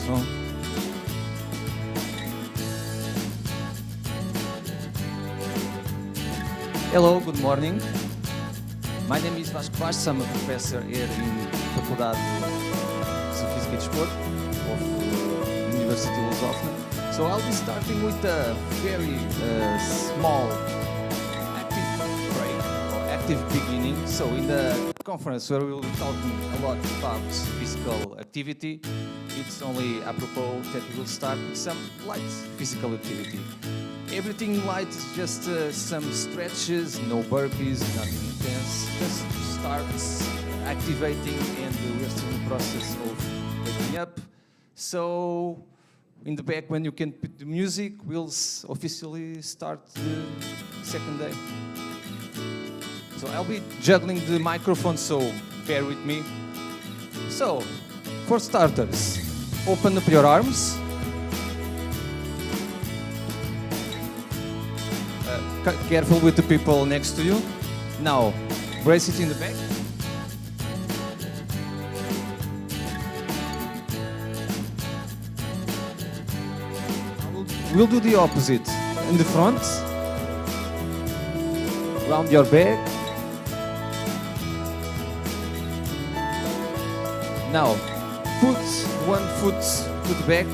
Som. Hello, good morning. My name is Vasco Bastos. I'm a professor here in 4.ª Conferência Internacional Desporto of University of Lusofna. So I'll be starting with a very small active break or active beginning. So in the conference where we will be talking a lot about physical activity, it's only apropos that we will start with some light physical activity. Everything light is just some stretches, no burpees, nothing intense. Just starts activating and we're still in the process of waking up. So in the back when you can put the music, we'll officially start the second day. So I'll be juggling the microphone, so bear with me. So, for starters, open up your arms. Careful with the people next to you. Now, brace it in the back. We'll do the opposite. In the front, round your back. Now, put one foot to the back,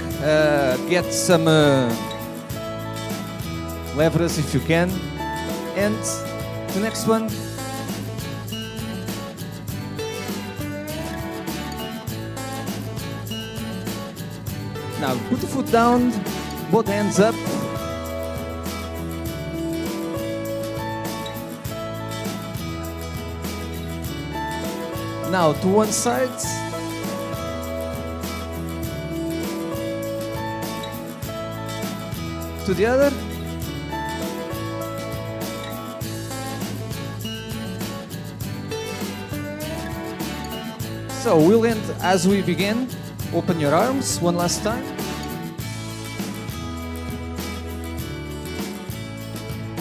get some leverage if you can, and the next one. Now, put the foot down, both hands up. Now, to one side. To the other. So we'll end as we begin. Open your arms one last time.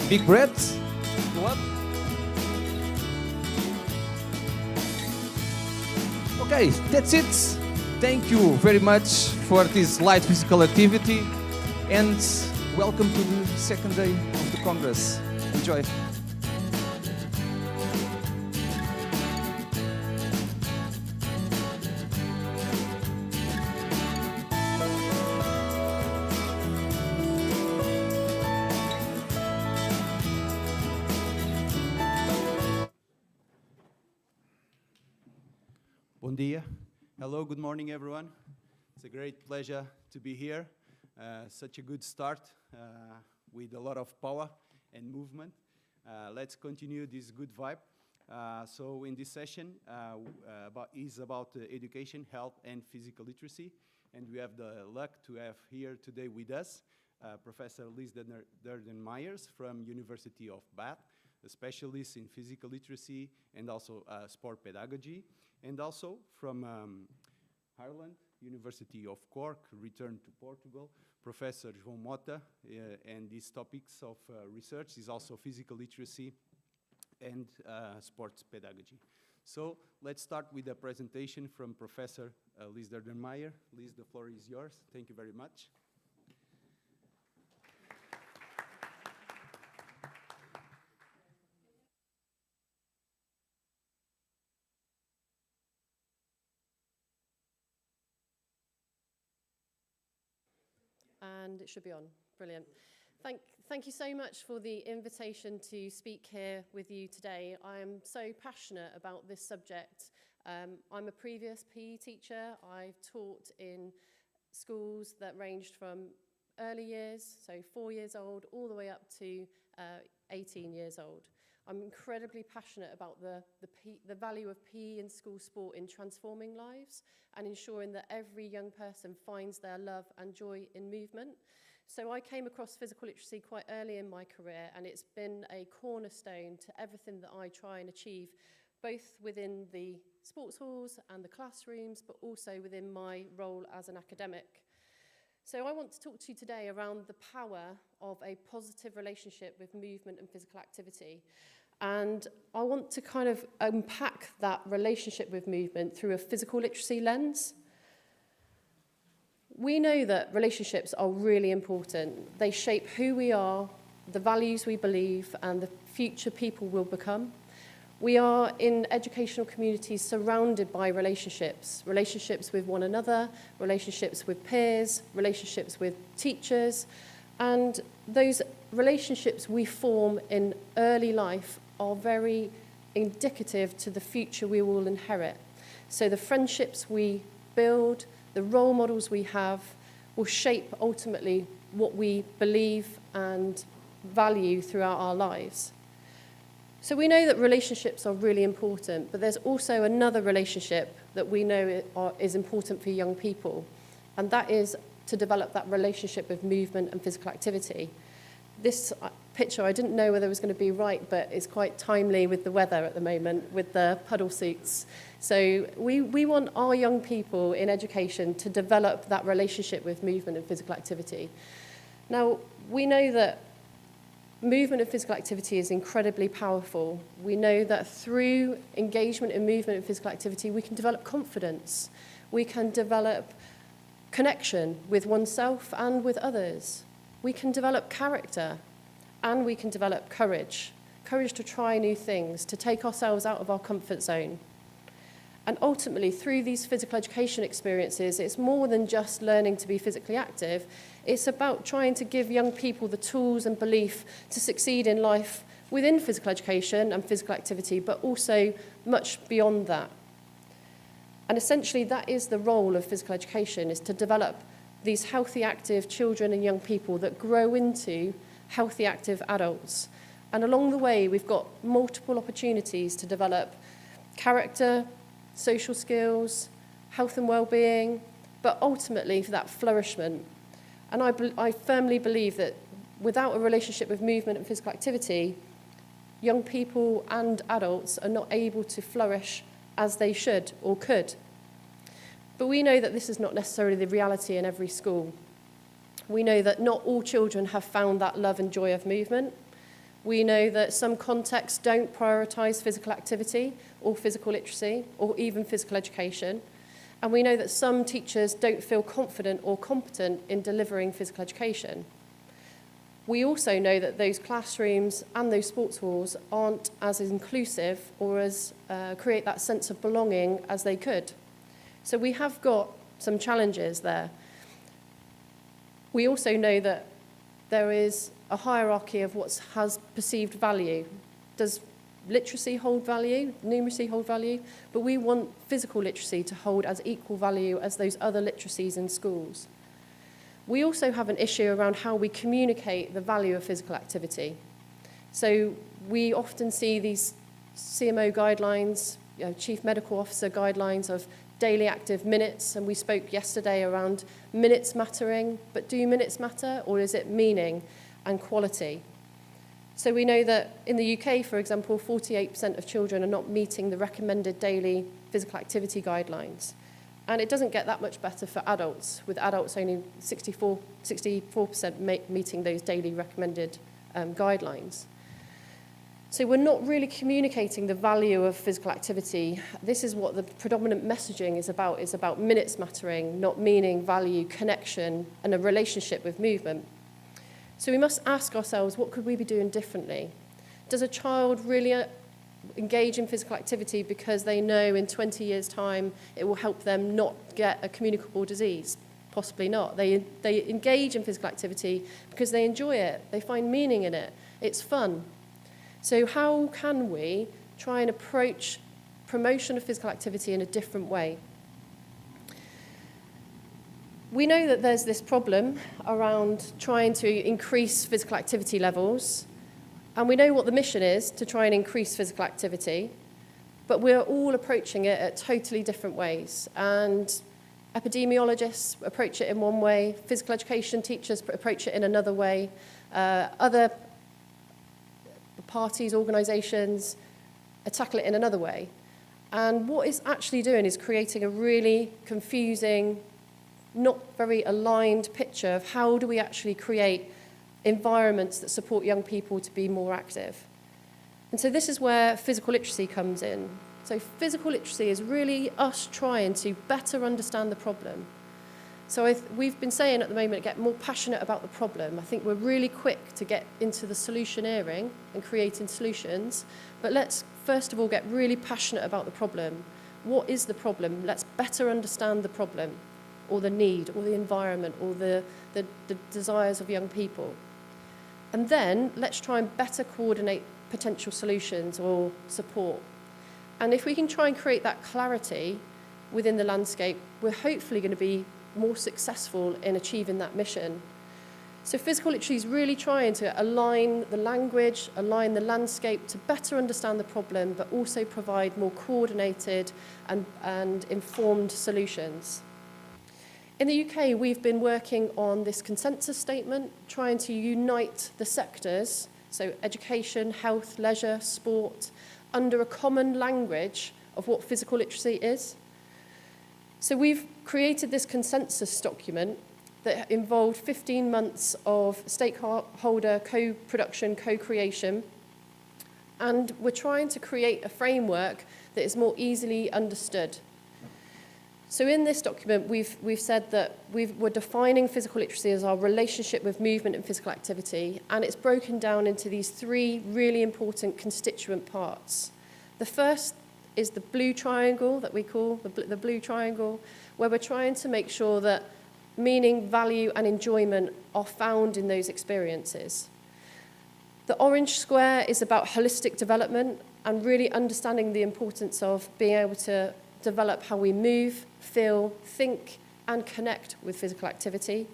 Big breath. Go up. Okay, that's it. Thank you very much for this light physical activity and welcome to the second day of the Congress. Enjoy. Bom dia. Hello, good morning, everyone. It's a great pleasure to be here. Such a good start with a lot of power and movement. Let's continue this good vibe. So in this session is about education, health, and physical literacy. And we have the luck to have here today with us Professor Liz Durden-Myers from University of Bath, a specialist in physical literacy and also sport pedagogy. And also from Ireland, University of Cork, returned to Portugal, Professor João Mota, and these topics of research is also physical literacy and sports pedagogy. So let's start with a presentation from Professor Liz Durden-Myers. Liz, the floor is yours. Thank you very much. and it should be on. Brilliant. Thank you so much for the invitation to speak here with you today. I am so passionate about this subject. I'm a previous PE teacher. I've taught in schools that ranged from early years, so 4 years old, all the way up to 18 years old. I'm incredibly passionate about the value of PE and school sport in transforming lives and ensuring that every young person finds their love and joy in movement. So I came across physical literacy quite early in my career, and it's been a cornerstone to everything that I try and achieve, both within the sports halls and the classrooms, but also within my role as an academic. So I want to talk to you today around the power of a positive relationship with movement and physical activity. And I want to kind of unpack that relationship with movement through a physical literacy lens. We know that relationships are really important. They shape who we are, the values we believe, and the future people will become. We are in educational communities surrounded by relationships with one another, relationships with peers, relationships with teachers, and those relationships we form in early life are very indicative to the future we will inherit. So the friendships we build, the role models we have, will shape ultimately what we believe and value throughout our lives. So we know that relationships are really important, but there's also another relationship that we know is important for young people, and that is to develop that relationship with movement and physical activity. This picture, I didn't know whether it was going to be right, but it's quite timely with the weather at the moment, with the puddle suits. So we want our young people in education to develop that relationship with movement and physical activity. Now, we know that movement and physical activity is incredibly powerful. We know that through engagement in movement and physical activity, we can develop confidence. We can develop connection with oneself and with others. We can develop character, and we can develop courage. Courage to try new things, to take ourselves out of our comfort zone. And ultimately, through these physical education experiences, it's more than just learning to be physically active. It's about trying to give young people the tools and belief to succeed in life within physical education and physical activity, but also much beyond that. And essentially, that is the role of physical education, is to develop these healthy, active children and young people that grow into healthy, active adults. And along the way, we've got multiple opportunities to develop character, social skills, health and well-being, but ultimately for that flourishment. And I firmly believe that without a relationship with movement and physical activity, young people and adults are not able to flourish as they should or could. But we know that this is not necessarily the reality in every school. We know that not all children have found that love and joy of movement. We know that some contexts don't prioritise physical activity or physical literacy or even physical education. And we know that some teachers don't feel confident or competent in delivering physical education. We also know that those classrooms and those sports halls aren't as inclusive or as create that sense of belonging as they could. So we have got some challenges there. We also know that there is a hierarchy of what has perceived value. Does literacy hold value, numeracy hold value? But we want physical literacy to hold as equal value as those other literacies in schools. We also have an issue around how we communicate the value of physical activity. So we often see these CMO guidelines, Chief Medical Officer guidelines of daily active minutes, and we spoke yesterday around minutes mattering, but do minutes matter, or is it meaning and quality? So we know that in the UK, for example, 48% of children are not meeting the recommended daily physical activity guidelines. And it doesn't get that much better for adults, with adults only 64% meeting those daily recommended guidelines. So we're not really communicating the value of physical activity. This is what the predominant messaging is about minutes mattering, not meaning, value, connection, and a relationship with movement. So we must ask ourselves, what could we be doing differently? Does a child really engage in physical activity because they know in 20 years' time it will help them not get a communicable disease? Possibly not. They engage in physical activity because they enjoy it. They find meaning in it. It's fun. So how can we try and approach promotion of physical activity in a different way? We know that there's this problem around trying to increase physical activity levels, and we know what the mission is to try and increase physical activity, but we're all approaching it at totally different ways. And epidemiologists approach it in one way, physical education teachers approach it in another way, other parties, organisations tackle it in another way. And what it's actually doing is creating a really confusing, not very aligned picture of how do we actually create environments that support young people to be more active. And so this is where physical literacy comes in. So physical literacy is really us trying to better understand the problem. So we've been saying at the moment, get more passionate about the problem. I think we're really quick to get into the solutioneering and creating solutions, but let's first of all get really passionate about the problem. What is the problem? Let's better understand the problem, or the need, or the environment, or the desires of young people. And then let's try and better coordinate potential solutions or support. And if we can try and create that clarity within the landscape, we're hopefully going to be more successful in achieving that mission. So physical literacy is really trying to align the language, align the landscape to better understand the problem, but also provide more coordinated and informed solutions. In the UK, we've been working on this consensus statement, trying to unite the sectors, so education, health, leisure, sport, under a common language of what physical literacy is. So we've created this consensus document that involved 15 months of stakeholder co-production, co-creation, and we're trying to create a framework that is more easily understood. So in this document, we've said that we're defining physical literacy as our relationship with movement and physical activity, and it's broken down into these three really important constituent parts. The first is the blue triangle that we call the blue triangle, where we're trying to make sure that meaning, value, and enjoyment are found in those experiences. The orange square is about holistic development and really understanding the importance of being able to develop how we move, feel, think, and connect with physical activity.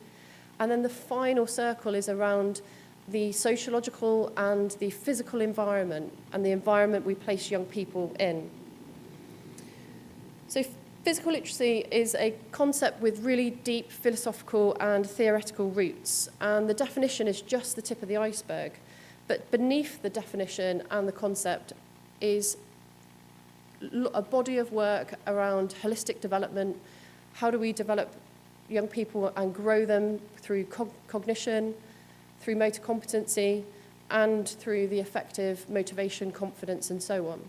And then the final circle is around the sociological and the physical environment and the environment we place young people in. So physical literacy is a concept with really deep philosophical and theoretical roots, and the definition is just the tip of the iceberg. But beneath the definition and the concept is a body of work around holistic development. How do we develop young people and grow them through cognition, through motor competency, and through the effective motivation, confidence, and so on.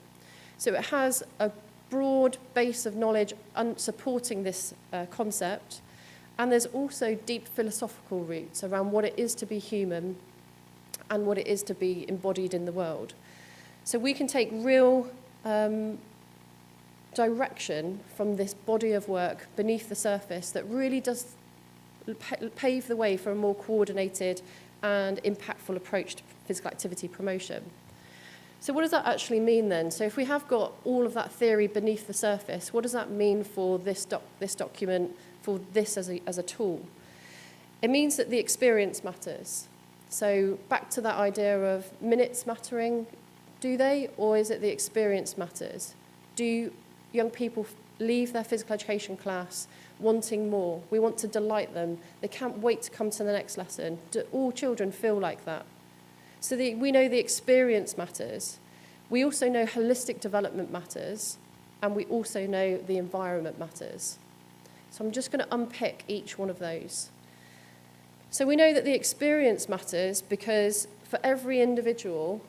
So it has a broad base of knowledge supporting this concept, and there's also deep philosophical roots around what it is to be human and what it is to be embodied in the world. So we can take real direction from this body of work beneath the surface that really does pave the way for a more coordinated and impactful approach to physical activity promotion. So what does that actually mean then? So if we have got all of that theory beneath the surface, what does that mean for this document, for this as a tool? It means that the experience matters. So back to that idea of minutes mattering, do they? Or is it the experience matters? Do young people leave their physical education class wanting more? We want to delight them. They can't wait to come to the next lesson. Do all children feel like that? So we know the experience matters. We also know holistic development matters, and we also know the environment matters. So I'm just going to unpick each one of those. So we know that the experience matters because for every individual,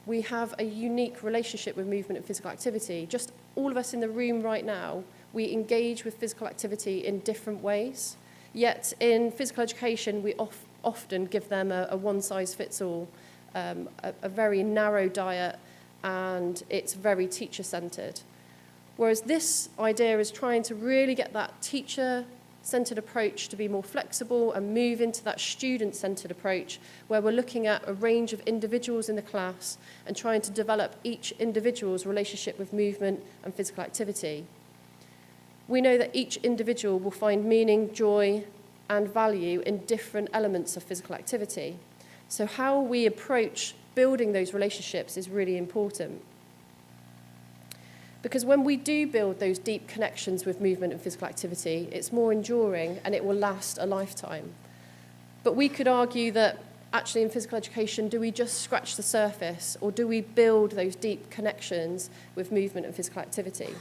we have a unique relationship with movement and physical activity. Just all of us in the room right now, we engage with physical activity in different ways. Yet in physical education, we often give them a one-size-fits-all, a very narrow diet, and it's very teacher-centred. Whereas this idea is trying to really get that teacher student-centred approach to be more flexible and move into that student-centred approach where we're looking at a range of individuals in the class and trying to develop each individual's relationship with movement and physical activity. We know that each individual will find meaning, joy, and value in different elements of physical activity. So how we approach building those relationships is really important. Because when we do build those deep connections with movement and physical activity, it's more enduring and it will last a lifetime. But we could argue that actually in physical education, do we just scratch the surface, or do we build those deep connections with movement and physical activity?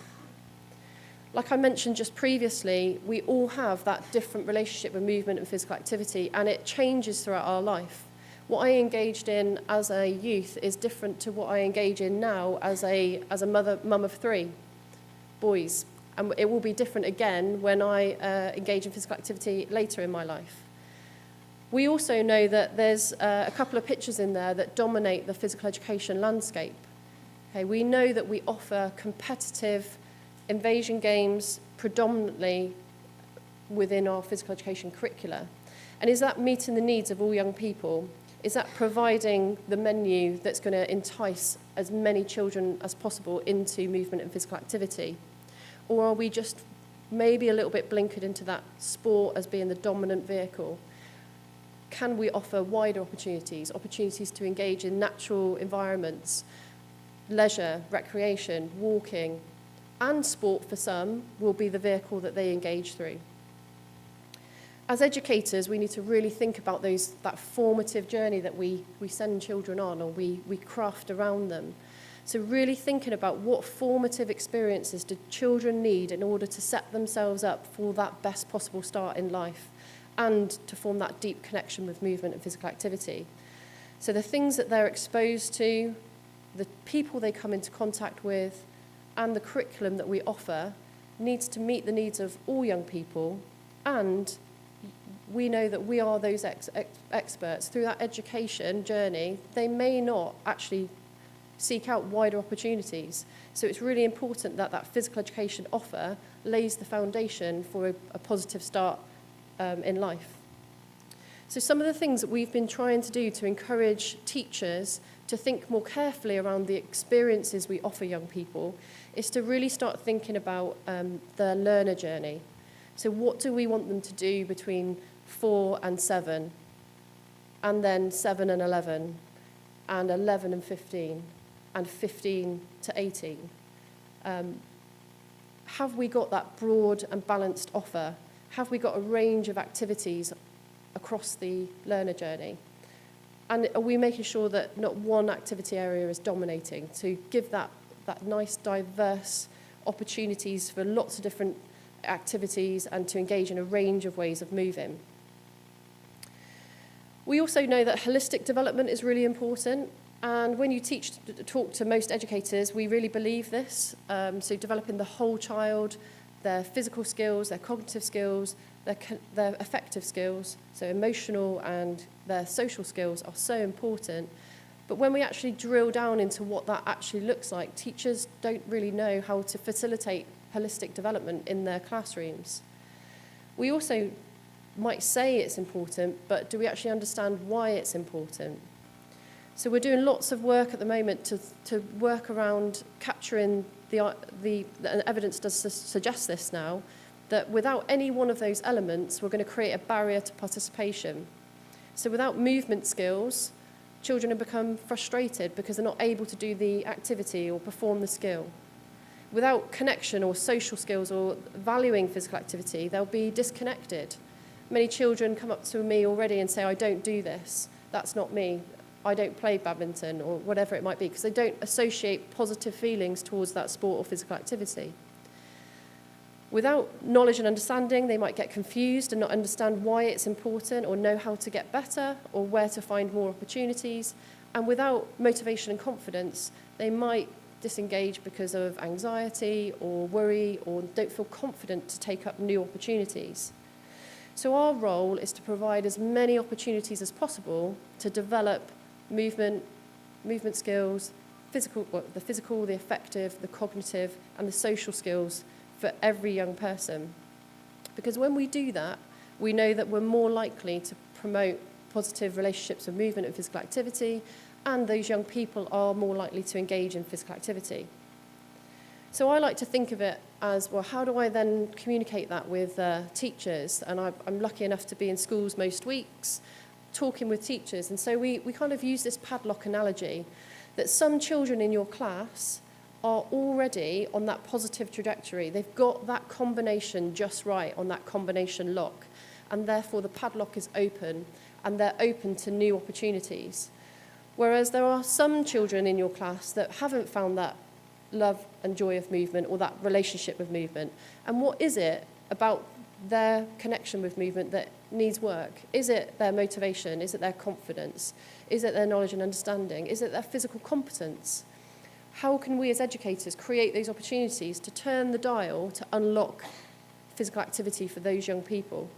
Like I mentioned just previously, we all have that different relationship with movement and physical activity, and it changes throughout our life. What I engaged in as a youth is different to what I engage in now as a mum of 3 boys. And it will be different again when I engage in physical activity later in my life. We also know that there's a couple of pictures in there that dominate the physical education landscape. Okay, we know that we offer competitive invasion games predominantly within our physical education curricula. And is that meeting the needs of all young people? Is that providing the menu that's going to entice as many children as possible into movement and physical activity? Or are we just maybe a little bit blinkered into that sport as being the dominant vehicle? Can we offer wider opportunities to engage in natural environments, leisure, recreation, walking, and sport for some will be the vehicle that they engage through. As educators, we need to really think about that formative journey that we send children on, or we craft around them. So really thinking about what formative experiences do children need in order to set themselves up for that best possible start in life and to form that deep connection with movement and physical activity. So the things that they're exposed to, the people they come into contact with, and the curriculum that we offer needs to meet the needs of all young people, and we know that we are those experts. Through that education journey, they may not actually seek out wider opportunities. So it's really important that that physical education offer lays the foundation for a positive start in life. So some of the things that we've been trying to do to encourage teachers to think more carefully around the experiences we offer young people is to really start thinking about the learner journey. So what do we want them to do between 4 and 7, and then 7 and 11, and 11 and 15, and 15 to 18? Have we got that broad and balanced offer? Have we got a range of activities across the learner journey? And are we making sure that not one activity area is dominating, to give that nice diverse opportunities for lots of different activities and to engage in a range of ways of moving? We also know that holistic development is really important, and when you talk to most educators, we really believe this. So developing the whole child, their physical skills, their cognitive skills, their affective skills, so emotional and their social skills are so important. But when we actually drill down into what that actually looks like, teachers don't really know how to facilitate holistic development in their classrooms. We also might say it's important, but do we actually understand why it's important? So we're doing lots of work at the moment to work around capturing the evidence does suggest this now, that without any one of those elements, we're going to create a barrier to participation. So without movement skills, children have become frustrated because they're not able to do the activity or perform the skill. Without connection or social skills or valuing physical activity, they'll be disconnected. Many children come up to me already and say, I don't do this, that's not me, I don't play badminton, or whatever it might be, because they don't associate positive feelings towards that sport or physical activity. Without knowledge and understanding, they might get confused and not understand why it's important or know how to get better or where to find more opportunities. And without motivation and confidence, they might disengage because of anxiety or worry or don't feel confident to take up new opportunities. So our role is to provide as many opportunities as possible to develop movement skills, the physical, the affective, the cognitive, and the social skills for every young person. Because when we do that, we know that we're more likely to promote positive relationships with movement and physical activity, and those young people are more likely to engage in physical activity. So I like to think of it as, well, how do I then communicate that with teachers? And I'm lucky enough to be in schools most weeks, talking with teachers. And so we kind of use this padlock analogy, that some children in your class are already on that positive trajectory. They've got that combination just right on that combination lock, and therefore the padlock is open, and they're open to new opportunities. Whereas there are some children in your class that haven't found that love and joy of movement, or that relationship with movement. And what is it about their connection with movement that needs work? Is it their motivation? Is it their confidence? Is it their knowledge and understanding? Is it their physical competence? How can we as educators create those opportunities to turn the dial to unlock physical activity for those young people?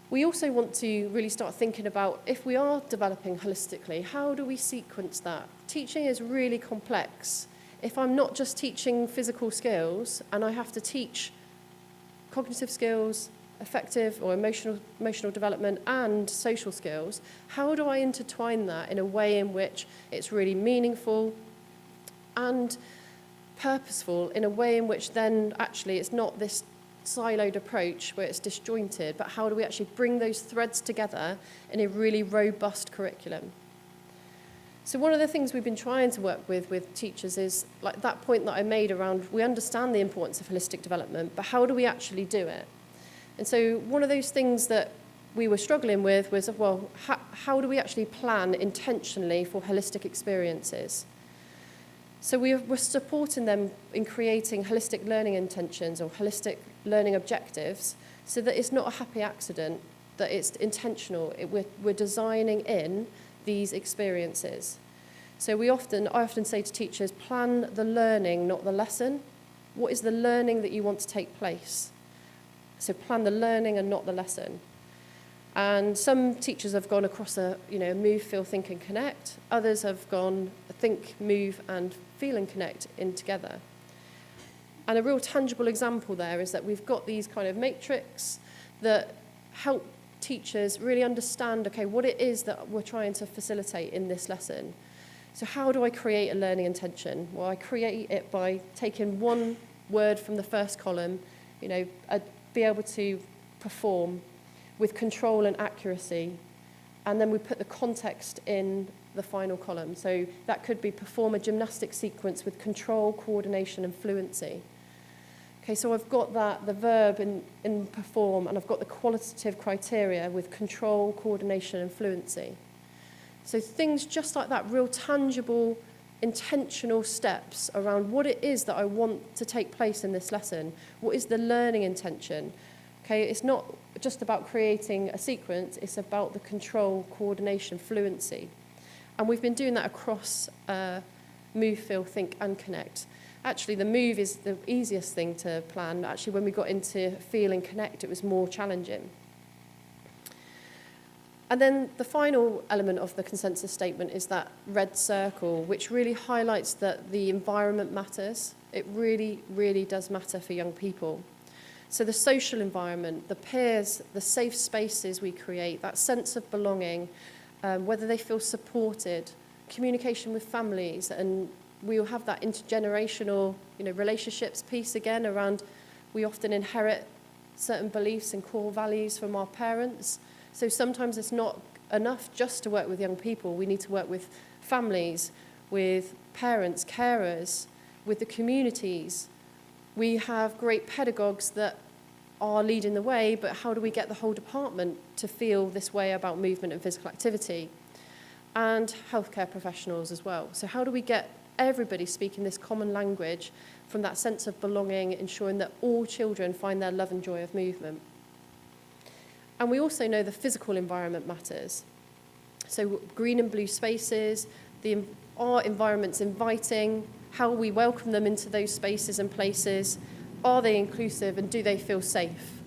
We also want to really start thinking about, if we are developing holistically, how do we sequence that? Teaching is really complex. If I'm not just teaching physical skills and I have to teach cognitive skills, affective or emotional development and social skills, how do I intertwine that in a way in which it's really meaningful and purposeful, in a way in which then actually it's not this siloed approach where it's disjointed, but how do we actually bring those threads together in a really robust curriculum? So one of the things we've been trying to work with teachers is like that point that I made around, we understand the importance of holistic development, but how do we actually do it? And so one of those things that we were struggling with was, well, how do we actually plan intentionally for holistic experiences? So we're supporting them in creating holistic learning intentions or holistic learning objectives, so that it's not a happy accident, that it's intentional. We're designing in these experiences. So I often say to teachers, plan the learning, not the lesson. What is the learning that you want to take place? So plan the learning and not the lesson. And some teachers have gone across a move, feel, think and connect. Others have gone think, move and feel and connect in together. And a real tangible example there is that we've got these kind of matrix that help teachers really understand, okay, what it is that we're trying to facilitate in this lesson. So how do I create a learning intention? Well, I create it by taking one word from the first column, be able to perform with control and accuracy, and then we put the context in the final column. So that could be perform a gymnastic sequence with control, coordination and fluency. Okay, so I've got the verb in perform, and I've got the qualitative criteria with control, coordination and fluency. So things just like that, real tangible, intentional steps around what it is that I want to take place in this lesson. What is the learning intention? Okay, it's not just about creating a sequence, it's about the control, coordination, fluency. And we've been doing that across move, feel, think and connect. Actually, the move is the easiest thing to plan. Actually, when we got into feel and connect, it was more challenging. And then the final element of the consensus statement is that red circle, which really highlights that the environment matters. It really, really does matter for young people. So the social environment, the peers, the safe spaces we create, that sense of belonging, whether they feel supported, communication with families, and we will have that intergenerational, relationships piece again around, we often inherit certain beliefs and core values from our parents. So sometimes it's not enough just to work with young people. We need to work with families, with parents, carers, with the communities. We have great pedagogues that are leading the way, but how do we get the whole department to feel this way about movement and physical activity? And healthcare professionals as well. So how do we get everybody speaking this common language from that sense of belonging, ensuring that all children find their love and joy of movement? And we also know the physical environment matters. So green and blue spaces, are environments inviting, how we welcome them into those spaces and places, are they inclusive and do they feel safe?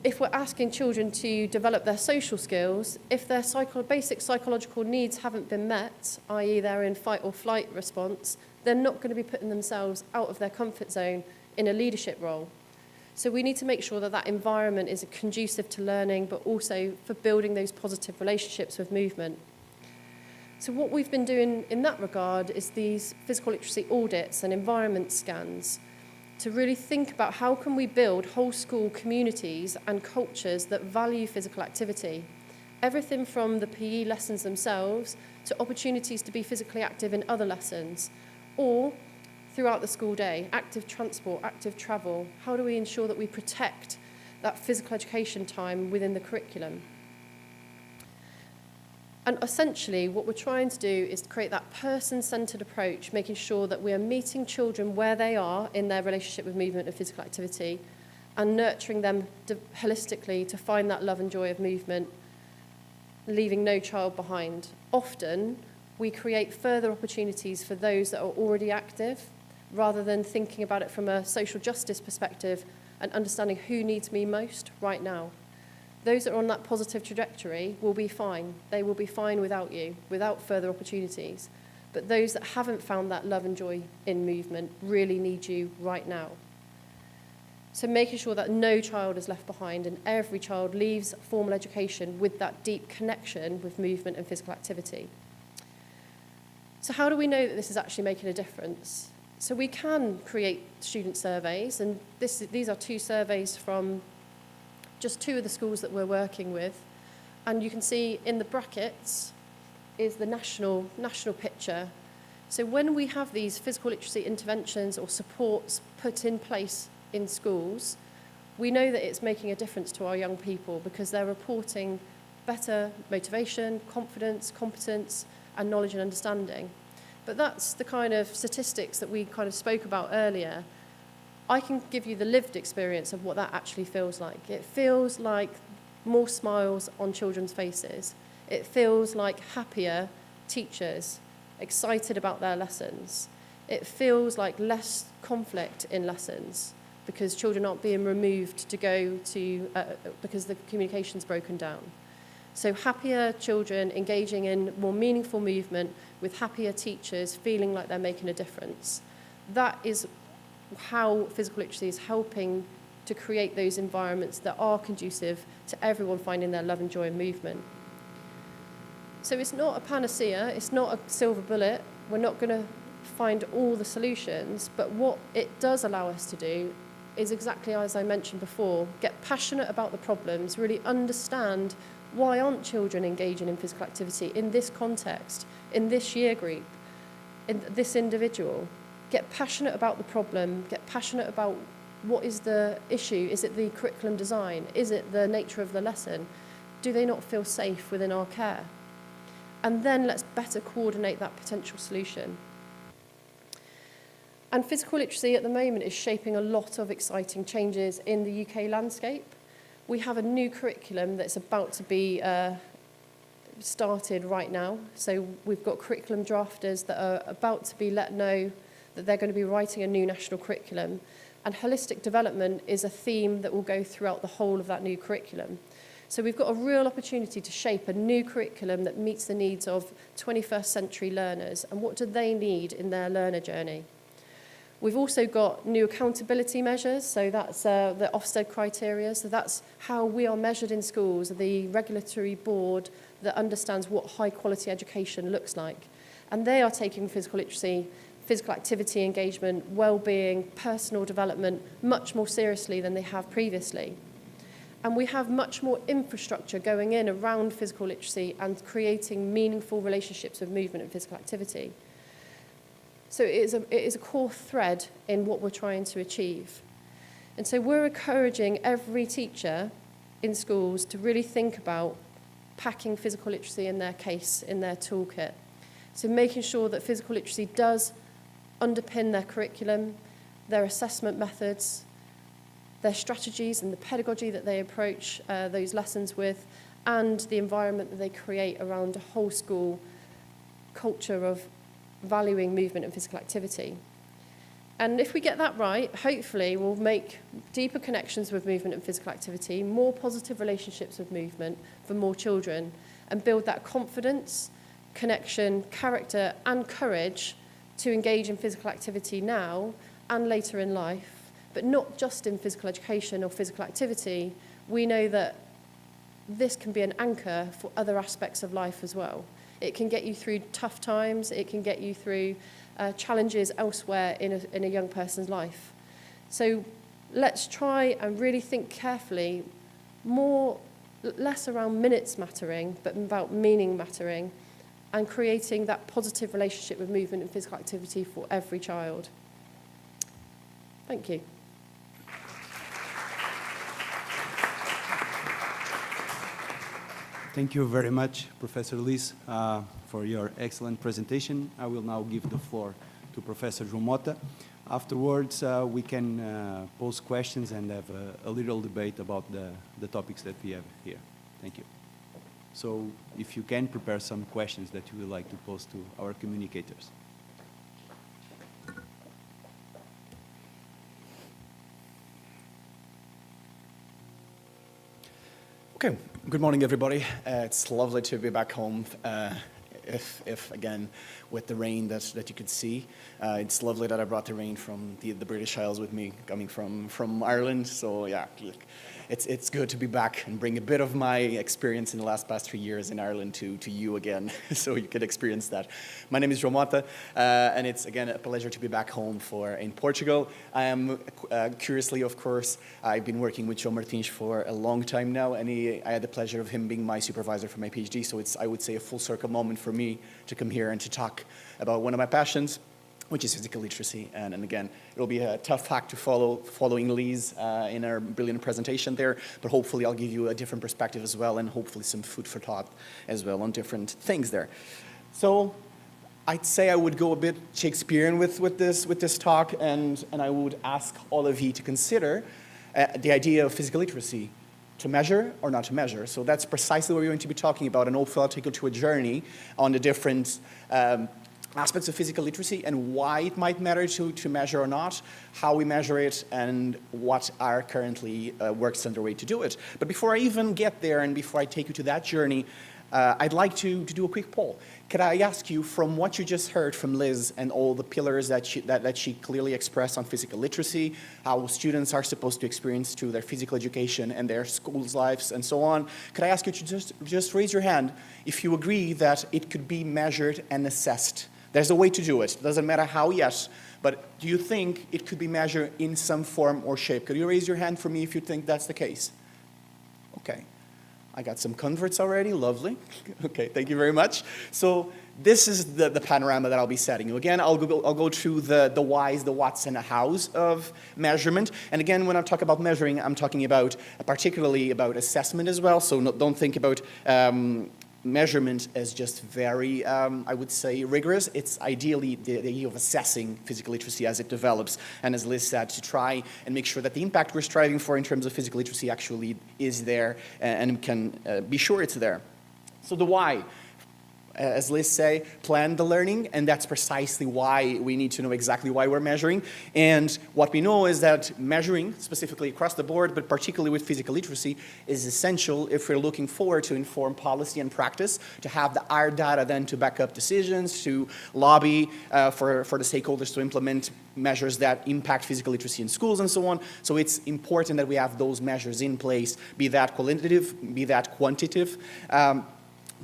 If we're asking children to develop their social skills, if their basic psychological needs haven't been met, i.e. they're in fight or flight response, they're not going to be putting themselves out of their comfort zone in a leadership role. So we need to make sure that that environment is conducive to learning, but also for building those positive relationships with movement. So what we've been doing in that regard is these physical literacy audits and environment scans to really think about how can we build whole school communities and cultures that value physical activity. Everything from the PE lessons themselves to opportunities to be physically active in other lessons, or throughout the school day, active transport, active travel. How do we ensure that we protect that physical education time within the curriculum? And essentially, what we're trying to do is to create that person-centred approach, making sure that we are meeting children where they are in their relationship with movement and physical activity, and nurturing them holistically to find that love and joy of movement, leaving no child behind. Often, we create further opportunities for those that are already active, rather than thinking about it from a social justice perspective and understanding who needs me most right now. Those that are on that positive trajectory will be fine. They will be fine without you, without further opportunities. But those that haven't found that love and joy in movement really need you right now. So making sure that no child is left behind and every child leaves formal education with that deep connection with movement and physical activity. So how do we know that this is actually making a difference? So we can create student surveys, and these are 2 surveys from just 2 of the schools that we're working with. And you can see in the brackets is the national picture. So when we have these physical literacy interventions or supports put in place in schools, we know that it's making a difference to our young people because they're reporting better motivation, confidence, competence, and knowledge and understanding. But that's the kind of statistics that we kind of spoke about earlier. I can give you the lived experience of what that actually feels like. It feels like more smiles on children's faces. It feels like happier teachers, excited about their lessons. It feels like less conflict in lessons because children aren't being removed to go to, because the communication's broken down. So happier children engaging in more meaningful movement with happier teachers feeling like they're making a difference. That is how physical literacy is helping to create those environments that are conducive to everyone finding their love and joy in movement. So it's not a panacea, it's not a silver bullet. We're not going to find all the solutions, but what it does allow us to do is exactly as I mentioned before, get passionate about the problems, really understand why aren't children engaging in physical activity in this context, in this year group, in this individual. Get passionate about the problem, get passionate about what is the issue. Is it the curriculum design? Is it the nature of the lesson? Do they not feel safe within our care? And then let's better coordinate that potential solution. And physical literacy at the moment is shaping a lot of exciting changes in the UK landscape. We have a new curriculum that's about to be started right now. So we've got curriculum drafters that are about to be let know that they're going to be writing a new national curriculum. And holistic development is a theme that will go throughout the whole of that new curriculum. So we've got a real opportunity to shape a new curriculum that meets the needs of 21st century learners and what do they need in their learner journey. We've also got new accountability measures, so that's the Ofsted criteria, so that's how we are measured in schools, the regulatory board that understands what high quality education looks like. And they are taking physical literacy, physical activity engagement, well-being, personal development much more seriously than they have previously. And we have much more infrastructure going in around physical literacy and creating meaningful relationships with movement and physical activity. So it is a core thread in what we're trying to achieve. And so we're encouraging every teacher in schools to really think about packing physical literacy in their case, in their toolkit. So making sure that physical literacy does underpin their curriculum, their assessment methods, their strategies and the pedagogy that they approach those lessons with, and the environment that they create around a whole school culture of valuing movement and physical activity. And if we get that right, hopefully we'll make deeper connections with movement and physical activity, more positive relationships with movement for more children, and build that confidence, connection, character and courage to engage in physical activity now and later in life, but not just in physical education or physical activity. We know that this can be an anchor for other aspects of life as well. It can get you through tough times, it can get you through challenges elsewhere in a young person's life. So let's try and really think carefully, less around minutes mattering, but about meaning mattering, and creating that positive relationship with movement and physical activity for every child. Thank you. Thank you very much, Professor Liz, for your excellent presentation. I will now give the floor to Professor João Mota. Afterwards, we can pose questions and have a little debate about the topics that we have here. Thank you. So if you can prepare some questions that you would like to pose to our communicators. Okay, good morning, everybody. It's lovely to be back home. If again, with the rain that you could see. It's lovely that I brought the rain from the British Isles with me, coming from Ireland. So yeah, it's good to be back and bring a bit of my experience in the past 3 years in Ireland to you again, so you can experience that. My name is João Mota, and it's again a pleasure to be back home in Portugal. I am curiously, of course, I've been working with João Martins for a long time now, and I had the pleasure of him being my supervisor for my PhD. So it's, I would say, a full circle moment for me to come here and to talk about one of my passions, which is physical literacy. And again, it'll be a tough hack to following Liz in our brilliant presentation there, but hopefully I'll give you a different perspective as well, and hopefully some food for thought as well on different things there. So I'd say I would go a bit Shakespearean with this talk, and I would ask all of you to consider the idea of physical literacy. To measure or not to measure. So that's precisely what we're going to be talking about, and hopefully I'll take you to a journey on the different aspects of physical literacy and why it might matter to measure or not, how we measure it, and what are currently works underway to do it. But before I even get there and before I take you to that journey, I'd like to do a quick poll. Could I ask you, from what you just heard from Liz and all the pillars that she clearly expressed on physical literacy, how students are supposed to experience through their physical education and their school's lives and so on, could I ask you to just raise your hand if you agree that it could be measured and assessed? There's a way to do it. It doesn't matter how yet, but do you think it could be measured in some form or shape? Could you raise your hand for me if you think that's the case? Okay. I got some converts already, lovely. Okay, thank you very much. So this is the panorama that I'll be setting you. Again, I'll go through the whys, the whats, and the hows of measurement. And again, when I talk about measuring, I'm talking about particularly about assessment as well. So don't think about measurement as just very, I would say, rigorous. It's ideally the idea of assessing physical literacy as it develops, and as Liz said, to try and make sure that the impact we're striving for in terms of physical literacy actually is there and can be sure it's there. So the why. As Liz say, plan the learning, and that's precisely why we need to know exactly why we're measuring. And what we know is that measuring, specifically across the board, but particularly with physical literacy, is essential if we're looking forward to inform policy and practice, to have our data then to back up decisions, to lobby for the stakeholders to implement measures that impact physical literacy in schools and so on. So it's important that we have those measures in place, be that qualitative, be that quantitative.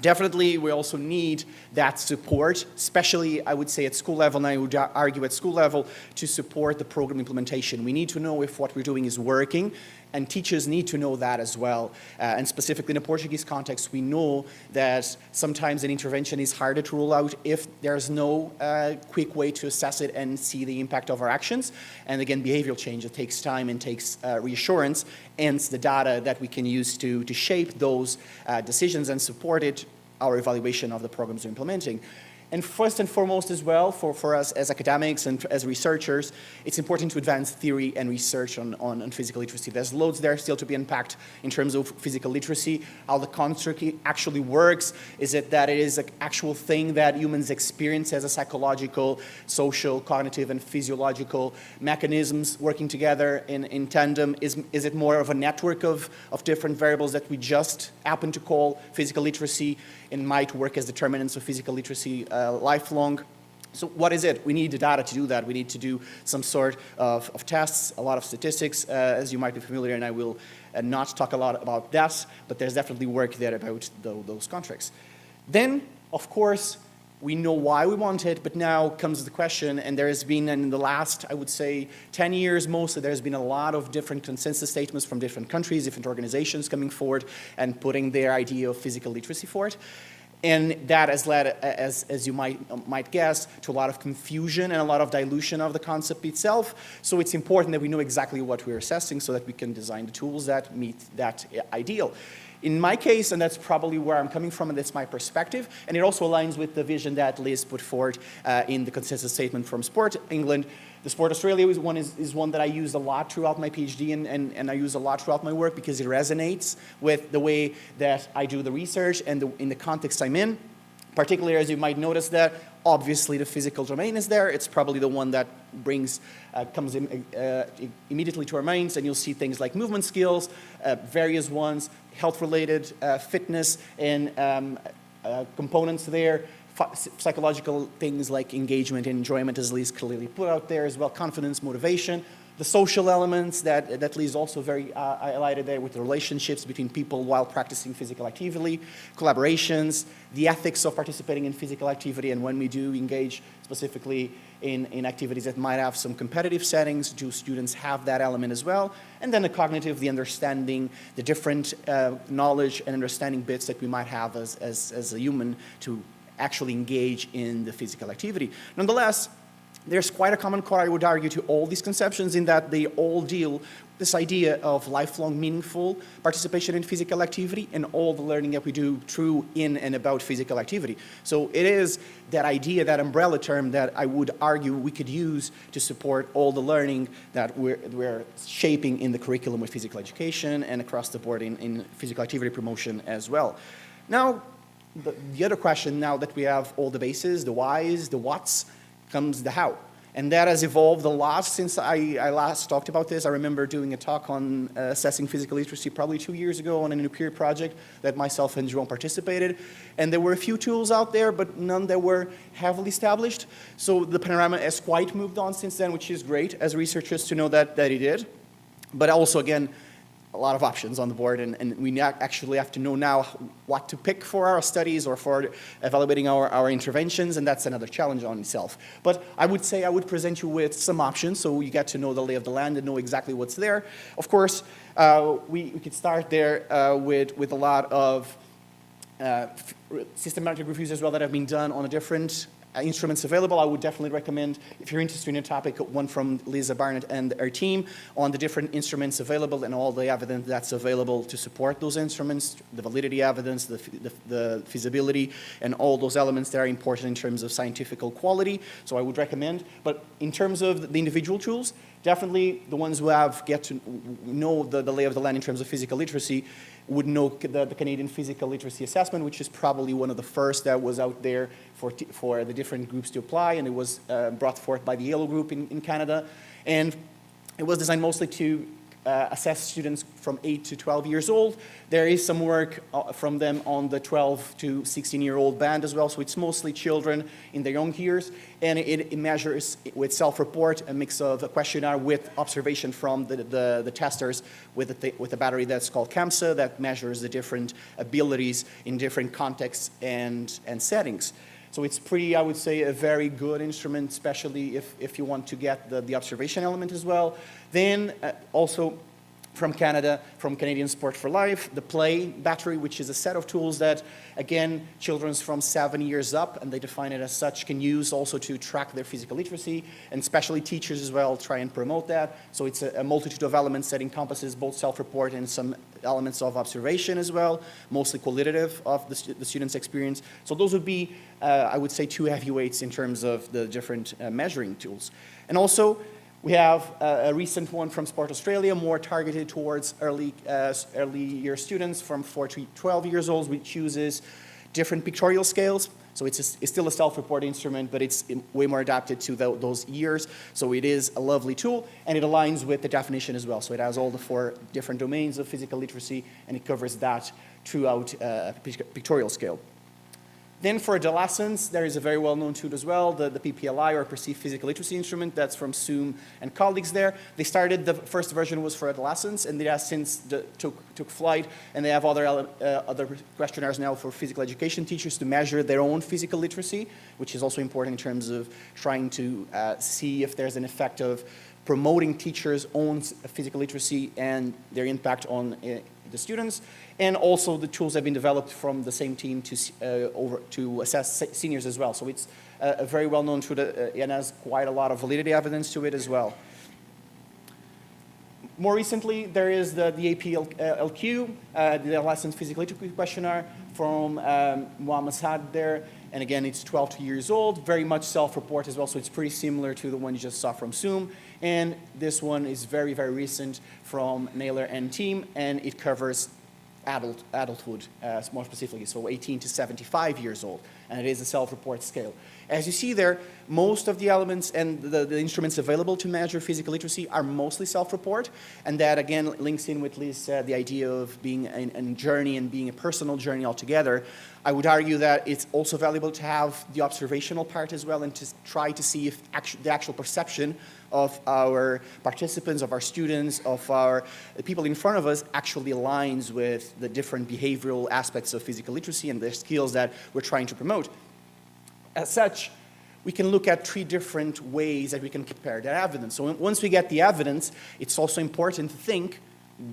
Definitely, we also need that support, especially, I would say, at school level, and I would argue at school level, to support the program implementation. We need to know if what we're doing is working, and teachers need to know that as well. And specifically in the Portuguese context, we know that sometimes an intervention is harder to roll out if there's no quick way to assess it and see the impact of our actions. And again, behavioral change, it takes time and takes reassurance, hence the data that we can use to shape those decisions and support it, our evaluation of the programs we're implementing. And first and foremost as well, for us as academics and as researchers, it's important to advance theory and research on physical literacy. There's loads there still to be unpacked in terms of physical literacy, how the construct actually works. Is it that it is an actual thing that humans experience as a psychological, social, cognitive, and physiological mechanisms working together in tandem? Is it more of a network of different variables that we just happen to call physical literacy and might work as determinants of physical literacy lifelong? So what is it? We need the data to do that. We need to do some sort of tests, a lot of statistics, as you might be familiar, and I will not talk a lot about that, but there's definitely work there about those contracts. Then, of course, we know why we want it, but now comes the question, and there has been, in the last, I would say, 10 years mostly, there's been a lot of different consensus statements from different countries, different organizations coming forward and putting their idea of physical literacy forward. And that has led, as you might guess, to a lot of confusion and a lot of dilution of the concept itself. So it's important that we know exactly what we're assessing so that we can design the tools that meet that ideal. In my case, and that's probably where I'm coming from, and that's my perspective, and it also aligns with the vision that Liz put forward in the consensus statement from Sport England. The Sport Australia is one that I use a lot throughout my PhD and I use a lot throughout my work because it resonates with the way that I do the research and in the context I'm in. Particularly, as you might notice that, obviously the physical domain is there. It's probably the one that comes immediately to our minds, and you'll see things like movement skills, various ones, health-related, fitness, and components there. Psychological things like engagement and enjoyment, as Liz clearly put out there as well, confidence, motivation. The social elements that Liz also very highlighted there with the relationships between people while practicing physical activity, collaborations, the ethics of participating in physical activity, and when we do engage specifically in activities that might have some competitive settings, do students have that element as well? And then the cognitive, the understanding, the different knowledge and understanding bits that we might have as a human to actually engage in the physical activity. Nonetheless, there's quite a common core, I would argue, to all these conceptions in that they all deal this idea of lifelong meaningful participation in physical activity and all the learning that we do through, in, and about physical activity. So it is that idea, that umbrella term that I would argue we could use to support all the learning that we're shaping in the curriculum with physical education and across the board in physical activity promotion as well. Now, the other question, now that we have all the bases, the whys, the whats, comes the how. And that has evolved a lot since I last talked about this. I remember doing a talk on assessing physical literacy probably 2 years ago on a new peer project that myself and Jerome participated. And there were a few tools out there, but none that were heavily established. So the panorama has quite moved on since then, which is great as researchers to know that it did. But also, again, a lot of options on the board, and we actually have to know now what to pick for our studies or for evaluating our interventions, and that's another challenge on itself. But I would say I would present you with some options so you get to know the lay of the land and know exactly what's there. Of course, we could start there with a lot of systematic reviews as well that have been done on a different instruments available. I would definitely recommend, if you're interested in a topic, one from Lisa Barnett and her team on the different instruments available and all the evidence that's available to support those instruments, the validity evidence, the feasibility, and all those elements that are important in terms of scientific quality. So I would recommend. But in terms of the individual tools, definitely the ones who get to know the lay of the land in terms of physical literacy would know the Canadian Physical Literacy Assessment, which is probably one of the first that was out there for the different groups to apply, and it was brought forth by the Yale group in Canada. And it was designed mostly to assess students from 8 to 12 years old. There is some work from them on the 12 to 16-year-old band as well, so it's mostly children in their young years, and it measures with self-report a mix of a questionnaire with observation from the testers with a battery that's called CAMSA that measures the different abilities in different contexts and settings. So it's pretty, I would say, a very good instrument, especially if you want to get the observation element as well. Then also from Canada, from Canadian Sport for Life, the Play battery, which is a set of tools that, again, children from 7 years up, and they define it as such, can use also to track their physical literacy, and especially teachers as well try and promote that. So it's a multitude of elements that encompasses both self-report and some elements of observation as well, mostly qualitative of the student's experience. So those would be, I would say, two heavyweights in terms of the different measuring tools. And also, we have a recent one from Sport Australia, more targeted towards early year students from 4 to 12 years old, which uses different pictorial scales. So it's still a self-report instrument, but it's way more adapted to those years. So it is a lovely tool, and it aligns with the definition as well. So it has all the 4 different domains of physical literacy, and it covers that throughout a pictorial scale. Then for adolescents, there is a very well-known tool as well, the PPLI, or Perceived Physical Literacy Instrument. That's from Soom and colleagues there. They started, the first version was for adolescents, and it has since took flight, and they have other questionnaires now for physical education teachers to measure their own physical literacy, which is also important in terms of trying to see if there's an effect of promoting teachers' own physical literacy and their impact on the students. And also the tools have been developed from the same team to assess seniors as well. So it's a very well-known tool and has quite a lot of validity evidence to it as well. More recently, there is the APLQ, the Adolescent Physical Literacy Questionnaire from Mohammed Saad there. And again, it's 12 years old, very much self-report as well, so it's pretty similar to the one you just saw from Soom. And this one is very, very recent from Naylor and team, and it covers adulthood more specifically, so 18 to 75 years old, and it is a self-report scale. As you see there, most of the elements and the instruments available to measure physical literacy are mostly self-report, and that again links in with Liz said, the idea of being a journey and being a personal journey altogether. I would argue that it's also valuable to have the observational part as well, and to try to see if the actual perception of our participants, of our students, of the people in front of us actually aligns with the different behavioral aspects of physical literacy and the skills that we're trying to promote. As such, we can look at 3 different ways that we can compare that evidence. So once we get the evidence, it's also important to think,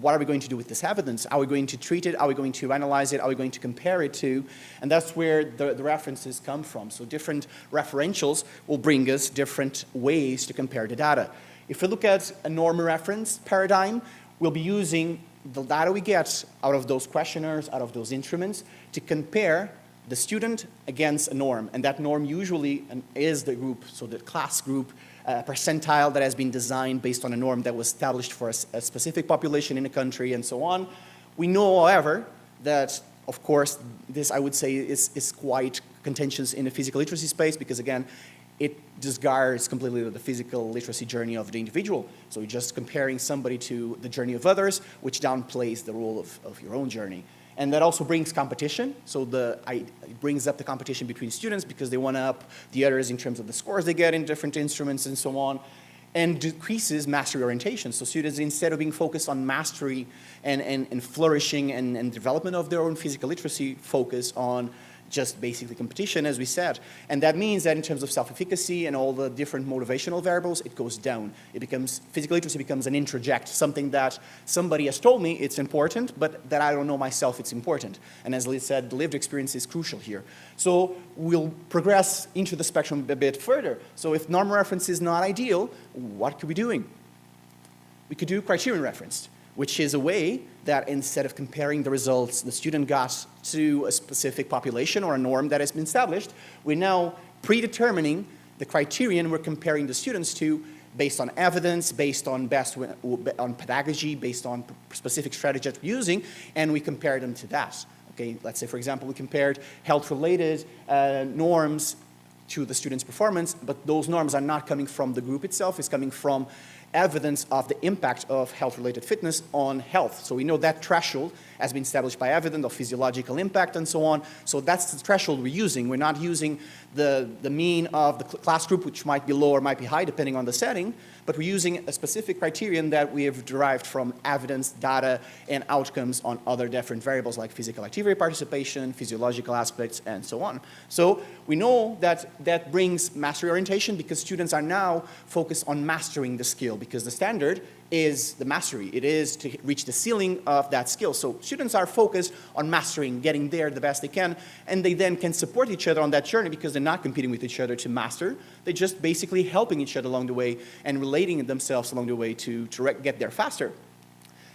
what are we going to do with this evidence? Are we going to treat it? Are we going to analyze it? Are we going to compare it to? And that's where the references come from. So different referentials will bring us different ways to compare the data. If we look at a norm reference paradigm, we'll be using the data we get out of those questionnaires, out of those instruments, to compare the student against a norm. And that norm usually is the group, so the class group, percentile that has been designed based on a norm that was established for a specific population in a country and so on. We know, however, that, of course, this I would say is quite contentious in the physical literacy space because, again, it disregards completely the physical literacy journey of the individual. So you're just comparing somebody to the journey of others, which downplays the role of your own journey. And that also brings competition. So it brings up the competition between students because they want to up the others in terms of the scores they get in different instruments and so on, and decreases mastery orientation. So students, instead of being focused on mastery and flourishing and development of their own physical literacy, focus on just basically competition, as we said. And that means that in terms of self-efficacy and all the different motivational variables, it goes down. Physical literacy becomes an introject, something that somebody has told me it's important, but that I don't know myself it's important. And as Liz said, the lived experience is crucial here. So we'll progress into the spectrum a bit further. So if norm reference is not ideal, what could we be doing? We could do criterion reference, which is a way that instead of comparing the results the student got to a specific population or a norm that has been established, we're now predetermining the criterion we're comparing the students to based on evidence, based on pedagogy, based on specific strategy that we're using, and we compare them to that. Okay, let's say, for example, we compared health-related norms to the student's performance, but those norms are not coming from the group itself, it's coming from evidence of the impact of health-related fitness on health. So we know that threshold has been established by evidence of physiological impact and so on. So that's the threshold we're using. We're not using the mean of the class group, which might be low or might be high, depending on the setting, but we're using a specific criterion that we have derived from evidence, data, and outcomes on other different variables like physical activity participation, physiological aspects, and so on. So we know that that brings mastery orientation because students are now focused on mastering the skill because the standard is the mastery. It is to reach the ceiling of that skill. So students are focused on mastering, getting there the best they can, and they then can support each other on that journey because they're not competing with each other to master. They're just basically helping each other along the way and relating themselves along the way to get there faster.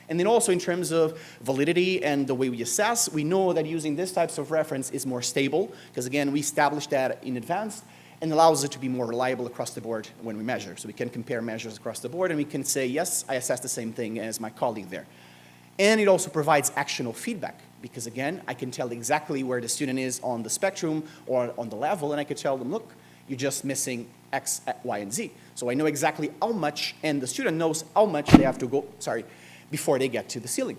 And then also in terms of validity and the way we assess, we know that using these types of reference is more stable because, again, we established that in advance and allows it to be more reliable across the board when we measure. So we can compare measures across the board and we can say, yes, I assessed the same thing as my colleague there. And it also provides actionable feedback because, again, I can tell exactly where the student is on the spectrum or on the level, and I could tell them, look, you're just missing X, Y, and Z. So I know exactly how much, and the student knows how much they have to go, before they get to the ceiling.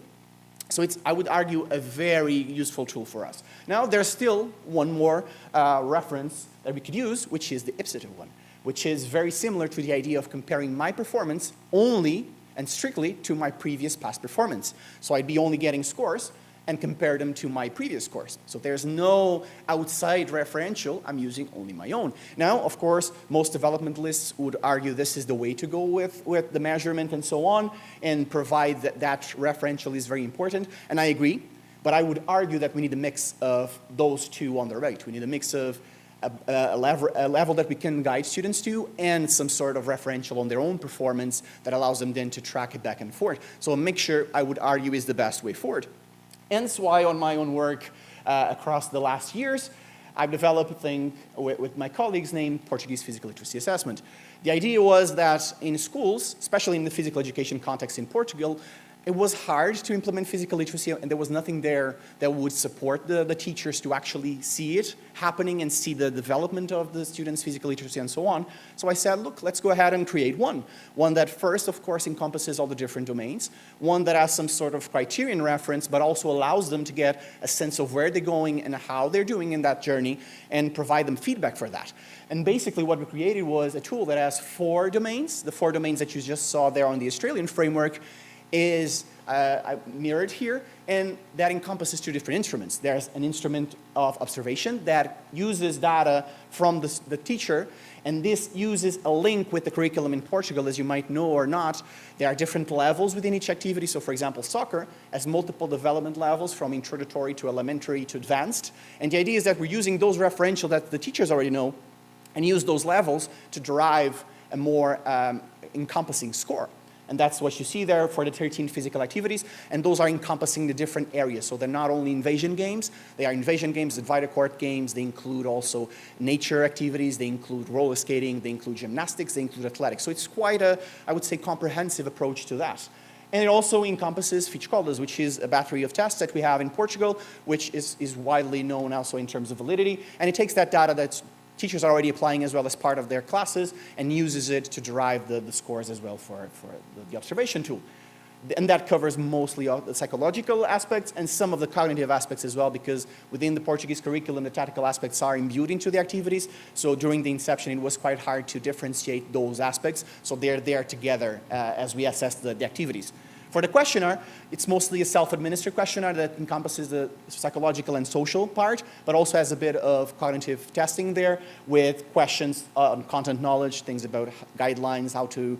So it's, I would argue, a very useful tool for us. Now, there's still one more reference that we could use, which is the ipsative one, which is very similar to the idea of comparing my performance only and strictly to my previous past performance. So I'd be only getting scores and compare them to my previous scores. So there's no outside referential, I'm using only my own. Now, of course, most developmentalists would argue this is the way to go with the measurement and so on, and provide that referential is very important, and I agree, but I would argue that we need a mix of those two on the right. We need a mix of a level that we can guide students to, and some sort of referential on their own performance that allows them then to track it back and forth. So a mixture, I would argue, is the best way forward. Hence why on my own work across the last years, I've developed a thing with my colleagues named Portuguese Physical Literacy Assessment. The idea was that in schools, especially in the physical education context in Portugal, it was hard to implement physical literacy, and there was nothing there that would support the teachers to actually see it happening and see the development of the students' physical literacy and so on. So I said, look, let's go ahead and create one. One that first, of course, encompasses all the different domains. One that has some sort of criterion reference, but also allows them to get a sense of where they're going and how they're doing in that journey, and provide them feedback for that. And basically what we created was a tool that has 4 domains. The 4 domains that you just saw there on the Australian framework is mirrored here, and that encompasses 2 different instruments. There's an instrument of observation that uses data from the teacher, and this uses a link with the curriculum in Portugal, as you might know or not. There are different levels within each activity. So for example, soccer has multiple development levels from introductory to elementary to advanced. And the idea is that we're using those referential that the teachers already know and use those levels to derive a more encompassing score. And that's what you see there for the 13 physical activities, and those are encompassing the different areas. So they're not only invasion games, they are invasion games, divided court games, they include also nature activities, they include roller skating, they include gymnastics, they include athletics. So it's quite a, I would say, comprehensive approach to that. And it also encompasses fichcolas, which is a battery of tests that we have in Portugal, which is widely known also in terms of validity. And it takes that data that's teachers are already applying as well as part of their classes, and uses it to derive the scores as well for the observation tool. And that covers mostly the psychological aspects and some of the cognitive aspects as well, because within the Portuguese curriculum, the tactical aspects are imbued into the activities. So during the inception, it was quite hard to differentiate those aspects. So they're there together as we assess the activities. For the questionnaire, it's mostly a self-administered questionnaire that encompasses the psychological and social part, but also has a bit of cognitive testing there with questions on content knowledge, things about guidelines, how to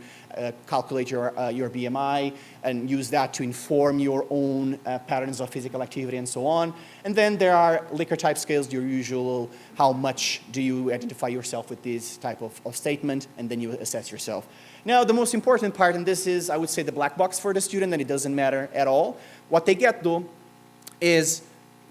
calculate your BMI, and use that to inform your own patterns of physical activity and so on. And then there are Likert type scales, your usual, how much do you identify yourself with this type of statement, and then you assess yourself. Now, the most important part, and this is, I would say, the black box for the student, and it doesn't matter at all. What they get, though, is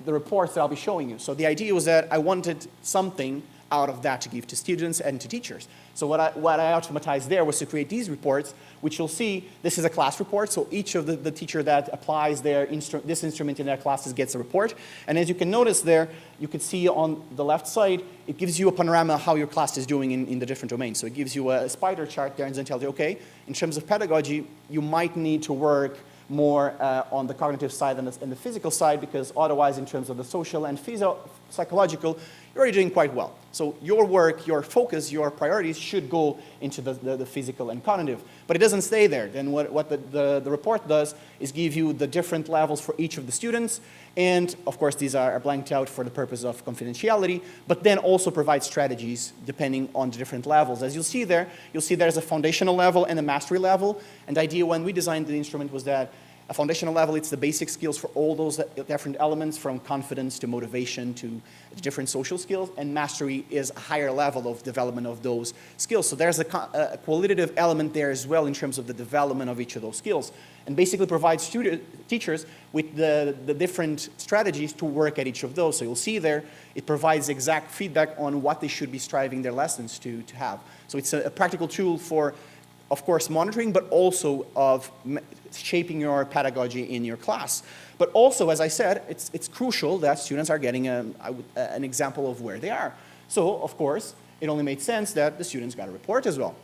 the reports that I'll be showing you. So the idea was that I wanted something out of that to give to students and to teachers. So what I automatized there was to create these reports, which you'll see, this is a class report, so each of the teacher that applies this instrument in their classes gets a report. And as you can notice there, you can see on the left side, it gives you a panorama of how your class is doing in the different domains. So it gives you a spider chart there and then tells you, okay, in terms of pedagogy, you might need to work more on the cognitive side and the physical side, because otherwise in terms of the social and psychological, you're already doing quite well. So your work, your focus, your priorities should go into the physical and cognitive. But it doesn't stay there. Then what the report does is give you the different levels for each of the students. And of course, these are blanked out for the purpose of confidentiality, but then also provide strategies depending on the different levels. As you'll see there's a foundational level and a mastery level. And the idea when we designed the instrument was that a foundational level, it's the basic skills for all those different elements, from confidence to motivation to different social skills, and mastery is a higher level of development of those skills. So there's a qualitative element there as well in terms of the development of each of those skills, and basically provides teachers with the different strategies to work at each of those. So you'll see there, it provides exact feedback on what they should be striving their lessons to have. So it's a practical tool for, of course, monitoring, but also of shaping your pedagogy in your class. But also, as I said, it's crucial that students are getting an example of where they are. So, of course, it only made sense that the students got a report as well.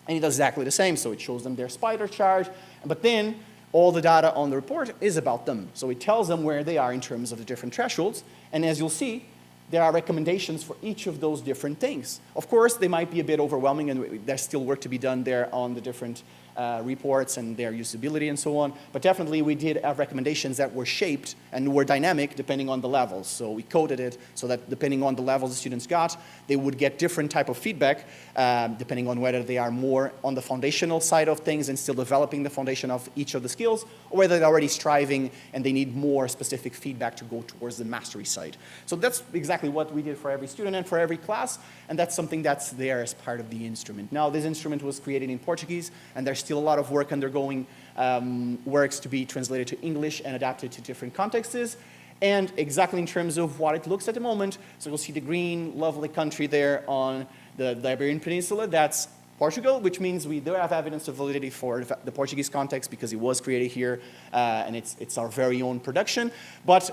And it does exactly the same. So it shows them their spider chart. But then, all the data on the report is about them. So it tells them where they are in terms of the different thresholds. And as you'll see, there are recommendations for each of those different things. Of course, they might be a bit overwhelming, and there's still work to be done there on the different reports and their usability and so on. But definitely, we did have recommendations that were shaped and were dynamic depending on the levels. So we coded it so that depending on the levels the students got, they would get different type of feedback depending on whether they are more on the foundational side of things and still developing the foundation of each of the skills, or whether they're already striving and they need more specific feedback to go towards the mastery side. So that's exactly what we did for every student and for every class, and that's something that's there as part of the instrument. Now, this instrument was created in Portuguese, and there's still a lot of work undergoing, works to be translated to English and adapted to different contexts. And exactly in terms of what it looks at the moment, so you'll see the green, lovely country there on the Iberian Peninsula. That's Portugal, which means we do have evidence of validity for the Portuguese context because it was created here, and it's our very own production. But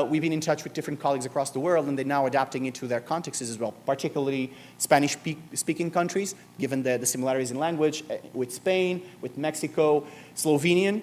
we've been in touch with different colleagues across the world, and they're now adapting it to their contexts as well, particularly Spanish-speaking countries, given the similarities in language with Spain, with Mexico. Slovenian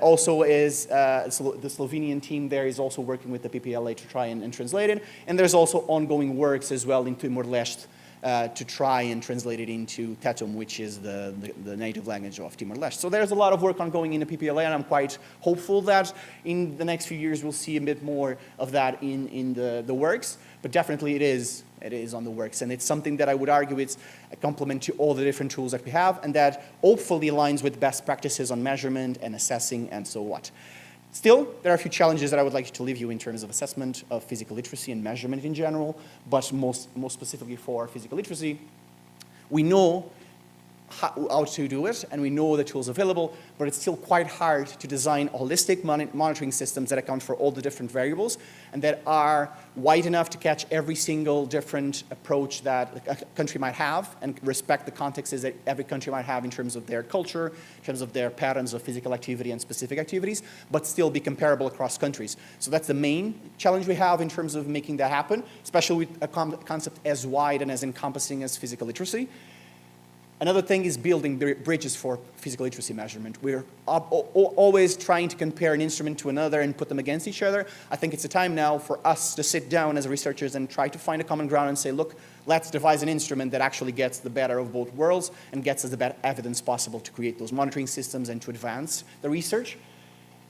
also is, the Slovenian team there is also working with the PPLA to try and translate it. And there's also ongoing works as well in Timor-Leste to try and translate it into Tetum, which is the native language of Timor-Leste. So there's a lot of work ongoing in the PPLA, and I'm quite hopeful that in the next few years we'll see a bit more of that in the works. But definitely it is on the works, and it's something that I would argue it's a complement to all the different tools that we have, and that hopefully aligns with best practices on measurement and assessing and so what. Still, there are a few challenges that I would like to leave you in terms of assessment of physical literacy and measurement in general, but most specifically for physical literacy. We know how to do it, and we know the tools available, but it's still quite hard to design holistic monitoring systems that account for all the different variables and that are wide enough to catch every single different approach that a country might have and respect the contexts that every country might have in terms of their culture, in terms of their patterns of physical activity and specific activities, but still be comparable across countries. So that's the main challenge we have in terms of making that happen, especially with a concept as wide and as encompassing as physical literacy. Another thing is building bridges for physical literacy measurement. We're always trying to compare an instrument to another and put them against each other. I think it's a time now for us to sit down as researchers and try to find a common ground and say, look, let's devise an instrument that actually gets the better of both worlds and gets us the best evidence possible to create those monitoring systems and to advance the research.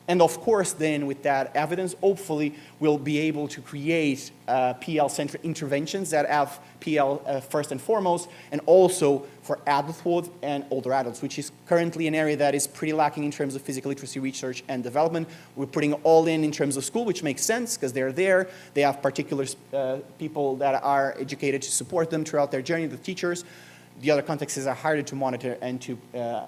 And of course, then with that evidence, hopefully, we'll be able to create PL-centric interventions that have PL first and foremost, and also for adulthood and older adults, which is currently an area that is pretty lacking in terms of physical literacy research and development. We're putting all in terms of school, which makes sense because they're there. They have particular people that are educated to support them throughout their journey, the teachers. The other contexts are harder to monitor and to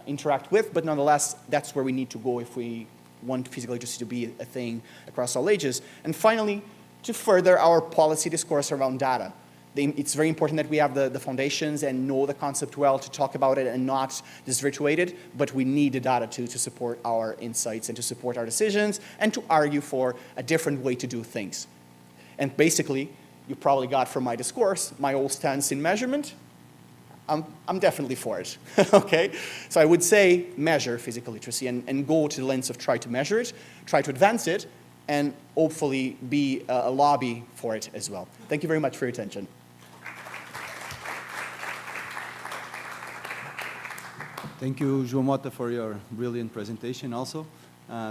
interact with, but nonetheless, that's where we need to go if we want physical literacy to be a thing across all ages. And finally, to further our policy discourse around data. It's very important that we have the foundations and know the concept well to talk about it and not disvirtuate it, but we need the data to support our insights and to support our decisions and to argue for a different way to do things. And basically, you probably got from my discourse, my whole stance in measurement. I'm definitely for it, okay? So I would say measure physical literacy and go to the lens of try to measure it, try to advance it, and hopefully be a lobby for it as well. Thank you very much for your attention. Thank you, João Mota, for your brilliant presentation also.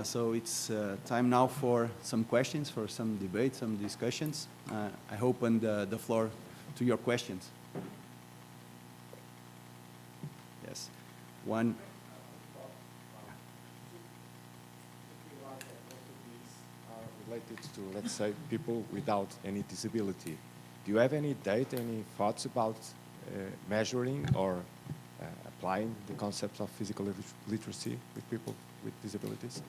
So it's time now for some questions, for some debate, some discussions. I open the floor to your questions. Yes, one. Related to, let's say, people without any disability. Do you have any data, any thoughts about measuring or applying the concepts of physical literacy with people with disabilities?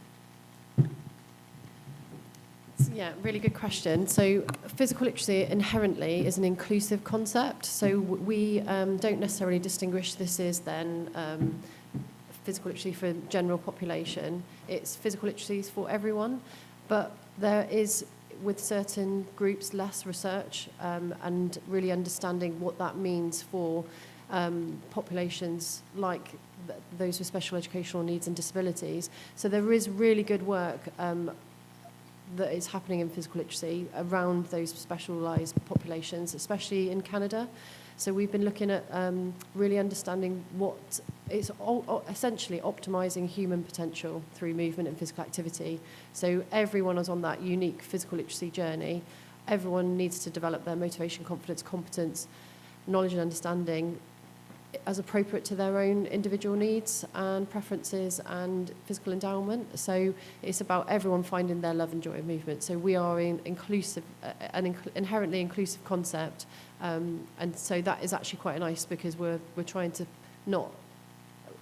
Yeah, really good question. So physical literacy inherently is an inclusive concept. So we don't necessarily distinguish this as then physical literacy for general population. It's physical literacy for everyone, but there is, with certain groups, less research and really understanding what that means for populations like those with special educational needs and disabilities. So there is really good work that is happening in physical literacy around those specialised populations, especially in Canada. So we've been looking at really understanding what it's essentially optimising human potential through movement and physical activity. So everyone is on that unique physical literacy journey. Everyone needs to develop their motivation, confidence, competence, knowledge and understanding as appropriate to their own individual needs and preferences and physical endowment. So it's about everyone finding their love and joy of movement. So we are an inherently inclusive concept, and so that is actually quite nice because we're trying to not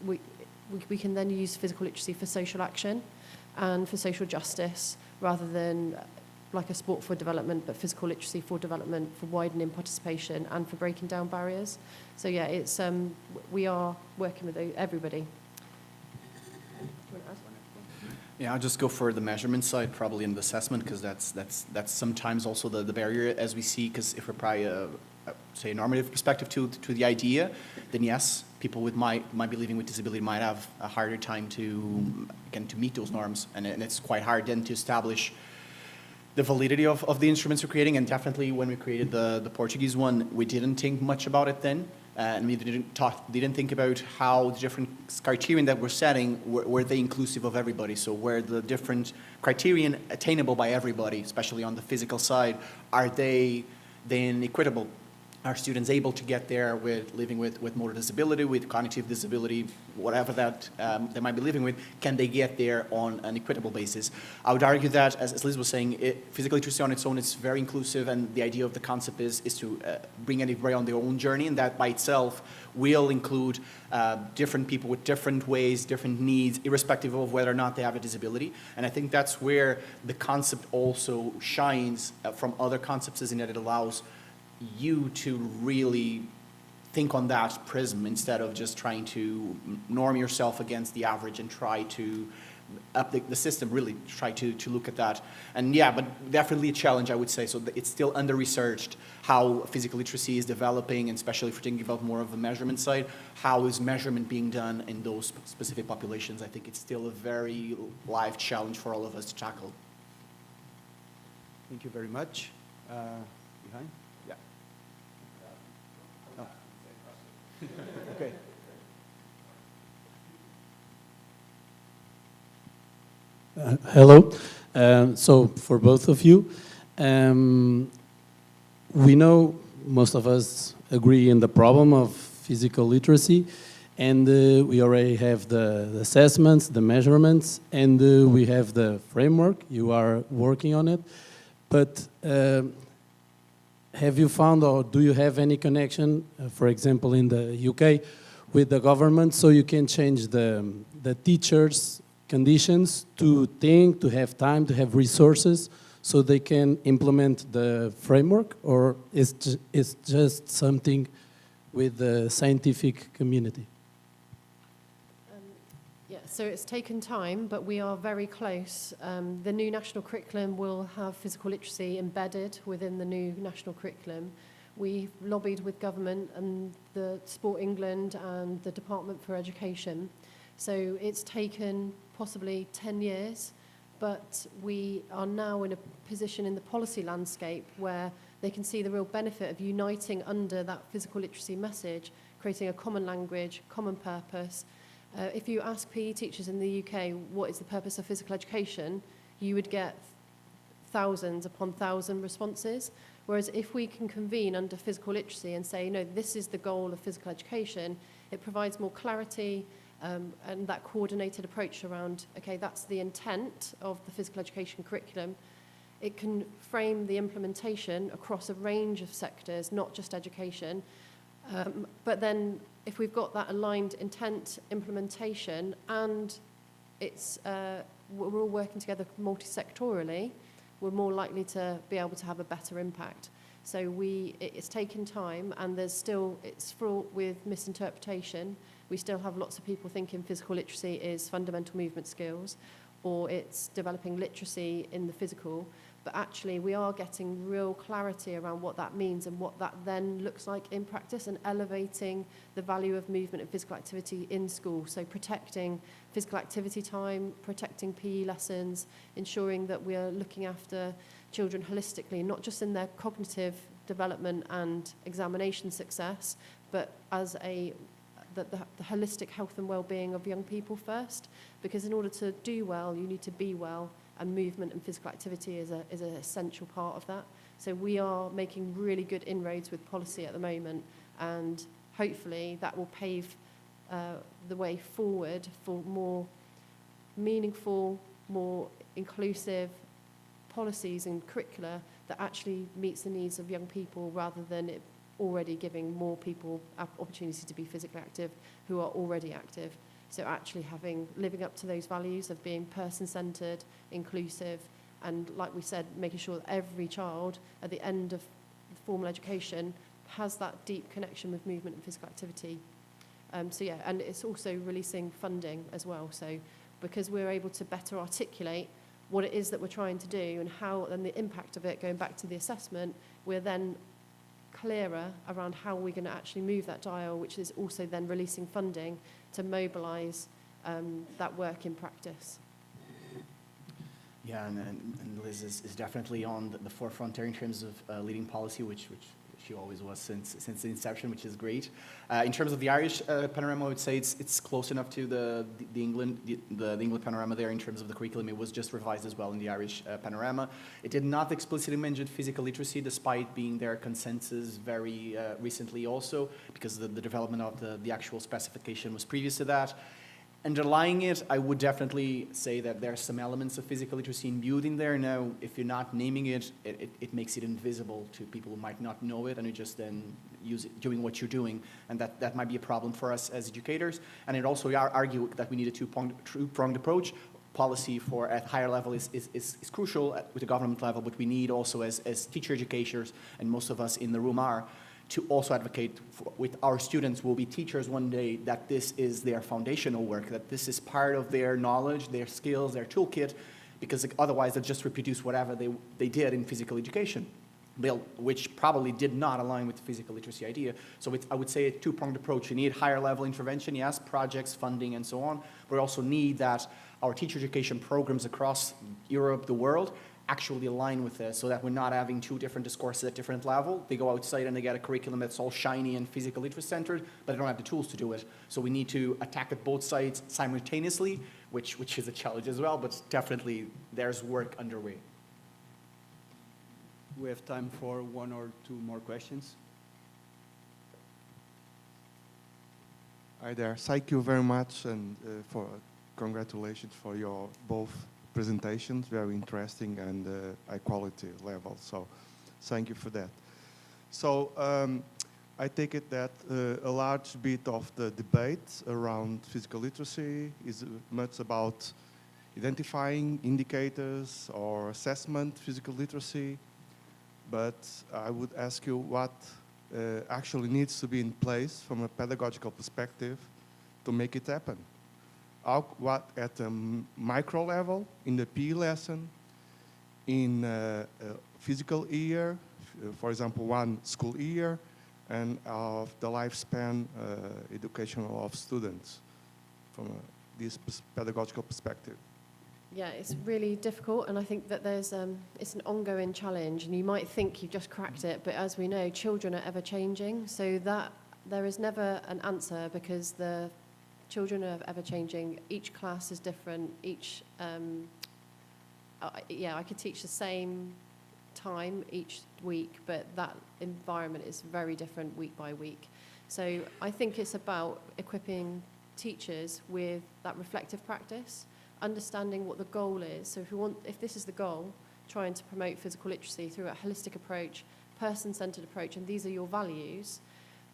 we can then use physical literacy for social action and for social justice rather than like a sport for development, but physical literacy for development, for widening participation and for breaking down barriers. So yeah, it's we are working with everybody. Yeah, I'll just go for the measurement side, probably in the assessment, because that's sometimes also the barrier as we see, because if we're probably say a normative perspective to the idea, then yes, people might be living with disability might have a harder time to meet those norms, and it's quite hard then to establish the validity of the instruments we're creating. And definitely when we created the Portuguese one, we didn't think much about it then, and we didn't think about how the different criterion that we're setting, were they inclusive of everybody? So were the different criterion attainable by everybody, especially on the physical side? Are they then equitable? Are students able to get there with living with motor disability, with cognitive disability, whatever that they might be living with? Can they get there on an equitable basis? I would argue that, as Liz was saying, physical literacy on its own is very inclusive, and the idea of the concept is to bring everybody on their own journey, and that by itself will include different people with different ways, different needs, irrespective of whether or not they have a disability. And I think that's where the concept also shines from other concepts, is in that it allows you to really think on that prism instead of just trying to norm yourself against the average and try to up the system, really try to look at that. And yeah, but definitely a challenge, I would say. So it's still under-researched how physical literacy is developing, and especially if we're thinking about more of the measurement side, how is measurement being done in those specific populations? I think it's still a very live challenge for all of us to tackle. Thank you very much. Behind? Yeah. Oh. Okay. Hello. So for both of you, we know, most of us agree in the problem of physical literacy, and we already have the assessments, the measurements, and we have the framework. You are working on it. But have you found, or do you have any connection, for example, in the UK, with the government, so you can change the teachers' conditions to think, to have time, to have resources, so they can implement the framework? Or is it's just something with the scientific community? Yeah, so it's taken time, but we are very close. The new national curriculum will have physical literacy embedded within the new national curriculum. We lobbied with government and the Sport England and the Department for Education. So it's taken possibly 10 years, but we are now in a position in the policy landscape where they can see the real benefit of uniting under that physical literacy message, creating a common language, common purpose. If you ask PE teachers in the UK what is the purpose of physical education, you would get thousands upon thousands responses. Whereas if we can convene under physical literacy and say, no, this is the goal of physical education, it provides more clarity and that coordinated approach around, okay, that's the intent of the physical education curriculum. It can frame the implementation across a range of sectors, not just education. But then if we've got that aligned intent, implementation, and it's we're all working together multi-sectorally, we're more likely to be able to have a better impact. So it's taken time, and it's fraught with misinterpretation. We still have lots of people thinking physical literacy is fundamental movement skills, or it's developing literacy in the physical. but actually we are getting real clarity around what that means and what that then looks like in practice, and elevating the value of movement and physical activity in school. So protecting physical activity time, protecting PE lessons, ensuring that we are looking after children holistically, not just in their cognitive development and examination success, but as the holistic health and well-being of young people first. Because in order to do well, you need to be well, and movement and physical activity is an essential part of that. So we are making really good inroads with policy at the moment, and hopefully that will pave the way forward for more meaningful, more inclusive policies and curricula that actually meets the needs of young people, rather than it already giving more people opportunity to be physically active who are already active. So actually living up to those values of being person-centred, inclusive, and like we said, making sure that every child at the end of formal education has that deep connection with movement and physical activity. So yeah, and it's also releasing funding as well. So because we're able to better articulate what it is that we're trying to do and how, and the impact of it, going back to the assessment, we're then clearer around how we're going to actually move that dial, which is also then releasing funding to mobilise that work in practice. Yeah, and Liz is definitely on the forefront there in terms of leading policy, which she always was since the inception, which is great. In terms of the Irish panorama, I would say it's close enough to the England panorama there in terms of the curriculum. It was just revised as well in the Irish panorama. It did not explicitly mention physical literacy, despite being their consensus very recently also, because the development of the actual specification was previous to that. Underlying it, I would definitely say that there are some elements of physical literacy imbued in there. Now, if you're not naming it, it makes it invisible to people who might not know it, and you just then doing what you're doing, and that might be a problem for us as educators. And it also argue that we need a two-pronged approach. Policy for at higher level is crucial with the government level, but we need also as teacher educators, and most of us in the room are, to also advocate with our students who will be teachers one day, that this is their foundational work, that this is part of their knowledge, their skills, their toolkit, because otherwise they'll just reproduce whatever they did in physical education, which probably did not align with the physical literacy idea. So I would say a two-pronged approach. You need higher level intervention, yes, projects, funding, and so on, but we also need that our teacher education programs across Europe, the world, actually align with this, so that we're not having two different discourses at different level. They go outside and they get a curriculum that's all shiny and physical literacy centered, but they don't have the tools to do it. So we need to attack at both sides simultaneously, which is a challenge as well, but definitely there's work underway. We have time for one or two more questions. Hi there. Thank you very much, and for congratulations for your both presentations, very interesting and high quality level. So thank you for that. So I take it that a large bit of the debate around physical literacy is much about identifying indicators or assessment physical literacy. But I would ask you what actually needs to be in place from a pedagogical perspective to make it happen. What at a micro level, in the PE lesson, in a physical year, for example, one school year, and of the lifespan education of students from this pedagogical perspective. Yeah, it's really difficult, and I think that there's it's an ongoing challenge, and you might think you've just cracked it, but as we know, children are ever changing, so that there is never an answer, because the children are ever changing. Each class is different. Each, I could teach the same time each week, but that environment is very different week by week. So I think it's about equipping teachers with that reflective practice, understanding what the goal is. So if this is the goal, trying to promote physical literacy through a holistic approach, person-centered approach, and these are your values,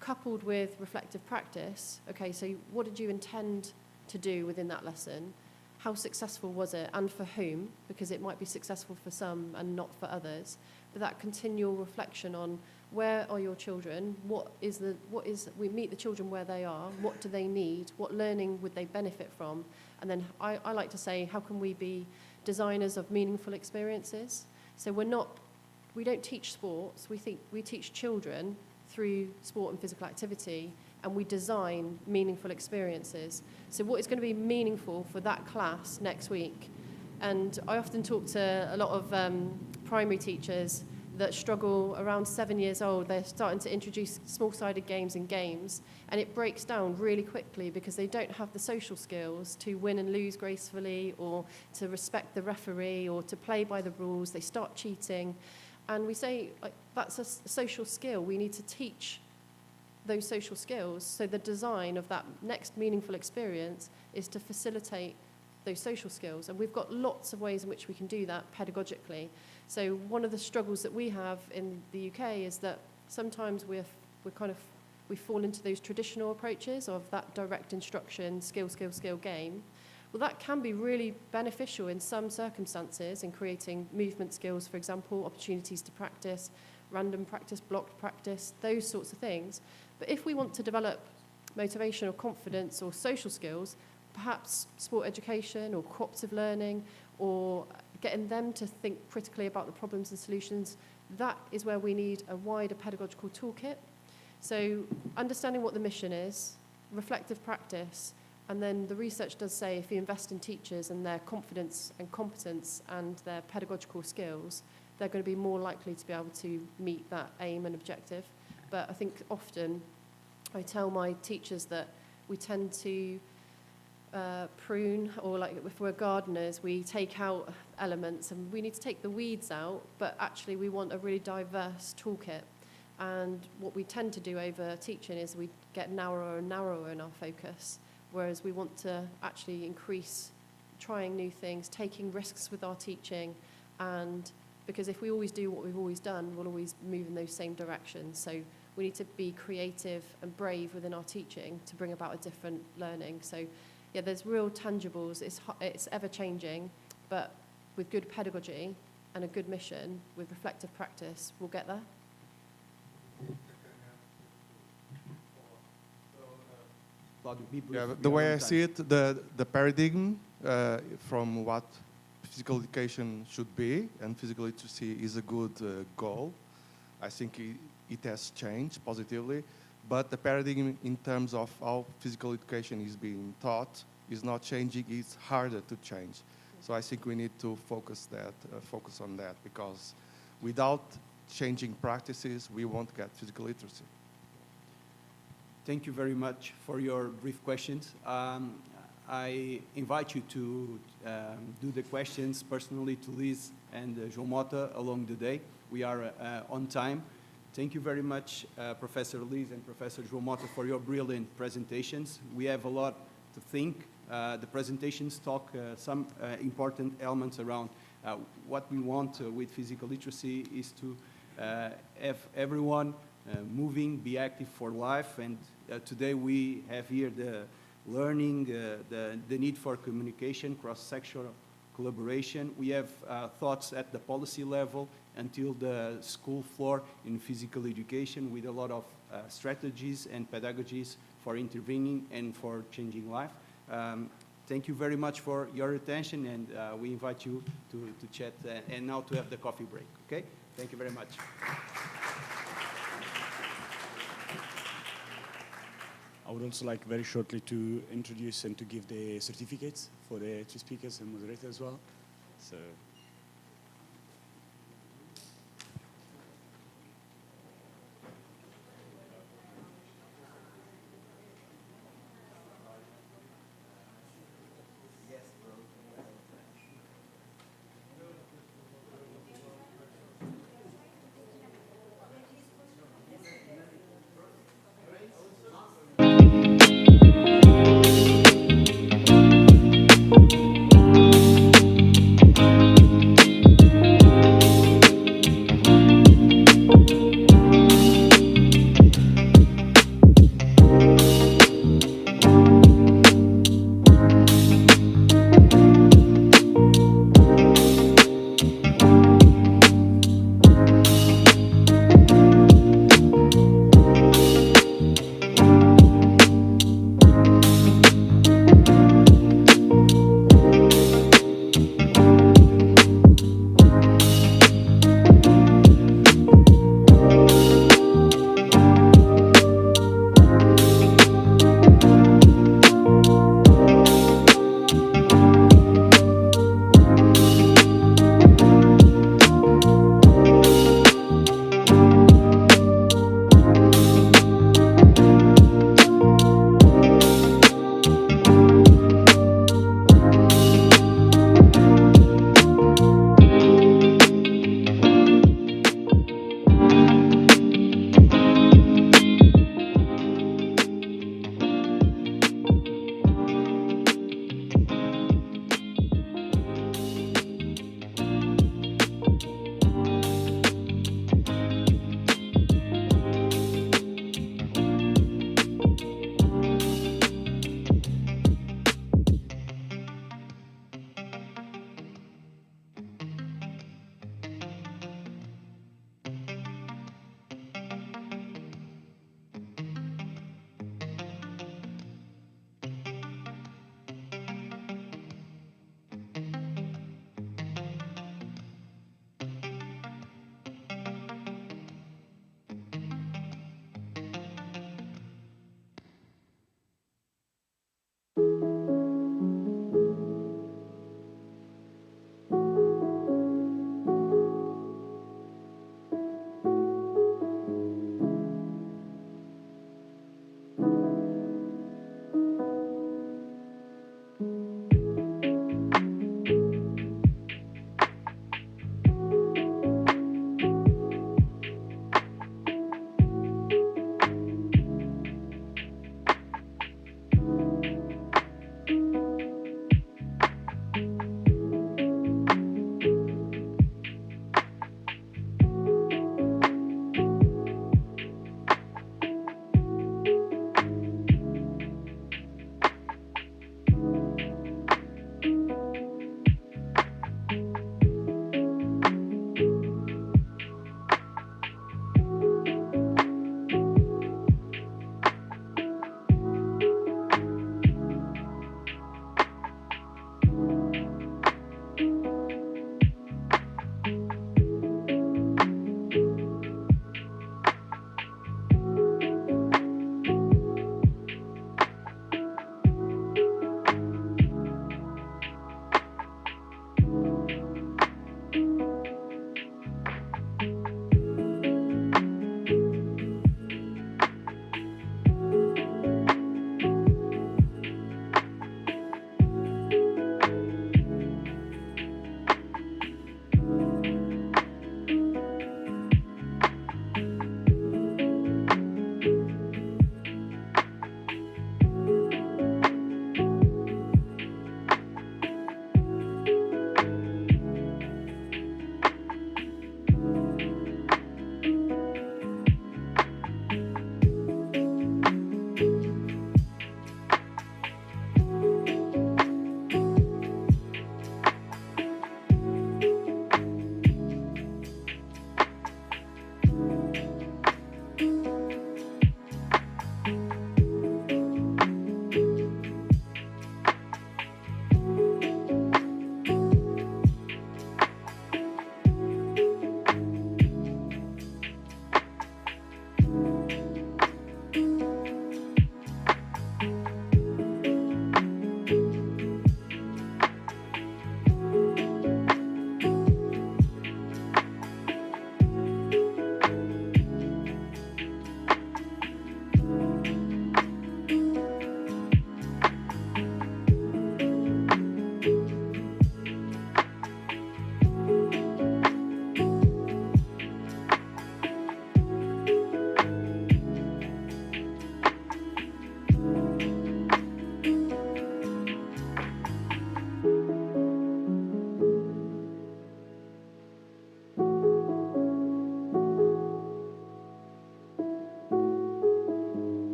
coupled with reflective practice. Okay, so what did you intend to do within that lesson? How successful was it, and for whom? Because it might be successful for some and not for others. But that continual reflection on where are your children? We meet the children where they are. What do they need? What learning would they benefit from? And then I like to say, how can we be designers of meaningful experiences? So we don't teach sports, we teach children through sport and physical activity, and we design meaningful experiences. So what is going to be meaningful for that class next week? And I often talk to a lot of primary teachers that struggle around 7 years old. They're starting to introduce small-sided games and games, and it breaks down really quickly because they don't have the social skills to win and lose gracefully, or to respect the referee, or to play by the rules. They start cheating. And we say, like, that's a social skill. We need to teach those social skills. So the design of that next meaningful experience is to facilitate those social skills. And we've got lots of ways in which we can do that pedagogically. So one of the struggles that we have in the UK is that sometimes we fall into those traditional approaches of that direct instruction, skill game. Well, that can be really beneficial in some circumstances in creating movement skills, for example, opportunities to practice, random practice, blocked practice, those sorts of things. But if we want to develop motivation or confidence or social skills, perhaps sport education or cooperative learning, or getting them to think critically about the problems and solutions, that is where we need a wider pedagogical toolkit. So understanding what the mission is, reflective practice, and then the research does say if you invest in teachers and their confidence and competence and their pedagogical skills, they're going to be more likely to be able to meet that aim and objective. But I think often I tell my teachers that we tend to prune, or like if we're gardeners, we take out elements and we need to take the weeds out, but actually we want a really diverse toolkit. And what we tend to do over teaching is we get narrower and narrower in our focus, whereas we want to actually increase trying new things, taking risks with our teaching, and because if we always do what we've always done, we'll always move in those same directions. So we need to be creative and brave within our teaching to bring about a different learning. So yeah, there's real tangibles. It's ever-changing, but with good pedagogy and a good mission, with reflective practice, we'll get there. Yeah, the way I see it, the paradigm from what physical education should be, and physical literacy is a good goal. I think it has changed positively, but the paradigm in terms of how physical education is being taught is not changing. It's harder to change. So I think we need to focus on that, because without changing practices, we won't get physical literacy. Thank you very much for your brief questions. I invite you to do the questions personally to Liz and João Mota along the day. We are on time. Thank you very much, Professor Liz and Professor João Mota, for your brilliant presentations. We have a lot to think. The presentations talk some important elements around what we want with physical literacy is to have everyone moving, be active for life, and today we have here the learning, the need for communication, cross-sectional collaboration. We have thoughts at the policy level until the school floor in physical education, with a lot of strategies and pedagogies for intervening and for changing life. Thank you very much for your attention, and we invite you to chat and now to have the coffee break, okay? Thank you very much. I would also like very shortly to introduce and to give the certificates for the two speakers and moderator as well. So.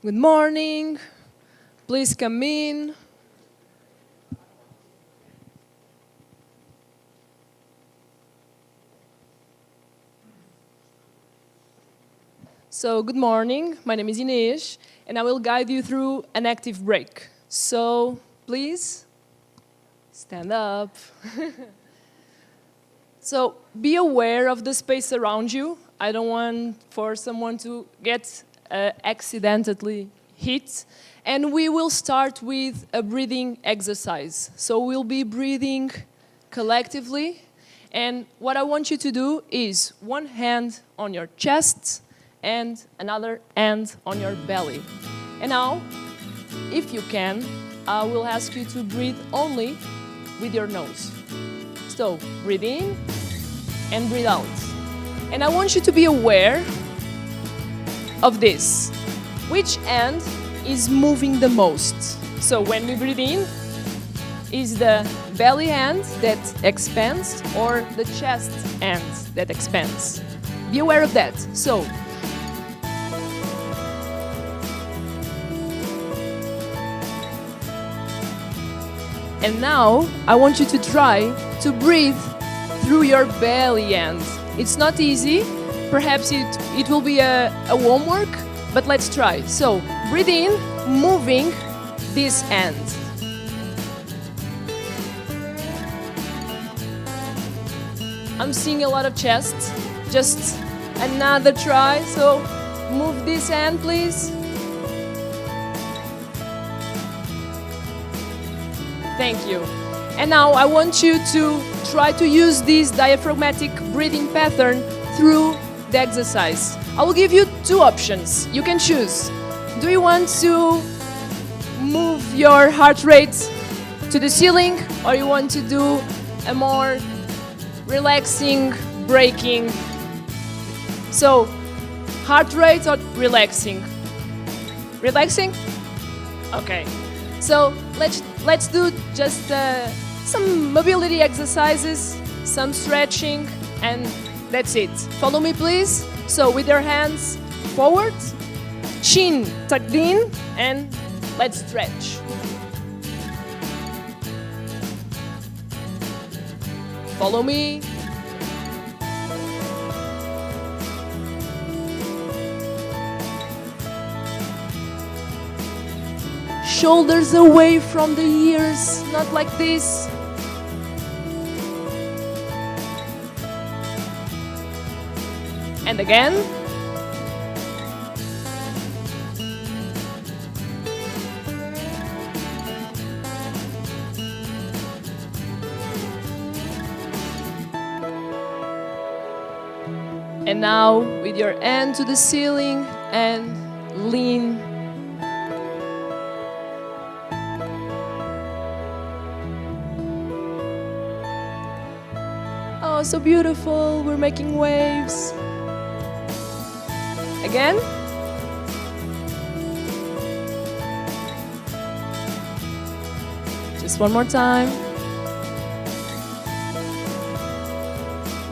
Good morning. Please come in. So, good morning. My name is Inês, and I will guide you through an active break. So, please, stand up. So, be aware of the space around you. I don't want for someone to get accidentally hit. And we will start with a breathing exercise. So, we'll be breathing collectively. And what I want you to do is one hand on your chest, and another hand on your belly. And now, if you can, I will ask you to breathe only with your nose. So, breathe in and breathe out. And I want you to be aware of this. Which hand is moving the most? So, when we breathe in, is the belly hand that expands or the chest hand that expands? Be aware of that. So, and now, I want you to try to breathe through your belly end. It's not easy. Perhaps it will be a homework, but let's try. So, breathe in, moving this end. I'm seeing a lot of chest. Just another try. So, move this hand, please. Thank you. And now I want you to try to use this diaphragmatic breathing pattern through the exercise. I will give you two options. You can choose. Do you want to move your heart rate to the ceiling, or you want to do a more relaxing, breaking? So, heart rate or relaxing? Relaxing? Okay. So let's do just some mobility exercises, some stretching, and that's it. Follow me, please. So with your hands forward, chin tucked in, and let's stretch. Follow me. Shoulders away from the ears, not like this. And again. And now with your hand to the ceiling and lean. Oh, so beautiful. We're making waves. Again. Just one more time.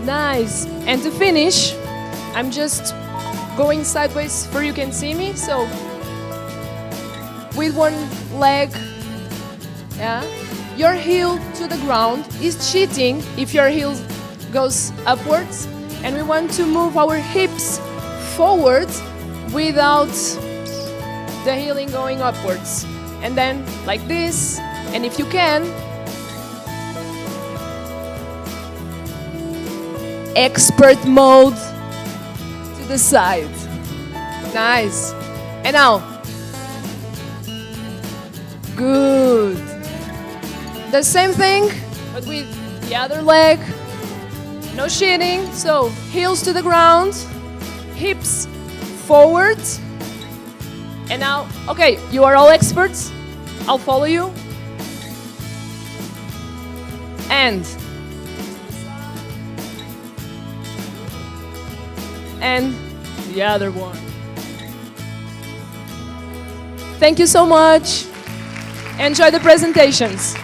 Nice. And to finish, I'm just going sideways for you can see me. So with one leg, yeah, your heel to the ground is cheating if your heel goes upwards, and we want to move our hips forward without the heeling going upwards. And then like this, and if you can, expert mode to the side. Nice. And now, good. The same thing, but with the other leg. No cheating. So heels to the ground, hips forward. And now, okay, you are all experts. I'll follow you. And the other one. Thank you so much. Enjoy the presentations.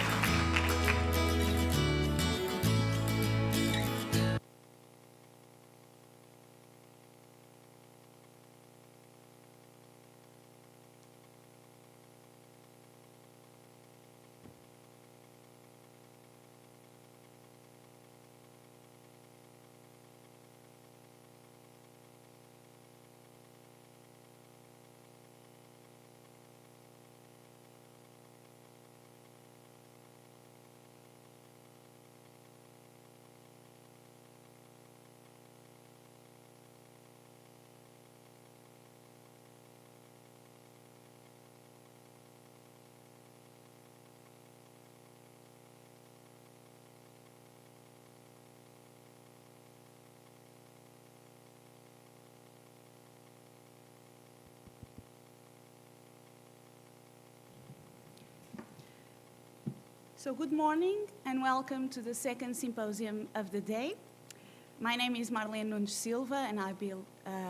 So good morning and welcome to the second symposium of the day. My name is Marlene Nunes Silva and I'll be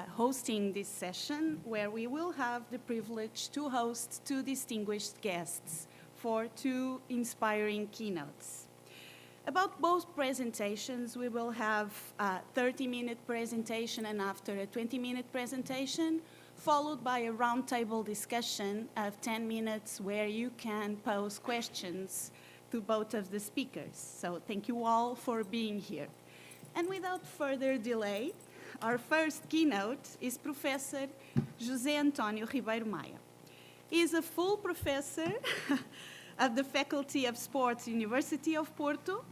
hosting this session where we will have the privilege to host two distinguished guests for two inspiring keynotes. About both presentations, we will have a 30-minute presentation and after a 20-minute presentation, followed by a roundtable discussion of 10 minutes where you can pose questions to both of the speakers. So thank you all for being here. And without further delay, our first keynote is Professor José António Ribeiro Maia. He is a full professor of the Faculty of Sports, University of Porto,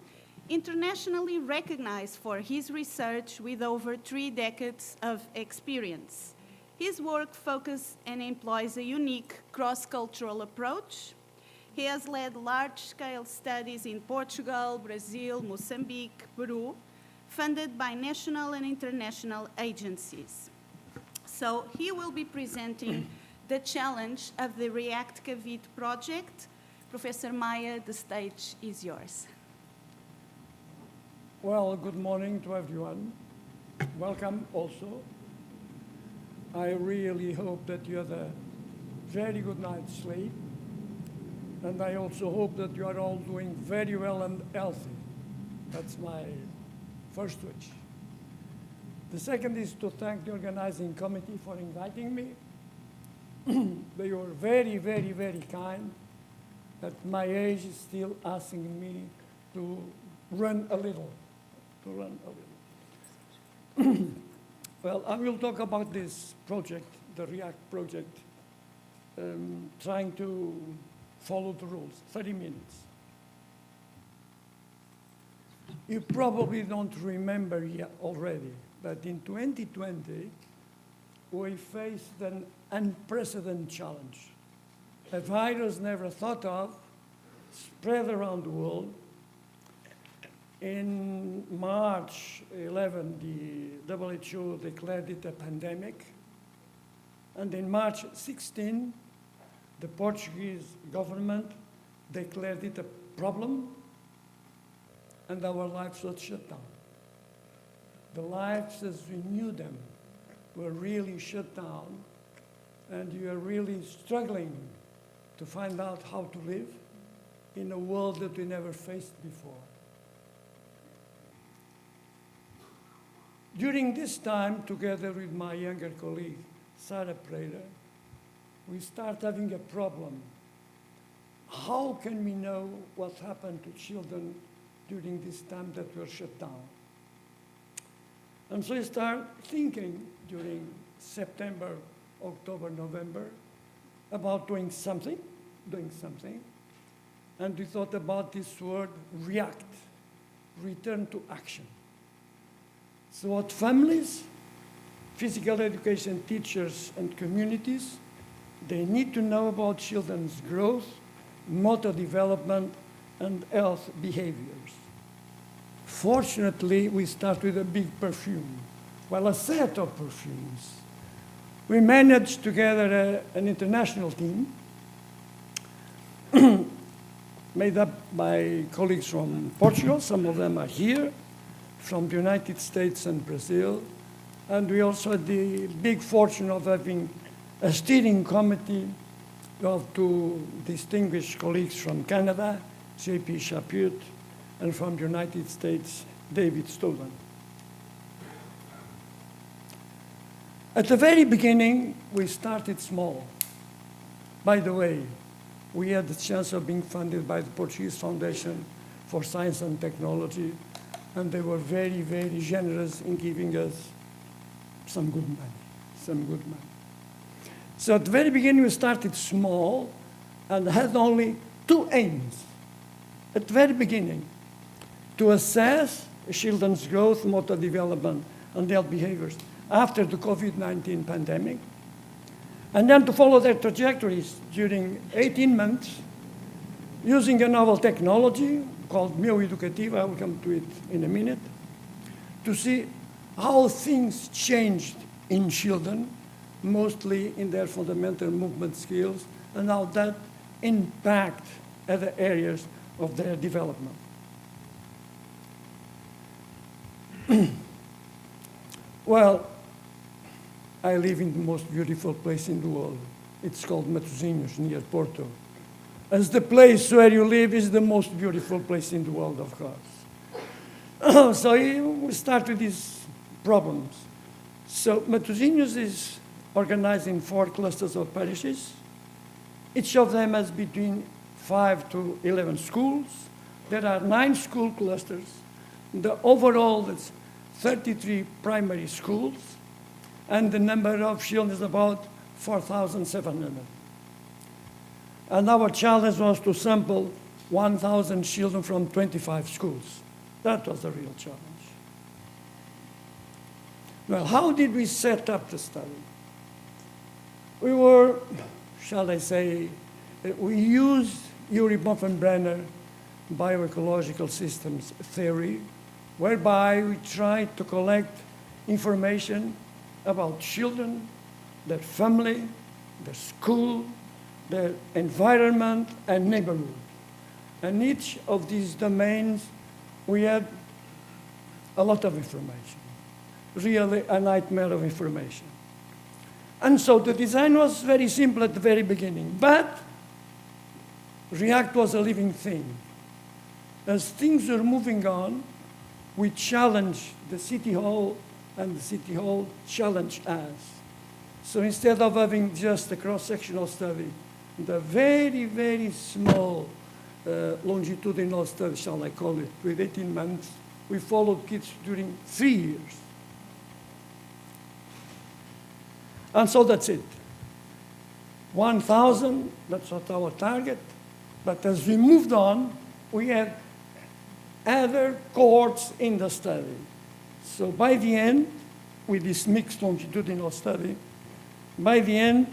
internationally recognized for his research with over 3 decades of experience. His work focuses and employs a unique cross-cultural approach. He has led large-scale studies in Portugal, Brazil, Mozambique, Peru, funded by national and international agencies. So he will be presenting the challenge of the React-Cavite project. Professor Maia, the stage is yours. Well, good morning to everyone. Welcome also. I really hope that you had a very good night's sleep. And I also hope that you are all doing very well and healthy. That's my first wish. The second is to thank the organizing committee for inviting me. They were very, very, very kind. At my age, is still asking me to run a little. Well, I will talk about this project, the React project, trying to follow the rules, 30 minutes. You probably don't remember yet already, but in 2020, we faced an unprecedented challenge. A virus never thought of, spread around the world. In March 11, the WHO declared it a pandemic. And in March 16, the Portuguese government declared it a problem, and our lives were shut down. The lives as we knew them were really shut down, and you are really struggling to find out how to live in a world that we never faced before. During this time, together with my younger colleague, Sarah Prater, we start having a problem. How can we know what happened to children during this time that were shut down? And so we start thinking during September, October, November, about doing something. And we thought about this word, react, return to action. So what families, physical education teachers and communities, they need to know about children's growth, motor development, and health behaviors. Fortunately, we start with a big perfume, well, a set of perfumes. We managed together an international team made up by colleagues from Portugal, some of them are here, from the United States and Brazil, and we also had the big fortune of having a steering committee of 2 distinguished colleagues from Canada, J.P. Chaput, and from the United States, David Stolen. At the very beginning, we started small. By the way, we had the chance of being funded by the Portuguese Foundation for Science and Technology, and they were very, very generous in giving us some good money. So at the very beginning, we started small and had only 2 aims. At the very beginning, to assess children's growth, motor development, and health behaviors after the COVID-19 pandemic, and then to follow their trajectories during 18 months using a novel technology called Meu Educativo, I will come to it in a minute, to see how things changed in children, mostly in their fundamental movement skills, and how that impact other areas of their development. Well, I live in the most beautiful place in the world. It's called Matosinhos, near Porto. As the place where you live is the most beautiful place in the world, of course. So we start with these problems. So Matosinhos is organized in 4 clusters of parishes. Each of them has between 5 to 11 schools. There are 9 school clusters. The overall is 33 primary schools, and the number of children is about 4,700. And our challenge was to sample 1,000 children from 25 schools. That was a real challenge. Well, how did we set up the study? We were, shall I say, we used Uri Boffenbrenner bioecological systems theory, whereby we tried to collect information about children, their family, their school, their environment, and neighborhood. And each of these domains, we had a lot of information, really a nightmare of information. And so the design was very simple at the very beginning, but React was a living thing. As things were moving on, we challenged the City Hall, and the City Hall challenged us. So instead of having just a cross-sectional study, the very, very small longitudinal study, shall I call it, with 18 months, we followed kids during 3 years. And so that's it. 1,000, that's not our target. But as we moved on, we had other cohorts in the study. So by the end, with this mixed longitudinal study, by the end,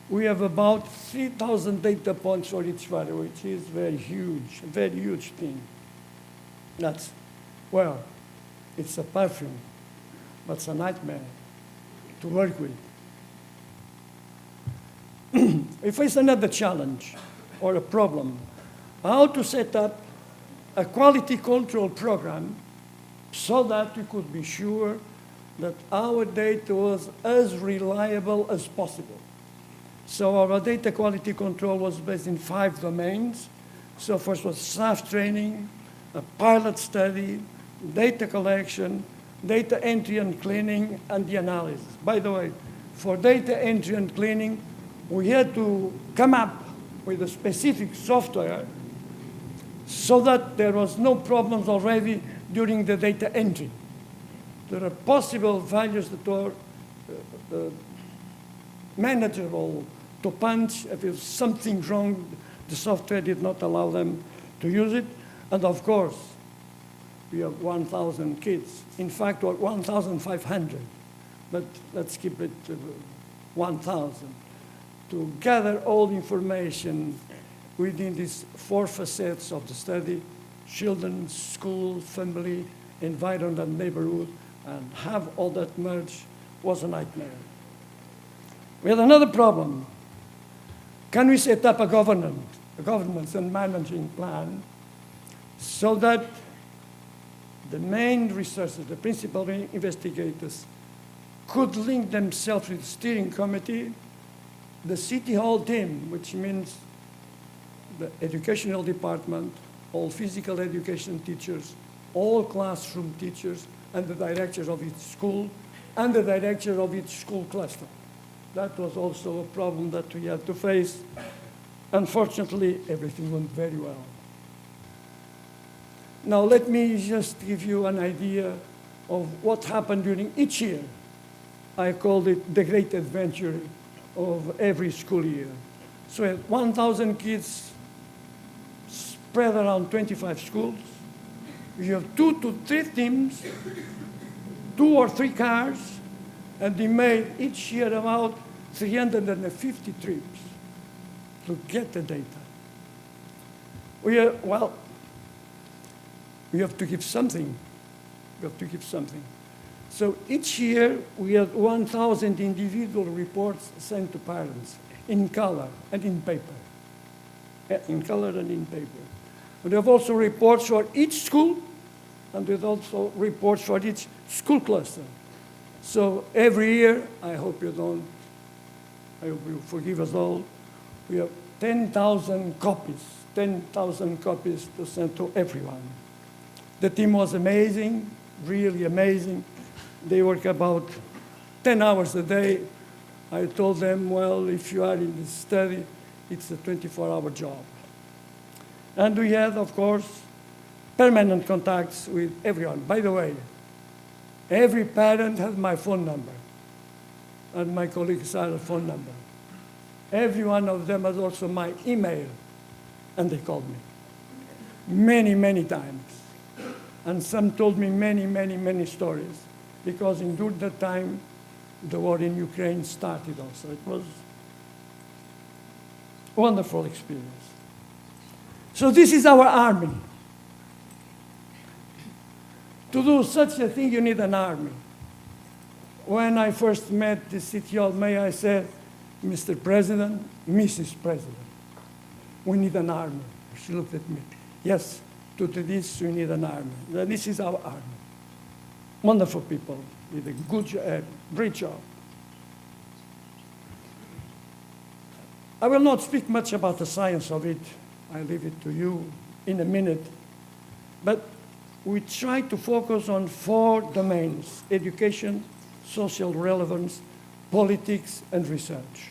we have about 3,000 data points for each value, which is very huge thing. That's, well, it's a perfume, but it's a nightmare to work with. We face another challenge or a problem, how to set up a quality control program so that we could be sure that our data was as reliable as possible. So our data quality control was based in 5 domains. So first was staff training, a pilot study, data collection, data entry and cleaning, and the analysis. By the way, for data entry and cleaning, we had to come up with a specific software so that there was no problems already during the data entry. There are possible values that are manageable to punch. If there's something wrong, the software did not allow them to use it. And of course, we have 1,000 kids. In fact, 1,500. But let's keep it 1,000. To gather all information within these 4 facets of the study, children, school, family, environment, and neighborhood, and have all that merged was a nightmare. We had another problem. Can we set up a governance and managing plan so that the main researchers, the principal investigators, could link themselves with the steering committee, the City Hall team, which means the educational department, all physical education teachers, all classroom teachers, and the directors of each school, and the director of each school cluster. That was also a problem that we had to face. Unfortunately, everything went very well. Now, let me just give you an idea of what happened during each year. I called it the great adventure of every school year. So we had 1,000 kids spread around 25 schools. You have 2 to 3 teams, 2 or 3 cars, and they made each year about 350 trips to get the data. We have to give something. We have to give something. So each year, we had 1,000 individual reports sent to parents in color and in paper. In color and in paper. We have also reports for each school, and we have also reports for each school cluster. So every year, I hope you forgive us all, we have 10,000 copies to send to everyone. The team was amazing, really amazing. They work about 10 hours a day. I told them, well, if you are in this study, it's a 24-hour job. And we had, of course, permanent contacts with everyone. By the way, every parent has my phone number, and my colleagues have a phone number. Every one of them has also my email, and they called me many, many times. And some told me many, many, many stories, because during that time, the war in Ukraine started also. It was a wonderful experience. So this is our army. To do such a thing, you need an army. When I first met the City Hall Mayor, I said, Mr. President, Mrs. President, we need an army. She looked at me. Yes, to do this, we need an army. This is our army. Wonderful people, with a good, great job. I will not speak much about the science of it. I leave it to you in a minute. But we try to focus on 4 domains: education, social relevance, politics, and research.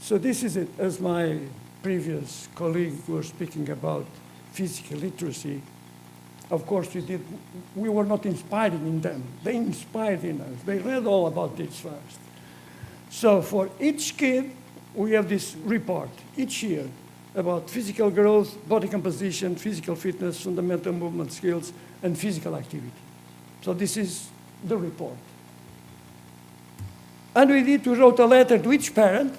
So this is it. As my previous colleague was speaking about physical literacy, of course we were not inspiring in them. They inspired in us. They read all about this first. So for each kid, we have this report each year about physical growth, body composition, physical fitness, fundamental movement skills, and physical activity. So this is the report. And we wrote a letter to each parent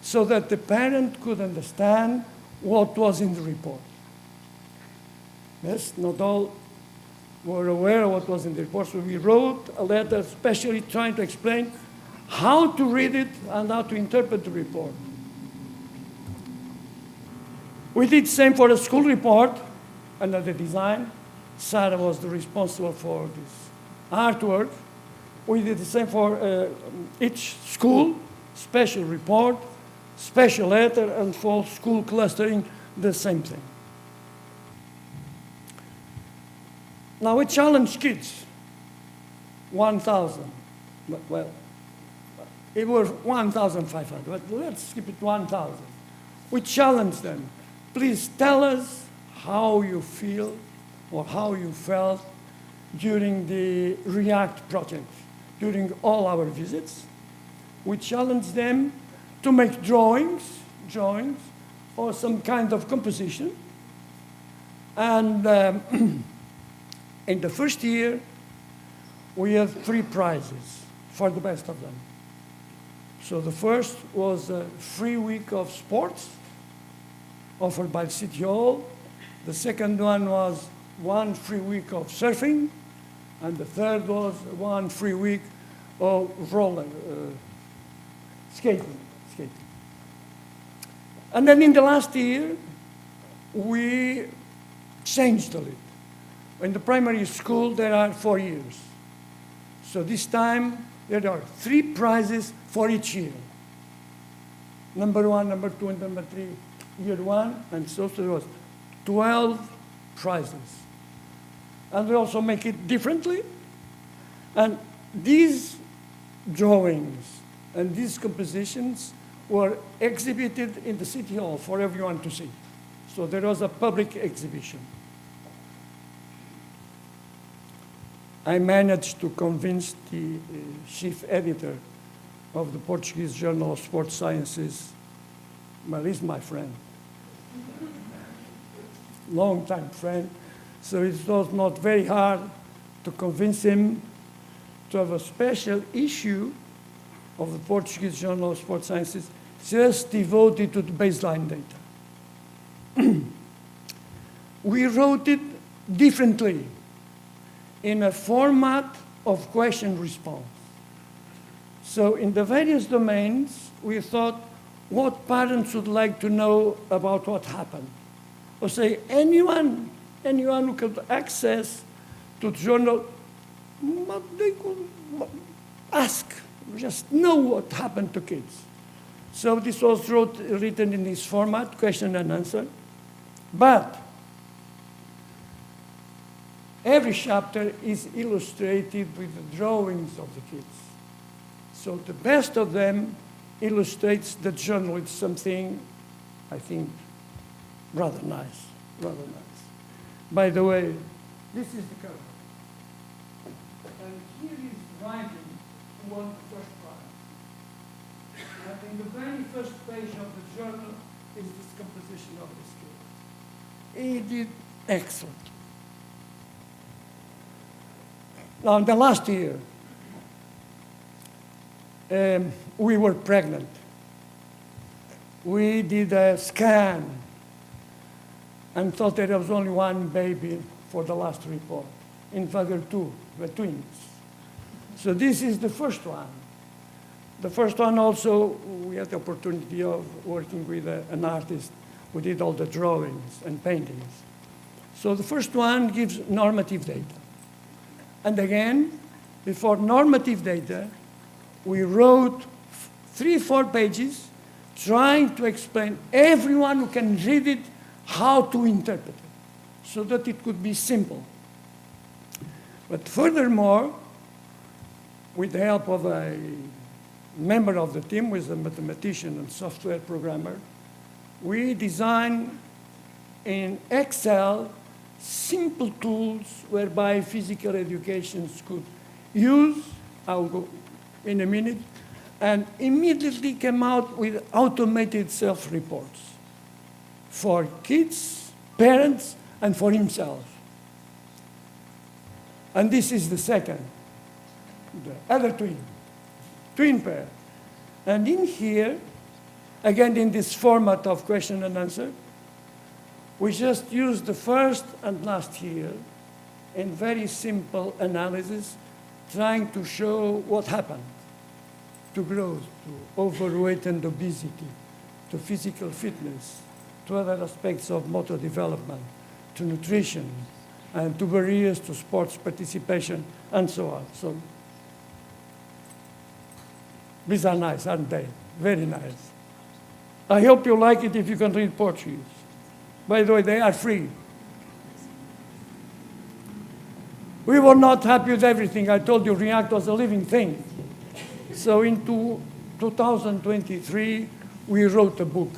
so that the parent could understand what was in the report. Yes, not all were aware of what was in the report, so we wrote a letter especially trying to explain how to read it and how to interpret the report. We did the same for the school report under the design. Sarah was the responsible for this artwork. We did the same for each school, special report, special letter, and for school clustering, the same thing. Now we challenge kids, 1,000, well, it was 1,500, but let's keep it 1,000. We challenge them. Please tell us how you feel or how you felt during the REACT project, during all our visits. We challenge them to make drawings or some kind of composition. And in the first year, we have 3 prizes for the best of them. So the first was a free week of sports offered by City Hall. The second one was 1 free week of surfing. And the third was 1 free week of skating. And then in the last year, we changed a little. In the primary school, there are 4 years. So this time, there are 3 prizes for each year. Number 1, number 2, and number 3, year 1, and so there was 12 prizes. And we also make it differently. And these drawings and these compositions were exhibited in the City Hall for everyone to see. So there was a public exhibition. I managed to convince the chief editor of the Portuguese Journal of Sports Sciences, well, he's my friend, long-time friend, so it was not very hard to convince him to have a special issue of the Portuguese Journal of Sports Sciences just devoted to the baseline data. We wrote it differently in a format of question-response. So in the various domains, we thought, what parents would like to know about what happened. Or say, anyone who could access to the journal, they could ask, just know what happened to kids. So this was written in this format, question and answer. But every chapter is illustrated with the drawings of the kids. So the best of them illustrates the journal with something, I think, rather nice, rather nice. By the way, this is the cover. And here is writing who won the first prize. And in the very first page of the journal is this composition of this kid. He did excellent. Now, in the last year, we were pregnant. We did a scan and thought that there was only one baby for the last report. In fact, there were two, were twins. So this is the first one. The first one also, we had the opportunity of working with an artist who did all the drawings and paintings. So the first one gives normative data. And again, before normative data, we wrote 3-4 pages trying to explain everyone who can read it how to interpret it, so that it could be simple. But furthermore, with the help of a member of the team, who is a mathematician and software programmer, we designed in Excel simple tools whereby physical educations could use, I'll go in a minute, and immediately came out with automated self-reports for kids, parents, and for himself. And this is the second, the other twin pair. And in here, again in this format of question and answer, we just used the first and last year in very simple analysis, trying to show what happened to growth, to overweight and obesity, to physical fitness, to other aspects of motor development, to nutrition, and to barriers to sports participation, and so on. So these are nice, aren't they? Very nice. I hope you like it if you can read Portuguese. By the way, they are free. We were not happy with everything. I told you React was a living thing. So in 2023, we wrote a book.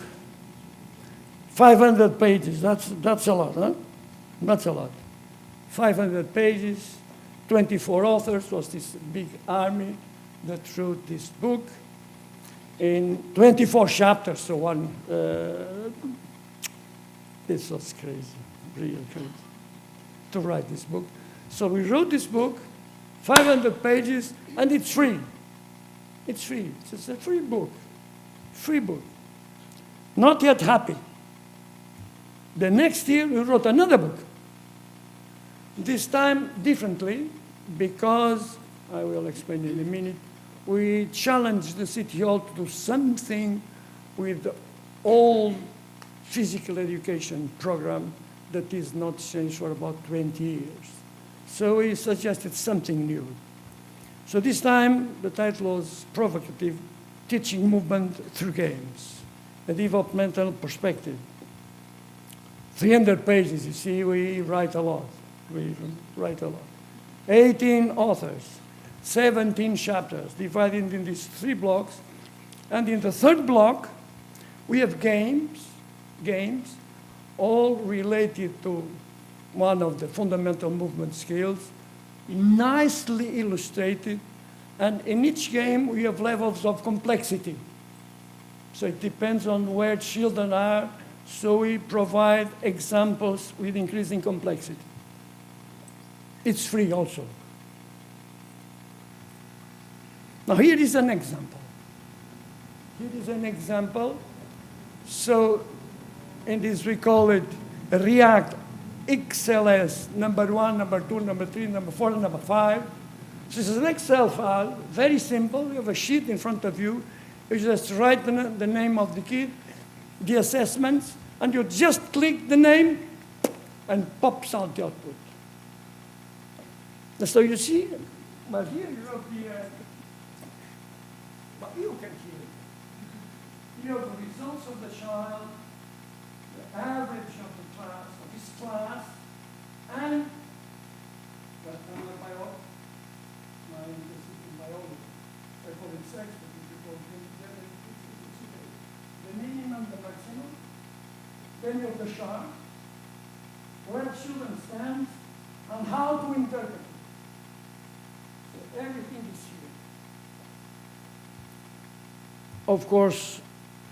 500 pages, that's a lot, huh? That's a lot. 500 pages, 24 authors, was this big army that wrote this book in 24 chapters, so one, this was crazy, real crazy, to write this book. So we wrote this book, 500 pages, and it's free. It's free. It's a free book. Free book. Not yet happy. The next year, we wrote another book. This time differently, because, I will explain in a minute, we challenged the City Hall to do something with the old physical education program that is not changed for about 20 years. So we suggested something new. So this time, the title was provocative, Teaching Movement Through Games, a developmental perspective. 300 pages, you see, we write a lot. We write a lot. 18 authors, 17 chapters, divided in these 3 blocks. And in the third block, we have games, all related to one of the fundamental movement skills, nicely illustrated, and in each game we have levels of complexity. So it depends on where children are, so we provide examples with increasing complexity. It's free also. Now here is an example. Here is an example. So in this we call it React XLS number 1, number 2, number 3, number 4, number 5. This is an Excel file, very simple. You have a sheet in front of you. You just write the name of the kid, the assessments, and you just click the name and pops out the output. And so you see, well, here you have but you can hear it. You have the results of the child, the average of the class, of his class, and the minimum, the maximum, then you have the chart, where children stand, and how to interpret it. So everything is here. Of course,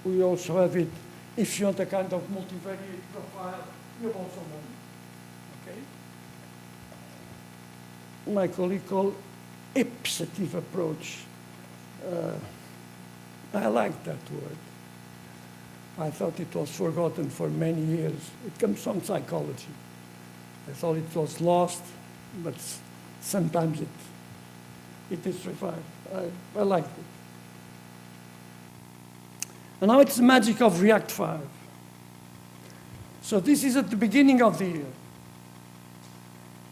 we also have it, if you want a kind of multivariate profile, you also want it. Okay? My colleague called ipsative approach. I like that word. I thought it was forgotten for many years. It comes from psychology. I thought it was lost, but sometimes it is revived. I like it. And now it's the magic of React 5. So this is at the beginning of the year.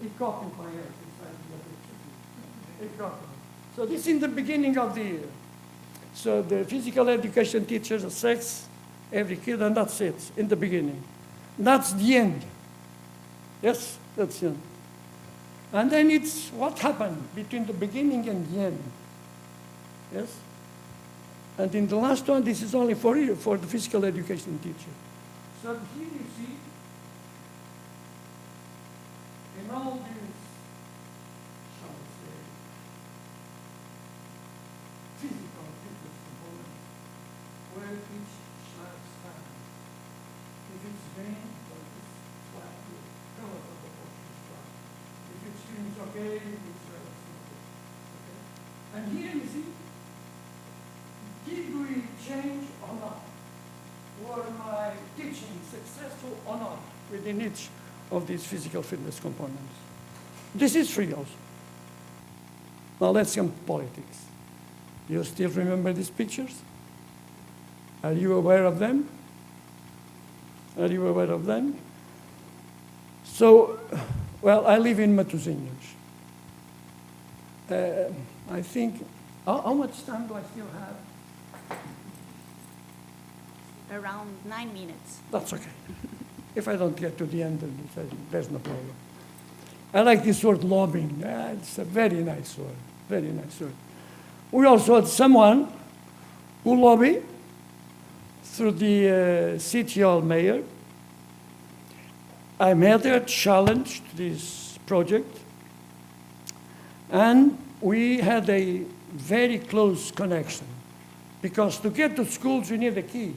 It copied my error. It copied. So this is in the beginning of the year. So the physical education teachers assess every kid, and that's it, in the beginning. That's the end. Yes, that's the end. And then it's what happened between the beginning and the end. Yes? And in the last one, this is only for you, for the physical education teacher. So here you see, in all these, shall we say, physical fitness components, where each child stands. If it's green, well, it's flat, the color of the box is flat. If it's green, it's okay, it's red, it's not okay. And here you see, did we change or not? Were my teaching successful or not within each of these physical fitness components? This is free also. Now let's come to politics. You still remember these pictures? Are you aware of them? Are you aware of them? So, well, I live in Matosinhos. I think, how much time do I still have? Around 9 minutes. That's okay. If I don't get to the end, then there's no problem. I like this word lobbying. It's a very nice word, very nice word. We also had someone who lobbied through the City Hall mayor. I made her challenge this project, and we had a very close connection, because to get to schools, you need a key.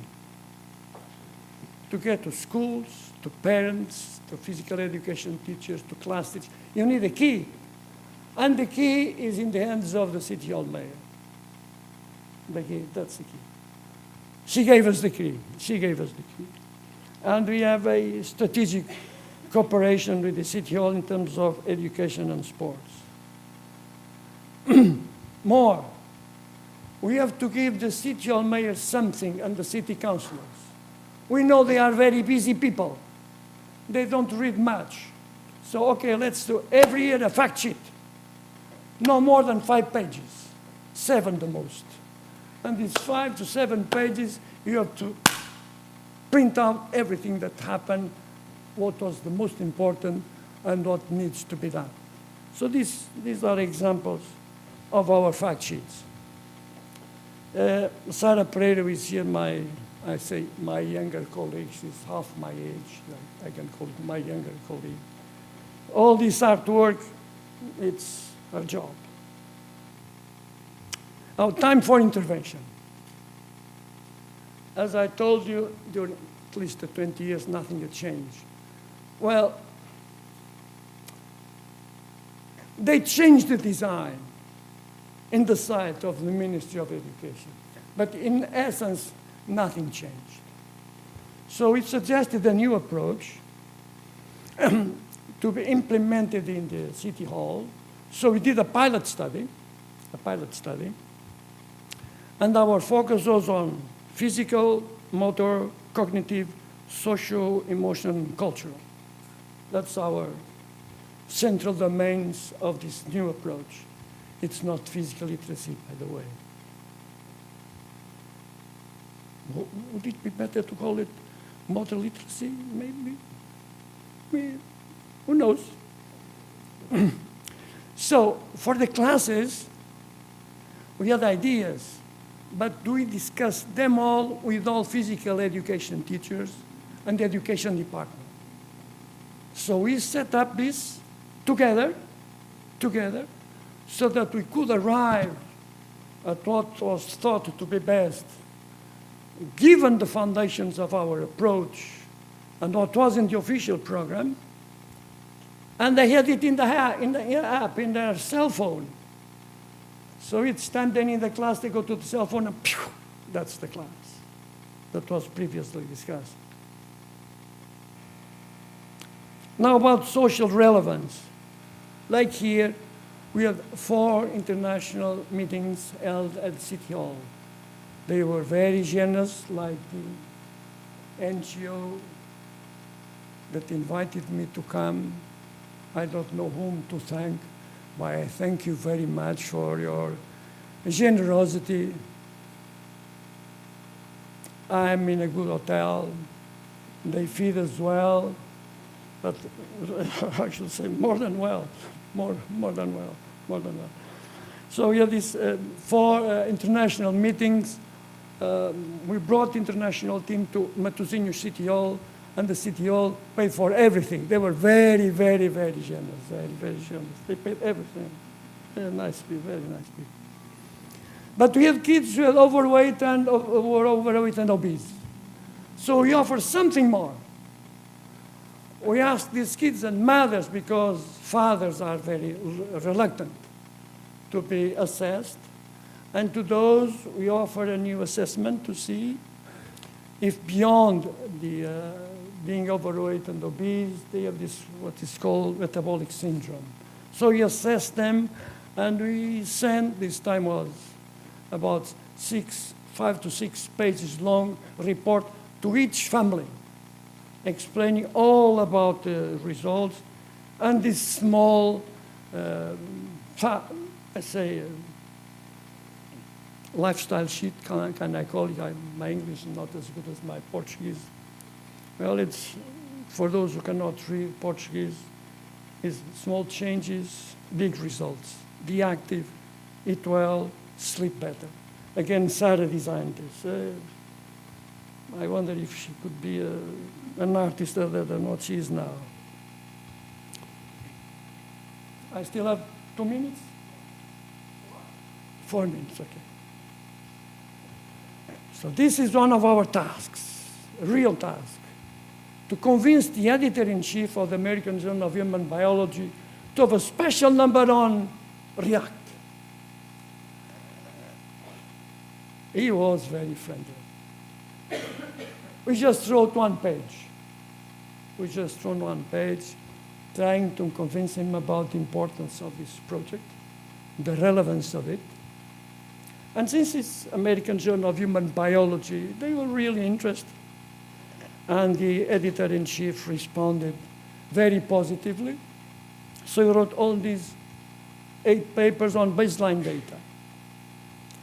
To get to schools, to parents, to physical education teachers, to class teachers, you need a key. And the key is in the hands of the City Hall mayor. The key, that's the key. She gave us the key. She gave us the key. And we have a strategic cooperation with the City Hall in terms of education and sports. More. We have to give the City Hall mayor something and the city councillors. We know they are very busy people. They don't read much. So, okay, let's do every year a fact sheet. No more than 5 pages, 7 the most. And these 5 to 7 pages, you have to print out everything that happened, what was the most important, and what needs to be done. So these are examples of our fact sheets. Sarah Pereira is here, I say my younger colleague. She's half my age. I can call it my younger colleague. All this artwork, it's her job. Now, time for intervention. As I told you, during at least the 20 years, nothing had changed. Well, they changed the design in the site of the Ministry of Education. But in essence, nothing changed. So we suggested a new approach to be implemented in the City Hall. So we did a pilot study, And our focus was on physical, motor, cognitive, social, emotional, and cultural. That's our central domains of this new approach. It's not physical literacy, by the way. Would it be better to call it motor literacy, maybe? Who knows? So, for the classes, we had ideas, but we discussed them all with all physical education teachers and the education department. So we set up this together, so that we could arrive at what was thought to be best, given the foundations of our approach and what was in the official program. And they had it in the app, in their cell phone. So each time they're in the class, they go to the cell phone and pew, that's the class that was previously discussed. Now about social relevance. Like here, we had 4 international meetings held at City Hall. They were very generous, like the NGO that invited me to come. I don't know whom to thank, but I thank you very much for your generosity. I'm in a good hotel. They feed us well, but I should say more than well, more than well. So we had these 4 international meetings. We brought the international team to Matosinhos City Hall, and the City Hall paid for everything. They were very, very, very generous, very generous. They paid everything. Very nice people, very nice people. But we had kids who were overweight and obese. So we offered something more. We asked these kids and mothers, because fathers are very reluctant to be assessed, and to those we offered a new assessment to see if beyond the being overweight and obese, they have this, what is called metabolic syndrome. So we assessed them, and we sent, this time was about 5 to 6 pages long report to each family, explaining all about the results, and this small, lifestyle sheet, can I call it? My English is not as good as my Portuguese. Well, it's, for those who cannot read Portuguese, it's small changes, big results. Be active, eat well, sleep better. Again, Sarah designed this. I wonder if she could be an artist other than what she is now. I still have 2 minutes? 4 minutes, okay. So this is one of our tasks, a real task, to convince the editor-in-chief of the American Journal of Human Biology to have a special number on React. He was very friendly. We just wrote 1 page. We just wrote 1 page, trying to convince him about the importance of this project, the relevance of it. And since it's American Journal of Human Biology, they were really interested. And the editor-in-chief responded very positively. So he wrote all these 8 papers on baseline data.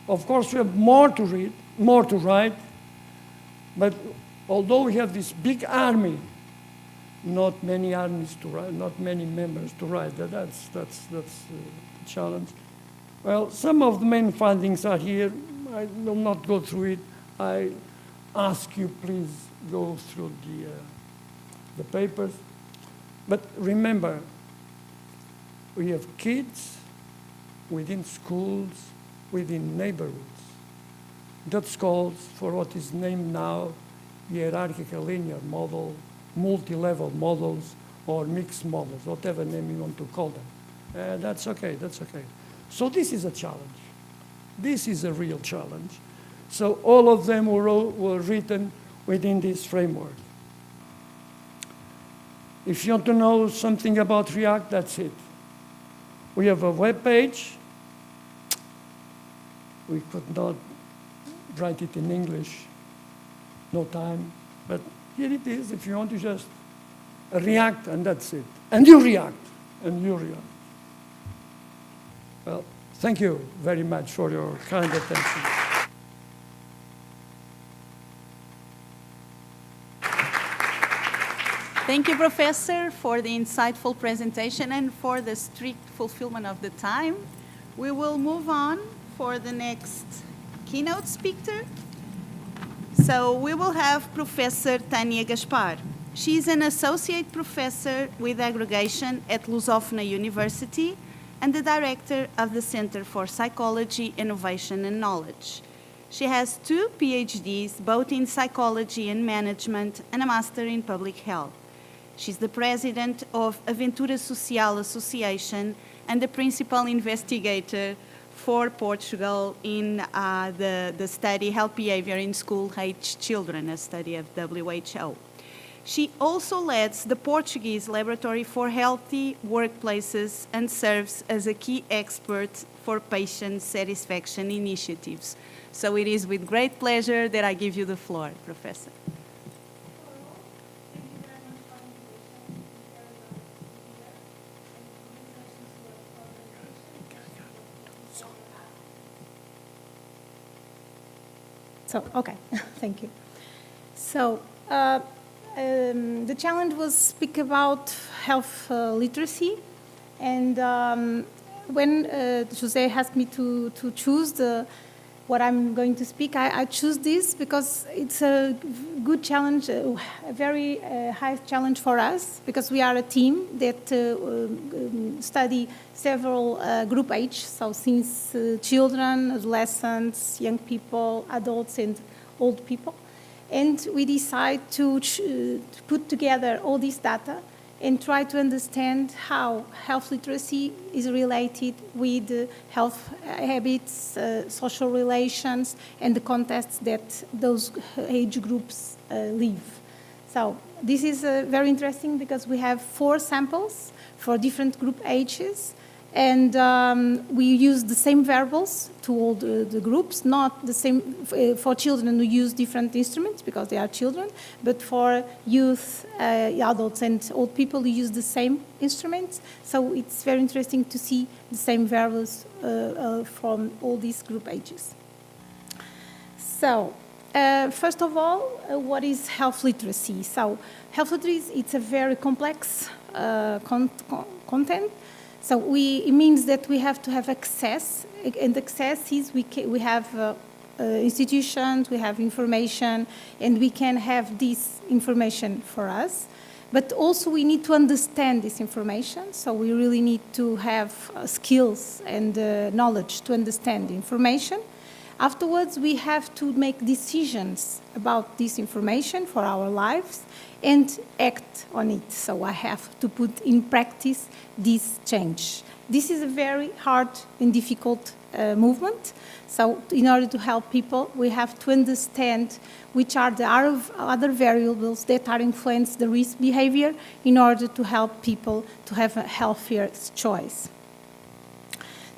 Of course, we have more to read, more to write, but although we have this big army, not many armies to write, not many members to write. That's the challenge. Well, some of the main findings are here. I will not go through it. I ask you, please go through the papers. But remember, we have kids within schools, within neighborhoods. That calls for what is named now hierarchical linear model, multi-level models, or mixed models, whatever name you want to call them. That's okay, that's okay. So this is a challenge. This is a real challenge. So all of them were written within this framework. If you want to know something about React, that's it. We have a web page. We could not write it in English. No time. But here it is, if you want to just react, and that's it. And you react, and you react. Well, thank you very much for your kind attention. Thank you, Professor, for the insightful presentation and for the strict fulfillment of the time. We will move on for the next keynote speaker. So we will have Professor Tânia Gaspar. She is an associate professor with aggregation at Lusófona University and the director of the Center for Psychology, Innovation and Knowledge. She has 2 PhDs, both in psychology and management, and a master in public health. She's the president of Aventura Social Association and the principal investigator for Portugal in the study Health Behavior in School-Aged Children, a study of WHO. She also leads the Portuguese Laboratory for Healthy Workplaces and serves as a key expert for patient satisfaction initiatives. So it is with great pleasure that I give you the floor, Professor. So, okay, thank you. So, the challenge was speak about health literacy, and when Jose asked me to choose what I'm going to speak, I choose this because it's a good challenge, a very high challenge for us, because we are a team that study several group age, so since children, adolescents, young people, adults, and old people. And we decide to put together all this data and try to understand how health literacy is related with health habits, social relations, and the contexts that those age groups live. So this is very interesting because we have 4 samples for different group ages, and we use the same variables to all the groups, not the same. For children, we use different instruments because they are children, but for youth, adults, and old people, we use the same instruments. So it's very interesting to see the same variables from all these group ages. So, first of all, what is health literacy? So, health literacy, it's a very complex content. So it means that we have to have access, and access is we have institutions, we have information, and we can have this information for us. But also we need to understand this information, so we really need to have skills and knowledge to understand the information. Afterwards, we have to make decisions about this information for our lives and act on it. So I have to put in practice this change. This is a very hard and difficult movement. So in order to help people, we have to understand which are the other variables that are influence the risk behavior in order to help people to have a healthier choice.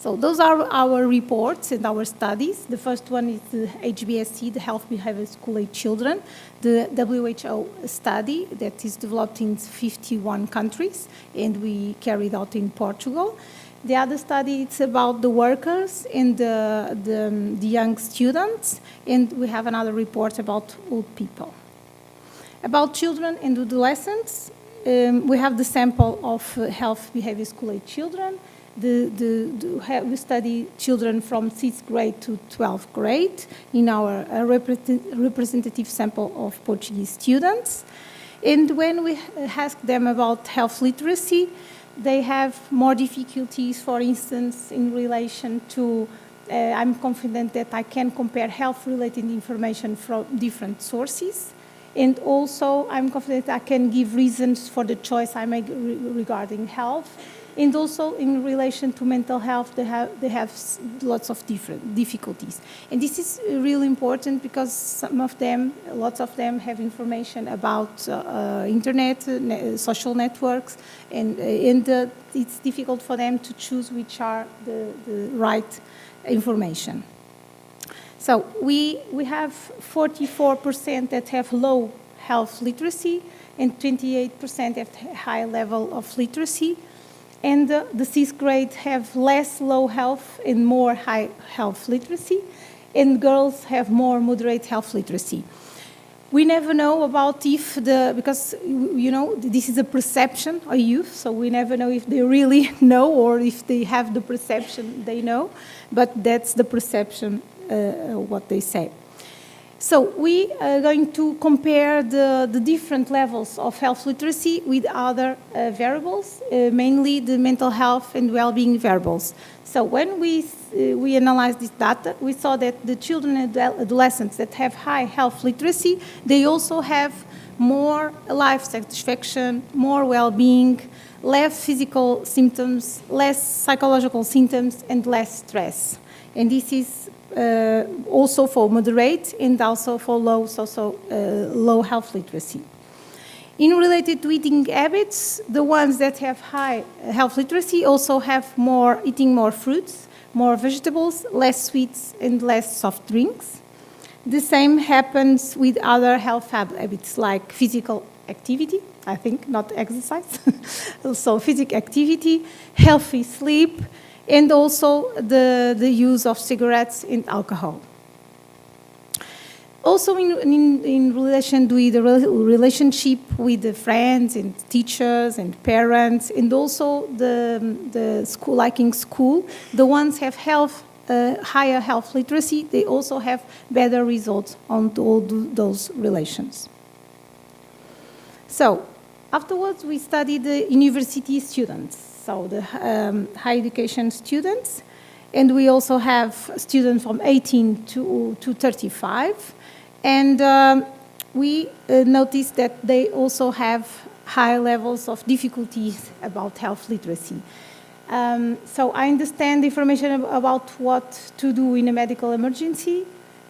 So those are our reports and our studies. The first one is the HBSC, the Health Behavior School-Aged Children, the WHO study that is developed in 51 countries, and we carried out in Portugal. The other study is about the workers and the young students, and we have another report about old people. About children and adolescents, we have the sample of Health Behavior School-Aged Children. We study children from 6th grade to 12th grade in our representative sample of Portuguese students. And when we ask them about health literacy, they have more difficulties, for instance, in relation to, I'm confident that I can compare health-related information from different sources. And also, I'm confident I can give reasons for the choice I make regarding health. And also, in relation to mental health, they have lots of different difficulties. And this is really important because lots of them have information about internet, social networks, and it's difficult for them to choose which are the right information. So we have 44% that have low health literacy and 28% have high level of literacy. And the sixth grade have less low health and more high health literacy, and girls have more moderate health literacy. We never know about if because, you know, this is a perception of youth, so we never know if they really know or if they have the perception they know, but that's the perception, what they say. So we are going to compare the different levels of health literacy with other variables, mainly the mental health and well-being variables. So when we analyzed this data, we saw that the children and adolescents that have high health literacy, they also have more life satisfaction, more well-being, less physical symptoms, less psychological symptoms, and less stress. And this is also for moderate and also for low health literacy. In related to eating habits, the ones that have high health literacy also have eating more fruits, more vegetables, less sweets, and less soft drinks. The same happens with other health habits like physical activity, I think, not exercise. Also physical activity, healthy sleep, and also the use of cigarettes and alcohol. Also in relation to the relationship with the friends and teachers and parents, and also the school, like in school, the ones have higher health literacy, they also have better results on all those relations. So afterwards we studied the university students, so the higher education students, and we also have students from 18 to 35. And we noticed that they also have high levels of difficulties about health literacy. So I understand the information about what to do in a medical emergency,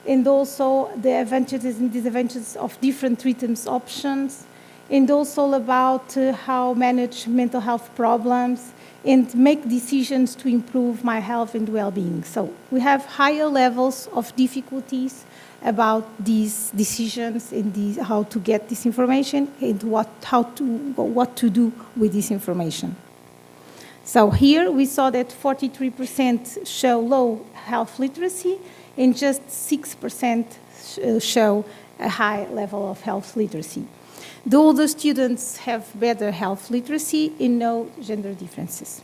and also the advantages and disadvantages of different treatment options, and also about how manage mental health problems and make decisions to improve my health and well-being. So we have higher levels of difficulties about these decisions and how to get this information and what to do with this information. So here we saw that 43% show low health literacy and just 6% show a high level of health literacy. The older students have better health literacy and no gender differences.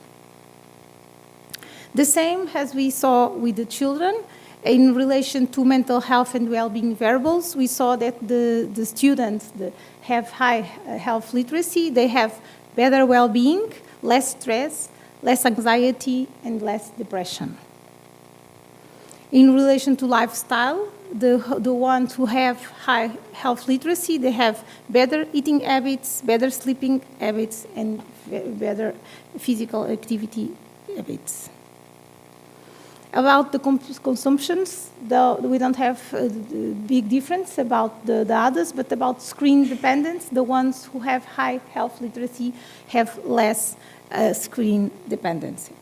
The same as we saw with the children. In relation to mental health and well-being variables, we saw that the students that have high health literacy, they have better well-being, less stress, less anxiety, and less depression. In relation to lifestyle, the ones who have high health literacy, they have better eating habits, better sleeping habits, and better physical activity habits. About the consumptions, we don't have a big difference about the others, but about screen dependence, the ones who have high health literacy have less screen dependency.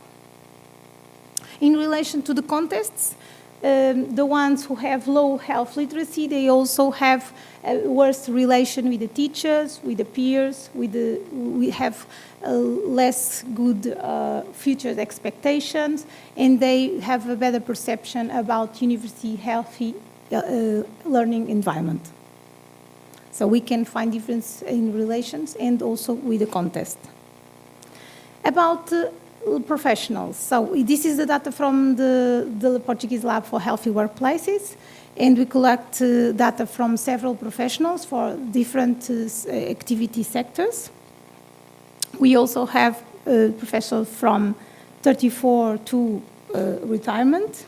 In relation to the contests, the ones who have low health literacy, they also have a worse relation with the teachers, with the peers, we have less good future expectations, and they have a better perception about university healthy learning environment. So we can find difference in relations and also with the contest. About professionals. So this is the data from the Portuguese Lab for Healthy Workplaces, and we collect data from several professionals for different activity sectors. We also have professionals from 34 to retirement.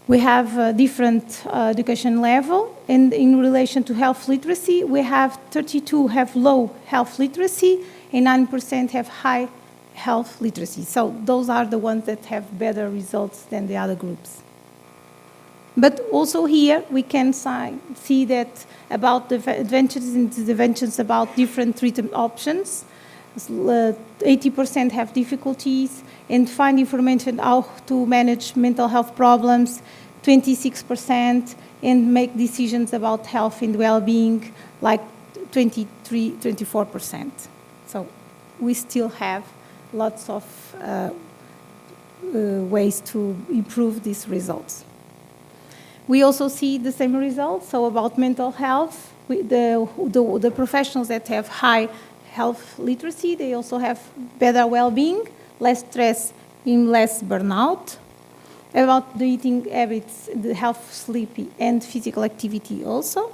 We have different education level, and in relation to health literacy, we have 32 have low health literacy, and 9% have high health literacy. So those are the ones that have better results than the other groups. But also here we can see that about the advantages and disadvantages about different treatment options. 80% have difficulties and find information how to manage mental health problems. 26%, and make decisions about health and well-being like 24%. So we still have lots of ways to improve these results. We also see the same results. So about mental health, the professionals that have high health literacy, they also have better well-being, less stress, and less burnout. About the eating habits, the health, sleep, and physical activity also.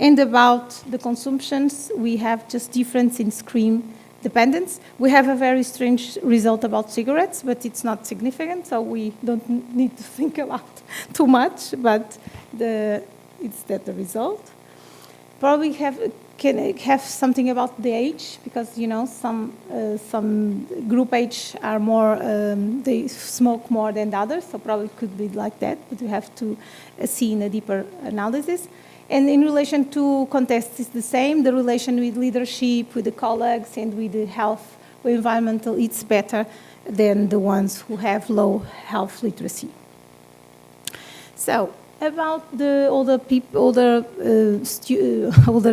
And about the consumptions, we have just difference in screen dependence. We have a very strange result about cigarettes, but it's not significant, so we don't need to think about too much, but it's that the result. Probably can have something about the age, because some group age are more, they smoke more than others, so probably could be like that, but we have to see in a deeper analysis. And in relation to contests, it's the same. The relation with leadership, with the colleagues, and with the health, with environmental, it's better than the ones who have low health literacy. So, about the older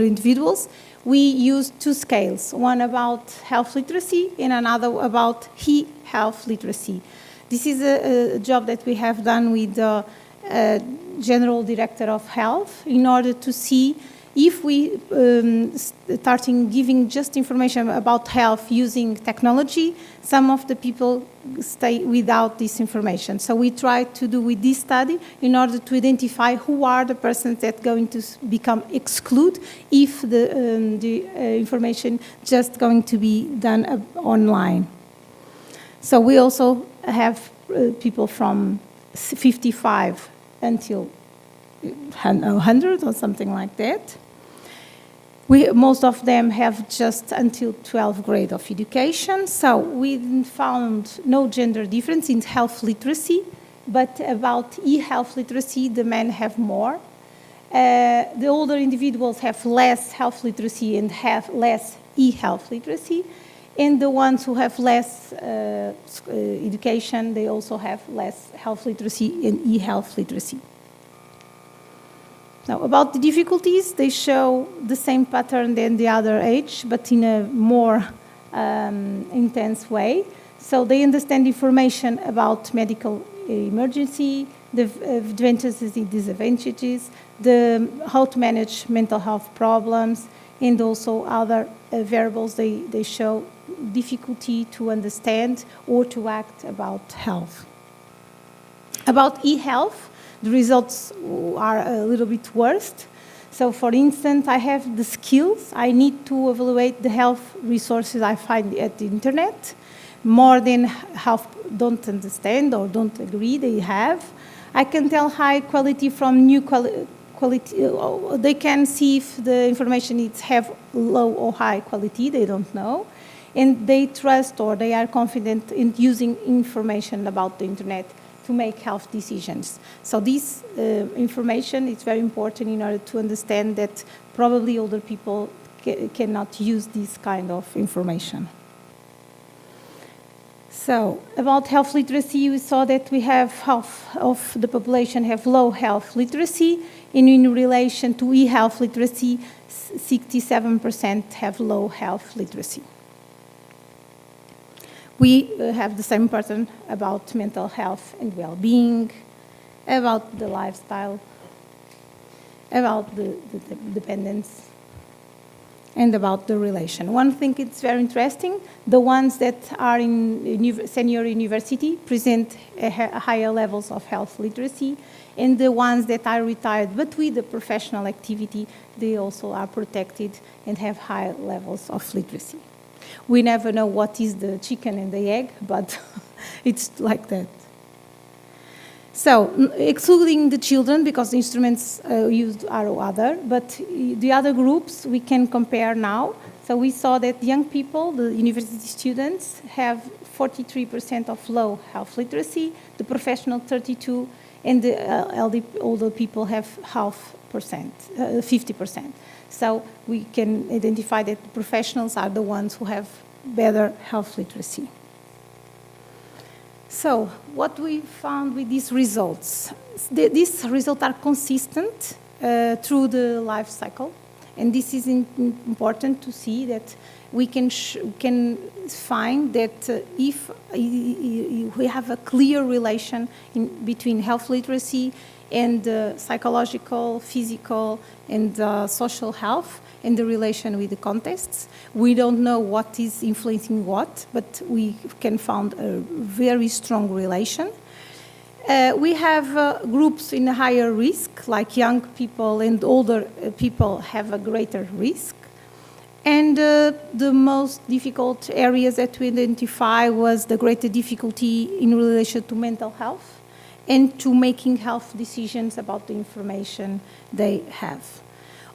individuals, we use two scales, one about health literacy and another about e-health literacy. This is a job that we have done with the General Director of Health in order to see if we starting giving just information about health using technology, some of the people stay without this information. So we try to do with this study in order to identify who are the persons that are going to become excluded if the information just going to be done online. So we also have people from 55 until 100 or something like that. Most of them have just until 12th grade of education, so we found no gender difference in health literacy, but about e-health literacy, the men have more. The older individuals have less health literacy and have less e-health literacy, and the ones who have less education, they also have less health literacy and e-health literacy. Now, about the difficulties, they show the same pattern than the other age, but in a more intense way. So they understand information about medical emergency, the advantages and disadvantages, how to manage mental health problems, and also other variables. They show difficulty to understand or to act about health. About e-health, the results are a little bit worse. So, for instance, I have the skills. I need to evaluate the health resources I find at the internet. More than half don't understand or don't agree they have. I can tell high quality from new quality. They can see if the information is have low or high quality. They don't know. And they trust or they are confident in using information about the internet to make health decisions. So this information is very important in order to understand that probably older people cannot use this kind of information. So about health literacy, we saw that we have half of the population have low health literacy, and in relation to e-health literacy, 67% have low health literacy. We have the same pattern about mental health and well-being, about the lifestyle, about the dependence, and about the relation. One thing that's very interesting, the ones that are in senior university present higher levels of health literacy, and the ones that are retired but with the professional activity, they also are protected and have high levels of literacy. We never know what is the chicken and the egg, but it's like that. So, excluding the children, because the instruments used are other, but the other groups we can compare now. So we saw that young people, the university students, have 43% of low health literacy, the professional 32%, and the older people have 50%. So we can identify that the professionals are the ones who have better health literacy. So what we found with these results, these results are consistent through the life cycle. And this is important to see that we can find that if we have a clear relation between health literacy and psychological, physical, and social health, and the relation with the contexts. We don't know what is influencing what, but we can find a very strong relation. We have groups in a higher risk, like young people and older people have a greater risk. And the most difficult areas that we identify was the greater difficulty in relation to mental health and to making health decisions about the information they have.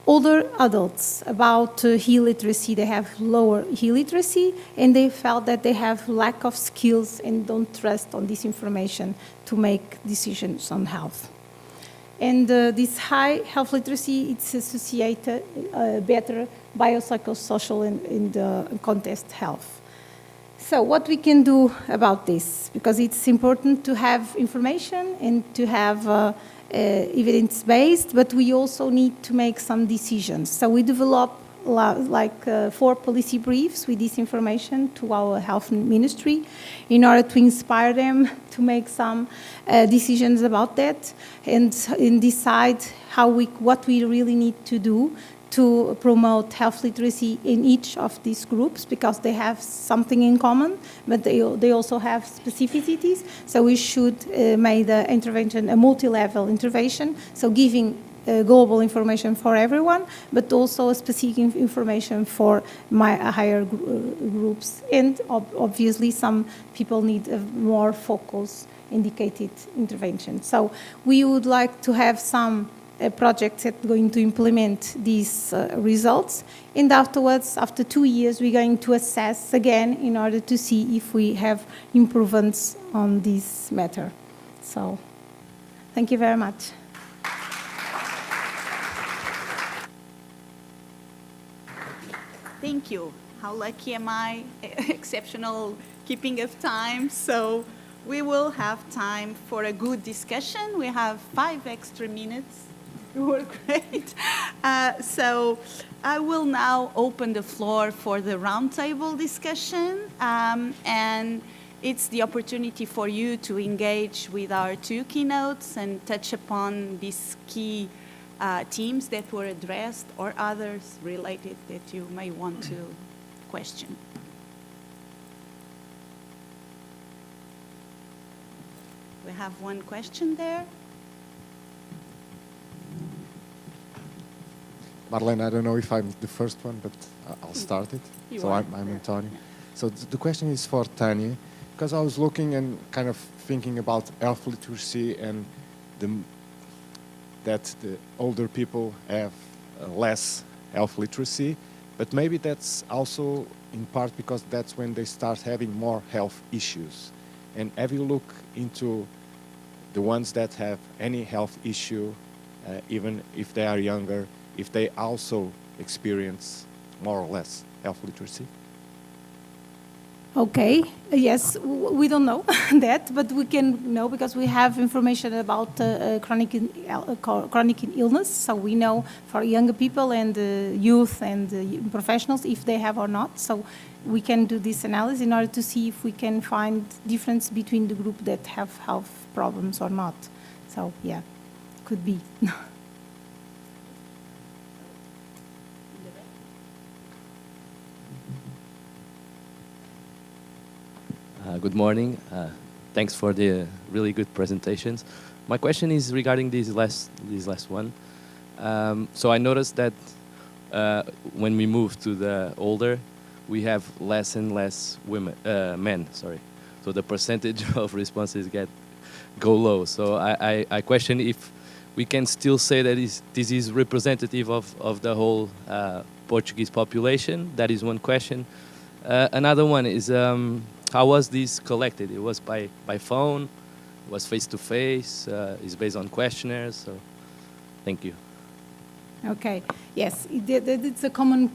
Older adults, about illiteracy, they have lower illiteracy, and they felt that they have lack of skills and don't trust on this information to make decisions on health. And this high health literacy, it's associated better biopsychosocial and context health. So what we can do about this? Because it's important to have information and to have evidence-based, but we also need to make some decisions. So we develop 4 policy briefs with this information to our health ministry in order to inspire them to make some decisions about that and decide what we really need to do to promote health literacy in each of these groups, because they have something in common, but they also have specificities. So we should make the intervention a multi-level intervention, so giving global information for everyone, but also a specific information for higher groups. And obviously some people need a more focused, indicated intervention. So we would like to have some projects that are going to implement these results. And afterwards, after 2 years, we're going to assess again in order to see if we have improvements on this matter. So, thank you very much. Thank you. How lucky am I? Exceptional keeping of time. So we will have time for a good discussion. We have 5 extra minutes. You were great. So I will now open the floor for the roundtable discussion. And it's the opportunity for you to engage with our 2 keynotes and touch upon these key themes that were addressed or others related that you may want to question. We have one question there. Marlene, I don't know if I'm the first one, but I'll start it. I'm Antonio. So the question is for Tanya, because I was looking and kind of thinking about health literacy and that the older people have less health literacy, but maybe that's also in part because that's when they start having more health issues. And have you looked into the ones that have any health issue, even if they are younger, if they also experience more or less health literacy? Okay, yes, we don't know that, but we can know because we have information about chronic illness, so we know for younger people and youth and professionals if they have or not, so we can do this analysis in order to see if we can find difference between the group that have health problems or not. So yeah, could be. Good morning. Thanks for the really good presentations. My question is regarding this last one. So I noticed that when we move to the older, we have less and less men. Sorry. So the percentage of responses go low. So I question if we can still say that this is representative of the whole Portuguese population. That is one question. Another one is, how was this collected? It was by phone, it was face-to-face, it's based on questionnaires, so thank you. Okay, yes, it's a common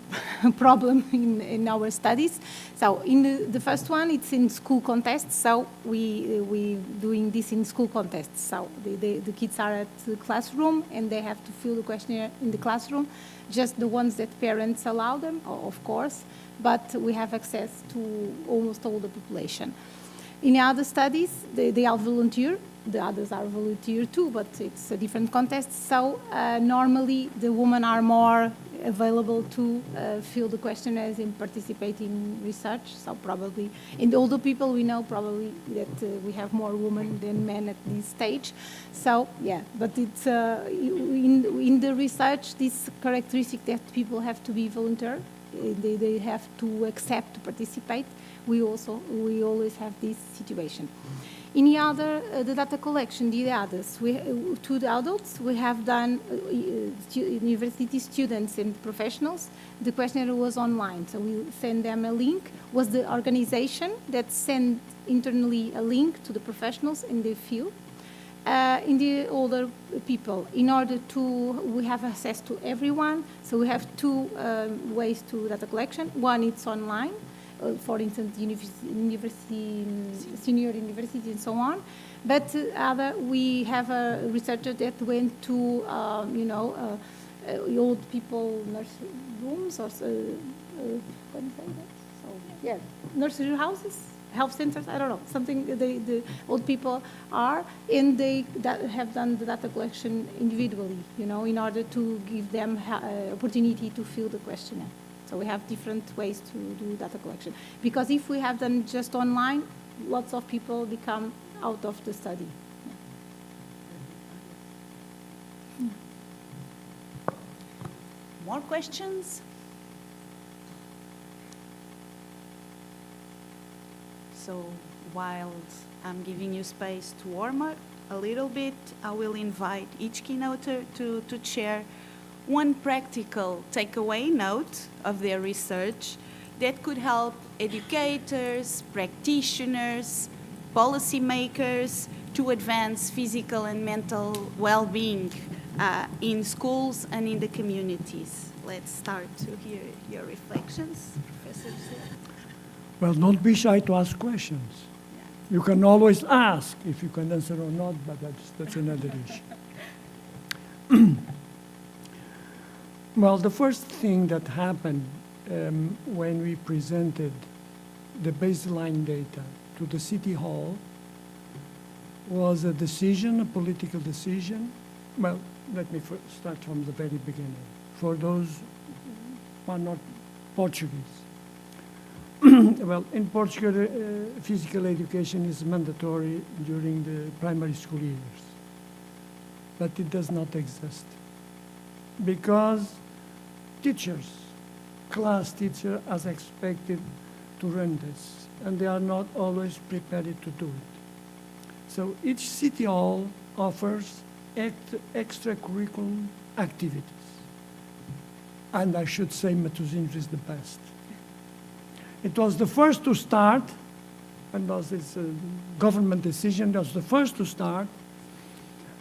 problem in our studies. So in the first one, it's in school contests, so we doing this in school contests. So the kids are at the classroom and they have to fill the questionnaire in the classroom, just the ones that parents allow them, of course, but we have access to almost all the population. In other studies, they all volunteer. The others are volunteer too, but it's a different contest. So normally the women are more available to fill the questionnaires and participate in research. So probably in the older people, we know probably that we have more women than men at this stage. So yeah, but it's in the research, this characteristic that people have to be volunteer. They have to accept to participate. We always have this situation. In the other, the data collection, the others, to the adults, we have done university students and professionals. The questionnaire was online, so we send them a link. Was the organization that sent internally a link to the professionals in the field. In the older people, in order to, we have access to everyone, so we have two ways to data collection. One, it's online. For instance, senior university and so on. But we have a researcher that went to, old people nursery rooms or, nursery houses, health centers, I don't know, something the old people are, and they have done the data collection individually, in order to give them opportunity to fill the questionnaire. So we have different ways to do data collection. Because if we have done just online, lots of people become out of the study. Yeah. More questions? So while I'm giving you space to warm up a little bit, I will invite each keynoter to share one practical takeaway note of their research that could help educators, practitioners, policymakers to advance physical and mental well-being in schools and in the communities. Let's start to hear your reflections, Professor Silva. Well, don't be shy to ask questions. Yeah. You can always ask if you can answer or not, but that's another issue. Well, the first thing that happened when we presented the baseline data to the City Hall was a decision, a political decision. Well, let me start from the very beginning. For those who are not Portuguese. Well, in Portugal, physical education is mandatory during the primary school years. But it does not exist. Because teachers, class teacher, are expected to run this, and they are not always prepared to do it. So each city hall offers extracurricular activities. And I should say Matosinhos is the best. It was the first to start, and was this government decision, that was the first to start,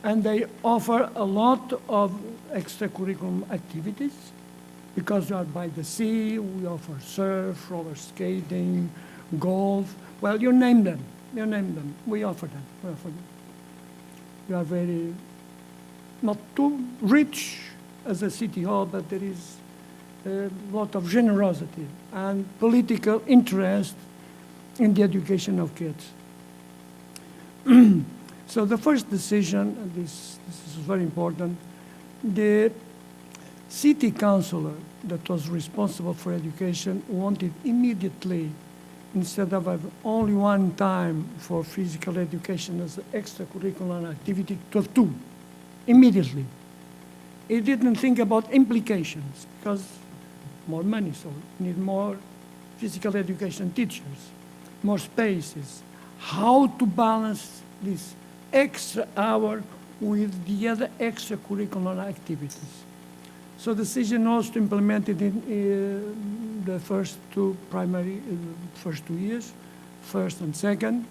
and they offer a lot of extracurricular activities because we are by the sea. We offer surf, roller skating, golf. Well, you name them. You name them. We offer them. We offer them. We are very, not too rich as a city hall, but there is a lot of generosity and political interest in the education of kids. So the first decision, and this is very important, the city councillor that was responsible for education wanted immediately, instead of having only one time for physical education as an extracurricular activity, to have two, immediately. He didn't think about implications, because more money, so we need more physical education teachers, more spaces. How to balance this extra hour with the other extracurricular activities. So the decision was to implement it in the first two years, first and second,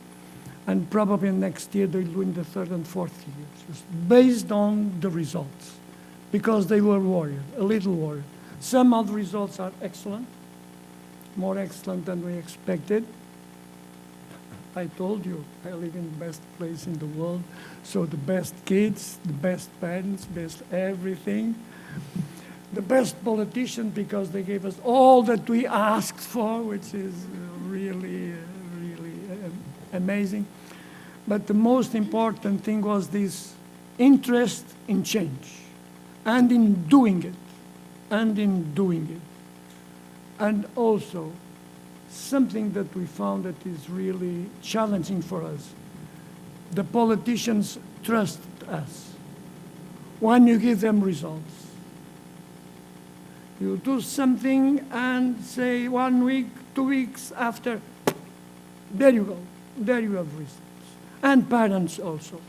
and probably next year they'll do in the third and fourth years, based on the results. because they were worried, a little worried. Some of the results are excellent, more excellent than we expected. I told you, I live in the best place in the world, so the best kids, the best parents, best everything. The best politicians, because they gave us all that we asked for, which is really amazing. But the most important thing was this interest in change, and in doing it, and also something that we found that is really challenging for us. The politicians trust us. When you give them results, you do something and say 1 week, 2 weeks after, there you go, there you have results. And parents also.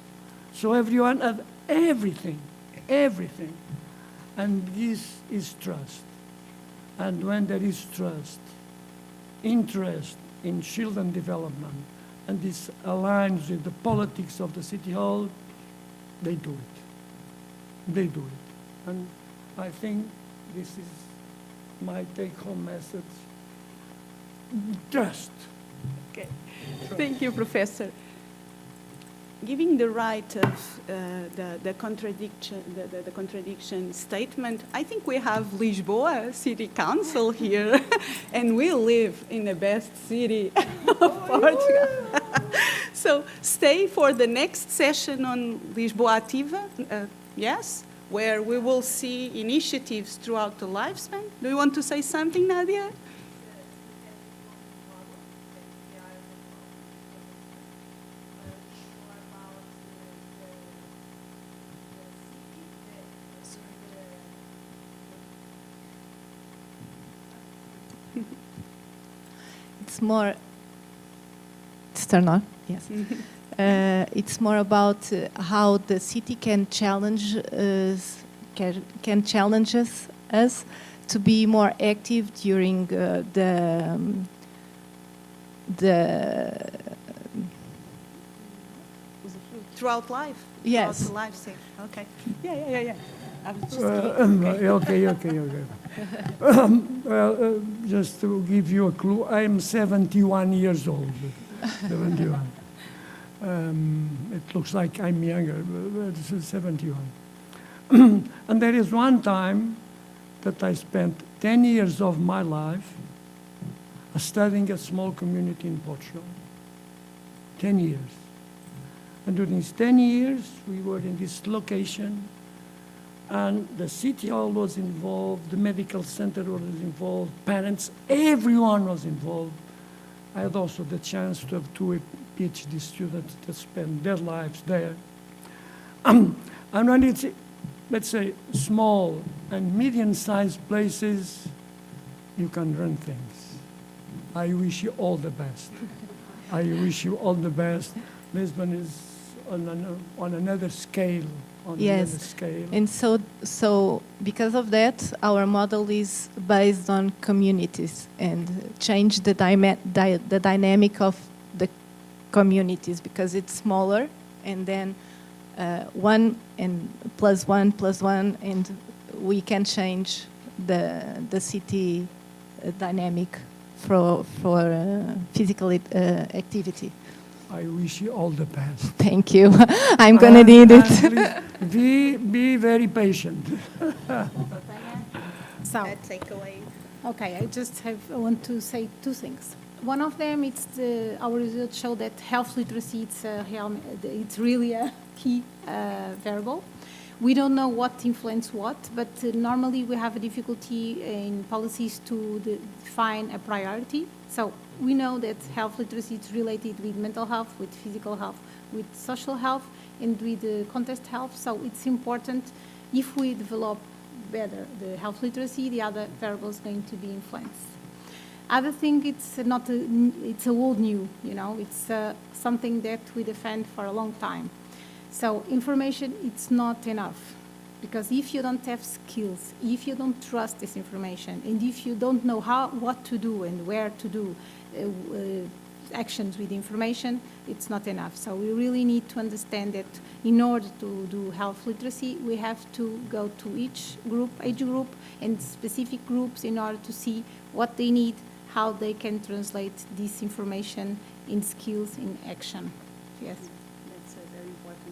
So everyone has everything. And this is trust. And when there is trust, interest in children development, and this aligns with the politics of the City Hall, they do it. And I think this is my take-home message. Trust. Okay. Thank you, Professor. Giving the right of the contradiction statement, I think we have Lisboa City Council here, and we live in the best city of Portugal. So stay for the next session on Lisboa Ativa, yes, where we will see initiatives throughout the lifespan. Do you want to say something, Nadia? It's more, it's turn on, yes. It's more about how the city can challenge us, us to be more active during Throughout life? Yes. Throughout the life stage. Okay. Yeah. I was just Okay. Well, just to give you a clue, I'm 71 years old. 71. It looks like I'm younger, but it's 71. And there is one time that I spent 10 years of my life studying a small community in Portugal. 10 years. And during these 10 years, we were in this location, and the City Hall was involved, the medical center was involved, parents, everyone was involved. I had also the chance to have 2 PhD students that spend their lives there. And when it's, let's say, small and medium-sized places, you can run things. I wish you all the best. I wish you all the best. Lisbon is on another scale. Yes, and so because of that, our model is based on communities and change the dynamic of the communities, because it's smaller, and then 1 and +1, and we can change the city dynamic for physical activity. I wish you all the best. Thank you. I'm going to need it. Be very patient. So, takeaway. Okay, I want to say 2 things. One of them, our results show that health literacy, it's really a key variable. We don't know what influences what, but normally we have a difficulty in policies to define a priority. So we know that health literacy is related with mental health, with physical health, with social health, and with context health. So it's important, if we develop better the health literacy, the other variables going to be influenced. Other thing, it's a old new, it's something that we defend for a long time. So information, it's not enough, because if you don't have skills, if you don't trust this information, and if you don't know what to do and where to do, actions with information, it's not enough. So we really need to understand that in order to do health literacy, we have to go to each group, age group, and specific groups in order to see what they need, how they can translate this information in skills, in action. Yes. That's very important.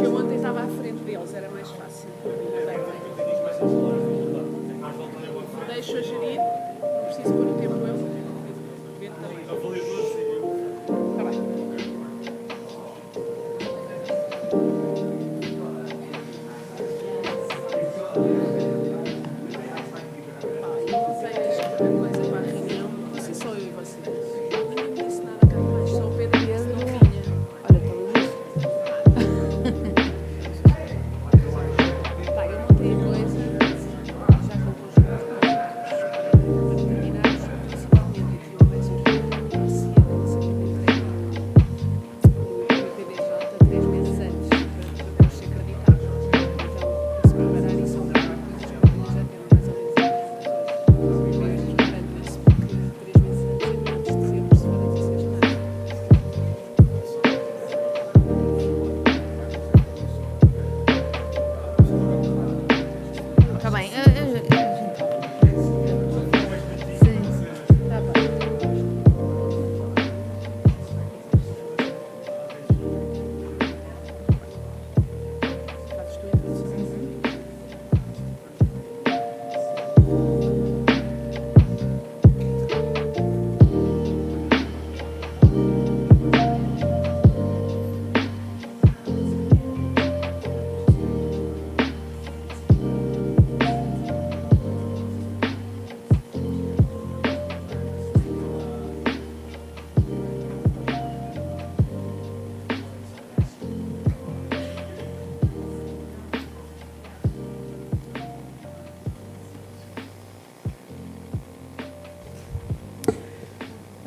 eu ontem estava à frente deles, era mais fácil. Deixo a gerir, não preciso pôr o tempo eu. Está bem.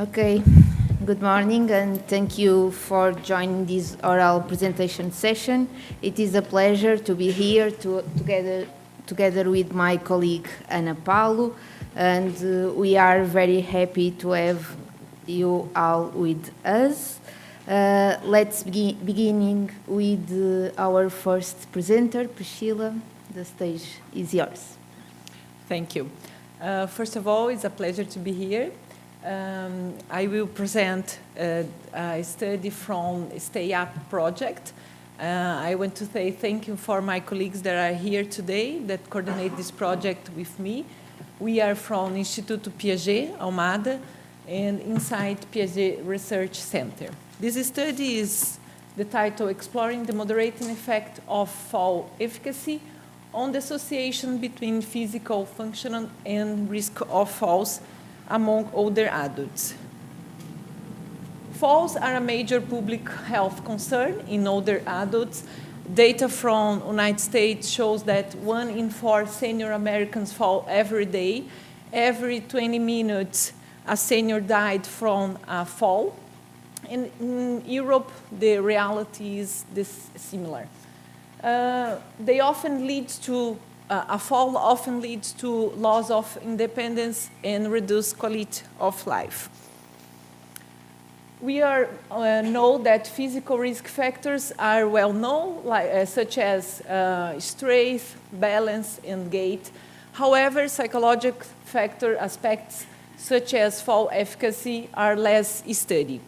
Okay, good morning and thank you for joining this oral presentation session. It is a pleasure to be here together with my colleague Ana Paulo, and we are very happy to have you all with us. Let's beginning with our first presenter, Priscilla. The stage is yours. Thank you. First of all, it's a pleasure to be here. I will present a study from Stay Up project. I want to say thank you for my colleagues that are here today that coordinate this project with me. We are from Instituto Piaget, Almada, and inside Piaget Research Center. This study is the title, Exploring the Moderating Effect of Fall Efficacy on the Association between Physical Function and Risk of Falls among older adults. Falls are a major public health concern in older adults. Data from United States shows that 1 in 4 senior Americans fall every day. Every 20 minutes, a senior died from a fall. And in Europe, the reality is similar. They often lead to a fall often leads to loss of independence and reduced quality of life. We know that physical risk factors are well known, such as strength, balance, and gait. However, psychological factor aspects, such as fall efficacy, are less studied.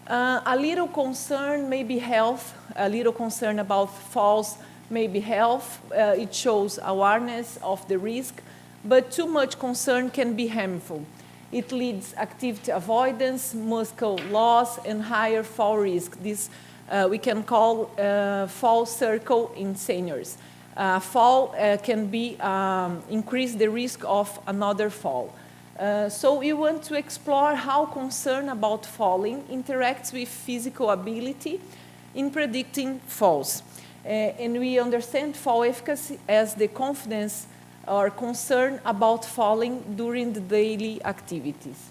A little concern may be health, a little concern about falls may be health. It shows awareness of the risk, but too much concern can be harmful. It leads activity avoidance, muscle loss, and higher fall risk. This we can call fall circle in seniors. Fall can be increase the risk of another fall. So we want to explore how concern about falling interacts with physical ability in predicting falls. And we understand fall efficacy as the confidence or concern about falling during the daily activities.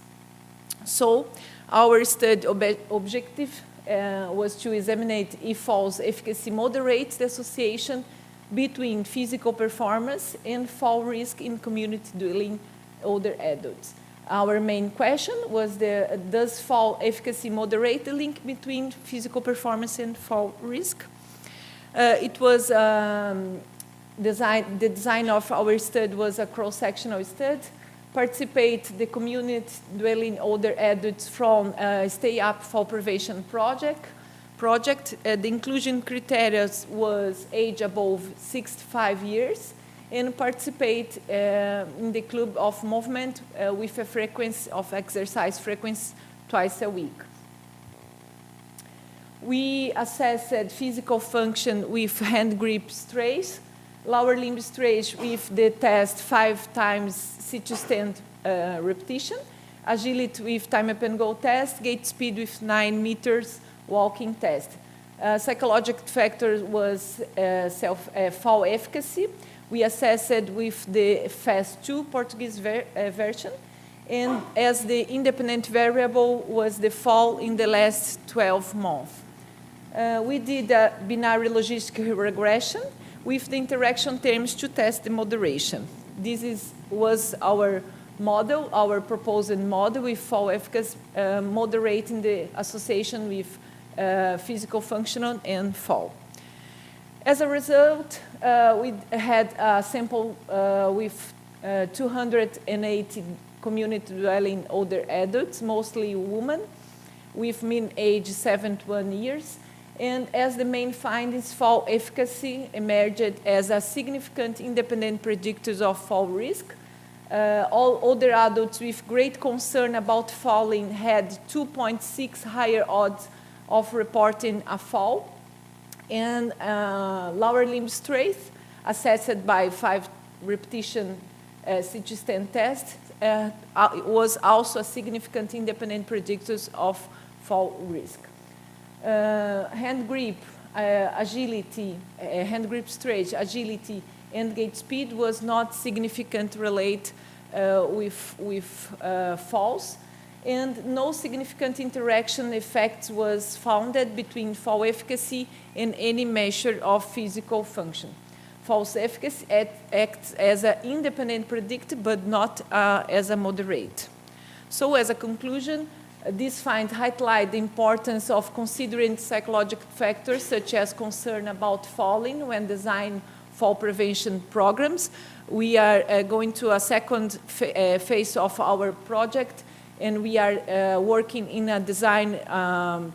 So our study objective was to examine if falls efficacy moderates the association between physical performance and fall risk in community dwelling older adults. Our main question was, does fall efficacy moderate the link between physical performance and fall risk? It was the design of our study was a cross-sectional study. Participate the community dwelling older adults from Stay Up Fall Prevention Project, project. The inclusion criteria was age above 65 years and participate in the club of movement with a frequency of exercise frequency twice a week. We assessed physical function with hand grip strength, lower limb strength with the test 5 times sit-to-stand repetition, agility with time up and go test, gait speed with 9 meters walking test. Psychological factor was fall efficacy. We assessed with the FAST-2 Portuguese version, and as the independent variable was the fall in the last 12 months. We did a binary logistic regression with the interaction terms to test the moderation. This was our model, our proposed model with fall efficacy moderating the association with physical function and fall. As a result, we had a sample with 280 community dwelling older adults, mostly women, with mean age 71 years. And as the main findings, fall efficacy emerged as a significant independent predictor of fall risk. All older adults with great concern about falling had 2.6 higher odds of reporting a fall. And lower limb strength, assessed by 5 repetition sit-to-stand test, was also a significant independent predictor of fall risk. Hand grip, agility, hand grip stretch, agility, and gait speed was not significant relate with falls, and no significant interaction effects was found between fall efficacy and any measure of physical function. Falls efficacy acts as an independent predictor, but not as a moderate. So as a conclusion, this find highlight the importance of considering psychological factors such as concern about falling when designing fall prevention programs. We are going to a second phase of our project, and we are working in a design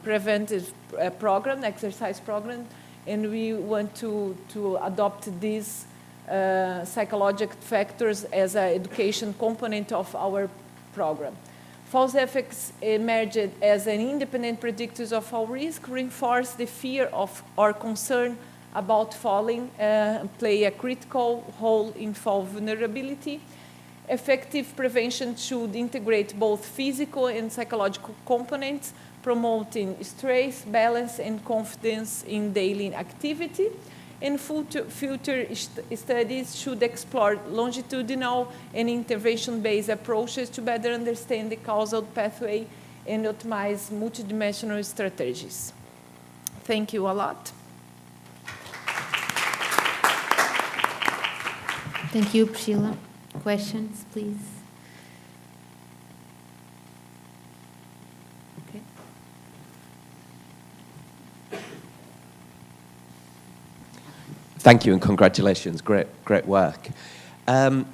preventive program, exercise program, and we want to adopt these psychological factors as an education component of our program. False effects emerged as an independent predictors of fall risk, reinforce the fear of or concern about falling, play a critical role in fall vulnerability. Effective prevention should integrate both physical and psychological components, promoting stress, balance, and confidence in daily activity. And future studies should explore longitudinal and intervention-based approaches to better understand the causal pathway and optimize multidimensional strategies. Thank you a lot. Thank you, Priscilla. Questions, please. Okay. Thank you and congratulations. Great work. I'm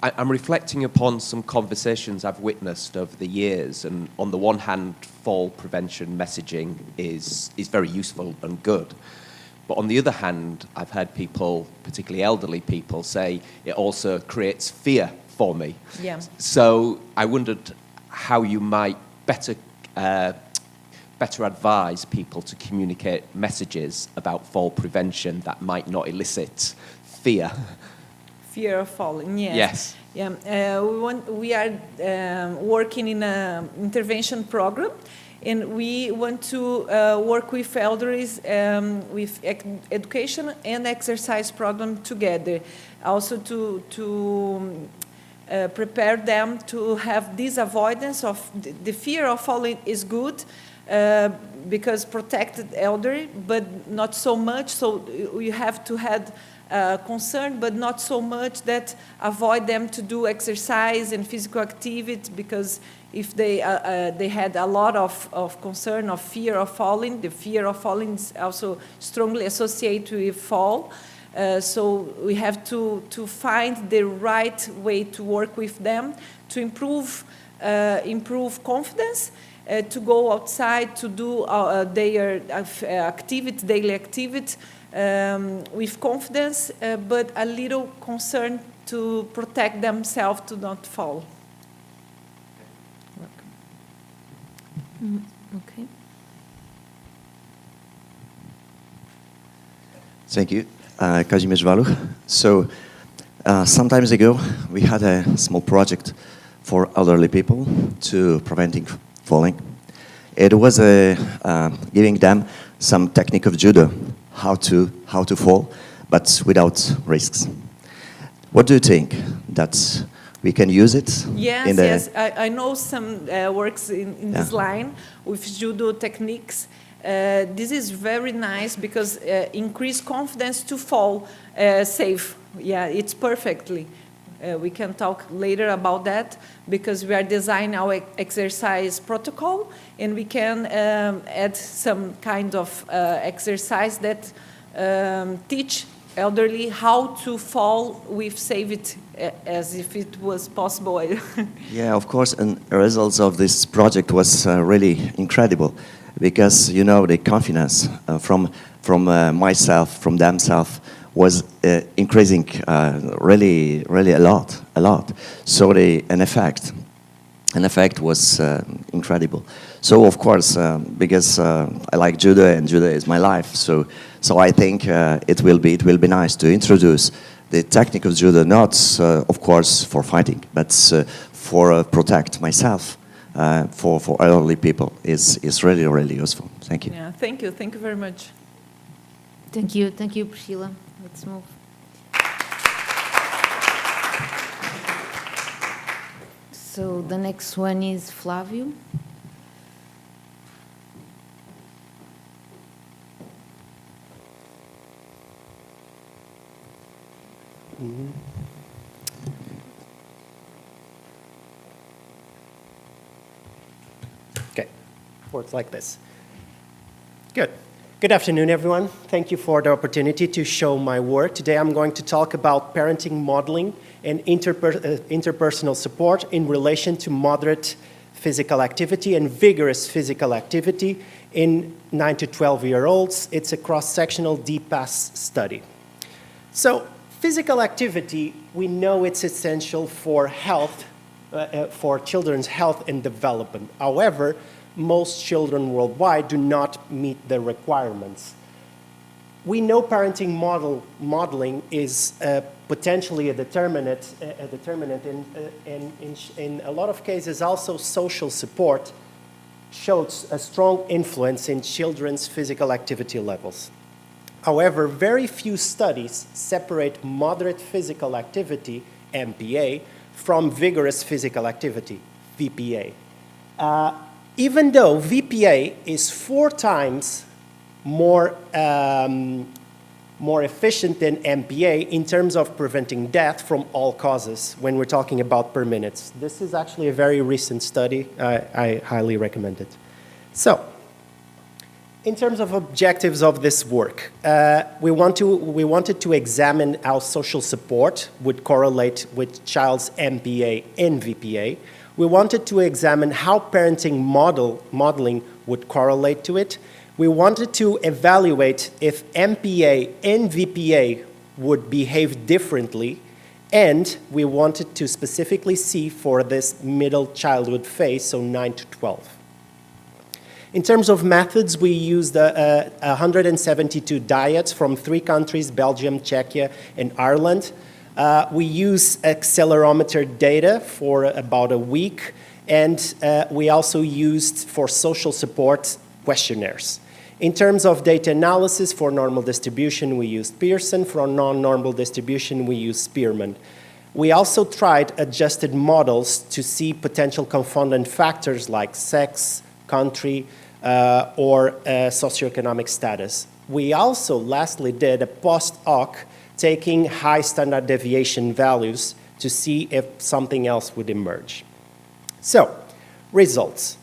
reflecting upon some conversations I've witnessed over the years, and on the one hand, fall prevention messaging is very useful and good. But on the other hand, I've heard people, particularly elderly people, say it also creates fear for me. Yeah. So I wondered how you might better advise people to communicate messages about fall prevention that might not elicit fear. Fear of falling, yes. Yes. Yeah. We are working in an intervention program, and we want to work with elders with education and exercise program together. Also to prepare them to have this avoidance of the fear of falling is good because protected elderly, but not so much. So you have to have concern, but not so much that avoid them to do exercise and physical activity, because if they had a lot of concern of fear of falling, the fear of falling is also strongly associated with fall. So we have to find the right way to work with them to improve confidence to go outside to do their daily activity with confidence, but a little concern to protect themselves to not fall. Okay. Thank you, Kazimierz Waluch. So, some time ago, we had a small project for elderly people to preventing falling. It was giving them some technique of judo, how to fall, but without risks. What do you think? That we can use it? Yes, yes. I know some works in this line with judo techniques. This is very nice because increase confidence to fall safe. Yeah, it's perfectly. We can talk later about that because we are designing our exercise protocol and we can add some kind of exercise that teach elderly how to fall with safety as if it was possible. Yeah, of course, and the results of this project was really incredible because, you know, the confidence from myself, from themselves, was increasing really a lot. So an effect was incredible. So of course, because I like judo and judo is my life, so I think it will be nice to introduce the technique of judo, not of course for fighting, but for protect myself. For elderly people is really useful. Thank you. Yeah, thank you very much. Thank you, Priscilla. Let's move. So the next one is Flavio. Mm-hmm. Okay, works like this. Good. Good afternoon, everyone. Thank you for the opportunity to show my work. Today I'm going to talk about parenting modeling and interpersonal support in relation to moderate physical activity and vigorous physical activity in 9 to 12-year-olds. It's a cross-sectional DPAS study. So physical activity, we know it's essential for health, for children's health and development. However, most children worldwide do not meet the requirements. We know parenting modeling is potentially a determinant, and in a lot of cases also social support shows a strong influence in children's physical activity levels. However, very few studies separate moderate physical activity, MPA, from vigorous physical activity, VPA. Even though VPA is 4 times more efficient than MPA in terms of preventing death from all causes when we're talking about per minute. This is actually a very recent study. I highly recommend it. So, in terms of objectives of this work, we wanted to examine how social support would correlate with child's MPA and VPA. We wanted to examine how parenting modeling would correlate to it. We wanted to evaluate if MPA and VPA would behave differently, and we wanted to specifically see for this middle childhood phase, so 9 to 12. In terms of methods, we used 172 diets from 3 countries, Belgium, Czechia, and Ireland. We use accelerometer data for about a week, and we also used for social support questionnaires. In terms of data analysis, for normal distribution, we used Pearson. For non-normal distribution, we used Spearman. We also tried adjusted models to see potential confounding factors like sex, country, or socioeconomic status. We also, lastly, did a post hoc taking high standard deviation values to see if something else would emerge. So, results.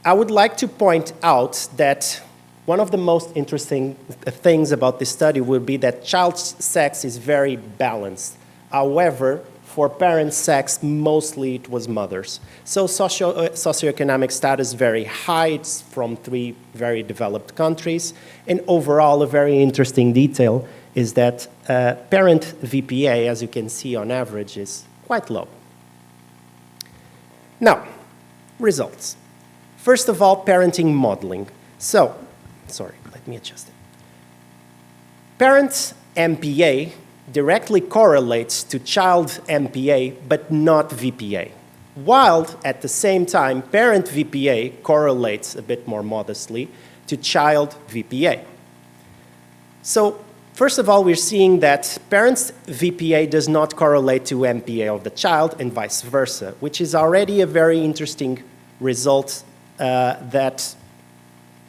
I would like to point out that one of the most interesting things about this study would be that child sex is very balanced. However, for parent sex, mostly it was mothers. So socioeconomic status very high. It's from 3 very developed countries. And overall, a very interesting detail is that parent VPA, as you can see on average, is quite low. Now, results. First of all, parenting modeling. So, sorry, let me adjust it. Parent MPA directly correlates to child MPA, but not VPA. While, at the same time, parent VPA correlates a bit more modestly to child VPA. So, first of all, we're seeing that parents' VPA does not correlate to MPA of the child and vice versa, which is already a very interesting result that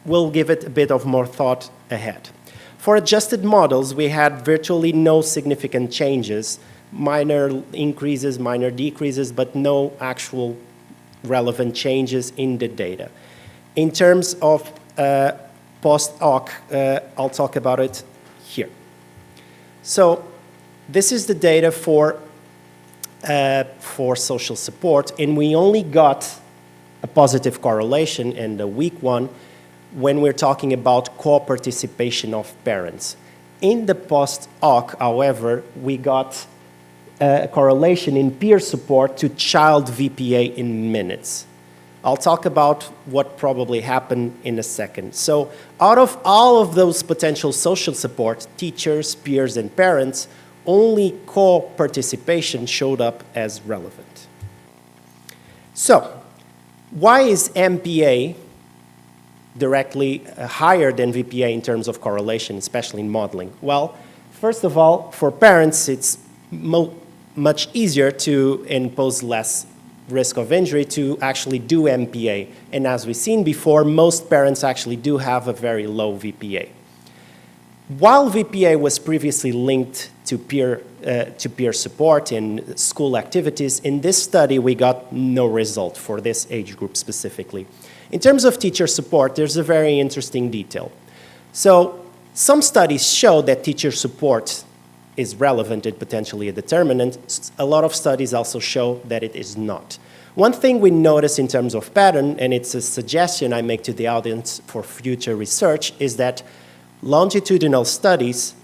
will give it a bit of more thought ahead. For adjusted models, we had virtually no significant changes, minor increases, minor decreases, but no actual relevant changes in the data. In terms of post hoc, I'll talk about it here. So this is the data for social support, and we only got a positive correlation and a weak one when we're talking about co-participation of parents. In the post-hoc, however, we got a correlation in peer support to child VPA in minutes. I'll talk about what probably happened in a second. So out of all of those potential social support, teachers, peers, and parents, only co-participation showed up as relevant. So why is MPA directly higher than VPA in terms of correlation, especially in modeling? Well, first of all, for parents, it's much easier to impose less risk of injury to actually do MPA. And as we've seen before, most parents actually do have a very low VPA. While VPA was previously linked to peer support in school activities, in this study we got no result for this age group specifically. In terms of teacher support, there's a very interesting detail. So some studies show that teacher support is relevant and potentially a determinant. A lot of studies also show that it is not. One thing we notice in terms of pattern, and it's a suggestion I make to the audience for future research, is that longitudinal studies,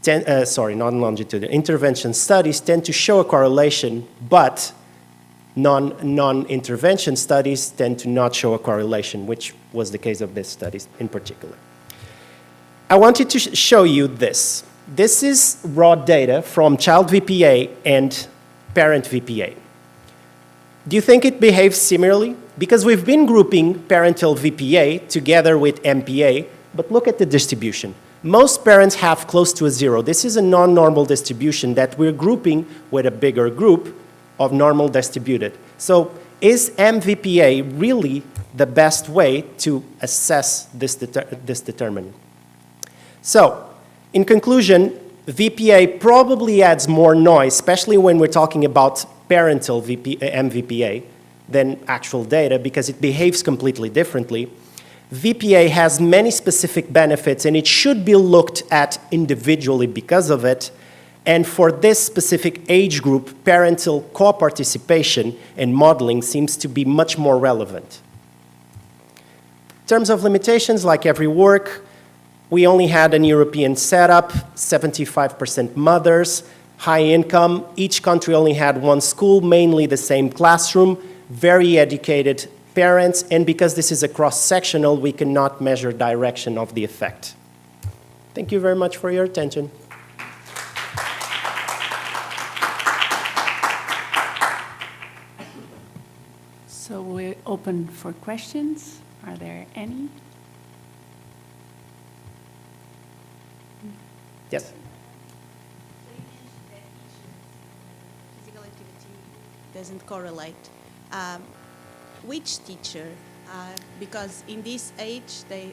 intervention studies tend to show a correlation, but non-intervention studies tend to not show a correlation, which was the case of this study in particular. I wanted to show you this. This is raw data from child VPA and parent VPA. Do you think it behaves similarly? Because we've been grouping parental VPA together with MPA, but look at the distribution. Most parents have close to a 0. This is a non-normal distribution that we're grouping with a bigger group of normal distributed. So is MVPA really the best way to assess this determinant? So, in conclusion, VPA probably adds more noise, especially when we're talking about parental MVPA than actual data, because it behaves completely differently. VPA has many specific benefits, and it should be looked at individually because of it. And for this specific age group, parental co-participation and modeling seems to be much more relevant. In terms of limitations, like every work, we only had an European setup, 75% mothers, high income. Each country only had one school, mainly the same classroom, very educated parents, and because this is a cross-sectional, we cannot measure direction of the effect. Thank you very much for your attention. So we're open for questions. Are there any? Yes. Physical activity doesn't correlate. Which teacher? Because in this age, they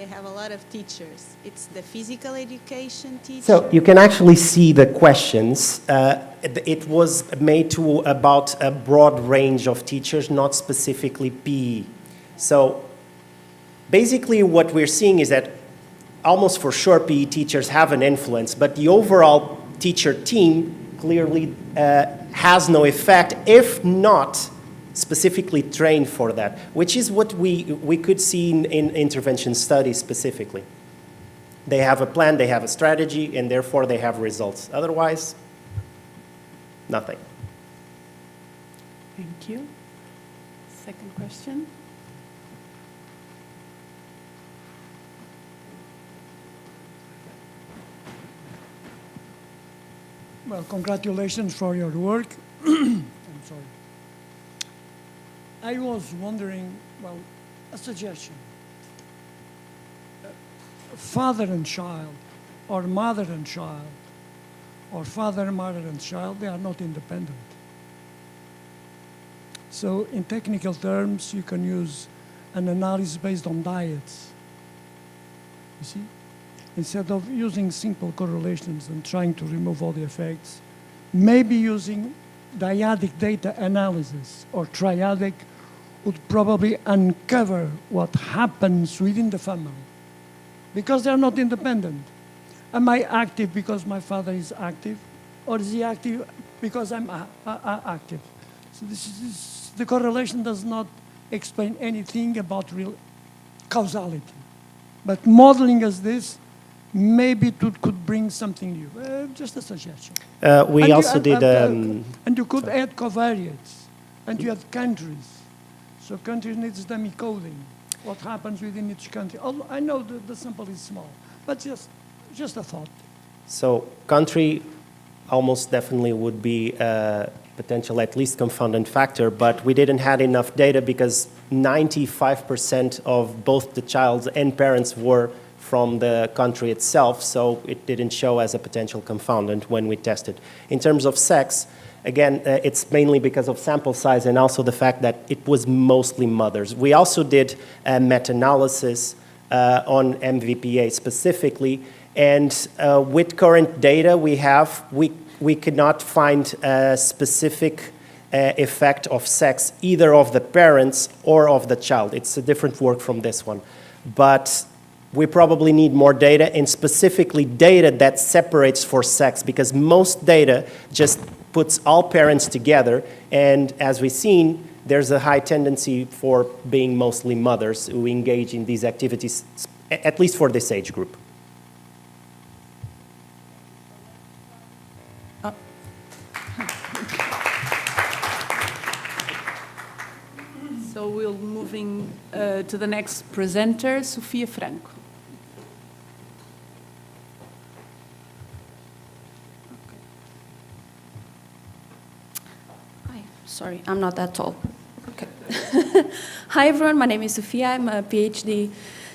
have a lot of teachers. It's the physical education teacher. So you can actually see the questions. It was made to about a broad range of teachers, not specifically PE. So basically what we're seeing is that almost for sure PE teachers have an influence, but the overall teacher team clearly has no effect if not specifically trained for that, which is what we could see in intervention studies specifically. They have a plan, they have a strategy, and therefore they have results. Otherwise, nothing. Thank you. Second question. Well, congratulations for your work. I'm sorry. I was wondering, well, a suggestion. Father and child, or mother and child, or father, mother, and child, they are not independent. So in technical terms, you can use an analysis based on diets. You see? Instead of using simple correlations and trying to remove all the effects, maybe using dyadic data analysis or triadic would probably uncover what happens within the family, because they're not independent. Am I active because my father is active, or is he active because I'm active? So the correlation does not explain anything about real causality. But modeling as this, maybe it could bring something new. Just a suggestion. We also did... and you could add covariates, and you have countries. So country needs dummy coding, what happens within each country. Although I know the sample is small, but just a thought. So country almost definitely would be a potential at least confounding factor, but we didn't have enough data because 95% of both the child and parents were from the country itself, so it didn't show as a potential confoundant when we tested. In terms of sex, again, it's mainly because of sample size and also the fact that it was mostly mothers. We also did a meta-analysis on MVPA specifically, and with current data we could not find a specific effect of sex, either of the parents or of the child. It's a different work from this one. But we probably need more data, and specifically data that separates for sex, because most data just puts all parents together, and as we've seen, there's a high tendency for being mostly mothers who engage in these activities, at least for this age group. So we're moving to the next presenter, Sofia Franco. Sorry, I'm not that tall. Okay. Hi everyone, my name is Sofia. I'm a PhD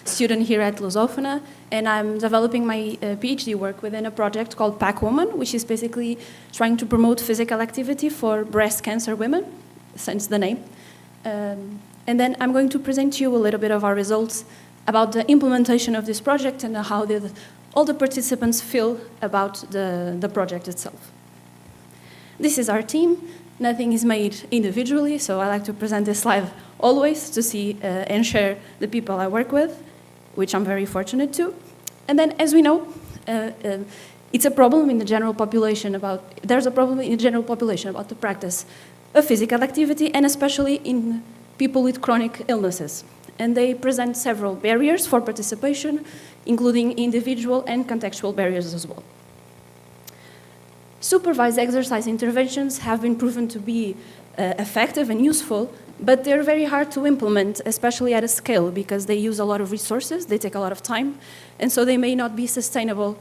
student here at Lusófona, and I'm developing my PhD work within a project called Pack Woman, which is basically trying to promote physical activity for breast cancer women, since the name. And then I'm going to present to you a little bit of our results about the implementation of this project and how all the participants feel about the project itself. This is our team. Nothing is made individually, so I like to present this slide always to see and share the people I work with, which I'm very fortunate to. And then, as we know, it's a problem in the general population there's a problem in the general population about the practice of physical activity, and especially in people with chronic illnesses. And they present several barriers for participation, including individual and contextual barriers as well. Supervised exercise interventions have been proven to be effective and useful, but they're very hard to implement, especially at a scale, because they use a lot of resources, they take a lot of time, and so they may not be sustainable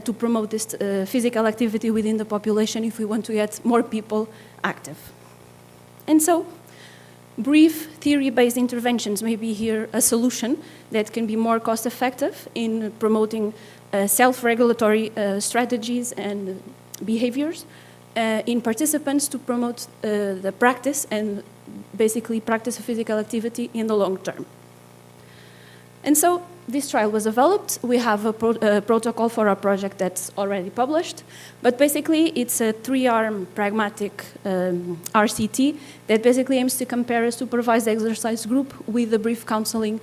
to promote this physical activity within the population if we want to get more people active. And so, brief theory-based interventions may be here a solution that can be more cost-effective in promoting self-regulatory strategies and behaviors in participants to promote the practice and basically practice of physical activity in the long term. And so this trial was developed. We have a protocol for our project that's already published, but basically it's a 3-arm pragmatic RCT that basically aims to compare a supervised exercise group with a brief counseling,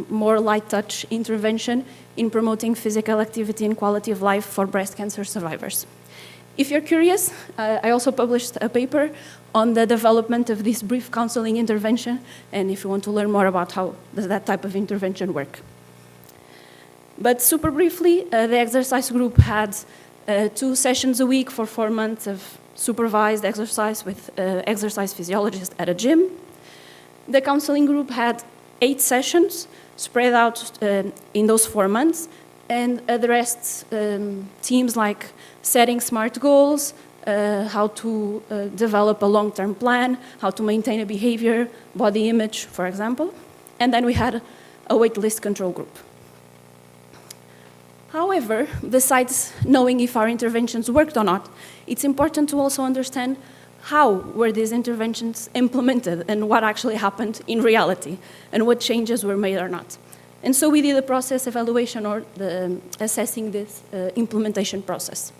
more light touch intervention in promoting physical activity and quality of life for breast cancer survivors. If you're curious, I also published a paper on the development of this brief counseling intervention, and if you want to learn more about how does that type of intervention work. But super briefly, the exercise group had 2 sessions a week for 4 months of supervised exercise with exercise physiologists at a gym. The counseling group had 8 sessions spread out in those 4 months and addressed themes like setting SMART goals, how to develop a long-term plan, how to maintain a behavior, body image, for example. And then we had a waitlist control group. However, besides knowing if our interventions worked or not, it's important to also understand how were these interventions implemented and what actually happened in reality and what changes were made or not. And so we did a process evaluation or assessing this implementation process.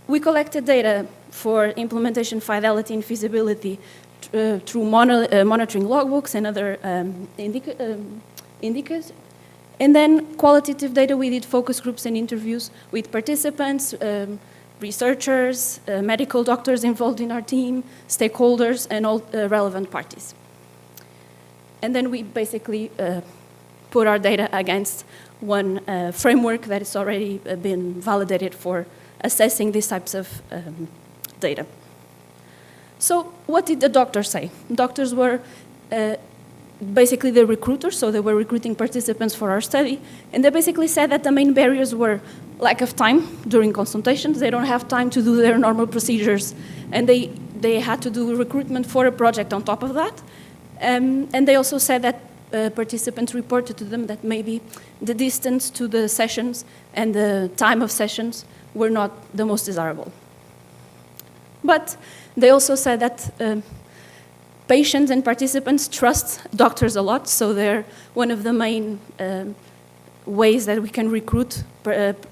We collected data for implementation fidelity and feasibility through monitoring logbooks and other indicators. And then qualitative data, we did focus groups and interviews with participants, researchers, medical doctors involved in our team, stakeholders, and all relevant parties. And then we basically put our data against one framework that has already been validated for assessing these types of data. So what did the doctors say? Doctors were basically the recruiters, so they were recruiting participants for our study, and they basically said that the main barriers were lack of time during consultations. They don't have time to do their normal procedures, and they had to do recruitment for a project on top of that. And they also said that participants reported to them that maybe the distance to the sessions and the time of sessions were not the most desirable. But they also said that patients and participants trust doctors a lot, so they're one of the main ways that we can recruit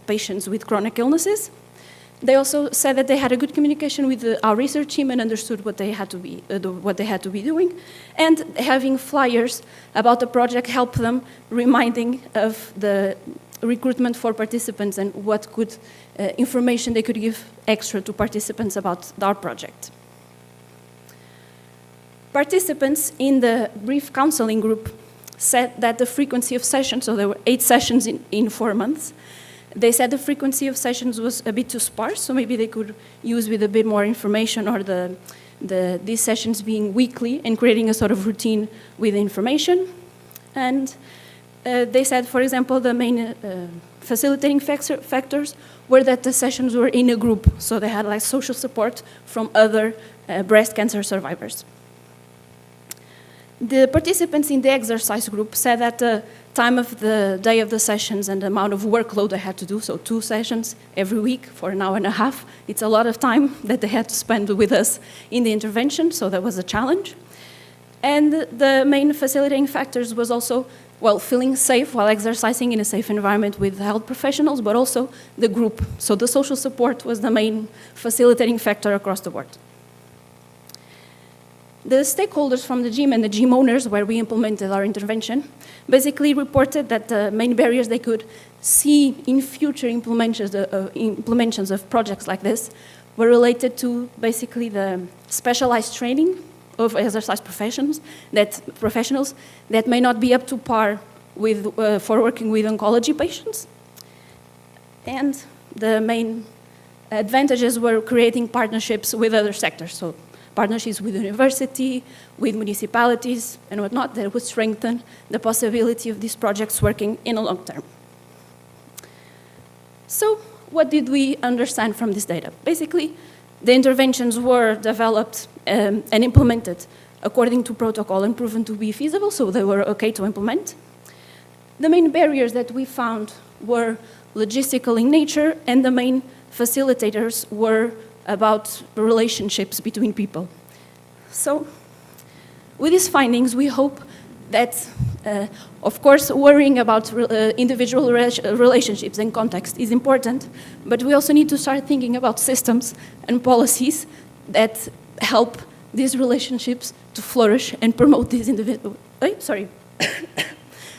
patients with chronic illnesses. They also said that they had a good communication with our research team and understood what they had to be doing, and having flyers about the project helped them reminding of the recruitment for participants and what good information they could give extra to participants about our project. Participants in the brief counseling group said that the frequency of sessions, so there were 8 sessions in 4 months, they said the frequency of sessions was a bit too sparse, so maybe they could use with a bit more information, or these sessions being weekly and creating a sort of routine with information. And they said, for example, the main facilitating factors were that the sessions were in a group, so they had like social support from other breast cancer survivors. The participants in the exercise group said that the time of the day of the sessions and the amount of workload they had to do, so 2 sessions every week for an hour and a half, it's a lot of time that they had to spend with us in the intervention, so that was a challenge. And the main facilitating factors was also, well, feeling safe while exercising in a safe environment with health professionals, but also the group. So the social support was the main facilitating factor across the board. The stakeholders from the gym and the gym owners, where we implemented our intervention, basically reported that the main barriers they could see in future implementations of projects like this were related to basically the specialized training of exercise professionals that may not be up to par with, for working with oncology patients. And the main advantages were creating partnerships with other sectors, so partnerships with university, with municipalities, and whatnot, that would strengthen the possibility of these projects working in the long term. So what did we understand from this data? Basically, the interventions were developed and implemented according to protocol and proven to be feasible, so they were okay to implement. The main barriers that we found were logistical in nature, and the main facilitators were about relationships between people. So with these findings, we hope that, of course, worrying about individual relationships and context is important, but we also need to start thinking about systems and policies that help these relationships to flourish and promote these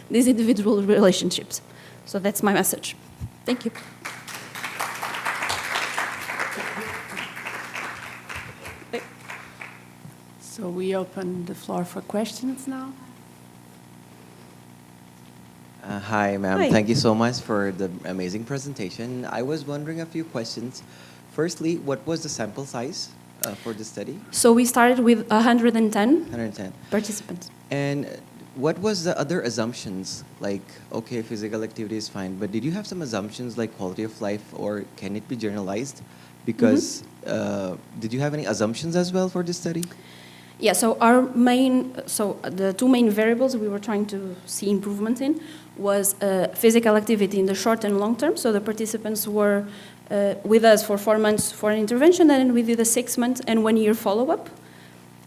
these individual relationships. So that's my message. Thank you. So we open the floor for questions now. Hi, ma'am. Hi. Thank you so much for the amazing presentation. I was wondering a few questions. Firstly, what was the sample size for the study? So we started with 110 110. participants. And what was the other assumptions? Like, okay, physical activity is fine, but did you have some assumptions like quality of life, or can it be generalized? Because did you have any assumptions as well for this study? Yeah, so the two main variables we were trying to see improvement in was physical activity in the short and long term. So the participants were with us for 4 months for an intervention, and then we did a 6 month and 1 year follow-up,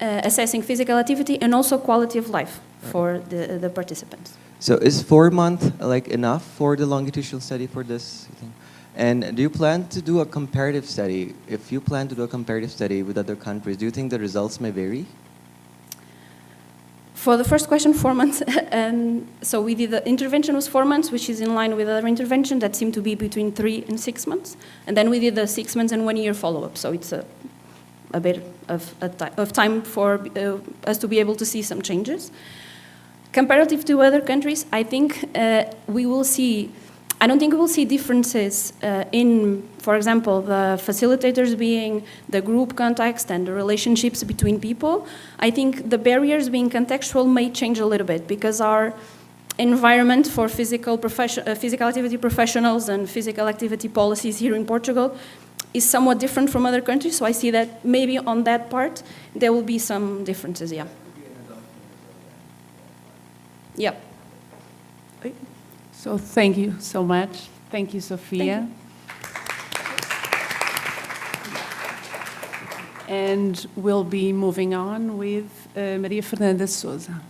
assessing physical activity and also quality of life for the participants. So is 4 months like enough for the longitudinal study for this thing? And do you plan to do a comparative study? If you plan to do a comparative study with other countries, do you think the results may vary? For the first question, 4 months. So we did the intervention was 4 months, which is in line with other intervention that seemed to be between 3 and 6 months. And then we did the 6 months and 1 year follow-up. So it's a bit of time for us to be able to see some changes. Comparative to other countries, I think we will see. I don't think we will see differences in, for example, the facilitators being the group context and the relationships between people. I think the barriers being contextual may change a little bit because our environment for physical activity professionals and physical activity policies here in Portugal is somewhat different from other countries. So I see that maybe on that part there will be some differences, yeah. Yeah. So thank you so much. Thank you, Sophia. And we'll be moving on with Maria Fernanda Souza.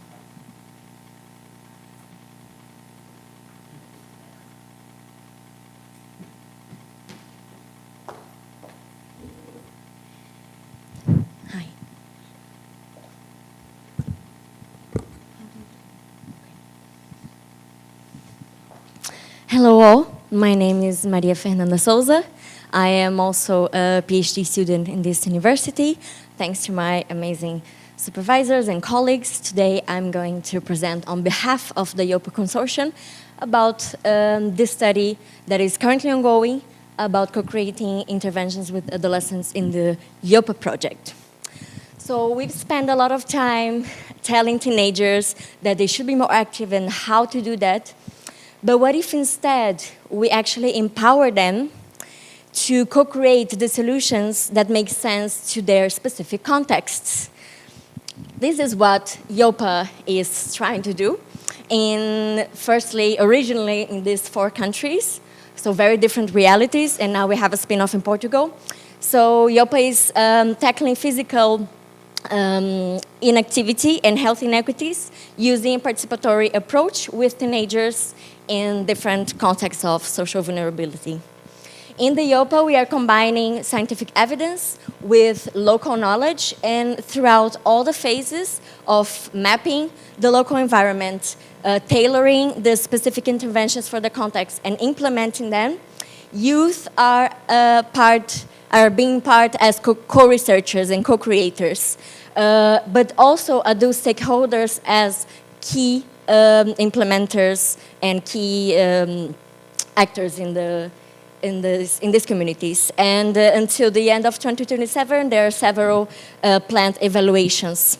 Hello all, my name is Maria Fernanda Souza. I am also a PhD student in this university. Thanks to my amazing supervisors and colleagues, today I'm going to present on behalf of the IOPA Consortium about this study that is currently ongoing about co-creating interventions with adolescents in the IOPA project. So we've spent a lot of time telling teenagers that they should be more active and how to do that. But what if instead we actually empower them to co-create the solutions that make sense to their specific contexts? This is what IOPA is trying to do. Originally in these 4 countries, so very different realities, and now we have a spin-off in Portugal. So IOPA is tackling physical inactivity and health inequities using a participatory approach with teenagers in different contexts of social vulnerability. In the IOPA, we are combining scientific evidence with local knowledge, and throughout all the phases of mapping the local environment, tailoring the specific interventions for the context and implementing them, youth are being part as co-researchers and co-creators, but also adult stakeholders as key implementers and key actors in these communities. And until the end of 2027, there are several planned evaluations.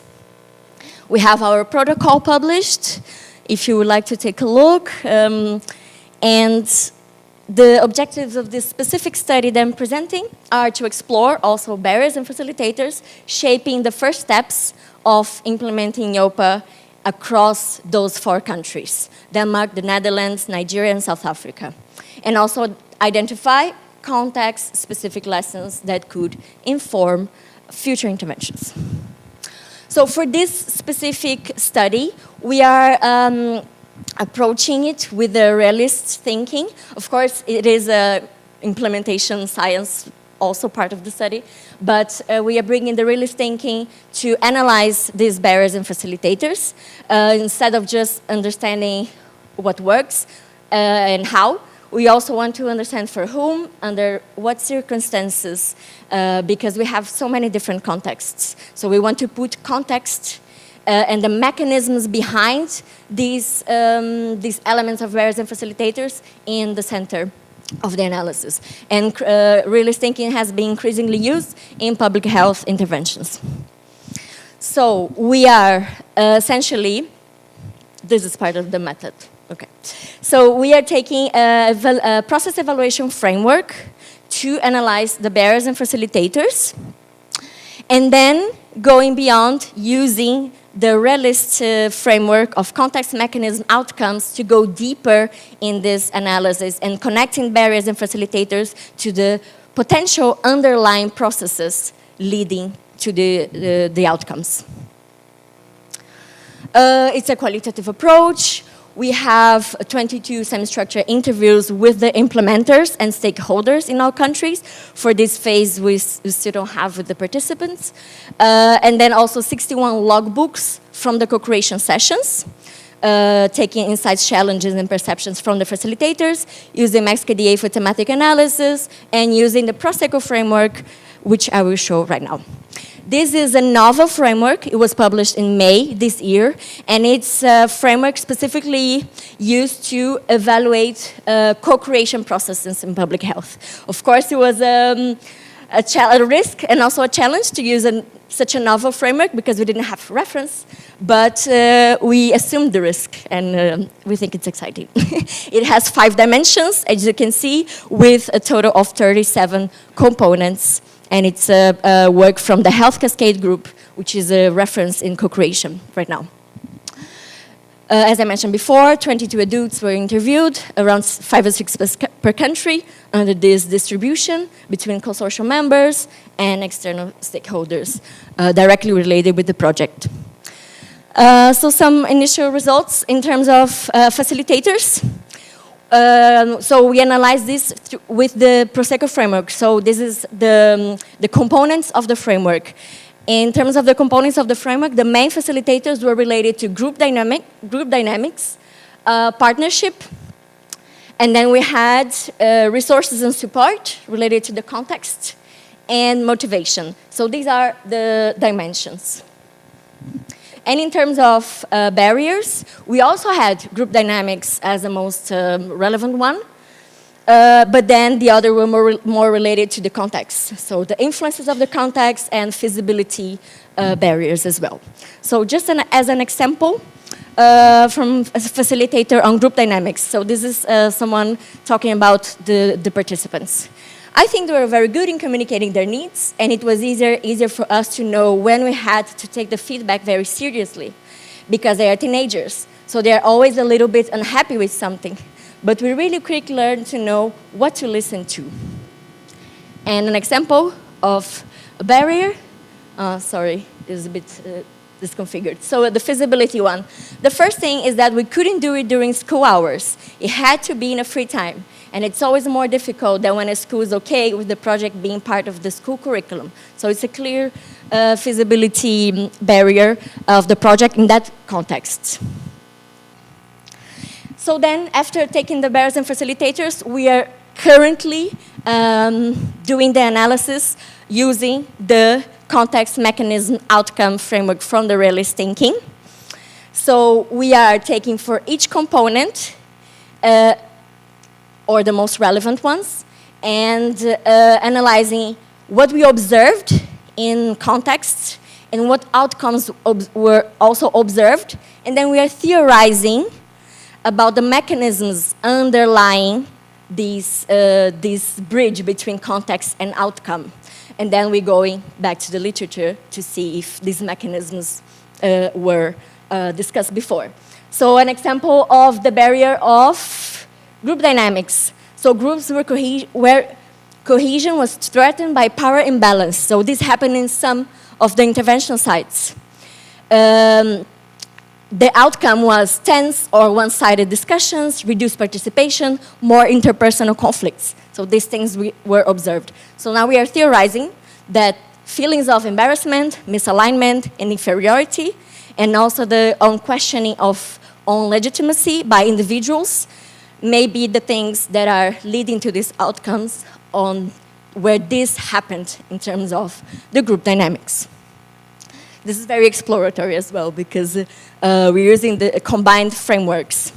We have our protocol published, if you would like to take a look. And the objectives of this specific study that I'm presenting are to explore also barriers and facilitators, shaping the first steps of implementing IOPA across those 4 countries, Denmark, the Netherlands, Nigeria, and South Africa. And also identify context-specific lessons that could inform future interventions. So for this specific study, we are approaching it with a realist thinking. Of course, it is a implementation science also part of the study, but we are bringing the realist thinking to analyze these barriers and facilitators. Instead of just understanding what works and how, we also want to understand for whom, under what circumstances, because we have so many different contexts. So we want to put context and the mechanisms behind these elements of barriers and facilitators in the center of the analysis. And realist thinking has been increasingly used in public health interventions. So we are essentially, this is part of the method. Okay. So we are taking a process evaluation framework to analyze the barriers and facilitators, and then going beyond using the realist framework of context, mechanism, outcomes to go deeper in this analysis and connecting barriers and facilitators to the potential underlying processes leading to the outcomes. It's a qualitative approach. We have 22 semi-structured interviews with the implementers and stakeholders in all countries. For this phase, we still don't have with the participants. And then also 61 logbooks from the co-creation sessions, taking insights, challenges, and perceptions from the facilitators, using MaxKDA for thematic analysis, and using the Prosecco framework, which I will show right now. This is a novel framework. It was published in May this year, and it's a framework specifically used to evaluate co-creation processes in public health. Of course, it was a risk and also a challenge to use such a novel framework because we didn't have reference, but we assumed the risk, and we think it's exciting. It has 5 dimensions, as you can see, with a total of 37 components. And it's a work from the Health Cascade Group, which is a reference in co-creation right now. As I mentioned before, 22 adults were interviewed, around 5 or 6 per country, under this distribution between consortium members and external stakeholders directly related with the project. So some initial results in terms of facilitators. So we analyzed this with the Prosecco framework. So this is the components of the framework. In terms of the components of the framework, the main facilitators were related to group dynamics, partnership, and then we had resources and support related to the context, and motivation. So these are the dimensions. And in terms of barriers, we also had group dynamics as the most relevant one, but then the other were more related to the context. So the influences of the context and feasibility barriers as well. So just as an example, from a facilitator on group dynamics. So this is someone talking about the participants. I think they were very good in communicating their needs, and it was easier for us to know when we had to take the feedback very seriously, because they are teenagers, so they're always a little bit unhappy with something. But we really quickly learned to know what to listen to. And an example of a barrier, sorry, is a bit disconfigured. So the feasibility one. The first thing is that we couldn't do it during school hours. It had to be in a free time. And it's always more difficult than when a school is okay with the project being part of the school curriculum. So it's a clear feasibility barrier of the project in that context. So then, after taking the barriers and facilitators, we are currently doing the analysis using the context, mechanism, outcome framework from the realist thinking. So we are taking for each component or the most relevant ones, and analyzing what we observed in context and what outcomes were also observed. And then we are theorizing about the mechanisms underlying this bridge between context and outcome. And then we're going back to the literature to see if these mechanisms were discussed before. So an example of the barrier of group dynamics. So groups where cohesion was threatened by power imbalance. So this happened in some of the intervention sites. The outcome was tense or one-sided discussions, reduced participation, more interpersonal conflicts. So these things were observed. So now we are theorizing that feelings of embarrassment, misalignment, and inferiority, and also the questioning of own legitimacy by individuals, may be the things that are leading to these outcomes on where this happened in terms of the group dynamics. This is very exploratory as well because we're using the combined frameworks.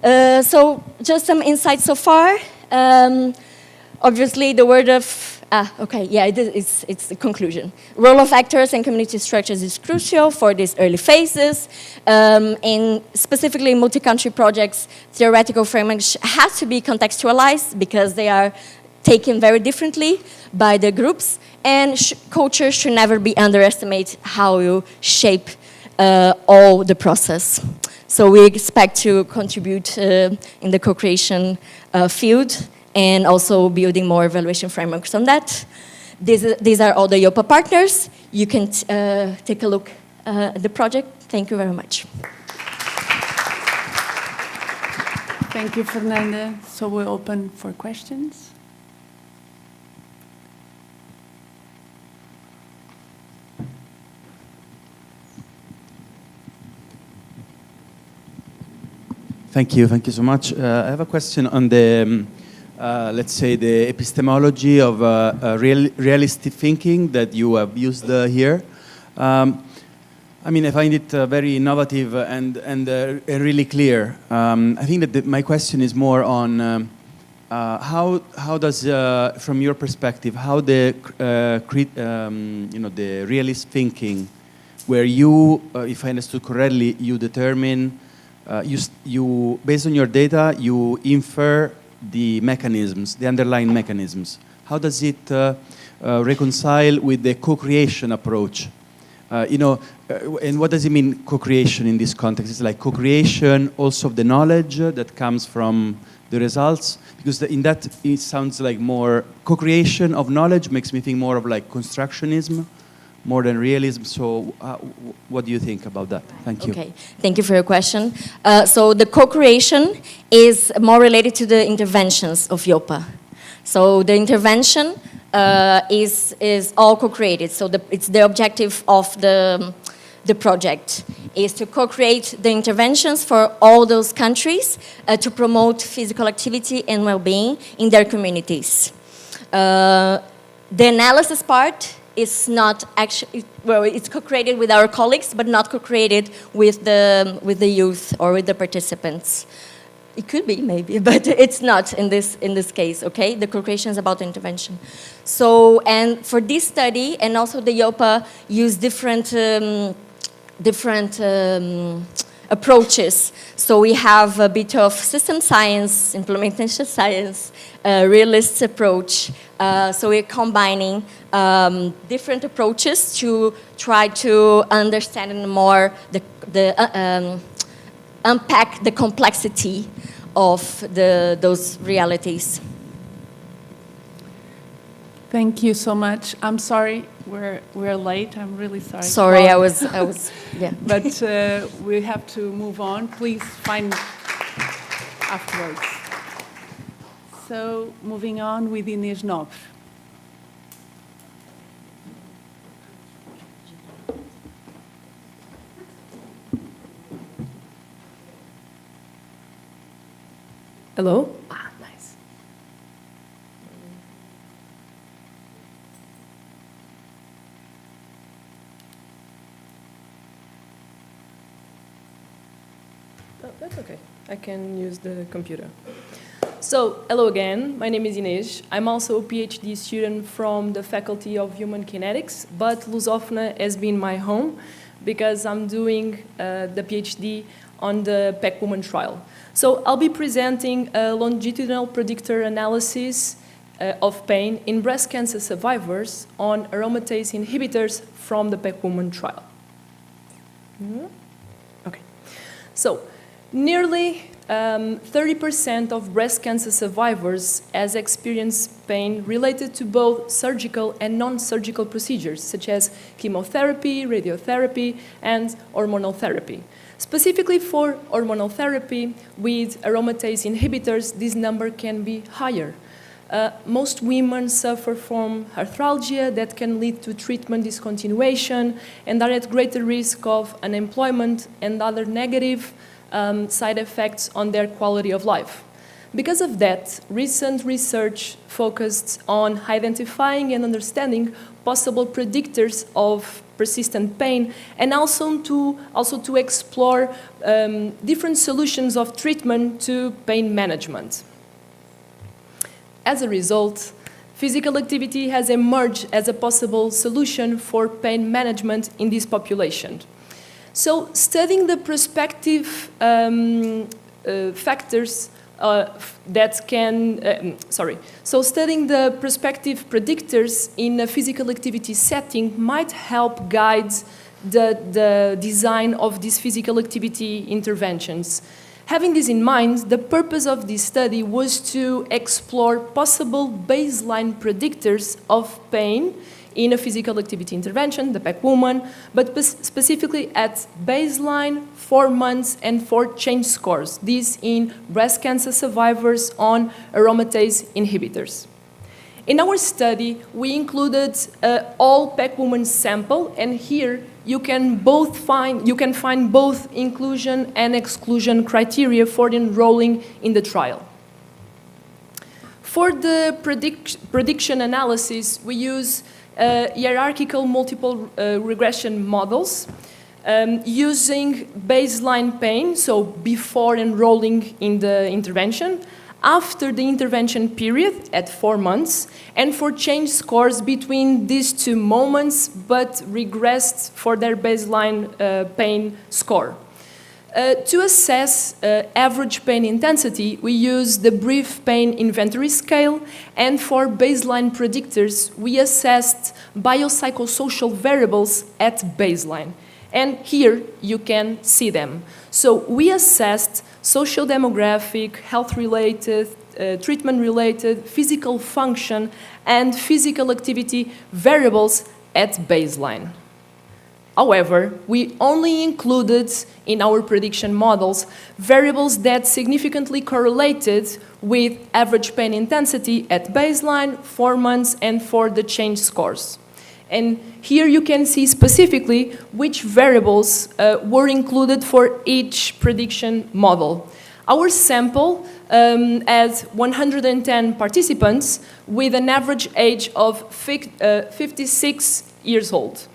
So just some insights so far. Obviously, the word of it's the conclusion. Role of actors and community structures is crucial for these early phases. And specifically multi-country projects, theoretical frameworks has to be contextualized because they are taken very differently by the groups. And culture should never be underestimated how you shape all the process. So we expect to contribute in the co-creation field, and also building more evaluation frameworks on that. These are all the IOPA partners. You can take a look at the project. Thank you very much. Thank you, Fernanda. So we're open for questions. Thank you so much. I have a question on the let's say, the epistemology of realistic thinking that you have used here. I mean, I find it very innovative and really clear. I think that my question is more on how does, from your perspective, how the the realist thinking, where you, if I understood correctly, you determine, you based on your data, you infer the mechanisms, the underlying mechanisms. How does it reconcile with the co-creation approach? And what does it mean, co-creation in this context? It's like co-creation also of the knowledge that comes from the results? Because in that, it sounds like more co-creation of knowledge makes me think more of like constructionism, more than realism. So what do you think about that? Thank you. Okay, thank you for your question. So the co-creation is more related to the interventions of IOPA. So the intervention is all co-created. So it's the objective of the project is to co-create the interventions for all those countries to promote physical activity and well-being in their communities. The analysis part is not actually, well, it's co-created with our colleagues, but not co-created with the youth or with the participants. It could be, maybe, but it's not in this case, okay? The co-creation is about intervention. So, and for this study, and also the IOPA use different approaches. So we have a bit of system science, implementation science, realist approach. So we're combining different approaches to try to understand more unpack the complexity of those realities. Thank you so much. I'm sorry we're late. I'm really sorry. Sorry, I was yeah. But we have to move on. Please find afterwards. So moving on with Inês Nobre. Hello? Ah, nice. Oh, that's okay. I can use the computer. So, hello again. My name is Inês. I'm also a PhD student from the Faculty of Human Kinetics, but Lusófona has been my home because I'm doing the PhD on the PEC Woman trial. So I'll be presenting a longitudinal predictor analysis of pain in breast cancer survivors on aromatase inhibitors from the PEC Woman trial. Okay. So nearly 30% of breast cancer survivors has experienced pain related to both surgical and non-surgical procedures, such as chemotherapy, radiotherapy, and hormonal therapy. Specifically for hormonal therapy with aromatase inhibitors, this number can be higher. Most women suffer from arthralgia that can lead to treatment discontinuation and are at greater risk of unemployment and other negative side effects on their quality of life. Because of that, recent research focused on identifying and understanding possible predictors of persistent pain, and also to explore different solutions of treatment to pain management. As a result, physical activity has emerged as a possible solution for pain management in this population. So, studying the prospective factors studying the prospective predictors in a physical activity setting might help guide the design of these physical activity interventions. Having this in mind, the purpose of this study was to explore possible baseline predictors of pain in a physical activity intervention, the PEC woman, but specifically at baseline, 4 months, and 4 change scores. These in breast cancer survivors on aromatase inhibitors. In our study, we included all PEC woman sample, and here you can find both inclusion and exclusion criteria for enrolling in the trial. For the prediction analysis, we use hierarchical multiple regression models using baseline pain, so before enrolling in the intervention, after the intervention period at 4 months, and for change scores between these 2 moments but regressed for their baseline pain score. To assess average pain intensity, we use the brief pain inventory scale, and for baseline predictors, we assessed biopsychosocial variables at baseline. And here you can see them. So we assessed social demographic, health-related, treatment-related, physical function, and physical activity variables at baseline. However, we only included in our prediction models variables that significantly correlated with average pain intensity at baseline, 4 months, and for the change scores. And here you can see specifically which variables were included for each prediction model. Our sample has 110 participants with an average age of 56 years old.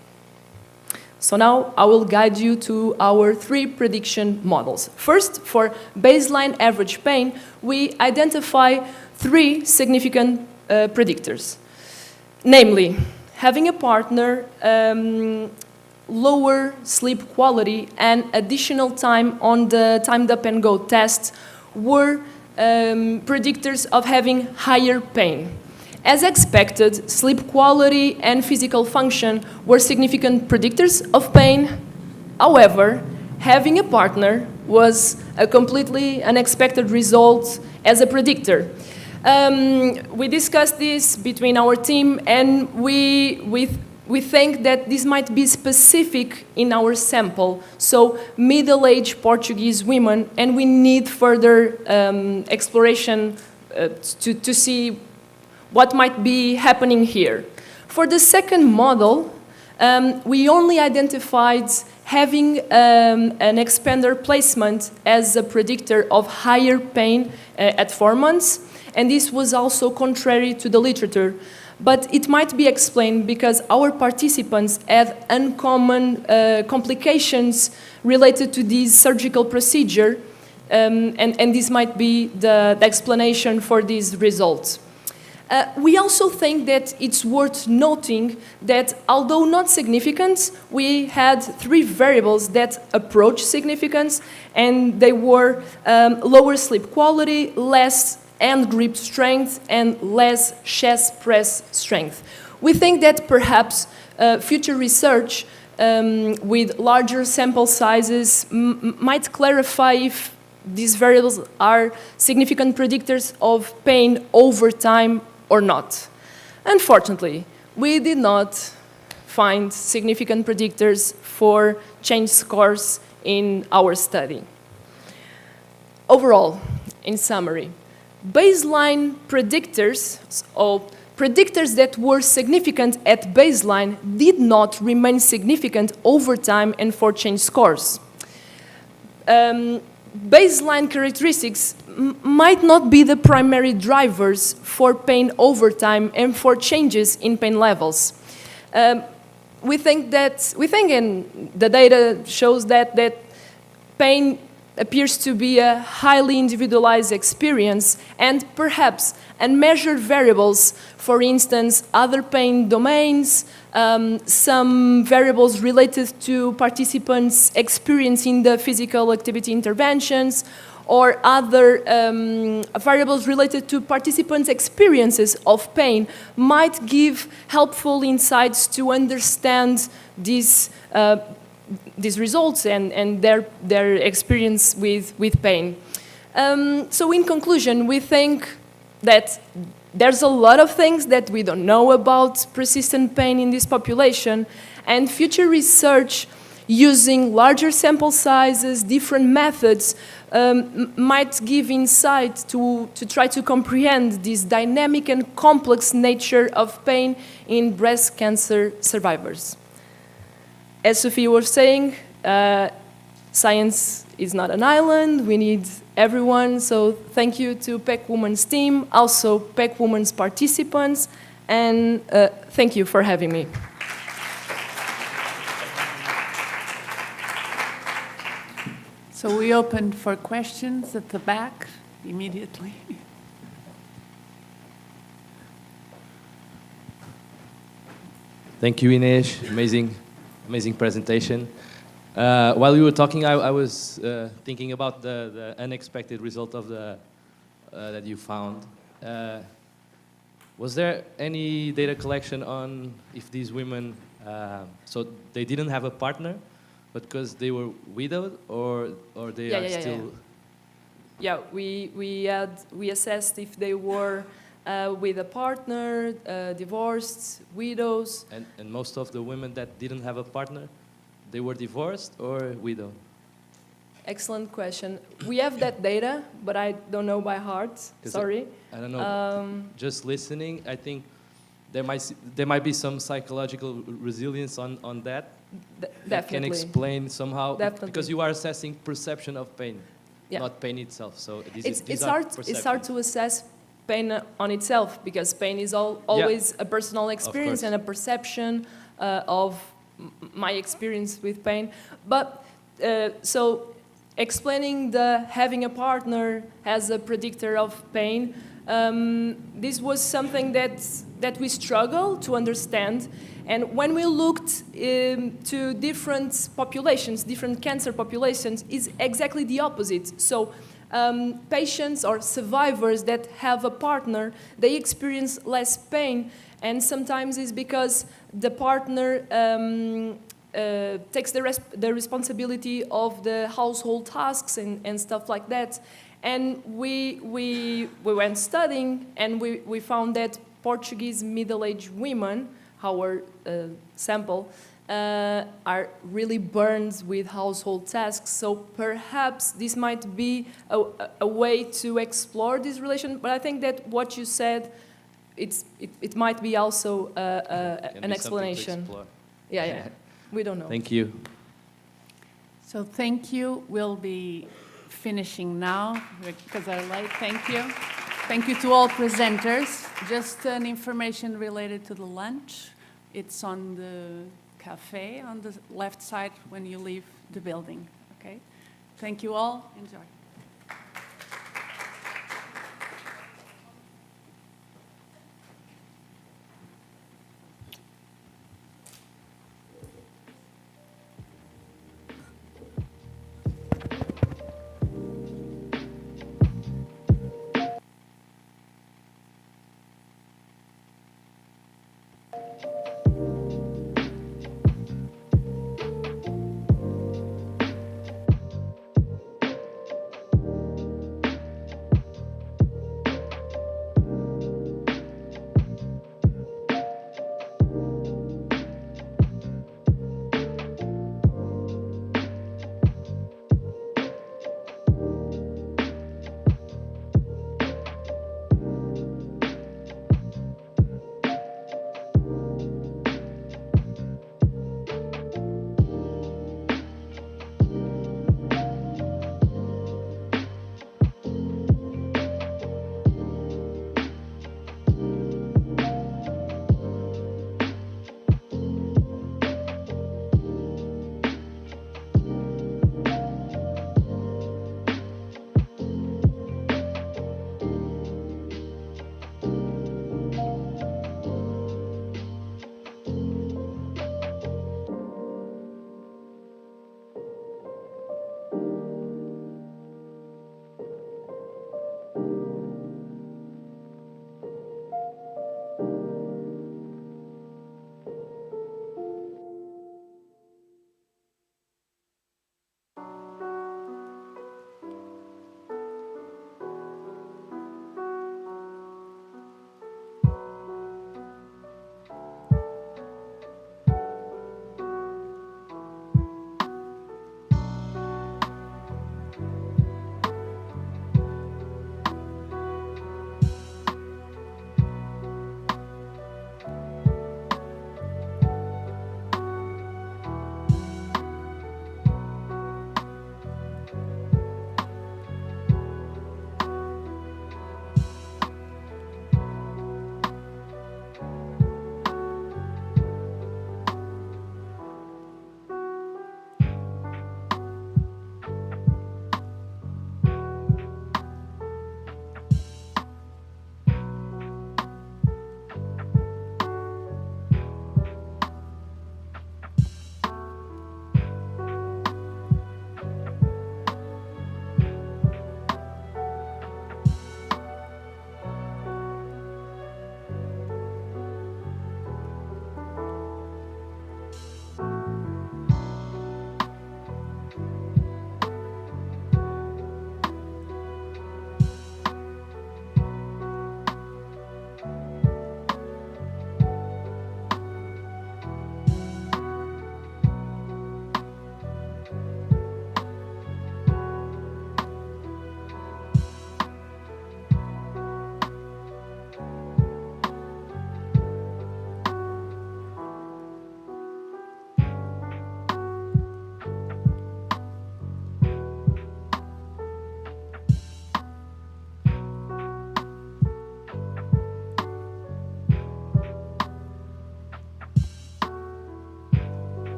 So now I will guide you to our 3 prediction models. First, for baseline average pain, we identify 3 significant predictors. Namely, having a partner, lower sleep quality, and additional time on the timed up and go test were predictors of having higher pain. As expected, sleep quality and physical function were significant predictors of pain. However, having a partner was a completely unexpected result as a predictor. We discussed this between our team, and we think that this might be specific in our sample, so middle-aged Portuguese women, and we need further exploration to see what might be happening here. For the second model, we only identified having an expander placement as a predictor of higher pain at 4 months, and this was also contrary to the literature. But it might be explained because our participants had uncommon complications related to this surgical procedure, and this might be the explanation for these results. We also think that it's worth noting that although not significant, we had 3 variables that approach significance, and they were lower sleep quality, less hand grip strength, and less chest press strength. We think that perhaps future research with larger sample sizes might clarify if these variables are significant predictors of pain over time or not. Unfortunately, we did not find significant predictors for change scores in our study. Overall, in summary, baseline predictors, or predictors that were significant at baseline, did not remain significant over time and for change scores. baseline characteristics might not be the primary drivers for pain over time and for changes in pain levels. We think, and the data shows that pain appears to be a highly individualized experience, and perhaps unmeasured variables, for instance, other pain domains, some variables related to participants experiencing the physical activity interventions, or other variables related to participants' experiences of pain might give helpful insights to understand these results and their experience with pain. So in conclusion, we think that there's a lot of things that we don't know about persistent pain in this population, and future research using larger sample sizes, different methods, might give insight to try to comprehend this dynamic and complex nature of pain in breast cancer survivors. As Sophie was saying, science is not an island. We need everyone. So thank you to PEC Women's team, also PEC Women's participants, and thank you for having me. So we open for questions at the back immediately. Thank you, Ines. Amazing presentation. While you were talking, I was thinking about the unexpected result of that you found. Was there any data collection on if these women, so they didn't have a partner, but because they were widowed, or they are still? Yeah, we assessed if they were with a partner, divorced, widows. And most of the women that didn't have a partner, they were divorced or widowed? Excellent question. We have that data, but I don't know by heart. Sorry. I don't know. Just listening, I think there might be some psychological resilience on that. That can explain somehow. Definitely. Because you are assessing perception of pain, not pain itself. So it's hard to assess pain on itself, because pain is always a personal experience and a perception of my experience with pain. But so explaining the having a partner as a predictor of pain, this was something that we struggle to understand. And when we looked to different populations, different cancer populations, is exactly the opposite. So patients or survivors that have a partner, they experience less pain, and sometimes it's because the partner takes the responsibility of the household tasks and stuff like that. And we went studying, and we found that Portuguese middle-aged women, our sample, are really burned with household tasks. So perhaps this might be a way to explore this relation. But I think that what you said, it might be also an explanation. Yeah. We don't know. Thank you. So thank you. We'll be finishing now because our light. Thank you. Thank you to all presenters. Just an information related to the lunch. It's on the cafe on the left side when you leave the building. Okay. Thank you all. Enjoy.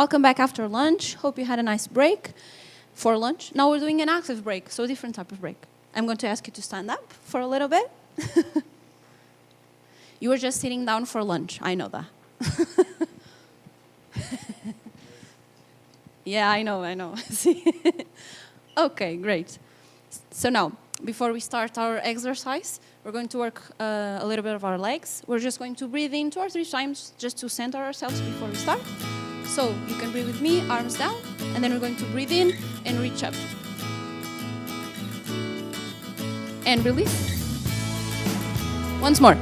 Welcome back after lunch. Hope you had a nice break for lunch. Now we're doing an active break, so a different type of break. I'm going to ask you to stand up for a little bit. You were just sitting down for lunch. I know that. Yeah, I know. See? Okay, great. So now, before we start our exercise, we're going to work a little bit of our legs. We're just going to breathe in 2 or 3 times just to center ourselves before we start. So you can breathe with me, arms down, and then we're going to breathe in and reach up. And release. Once more.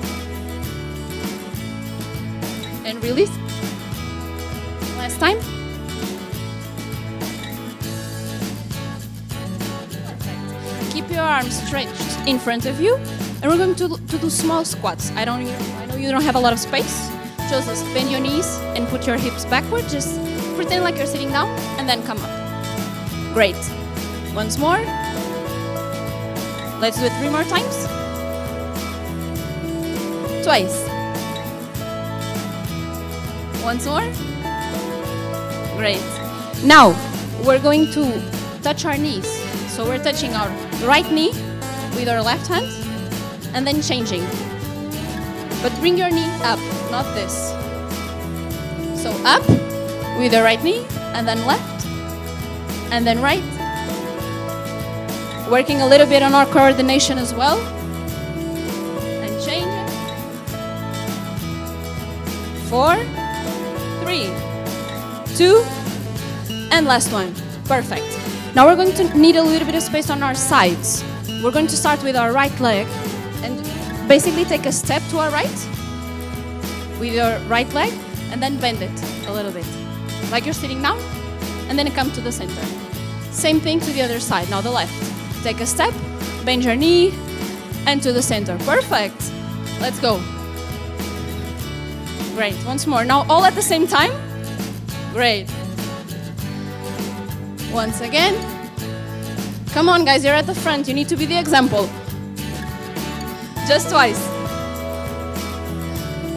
And release. Last time. Keep your arms stretched in front of you, and we're going to do small squats. I know you don't have a lot of space. Just bend your knees and put your hips backward. Just pretend like you're sitting down, and then come up. Great. Once more. Let's do it 3 more times. Twice. Once more. Great. Now, we're going to touch our knees. So we're touching our right knee with our left hand, and then changing. But bring your knee up, not this. So up with the right knee, and then left, and then right. Working a little bit on our coordination as well. And change it. 4, 3, 2, and last one. Perfect. Now we're going to need a little bit of space on our sides. We're going to start with our right leg and basically take a step to our right with your right leg and then bend it a little bit. Like you're sitting down, and then come to the center. Same thing to the other side, now the left. Take a step, bend your knee, and to the center. Perfect. Let's go. Great, once more. Now all at the same time. Great. Once again. Come on, guys, you're at the front. You need to be the example. Just twice.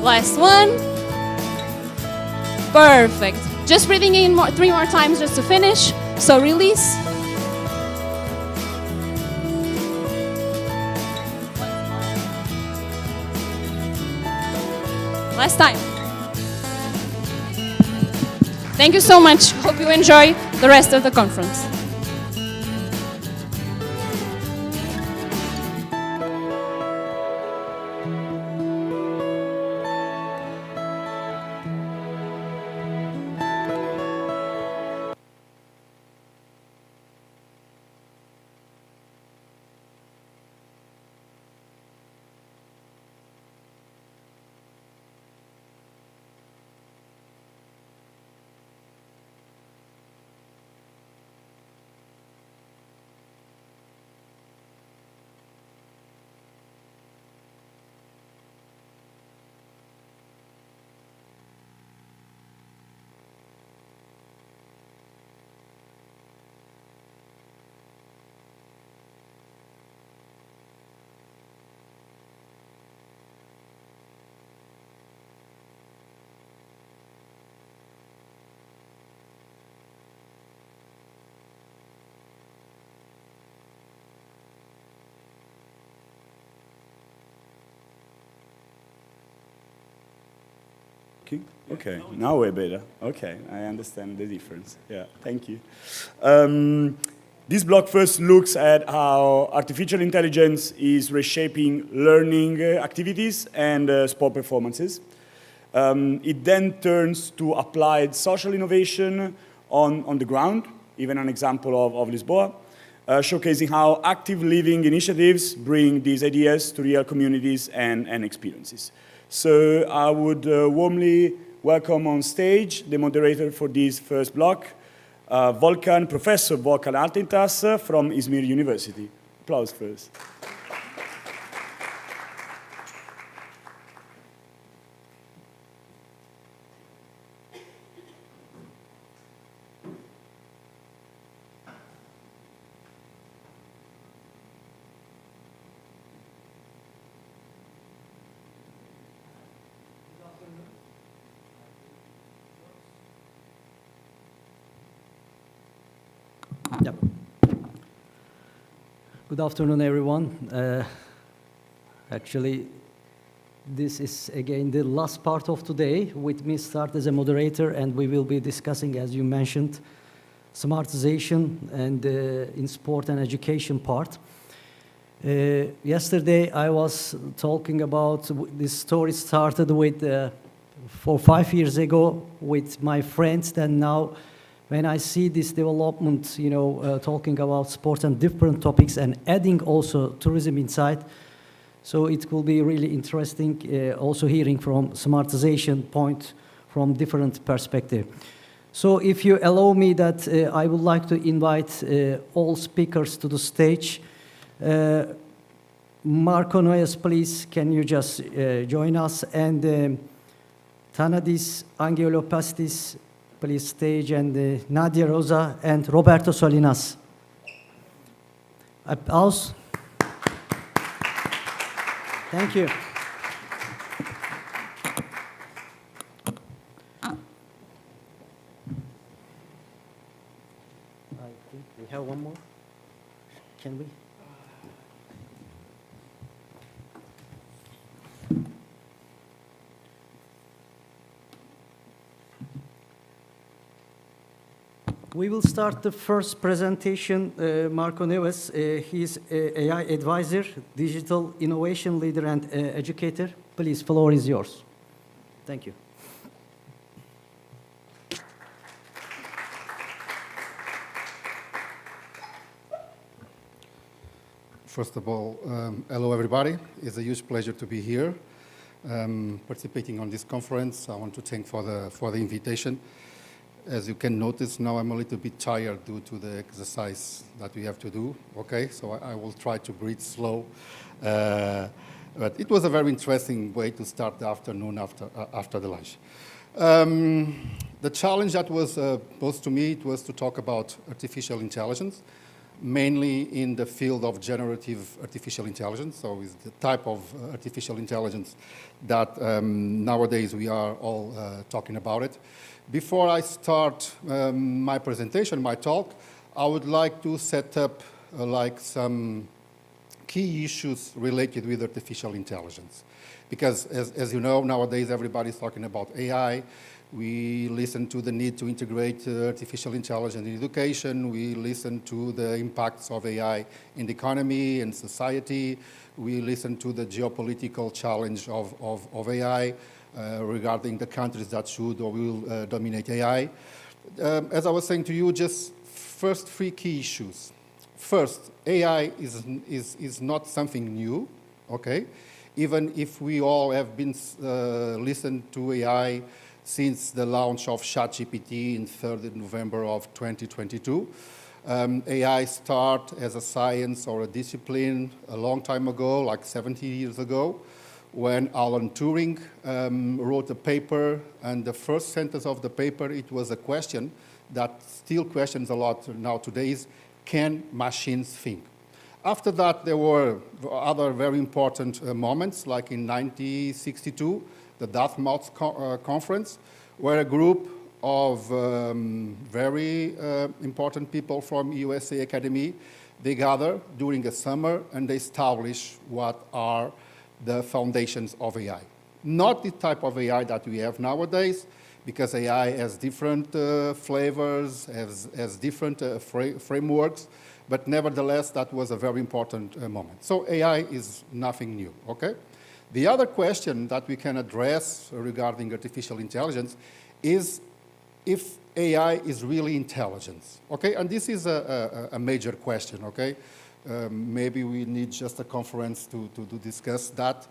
Last one. Perfect. Just breathing in 3 more times just to finish. So release. Last time. Thank you so much. Hope you enjoy the rest of the conference. Okay, now we're better. Okay, I understand the difference. Yeah, thank you. This block first looks at how artificial intelligence is reshaping learning activities and sport performances. It then turns to applied social innovation on the ground, even an example of Lisboa, showcasing how active living initiatives bring these ideas to real communities and experiences. So I would warmly welcome on stage the moderator for this first block, Professor Volkan Altintas from Izmir University. Applause first. Yep. Good afternoon, everyone. Actually, this is again the last part of today with me start as a moderator, and we will be discussing, as you mentioned, smartization and in sport and education part. Yesterday I was talking about this story started with 4 or 5 years ago with my friends, and now when I see this development, you know, talking about sports and different topics and adding also tourism inside, so it will be really interesting also hearing from smartization point from different perspective. So if you allow me that, I would like to invite all speakers to the stage. Marco Noyes, please, can you just join us? And Tanadis Angelopastis, please stage, and Nadia Rosa and Roberto Solinas. Applause. Thank you. I think we have one more. Can we? We will start the first presentation. Marco Neves, he's AI advisor, digital innovation leader, and educator. Please, floor is yours. Thank you. First of all, hello everybody. It's a huge pleasure to be here, participating on this conference. I want to thank for the invitation. As you can notice, now I'm a little bit tired due to the exercise that we have to do, okay? So I will try to breathe slow. But it was a very interesting way to start the afternoon after the lunch. The challenge that was posed to me, it was to talk about artificial intelligence, mainly in the field of generative artificial intelligence. So it's the type of artificial intelligence that nowadays we are all talking about it. Before I start my presentation, my talk, I would like to set up like some key issues related with artificial intelligence. Because as you know, nowadays everybody's talking about AI. We listen to the need to integrate artificial intelligence in education. We listen to the impacts of AI in the economy and society. We listen to the geopolitical challenge of AI. Regarding the countries that should or will dominate AI. As I was saying to you, just first 3 key issues. First, AI is not something new, okay? Even if we all have been listened to AI since the launch of ChatGPT in 3rd November of 2022. AI started as a science or a discipline a long time ago, like 70 years ago, when Alan Turing wrote a paper, and the first sentence of the paper, it was a question that still questions a lot now today is, can machines think? After that, there were other very important moments, like in 1962, the Dartmouth Conference, where a group of very important people from USA Academy, they gather during a summer and they establish what are the foundations of AI. Not the type of AI that we have nowadays, because AI has different flavors, has different frameworks, but nevertheless, that was a very important moment. So AI is nothing new, okay? The other question that we can address regarding artificial intelligence is if AI is really intelligence, okay? And this is a major question, okay? Maybe we need just a conference to discuss that.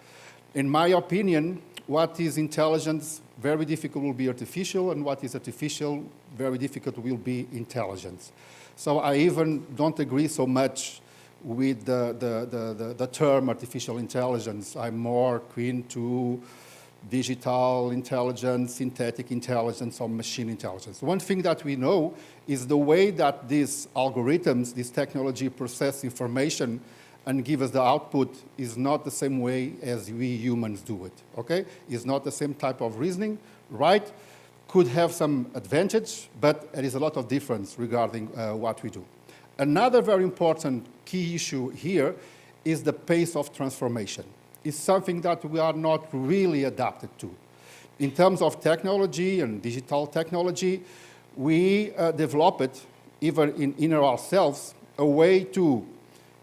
In my opinion, what is intelligence, very difficult will be artificial, and what is artificial, very difficult will be intelligence. So I even don't agree so much with the term artificial intelligence. I'm more keen to digital intelligence, synthetic intelligence, or machine intelligence. One thing that we know is the way that these algorithms, this technology process information and give us the output is not the same way as we humans do it, okay? It's not the same type of reasoning, right? Could have some advantage, but there is a lot of difference regarding what we do. Another very important key issue here is the pace of transformation. It's something that we are not really adapted to. In terms of technology and digital technology, we developed, even in ourselves, a way to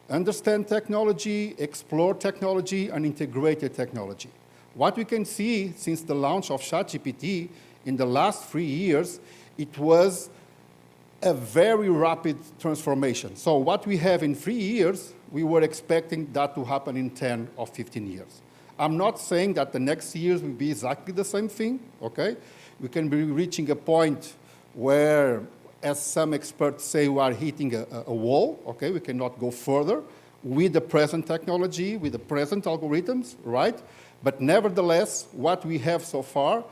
understand technology, explore technology, and integrate the technology. What we can see since the launch of ChatGPT in the last 3 years, it was a very rapid transformation. So what we have in 3 years, we were expecting that to happen in 10 or 15 years. I'm not saying that the next years will be exactly the same thing, okay? We can be reaching a point where, as some experts say, we are hitting a wall, okay? We cannot go further with the present technology, with the present algorithms, right? But nevertheless, what we have so far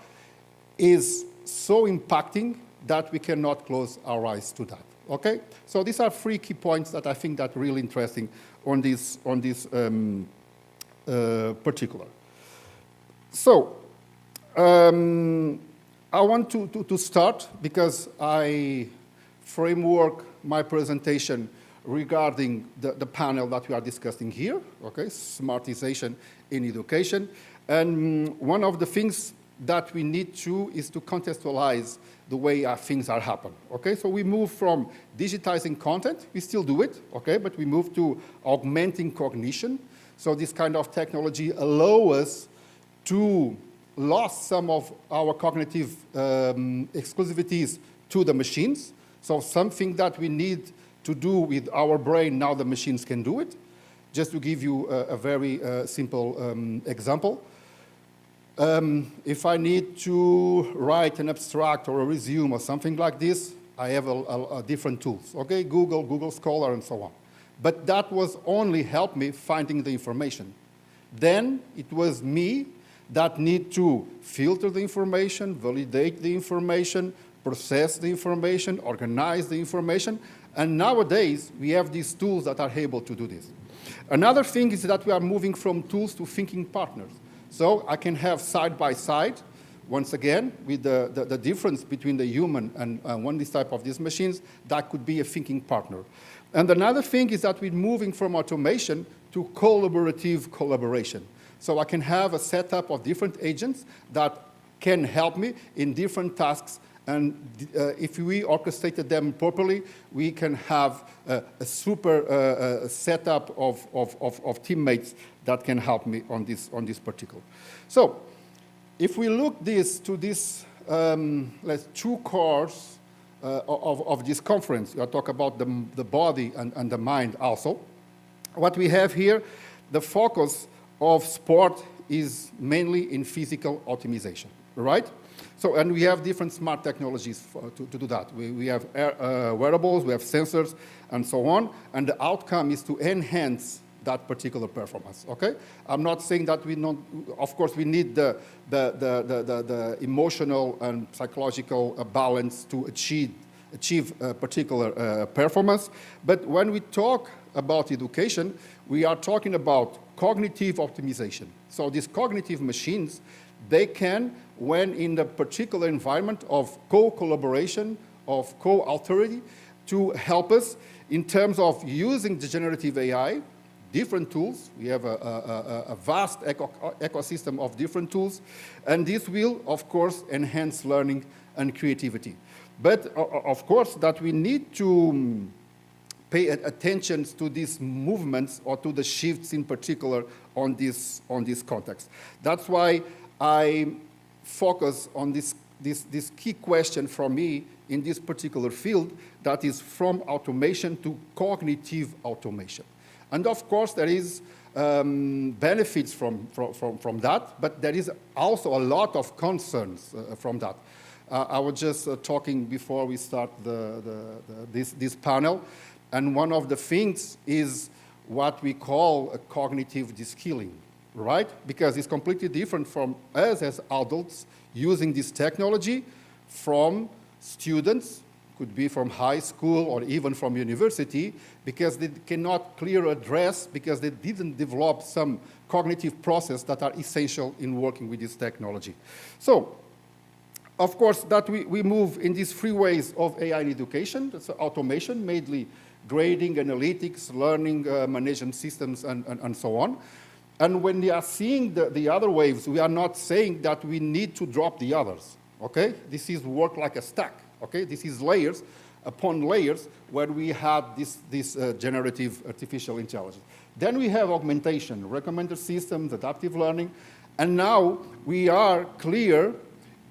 is so impacting that we cannot close our eyes to that, okay? So these are 3 key points that I think that are really interesting on this particular. So, I want to start because I framework my presentation regarding the panel that we are discussing here, okay, smartization in education. And one of the things that we need to is to contextualize the way things are happening, okay? So we move from digitizing content, we still do it, okay, but we move to augmenting cognition. So this kind of technology allows us to lose some of our cognitive exclusivities to the machines. So something that we need to do with our brain, now the machines can do it. Just to give you a very simple example. If I need to write an abstract or a resume or something like this, I have a different tools, okay? Google Scholar, and so on. But that was only help me finding the information. Then it was me that need to filter the information, validate the information, process the information, organize the information, and nowadays we have these tools that are able to do this. Another thing is that we are moving from tools to thinking partners. So I can have side by side, once again, with the difference between the human and one this type of these machines, that could be a thinking partner. And another thing is that we're moving from automation to collaborative collaboration. So I can have a setup of different agents that can help me in different tasks, and if we orchestrated them properly, we can have a super setup of teammates that can help me on this particular. So if we look to this 2 cores of this conference, we talk about the body and the mind also. What we have here, the focus of sport is mainly in physical optimization, right? So, and we have different smart technologies to do that. We have wearables, we have sensors, and so on, and the outcome is to enhance that particular performance, okay? I'm not saying that of course we need the emotional and psychological balance to achieve a particular performance, but when we talk about education, we are talking about cognitive optimization. So these cognitive machines, they can, when in the particular environment of co-collaboration, of co-authority, to help us in terms of using the generative AI, different tools. We have a vast ecosystem of different tools, and this will, of course, enhance learning and creativity. But, of course, that we need to pay attention to these movements or to the shifts in particular on this context. That's why I focus on this key question for me in this particular field, that is from automation to cognitive automation. And of course, there is benefits from that, but there is also a lot of concerns from that. I was just talking before we start this panel, and one of the things is what we call a cognitive de-skilling, right? Because it's completely different from us as adults using this technology from students, could be from high school or even from university, because they cannot clear address because they didn't develop some cognitive process that are essential in working with this technology. So of course, that we move in these three ways of AI in education. That's automation, mainly grading, analytics, learning, management systems, and so on. And when we are seeing the other waves, we are not saying that we need to drop the others, okay? This is work like a stack, okay? This is layers upon layers where we have this generative artificial intelligence. Then we have augmentation, recommender systems, adaptive learning, and now we are clear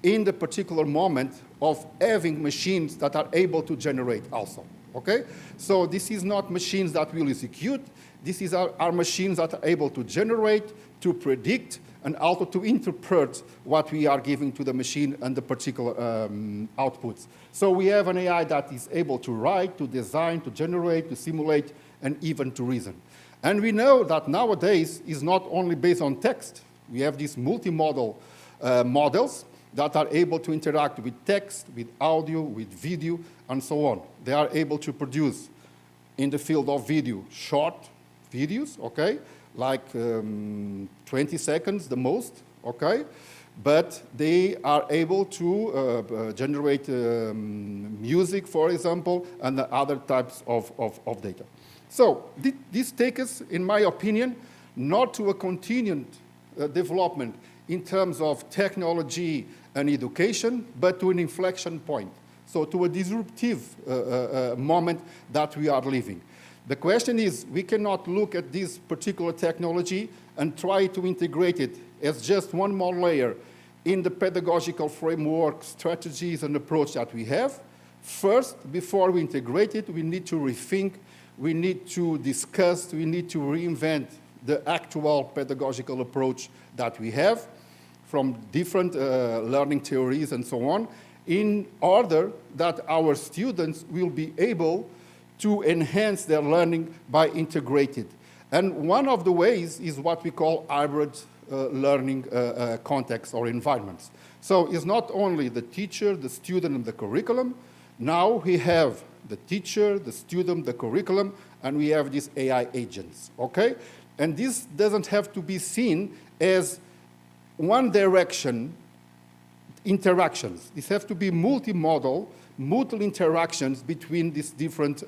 in the particular moment of having machines that are able to generate also, okay? So this is not machines that will execute, this is our machines that are able to generate, to predict, and also to interpret what we are giving to the machine and the particular outputs. So we have an AI that is able to write, to design, to generate, to simulate, and even to reason. And we know that nowadays is not only based on text. We have these multimodal models that are able to interact with text, with audio, with video, and so on. They are able to produce, in the field of video, short videos, okay, like 20 seconds the most, okay? But they are able to generate music, for example, and other types of data. So this takes us, in my opinion, not to a continued development in terms of technology and education, but to an inflection point. So to a disruptive moment that we are living. The question is, we cannot look at this particular technology and try to integrate it as just one more layer in the pedagogical framework, strategies, and approach that we have. First, before we integrate it, we need to rethink, we need to discuss, we need to reinvent the actual pedagogical approach that we have from different learning theories and so on, in order that our students will be able to enhance their learning by integrated. And one of the ways is what we call hybrid learning contexts or environments. So it's not only the teacher, the student, and the curriculum. Now we have the teacher, the student, the curriculum, and we have these AI agents, okay? And this doesn't have to be seen as one direction interactions. These have to be multimodal, multiple interactions between these different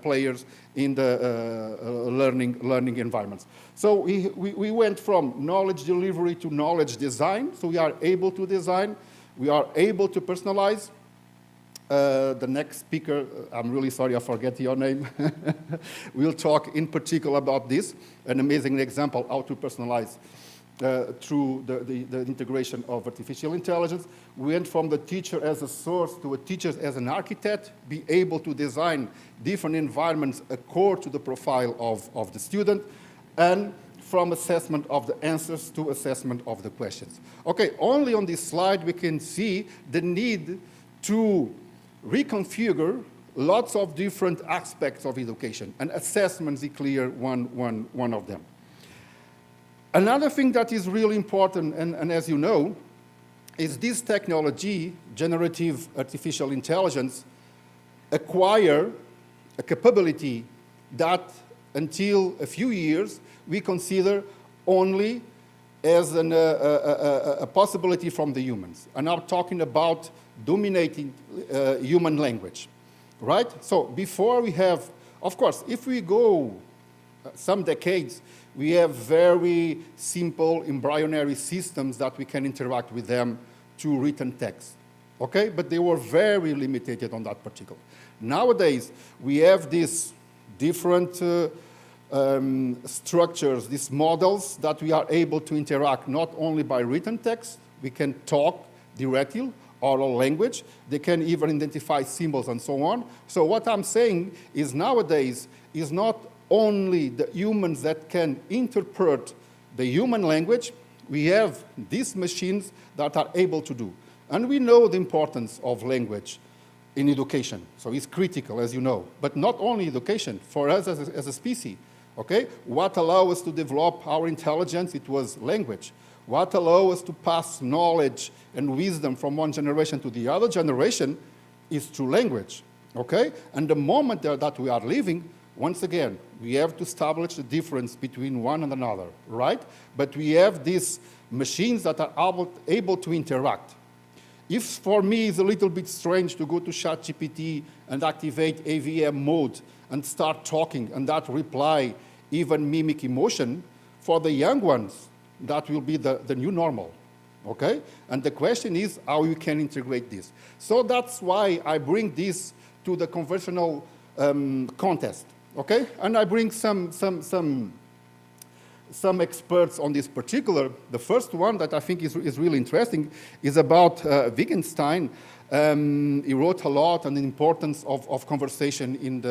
players in the learning environments. So we went from knowledge delivery to knowledge design. So we are able to design, we are able to personalize. The next speaker, I'm really sorry I forget your name, we'll talk in particular about this, an amazing example how to personalize through the integration of artificial intelligence. We went from the teacher as a source to a teacher as an architect, be able to design different environments according to the profile of the student, and from assessment of the answers to assessment of the questions. Okay, only on this slide we can see the need to reconfigure lots of different aspects of education, and assessments is clear one of them. Another thing that is really important, and as you know, is this technology, generative artificial intelligence, acquire a capability that until a few years we consider only as a possibility from the humans. And I'm talking about dominating human language, right? So before we have, of course, if we go some decades, we have very simple embryonic systems that we can interact with them to written text, okay? But they were very limited on that particular. Nowadays, we have these different structures, these models that we are able to interact not only by written text, we can talk directly, oral language, they can even identify symbols and so on. So what I'm saying is nowadays is not only the humans that can interpret the human language, we have these machines that are able to do. And we know the importance of language in education, so it's critical, as you know. But not only education, for us as a species, okay? What allows us to develop our intelligence, it was language. What allows us to pass knowledge and wisdom from one generation to the other generation is through language, okay? And the moment that we are living, once again, we have to establish the difference between one and another, right? But we have these machines that are able to interact. If for me it's a little bit strange to go to ChatGPT and activate AVM mode and start talking and that reply even mimic emotion, for the young ones, that will be the new normal, okay? And the question is how you can integrate this. So that's why I bring this to the conversational contest, okay? And I bring some experts on this particular. The first one that I think is really interesting is about Wittgenstein. He wrote a lot on the importance of conversation in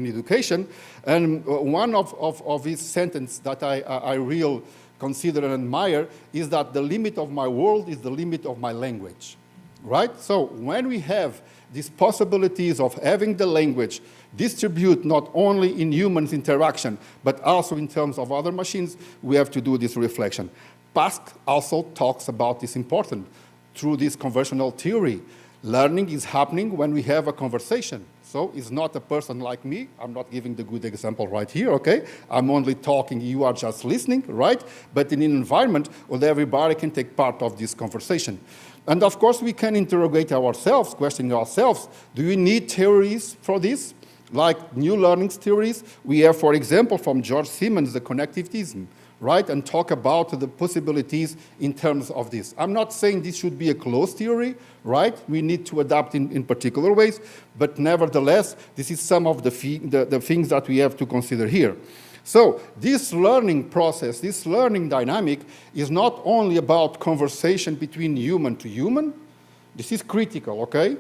education. And one of his sentences that I really consider and admire is that the limit of my world is the limit of my language, right? So when we have these possibilities of having the language distribute not only in humans interaction, but also in terms of other machines, we have to do this reflection. Pask also talks about this important through this conversational theory. Learning is happening when we have a conversation. So it's not a person like me. I'm not giving the good example right here, okay? I'm only talking, you are just listening, right? But in an environment where everybody can take part of this conversation. And of course, we can interrogate ourselves, questioning ourselves. Do we need theories for this? Like new learning theories, we have, for example, from George Siemens, the connectivism, right? And talk about the possibilities in terms of this. I'm not saying this should be a closed theory, right? We need to adapt in particular ways, but nevertheless, this is some of the things that we have to consider here. So this learning process, this learning dynamic is not only about conversation between human to human. This is critical, okay?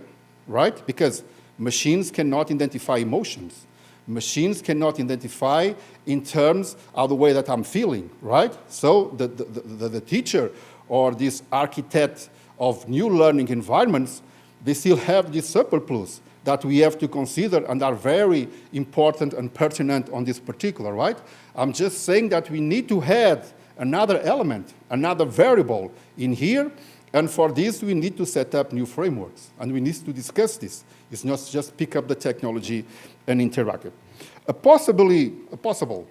Right? Because machines cannot identify emotions. Machines cannot identify in terms of the way that I'm feeling, right? So the teacher or this architect of new learning environments, they still have this surplus that we have to consider and are very important and pertinent on this particular, right? I'm just saying that we need to add another element, another variable in here, and for this we need to set up new frameworks, and we need to discuss this. It's not just pick up the technology and interact it. A possible,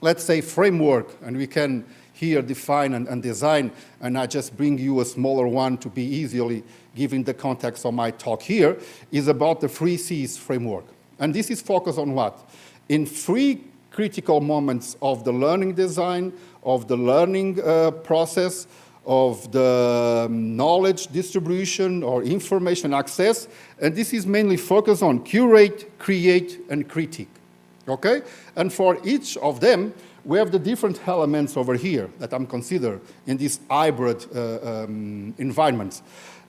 let's say, framework, and we can here define and design, and I just bring you a smaller one to be easily given the context of my talk here, is about the 3 C's framework. And this is focused on what? In 3 critical moments of the learning design, of the learning process, of the knowledge distribution or information access, and this is mainly focused on curate, create, and critique, okay? And for each of them, we have the different elements over here that I'm considering in this hybrid environments.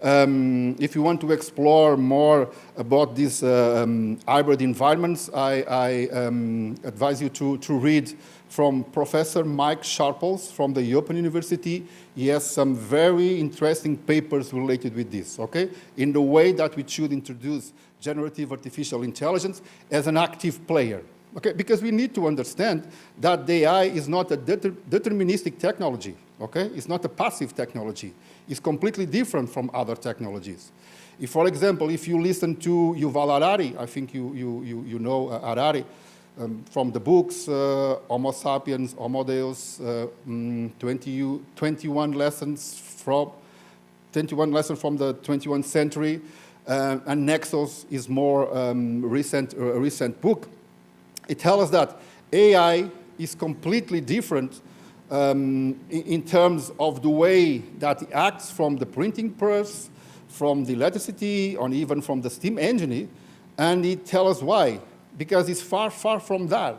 If you want to explore more about these hybrid environments, I advise you to read from Professor Mike Sharples from the Open University. He has some very interesting papers related with this, okay? In the way that we should introduce generative artificial intelligence as an active player. Okay, because we need to understand that the AI is not a deterministic technology, okay? It's not a passive technology. It's completely different from other technologies. If, for example, if you listen to Yuval Harari, I think you know Harari, from the books, Homo Sapiens, Homo Deus, 21 lessons from the 21st century, and Nexus is more a recent book. It tells us that AI is completely different in terms of the way that it acts from the printing press, from the electricity, or even from the steam engine, and it tells us why. Because it's far, far from that,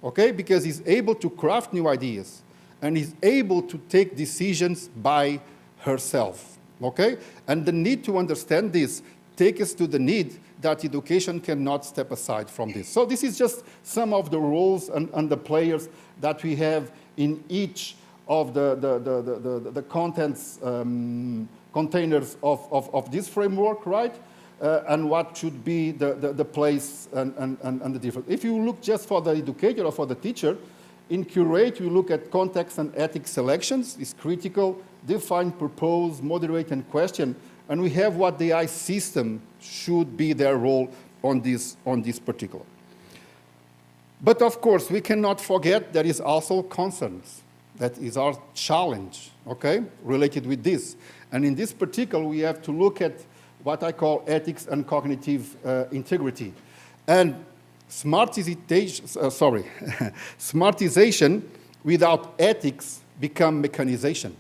okay? Because it's able to craft new ideas, and is able to take decisions by herself, okay? And the need to understand this takes us to the need that education cannot step aside from this. So this is just some of the roles and the players that we have in each of the contents containers of this framework, right? And what should be the place and the difference. If you look just for the educator or for the teacher, in Curate, we look at context and ethics selections. It's critical, define, propose, moderate, and question. And we have what the AI system should be their role on this particular. But of course, we cannot forget there is also concerns. That is our challenge, okay, related with this. And in this particular, we have to look at what I call ethics and cognitive integrity. And smartization without ethics become mechanization.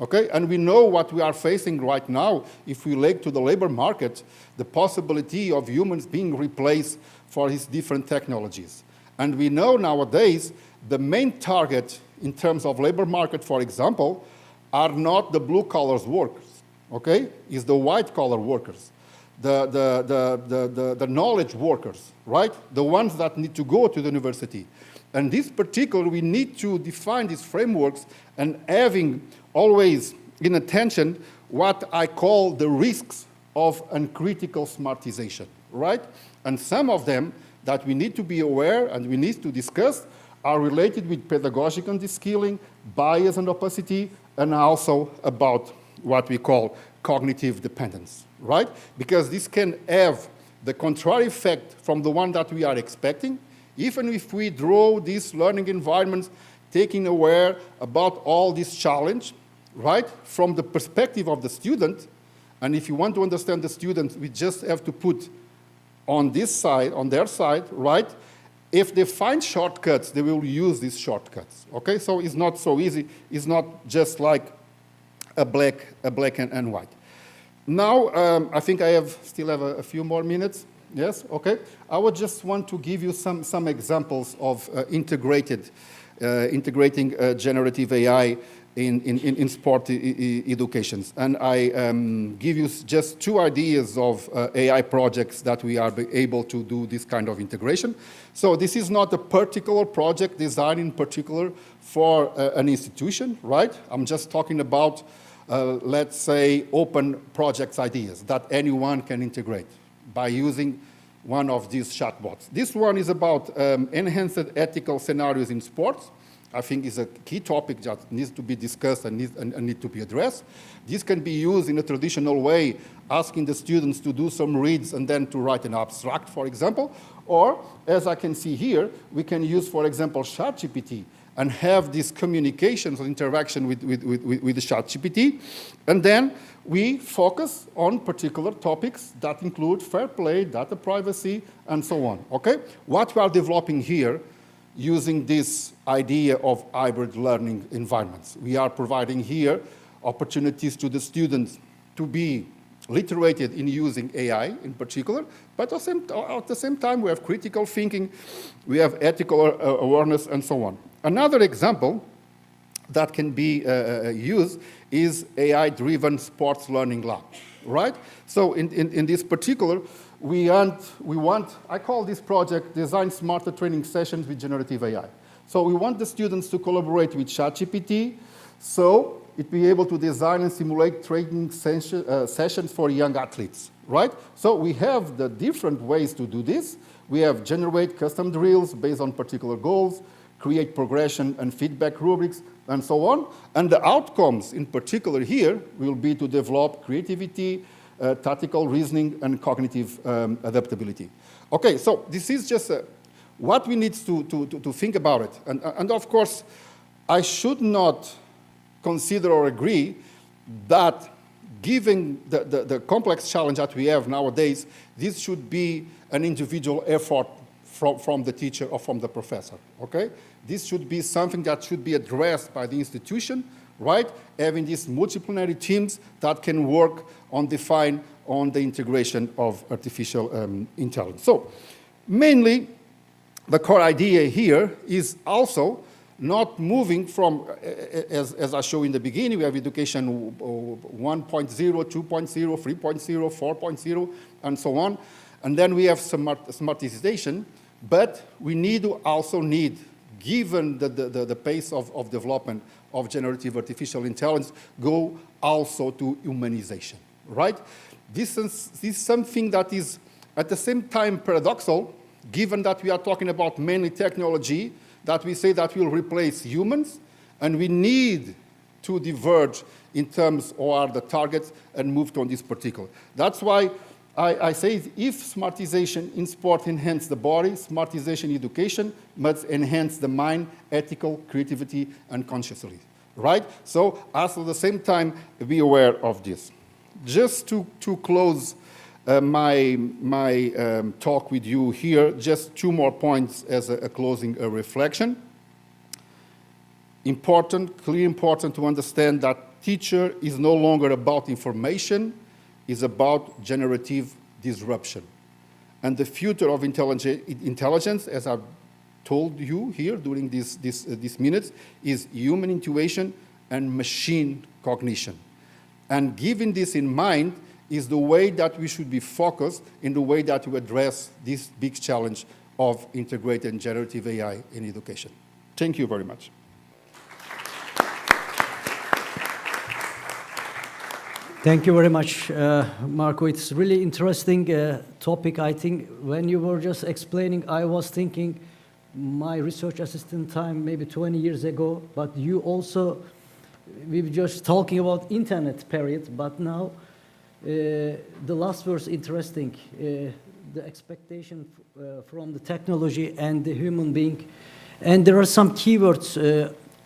Okay? And we know what we are facing right now if we look to the labor market, the possibility of humans being replaced for these different technologies. And we know nowadays the main target in terms of labor market, for example, are not the blue-collar workers, okay? It's the white-collar workers, the knowledge workers, right? The ones that need to go to the university. And this particular, we need to define these frameworks and having always in attention what I call the risks of uncritical smartization, right? And some of them that we need to be aware and we need to discuss are related with pedagogical de-skilling, bias and opacity, and also about what we call cognitive dependence, right? Because this can have the contrary effect from the one that we are expecting, even if we draw these learning environments, taking aware about all this challenge, right, from the perspective of the student. And if you want to understand the student, we just have to put on this side, on their side, right? If they find shortcuts, they will use these shortcuts, okay? So it's not so easy. It's not just like a black and white. Now, I think I still have a few more minutes. Yes, okay. I would just want to give you some examples of integrating generative AI in sport educations. And I give you just 2 ideas of AI projects that we are able to do this kind of integration. So this is not a particular project designed in particular for an institution, right? I'm just talking about, let's say, open projects ideas that anyone can integrate by using one of these chatbots. This one is about enhanced ethical scenarios in sports. I think is a key topic that needs to be discussed and need to be addressed. This can be used in a traditional way, asking the students to do some reads and then to write an abstract, for example. Or, as I can see here, we can use, for example, ChatGPT and have this communications or interaction with the ChatGPT. And then we focus on particular topics that include fair play, data privacy, and so on, okay? What we are developing here using this idea of hybrid learning environments. We are providing here opportunities to the students to be literated in using AI in particular, but at the same time we have critical thinking, we have ethical awareness, and so on. Another example that can be used is AI-driven sports learning lab, right? So in this particular, we want, I call this project Design Smarter Training Sessions with Generative AI. So we want the students to collaborate with ChatGPT, so it be able to design and simulate training sessions for young athletes, right? So we have the different ways to do this. We have generate custom drills based on particular goals, create progression and feedback rubrics, and so on. And the outcomes in particular here will be to develop creativity, tactical reasoning, and cognitive adaptability. Okay, so this is just what we need to think about it. And of course, I should not consider or agree that given the complex challenge that we have nowadays, this should be an individual effort from the teacher or from the professor, okay? This should be something that should be addressed by the institution, right? Having these multidisciplinary teams that can work on the integration of artificial intelligence. So mainly, the core idea here is also not moving from, as I showed in the beginning, we have education 1.0, 2.0, 3.0, 4.0, and so on. And then we have smartization, but we also need, given the pace of development of generative artificial intelligence, go also to humanization, right? This is something that is at the same time paradoxical, given that we are talking about mainly technology, that we say that will replace humans, and we need to diverge in terms of the targets and move to this particular. That's why I say if smartization in sport enhances the body, smartization in education must enhance the mind, ethical, creativity, and consciously, right? So also at the same time, be aware of this. Just to close my talk with you here, just 2 more points as a closing reflection. Clearly important to understand that teacher is no longer about information, is about generative disruption. And the future of intelligence, as I've told you here during these minutes, is human intuition and machine cognition. And given this in mind is the way that we should be focused in the way that we address this big challenge of integrated and generative AI in education. Thank you very much. Thank you very much, Marco. It's really interesting topic. I think when you were just explaining, I was thinking my research assistant time maybe 20 years ago, but you also, we were just talking about internet period, but now the last verse interesting, the expectation from the technology and the human being. And there are some keywords,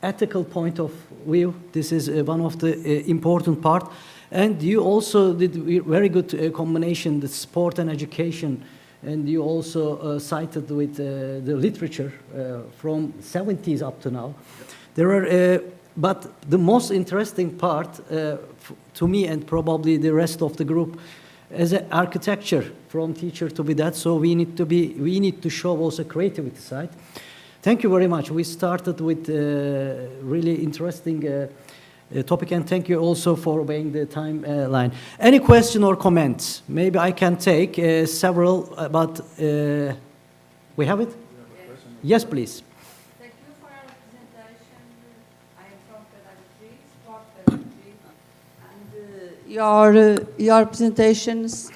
ethical point of view. This is one of the important part. And you also did very good combination, the sport and education, and you also cited with the literature from 70s up to now. There are, but the most interesting part to me and probably the rest of the group, as an architecture from teacher to be that. So we need to show also creativity side. Thank you very much. We started with really interesting. Topic, and thank you also for obeying the timeline. Any question or comments? Maybe I can take several, but we have it? Yes, please. Thank you for your presentation. I am from Pedagogy, Sport Pedagogy, and your presentations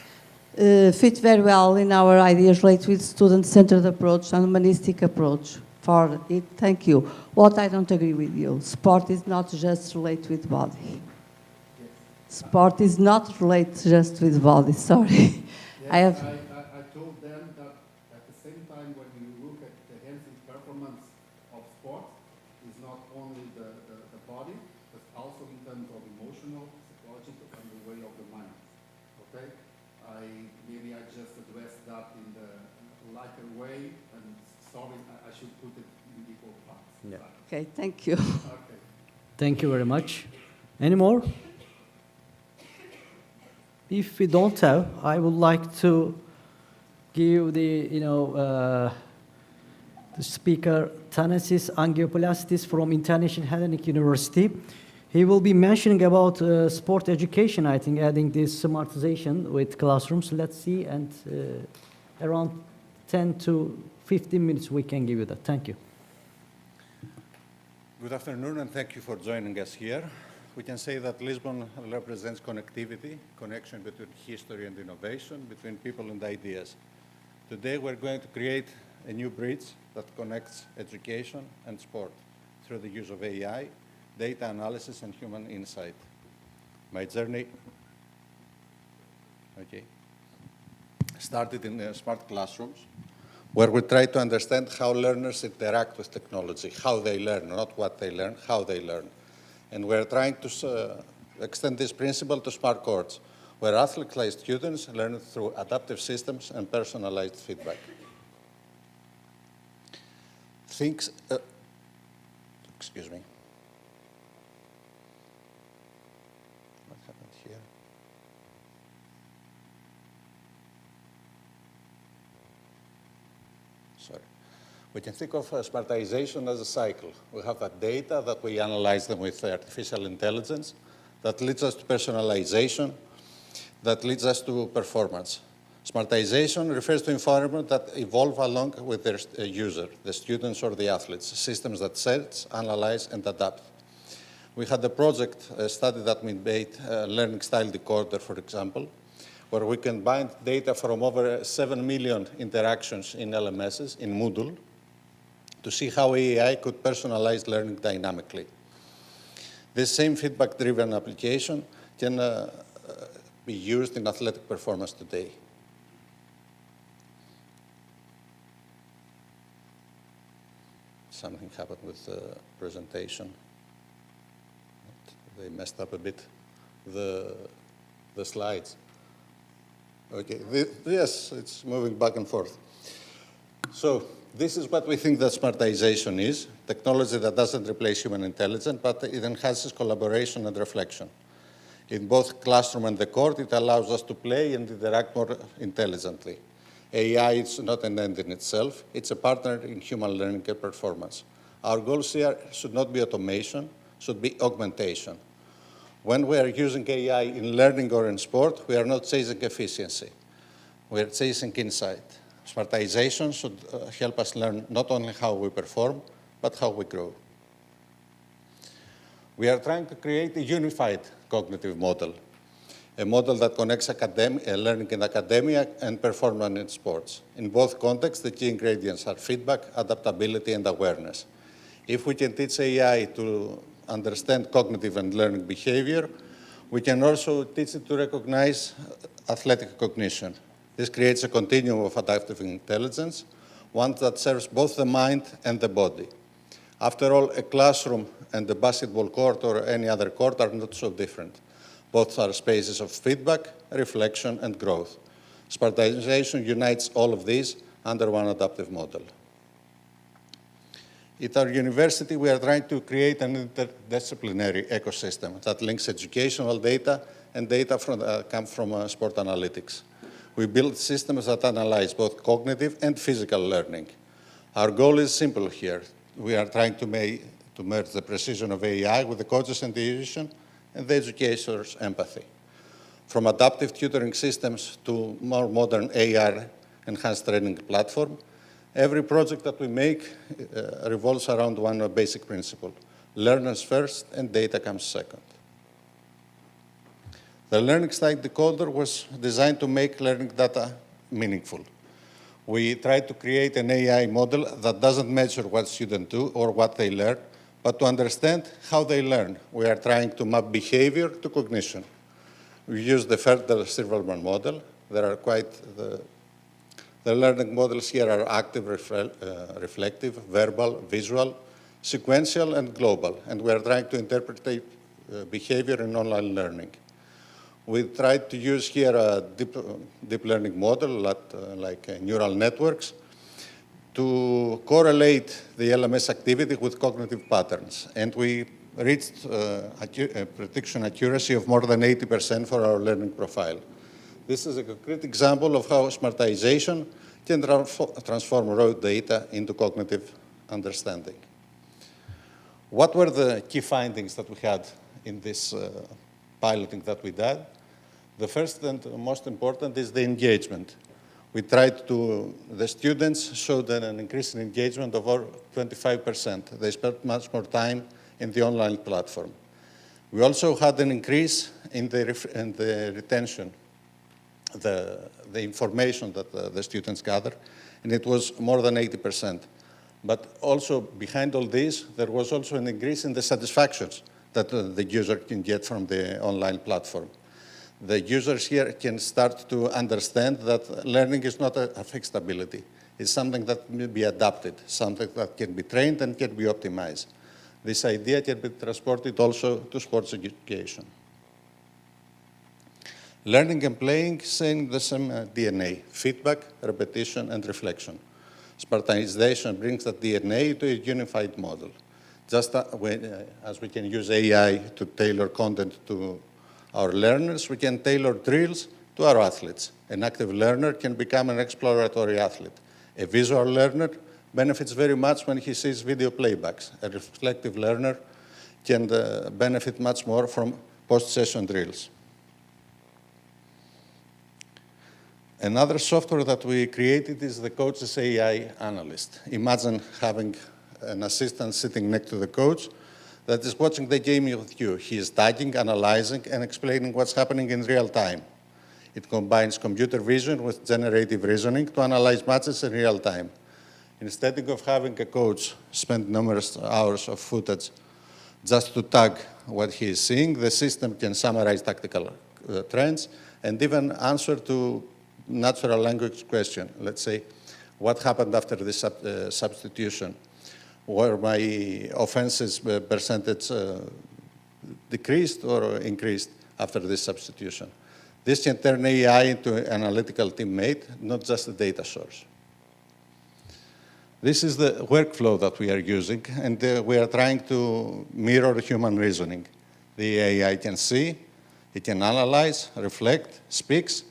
fit very well in our ideas related with student-centered approach and humanistic approach. For it, thank you. What I don't agree with you, sport is not just related with body. Sport is not related just with body, sorry. Yes, I told them that at the same time when you look at the enhancing performance of sport, is not only the body, but also in terms of emotional, psychological, and the way of the mind. Okay? Maybe I just addressed that in the lighter way, and sorry, I should put it in equal parts. Yeah. Okay, thank you. Okay. Thank you very much. Any more? If we don't have, I would like to give the, the speaker, Thanasis Angioplastis from International Hellenic University. He will be mentioning about sport education, I think, adding this smartization with classrooms. Let's see, and around 10 to 15 minutes we can give you that. Thank you. Good afternoon, and thank you for joining us here. We can say that Lisbon represents connectivity, connection between history and innovation, between people and ideas. Today we're going to create a new bridge that connects education and sport through the use of AI, data analysis, and human insight. My journey started in smart classrooms, where we try to understand how learners interact with technology, how they learn, not what they learn, how they learn. And we're trying to extend this principle to smart courts, where athlete-like students learn through adaptive systems and personalized feedback. Excuse me. What happened here? Sorry. We can think of smartization as a cycle. We have that data that we analyze them with artificial intelligence that leads us to personalization, that leads us to performance. Smartization refers to environment that evolve along with their user, the students or the athletes, systems that search, analyze, and adapt. We had a project, a study that we made, learning style decoder, for example, where we combined data from over 7 million interactions in LMSs, in Moodle, to see how AI could personalize learning dynamically. This same feedback-driven application can be used in athletic performance today. Something happened with the presentation. They messed up a bit the slides. Okay, yes, it's moving back and forth. So this is what we think that smartization is, technology that doesn't replace human intelligence, but it enhances collaboration and reflection. In both classroom and the court, it allows us to play and interact more intelligently. AI is not an end in itself, it's a partner in human learning and performance. Our goals here should not be automation, should be augmentation. When we are using AI in learning or in sport, we are not chasing efficiency. We are chasing insight. Smartization should help us learn not only how we perform, but how we grow. We are trying to create a unified cognitive model, a model that connects learning in academia and performance in sports. In both contexts, the key ingredients are feedback, adaptability, and awareness. If we can teach AI to understand cognitive and learning behavior, we can also teach it to recognize athletic cognition. This creates a continuum of adaptive intelligence, one that serves both the mind and the body. After all, a classroom and the basketball court or any other court are not so different. Both are spaces of feedback, reflection, and growth. Smartization unites all of these under one adaptive model. At our university, we are trying to create an interdisciplinary ecosystem that links educational data and data that come from sport analytics. We build systems that analyze both cognitive and physical learning. Our goal is simple here. We are trying to merge the precision of AI with the coach's intuition and the educator's empathy. From adaptive tutoring systems to more modern AI-enhanced training platform, every project that we make revolves around one basic principle: learners first and data comes second. The learning style decoder was designed to make learning data meaningful. We tried to create an AI model that doesn't measure what students do or what they learn, but to understand how they learn. We are trying to map behavior to cognition. We use the Ferder-Silverman model. There are the learning models here are active, reflective, verbal, visual, sequential, and global. And we are trying to interpret behavior in online learning. We tried to use here a deep learning model like neural networks to correlate the LMS activity with cognitive patterns. And we reached a prediction accuracy of more than 80% for our learning profile. This is a concrete example of how smartization can transform raw data into cognitive understanding. What were the key findings that we had in this piloting that we did? The first and most important is the engagement. We tried the students showed an increase in engagement of over 25%. They spent much more time in the online platform. We also had an increase in the retention, the information that the students gather, and it was more than 80%. But also behind all this, there was also an increase in the satisfactions that the user can get from the online platform. The users here can start to understand that learning is not a fixed ability. It's something that will be adapted, something that can be trained and can be optimized. This idea can be transported also to sports education. Learning and playing share the same DNA: feedback, repetition, and reflection. Smartization brings that DNA to a unified model. Just as we can use AI to tailor content to our learners, we can tailor drills to our athletes. An active learner can become an exploratory athlete. A visual learner benefits very much when he sees video playbacks. A reflective learner can benefit much more from post-session drills. Another software that we created is the coach's AI analyst. Imagine having an assistant sitting next to the coach that is watching the game with you. He is tagging, analyzing, and explaining what's happening in real time. It combines computer vision with generative reasoning to analyze matches in real time. Instead of having a coach spend numerous hours of footage just to tag what he is seeing, the system can summarize tactical trends and even answer to natural language question. Let's say, what happened after this substitution? Were my offenses percentage decreased or increased after this substitution? This can turn AI into an analytical teammate, not just a data source. This is the workflow that we are using, and we are trying to mirror human reasoning. The AI can see, it can analyze, reflect, speaks,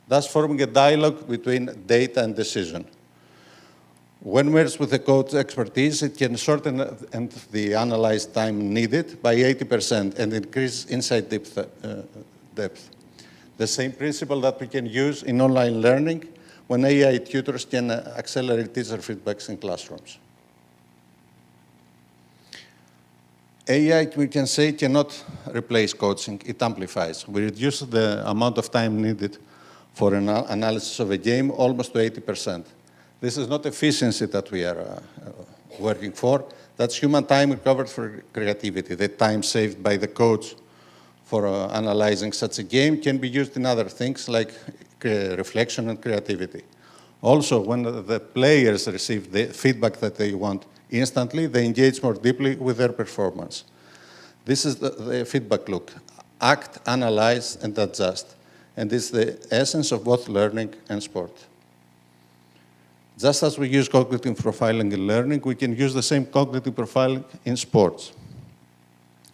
thus forming a dialogue between data and decision. When merged with the code's expertise, it can shorten the analyzed time needed by 80% and increase insight depth. The same principle that we can use in online learning when AI tutors can accelerate teacher feedbacks in classrooms. AI, we can say, cannot replace coaching, it amplifies. We reduce the amount of time needed for an analysis of a game almost to 80%. This is not efficiency that we are working for, that's human time recovered for creativity. The time saved by the coach for analyzing such a game can be used in other things like reflection and creativity. Also, when the players receive the feedback that they want instantly, they engage more deeply with their performance. This is the feedback loop. Act, analyze, and adjust. And it's the essence of both learning and sport. Just as we use cognitive profiling in learning, we can use the same cognitive profiling in sports.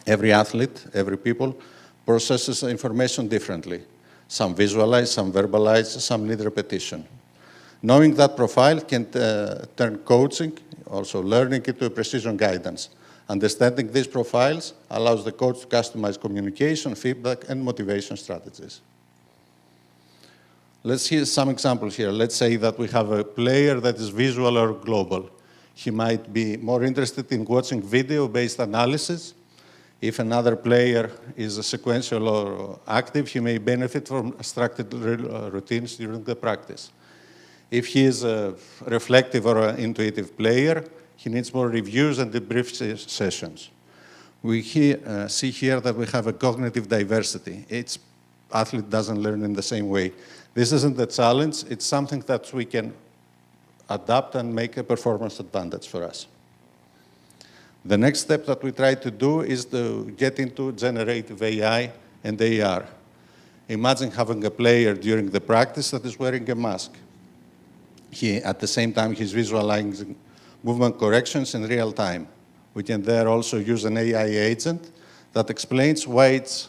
Every athlete, every people, processes information differently. Some visualize, some verbalize, some need repetition. Knowing that profile can turn coaching, also learning, into a precision guidance. Understanding these profiles allows the coach to customize communication, feedback, and motivation strategies. Let's hear some examples here. Let's say that we have a player that is visual or global. He might be more interested in watching video-based analysis. If another player is sequential or active, he may benefit from structured routines during the practice. If he is a reflective or an intuitive player, he needs more reviews and debrief sessions. We see here that we have a cognitive diversity. Each athlete doesn't learn in the same way. This isn't a challenge, it's something that we can adapt and make a performance advantage for us. The next step that we try to do is to get into generative AI and AR. Imagine having a player during the practice that is wearing a mask. At the same time, he's visualizing movement corrections in real time. We can there also use an AI agent that explains why its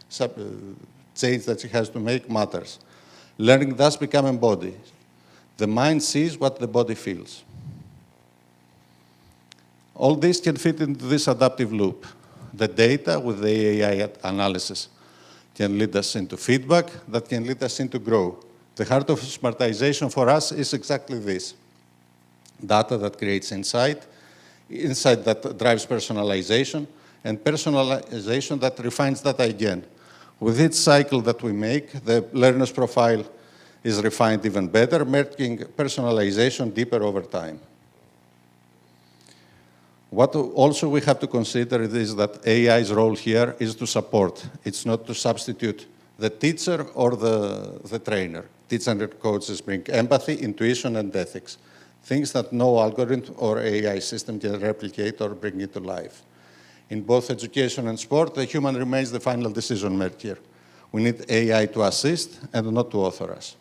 change that he has to make matters. Learning thus becomes embodied. The mind sees what the body feels. All this can fit into this adaptive loop. The data with the AI analysis can lead us into feedback that can lead us into growth. The heart of smartization for us is exactly this. Data that creates insight that drives personalization, and personalization that refines data again. With each cycle that we make, the learner's profile is refined even better, making personalization deeper over time. What also we have to consider is that AI's role here is to support. It's not to substitute the teacher or the trainer. Teachers and coaches bring empathy, intuition, and ethics, things that no algorithm or AI system can replicate or bring into life. In both education and sport, the human remains the final decision maker. We need AI to assist and not to author us.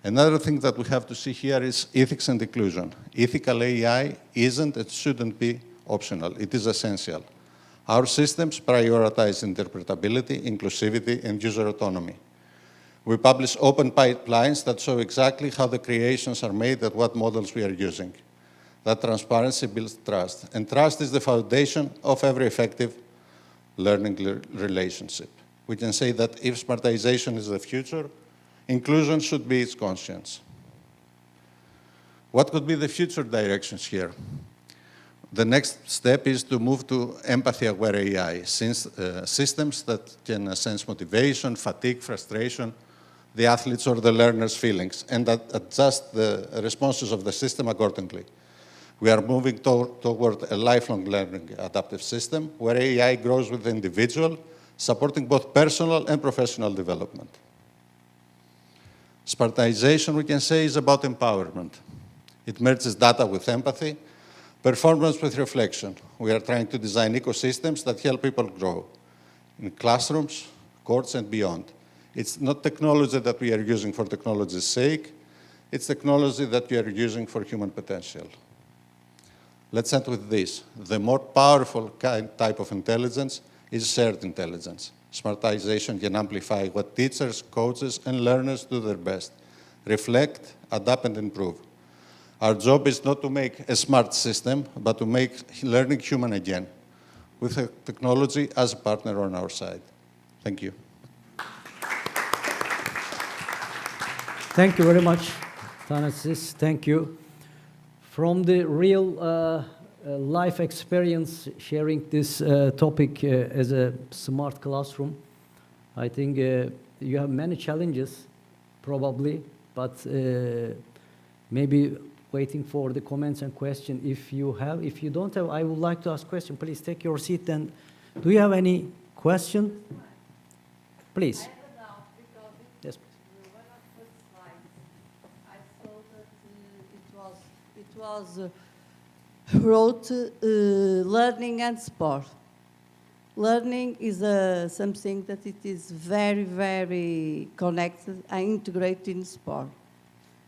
Another thing that we have to see here is ethics and inclusion. Ethical AI isn't and shouldn't be optional. It is essential. Our systems prioritize interpretability, inclusivity, and user autonomy. We publish open pipelines that show exactly how the creations are made and what models we are using. That transparency builds trust, and trust is the foundation of every effective learning relationship. We can say that if smartization is the future, inclusion should be its conscience. What could be the future directions here? The next step is to move to empathy-aware AI, systems that can sense motivation, fatigue, frustration, the athletes or the learner's feelings, and that adjust the responses of the system accordingly. We are moving toward a lifelong learning adaptive system where AI grows with the individual, supporting both personal and professional development. Smartization, we can say, is about empowerment. It merges data with empathy, performance with reflection. We are trying to design ecosystems that help people grow in classrooms, courts, and beyond. It's not technology that we are using for technology's sake. It's technology that we are using for human potential. Let's end with this. The more powerful type of intelligence is shared intelligence. Smartization can amplify what teachers, coaches, and learners do their best. Reflect, adapt, and improve. Our job is not to make a smart system, but to make learning human again, with technology as a partner on our side. Thank you. Thank you very much, Thanasis. Thank you. From the real life experience, sharing this topic as a smart classroom, I think you have many challenges, probably, but maybe waiting for the comments and questions if you have. If you don't have, I would like to ask question. Please take your seat. Then, do you have any question? Please. I have a doubt because yes. One of the first slides, I saw that it was wrote learning and sport. Learning is something that it is very, very connected and integrated in sport.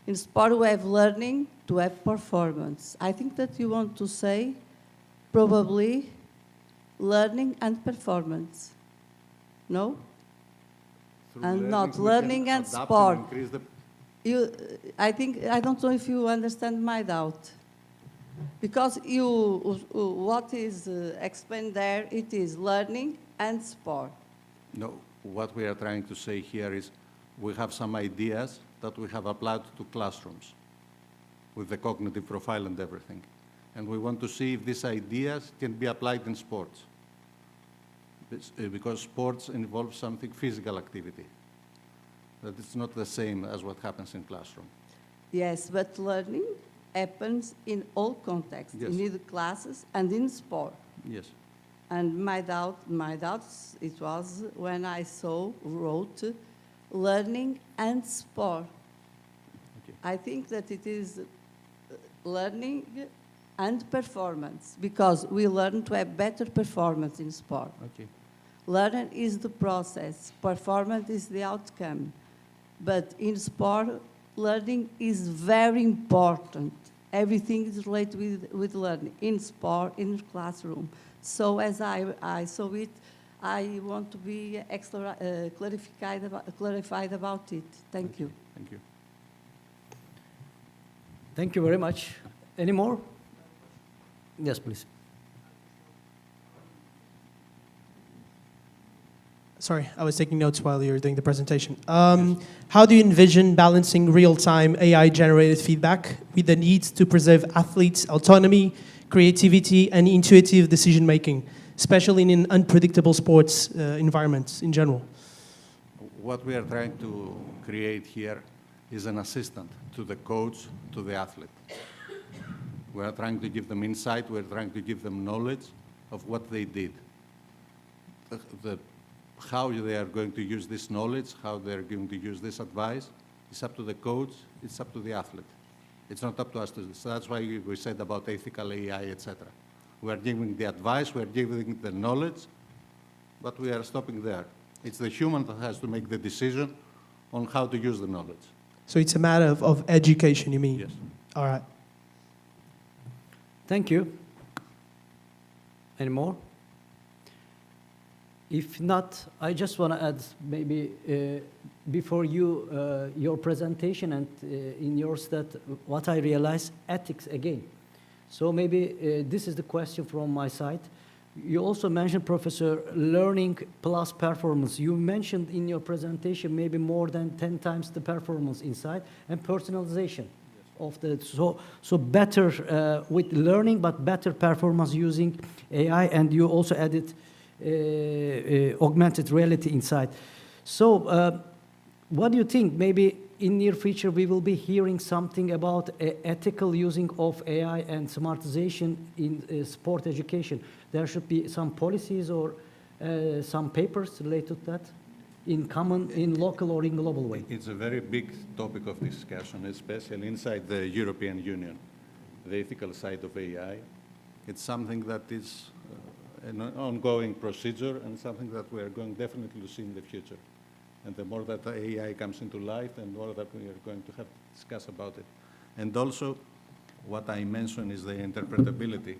In sport, we have learning to have performance. I think that you want to say probably learning and performance. No? Through and not we learning can and adapt sport. and increase the I don't know if you understand my doubt. Because what is explained there, it is learning and sport. No, what we are trying to say here is we have some ideas that we have applied to classrooms with the cognitive profile and everything. And we want to see if these ideas can be applied in sports. Because sports involve something physical activity. That it's not the same as what happens in classroom. Yes, but learning happens in all contexts, yes. in either classes and in sport. Yes. And my doubt, it was when I wrote learning and sport. Okay. I think that it is learning and performance, because we learn to have better performance in sport. Okay. Learning is the process, performance is the outcome. But in sport, learning is very important. Everything is related with learning, in sport, in the classroom. So as I saw it, I want to be extra clarified about it. Thank you. Thank you. Thank you very much. Any more? Yes, please. Sorry, I was taking notes while you were doing the presentation. How do you envision balancing real-time AI-generated feedback with the need to preserve athletes' autonomy, creativity, and intuitive decision-making, especially in unpredictable sports environments in general? What we are trying to create here is an assistant to the coach, to the athlete. We are trying to give them insight, we are trying to give them knowledge of what they did. How they are going to use this knowledge, how they are going to use this advice, it's up to the coach, it's up to the athlete. It's not up to us. So that's why we said about ethical AI, etc. We are giving the advice, we are giving the knowledge, but we are stopping there. It's the human that has to make the decision on how to use the knowledge. So it's a matter of education, you mean? Yes. All right. Thank you. Any more? If not, I just want to add maybe before your presentation and in yours that what I realized, ethics again. So maybe this is the question from my side. You also mentioned, Professor, learning plus performance. You mentioned in your presentation maybe more than 10 times the performance inside and personalization of the, so better with learning, but better performance using AI, and you also added augmented reality inside. So what do you think? Maybe in near future we will be hearing something about ethical using of AI and smartization in sport education. There should be some policies or some papers related to that in common, in local or in global way? It's a very big topic of discussion, especially inside the European Union, the ethical side of AI. It's something that is an ongoing procedure and something that we are going definitely to see in the future. And the more that AI comes into life, the more that we are going to have to discuss about it. And also, what I mentioned is the interpretability,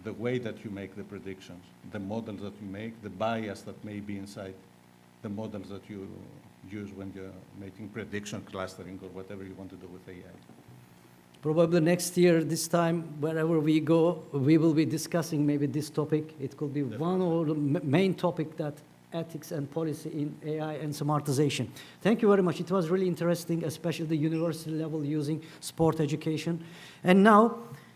the way that you make the predictions, the models that you make, the bias that may be inside the models that you use when you're making prediction clustering or whatever you want to do with AI. Probably next year, this time, wherever we go, we will be discussing maybe this topic. It could be one or the main topic, that ethics and policy in AI and smartization. Thank you very much. It was really interesting, especially the university level using sport education. And now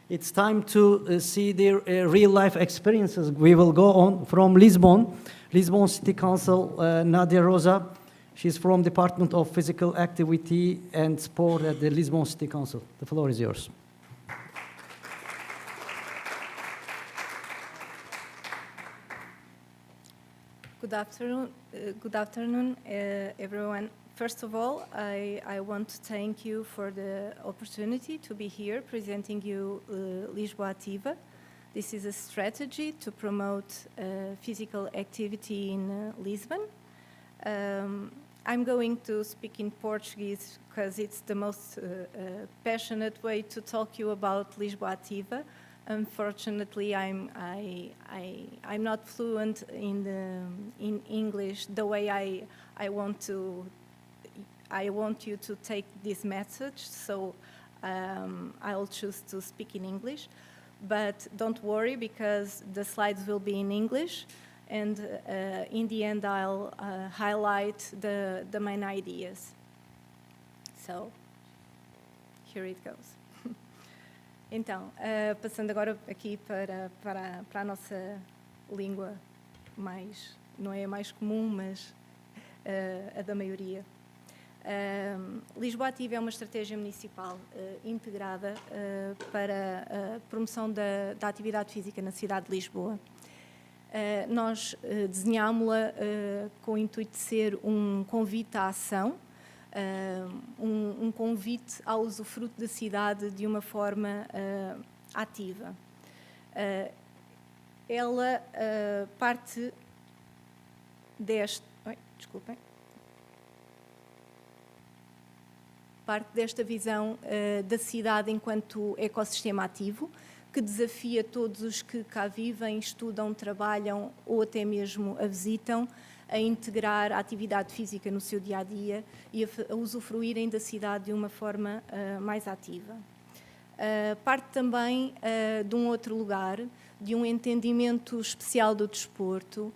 it's time to see their real-life experiences. We will go on from Lisbon City Council, Nadia Rosa. She's from Department of Physical Activity and Sport at the Lisbon City Council. The floor is yours. Good afternoon, everyone. First of all, I want to thank you for the opportunity to be here presenting you Lisboa Ativa. This is a strategy to promote physical activity in Lisbon. I'm going to speak in Portuguese because it's the most passionate way to talk you about Lisboa Ativa. Unfortunately, I'm not fluent in English the way I want you to take this message, so I'll choose to speak in English. But don't worry, because the slides will be in English, and in the end I'll highlight the main ideas. So, here it goes. Então, passando agora aqui para a nossa língua mais, não é a mais comum, mas a da maioria. Lisboa Ativa é uma estratégia municipal integrada para a promoção da atividade física na cidade de Lisboa. Nós desenhámo-la com o intuito de ser um convite à ação, um convite ao usufruto da cidade de uma forma ativa. Ela parte desta visão da cidade enquanto ecossistema ativo, que desafia todos os que cá vivem, estudam, trabalham ou até mesmo a visitam, a integrar a atividade física no seu dia-a-dia e a usufruírem da cidade de uma forma mais ativa. Parte também de um outro lugar, de um entendimento especial do desporto,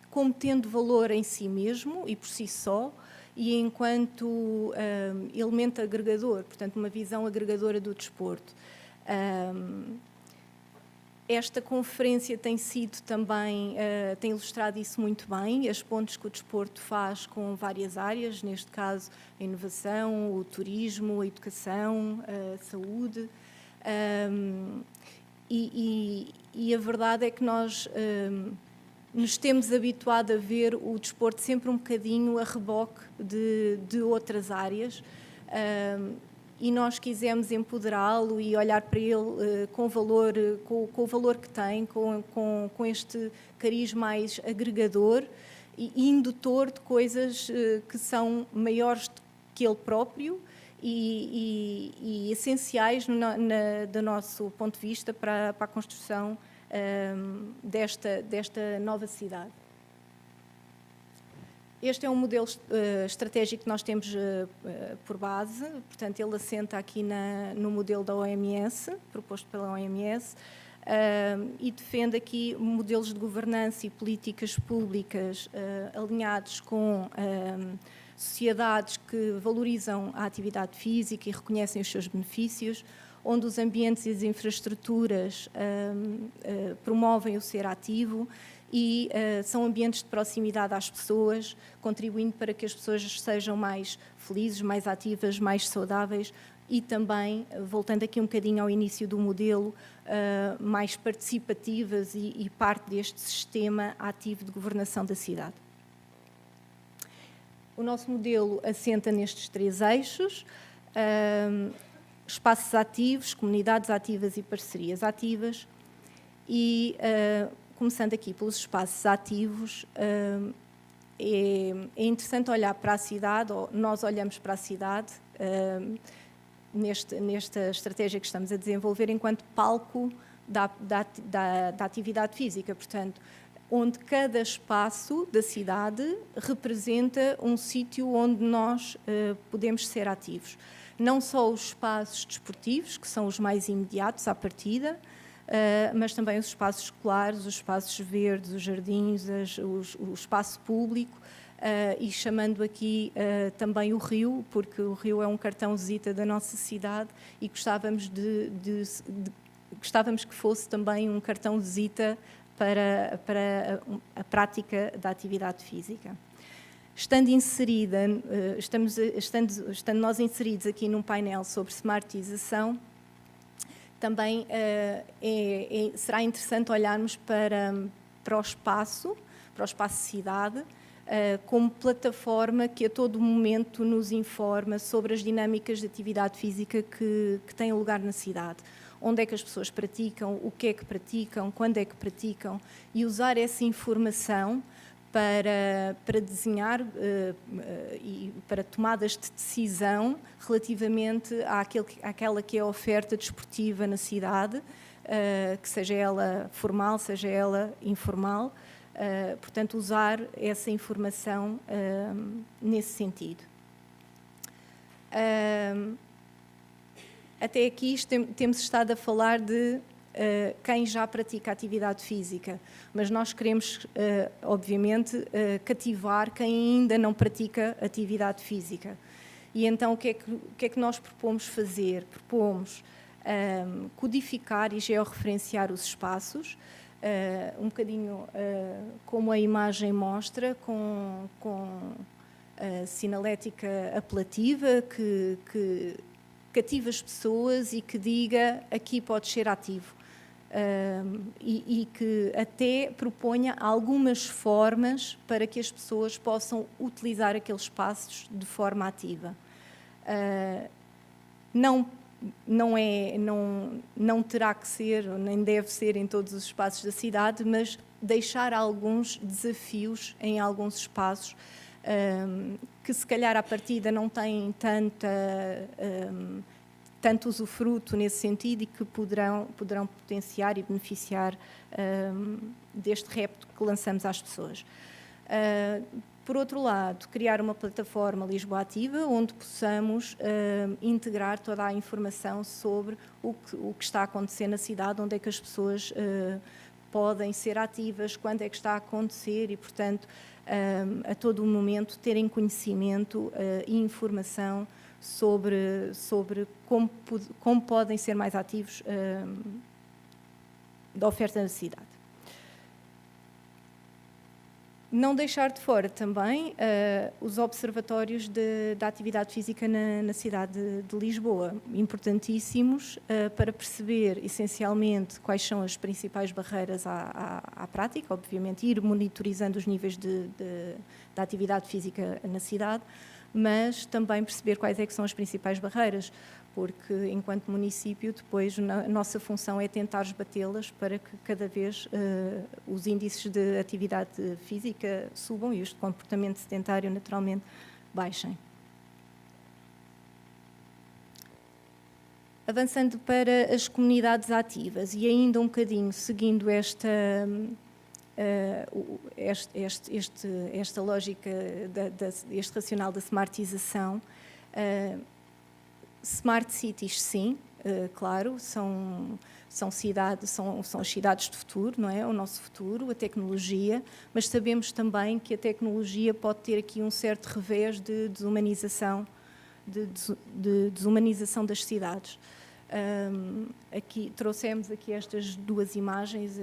como tendo valor em si mesmo e por si só, e enquanto elemento agregador, portanto, uma visão agregadora do desporto. Esta conferência tem sido também, tem ilustrado isso muito bem, as pontes que o desporto faz com várias áreas, neste caso a inovação, o turismo, a educação, a saúde. E a verdade é que nós nos temos habituado a ver o desporto sempre um bocadinho a reboque de outras áreas, e nós quisemos empoderá-lo e olhar para ele com o valor que tem, com este cariz mais agregador e indutor de coisas que são maiores que ele próprio e essenciais do nosso ponto de vista para a construção desta nova cidade. Este é um modelo estratégico que nós temos por base, portanto, ele assenta aqui no modelo da OMS, proposto pela OMS, e defende aqui modelos de governança e políticas públicas alinhados com sociedades que valorizam a atividade física e reconhecem os seus benefícios, onde os ambientes e as infraestruturas promovem o ser ativo e são ambientes de proximidade às pessoas, contribuindo para que as pessoas sejam mais felizes, mais ativas, mais saudáveis e também, voltando aqui um bocadinho ao início do modelo, mais participativas e parte deste sistema ativo de governação da cidade. O nosso modelo assenta nestes 3 eixos, espaços ativos, comunidades ativas e parcerias ativas. E, começando aqui pelos espaços ativos, é interessante olhar para a cidade, ou nós olhamos para a cidade, nesta estratégia que estamos a desenvolver enquanto palco da atividade física, portanto, onde cada espaço da cidade representa um sítio onde nós podemos ser ativos. Não só os espaços desportivos, que são os mais imediatos à partida, mas também os espaços escolares, os espaços verdes, os jardins, o espaço público, e chamando aqui também o rio, porque o rio é um cartão de visita da nossa cidade e gostávamos que fosse também um cartão de visita para a prática da atividade física. Estando nós inseridos aqui num painel sobre smartização, também será interessante olharmos para o espaço cidade, como plataforma que a todo momento nos informa sobre as dinâmicas de atividade física que têm lugar na cidade. Onde é que as pessoas praticam, o que é que praticam, quando é que praticam, e usar essa informação para desenhar e para tomadas de decisão relativamente àquela que é a oferta desportiva na cidade, que seja ela formal, seja ela informal, portanto, usar essa informação nesse sentido. Até aqui temos estado a falar de quem já pratica atividade física, mas nós queremos, obviamente, cativar quem ainda não pratica atividade física. E então o que é que nós propomos fazer? Propomos codificar e georreferenciar os espaços, um bocadinho como a imagem mostra, com sinalética apelativa que cativa as pessoas e que diga aqui pode ser ativo. E que até proponha algumas formas para que as pessoas possam utilizar aqueles espaços de forma ativa. Não terá que ser, nem deve ser em todos os espaços da cidade, mas deixar alguns desafios em alguns espaços que se calhar à partida não têm tanto usufruto nesse sentido e que poderão potenciar e beneficiar deste repto que lançamos às pessoas. Por outro lado, criar uma plataforma Lisboa Ativa, onde possamos integrar toda a informação sobre o que está a acontecer na cidade, onde é que as pessoas podem ser ativas, quando é que está a acontecer e, portanto, a todo momento terem conhecimento e informação sobre como podem ser mais ativos da oferta da cidade. Não deixar de fora também os observatórios da atividade física na cidade de Lisboa, importantíssimos para perceber essencialmente quais são as principais barreiras à prática, obviamente ir monitorizando os níveis da atividade física na cidade, mas também perceber quais é que são as principais barreiras, porque enquanto município depois a nossa função é tentar esbatê-las para que cada vez os índices de atividade física subam e os de comportamento sedentário naturalmente baixem. Avançando para as comunidades ativas e ainda um bocadinho seguindo esta lógica, este racional da smartização, smart cities, sim, claro, são as cidades de futuro, não é? O nosso futuro, a tecnologia, mas sabemos também que a tecnologia pode ter aqui um certo revés de desumanização das cidades. Aqui, trouxemos aqui estas duas imagens,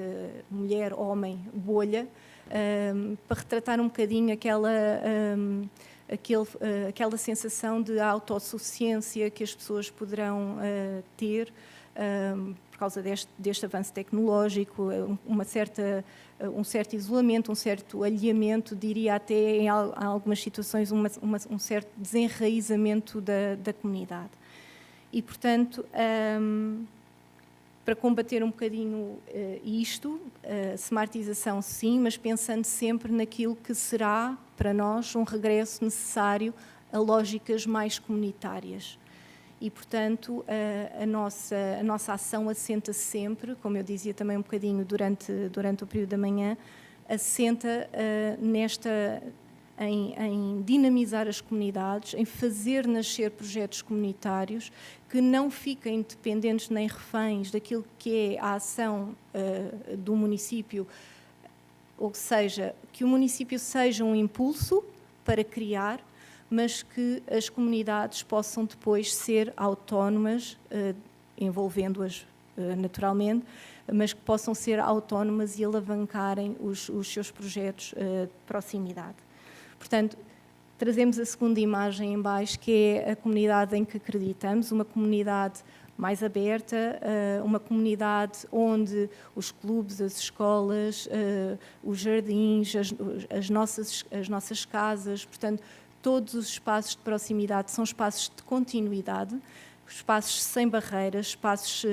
mulher, homem, bolha, para retratar um bocadinho aquela sensação de autossuficiência que as pessoas poderão ter por causa deste avanço tecnológico, um certo isolamento, um certo alheamento, diria até em algumas situações um certo desenraizamento da comunidade. E, portanto, para combater um bocadinho isto, a smartização sim, mas pensando sempre naquilo que será, para nós, um regresso necessário a lógicas mais comunitárias. E, portanto, a nossa ação assenta sempre, como eu dizia também um bocadinho durante o período da manhã, assenta em dinamizar as comunidades, em fazer nascer projetos comunitários que não fiquem dependentes nem reféns daquilo que é a ação do município, ou seja, que o município seja um impulso para criar, mas que as comunidades possam depois ser autónomas, envolvendo-as naturalmente, mas que possam ser autónomas e alavancarem os seus projetos de proximidade. Portanto, trazemos a segunda imagem em baixo, que é a comunidade em que acreditamos, uma comunidade mais aberta, uma comunidade onde os clubes, as escolas, os jardins, as nossas casas, portanto, todos os espaços de proximidade são espaços de continuidade, espaços sem barreiras, espaços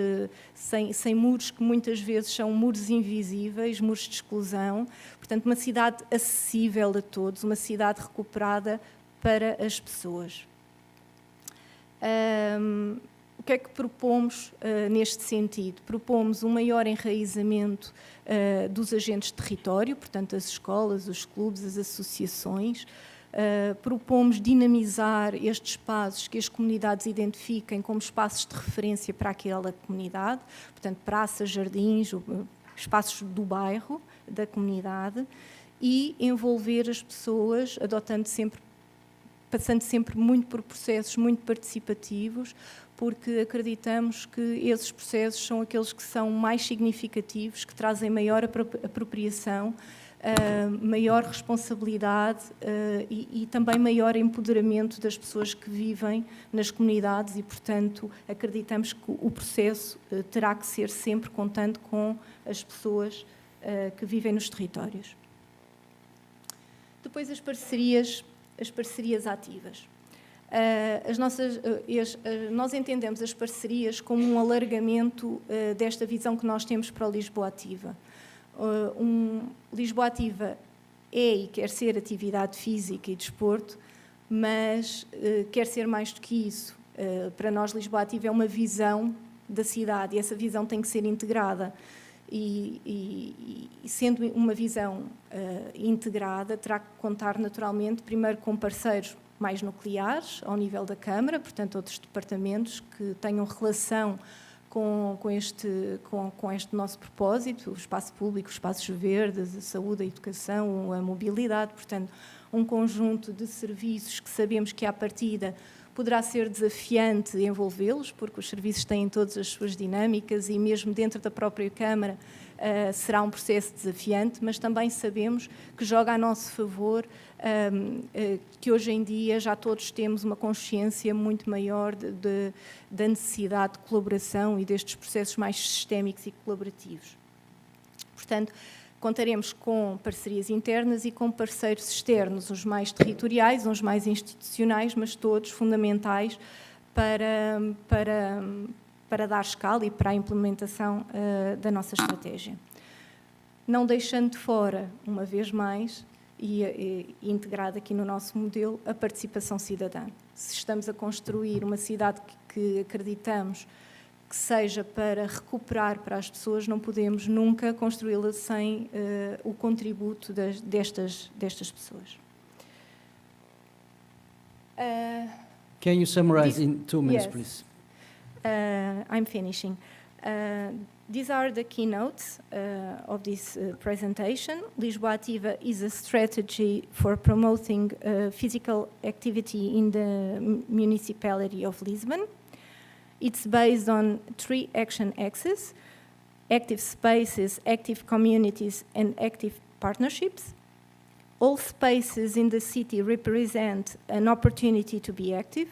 sem muros, que muitas vezes são muros invisíveis, muros de exclusão. Portanto, uma cidade acessível a todos, uma cidade recuperada para as pessoas. O que é que propomos neste sentido? Propomos um maior enraizamento dos agentes de território, portanto, as escolas, os clubes, as associações. Propomos dinamizar estes espaços que as comunidades identifiquem como espaços de referência para aquela comunidade, portanto, praças, jardins, espaços do bairro, da comunidade, e envolver as pessoas, passando sempre muito por processos muito participativos, porque acreditamos que esses processos são aqueles que são mais significativos, que trazem maior apropriação, maior responsabilidade e também maior empoderamento das pessoas que vivem nas comunidades e, portanto, acreditamos que o processo terá que ser sempre contando com as pessoas que vivem nos territórios. Depois as parcerias ativas. Nós entendemos as parcerias como um alargamento desta visão que nós temos para o Lisboa Ativa. Lisboa Ativa é e quer ser atividade física e desporto, mas quer ser mais do que isso. Para nós, Lisboa Ativa é uma visão da cidade e essa visão tem que ser integrada. E sendo uma visão integrada, terá que contar naturalmente, primeiro, com parceiros mais nucleares, ao nível da Câmara, portanto, outros departamentos que tenham relação com este nosso propósito, o espaço público, os espaços verdes, a saúde, a educação, a mobilidade, portanto, um conjunto de serviços que sabemos que, à partida, poderá ser desafiante envolvê-los, porque os serviços têm todas as suas dinâmicas e mesmo dentro da própria Câmara será um processo desafiante, mas também sabemos que joga a nosso favor, que hoje em dia já todos temos uma consciência muito maior da necessidade de colaboração e destes processos mais sistémicos e colaborativos. Portanto, contaremos com parcerias internas e com parceiros externos, uns mais territoriais, uns mais institucionais, mas todos fundamentais para dar escala e para a implementação da nossa estratégia. Não deixando de fora, uma vez mais, e integrada aqui no nosso modelo, a participação cidadã. Se estamos a construir uma cidade que acreditamos que seja para recuperar para as pessoas, não podemos nunca construí-la sem o contributo destas pessoas. Can you summarize in 2 minutes, yes. please? I'm finishing. These are the keynotes of this presentation. Lisboa Ativa is a strategy for promoting physical activity in the municipality of Lisbon. It's based on 3 action axes: active spaces, active communities, and active partnerships. All spaces in the city represent an opportunity to be active.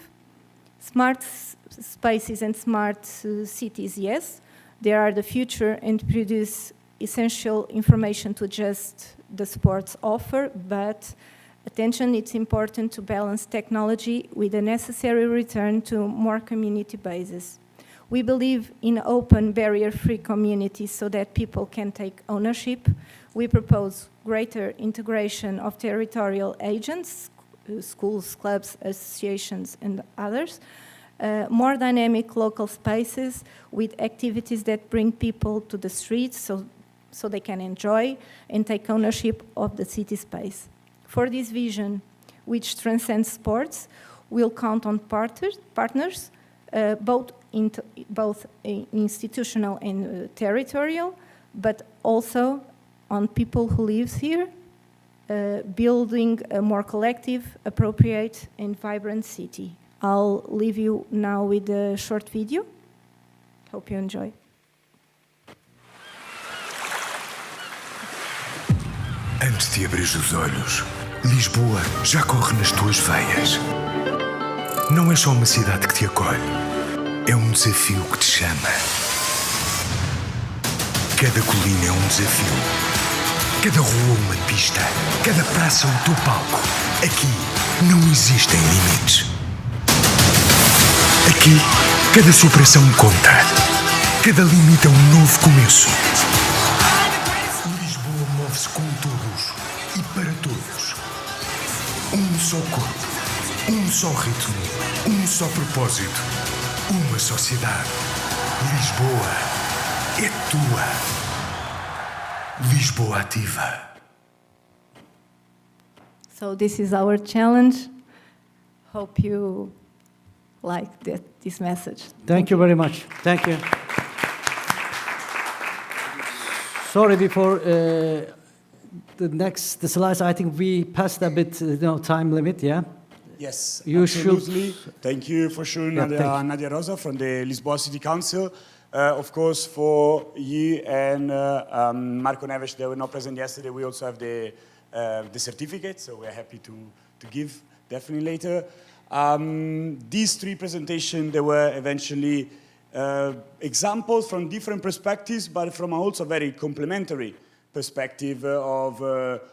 Smart spaces and smart cities, yes, they are the future and produce essential information to adjust the sports offer, but attention, it's important to balance technology with a necessary return to more community bases. We believe in open, barrier-free communities so that people can take ownership. We propose greater integration of territorial agents, schools, clubs, associations, and others, more dynamic local spaces with activities that bring people to the streets so they can enjoy and take ownership of the city space. For this vision, which transcends sports, we'll count on partners, both institutional and territorial, but also on people who live here, building a more collective, appropriate, and vibrant city. I'll leave you now with a short video. Hope you enjoy. Antes de abrir os olhos, Lisboa já corre nas tuas veias. Não é só uma cidade que te acolhe, é um desafio que te chama. Cada colina é um desafio, cada rua uma pista, cada praça o teu palco. Aqui não existem limites. Aqui, cada superação conta, cada limite é um novo começo. Lisboa move-se com todos e para todos. Um só corpo, um só ritmo, um só propósito, uma só cidade. Lisboa é tua. Lisboa ativa. So this is our challenge. Hope you like this message. Thank you very much. Thank you. Sorry, before the slides, I think we passed a bit, time limit, yeah? Yes, you absolutely. Should... Thank you for sure, Yeah, Nadia Rosa from the Lisboa City Council. Of course, for you and Marco Neves, they were not present yesterday. We also have the certificate, so we're happy to give definitely later. These 3 presentations, they were eventually examples from different perspectives, but from also very complementary perspective of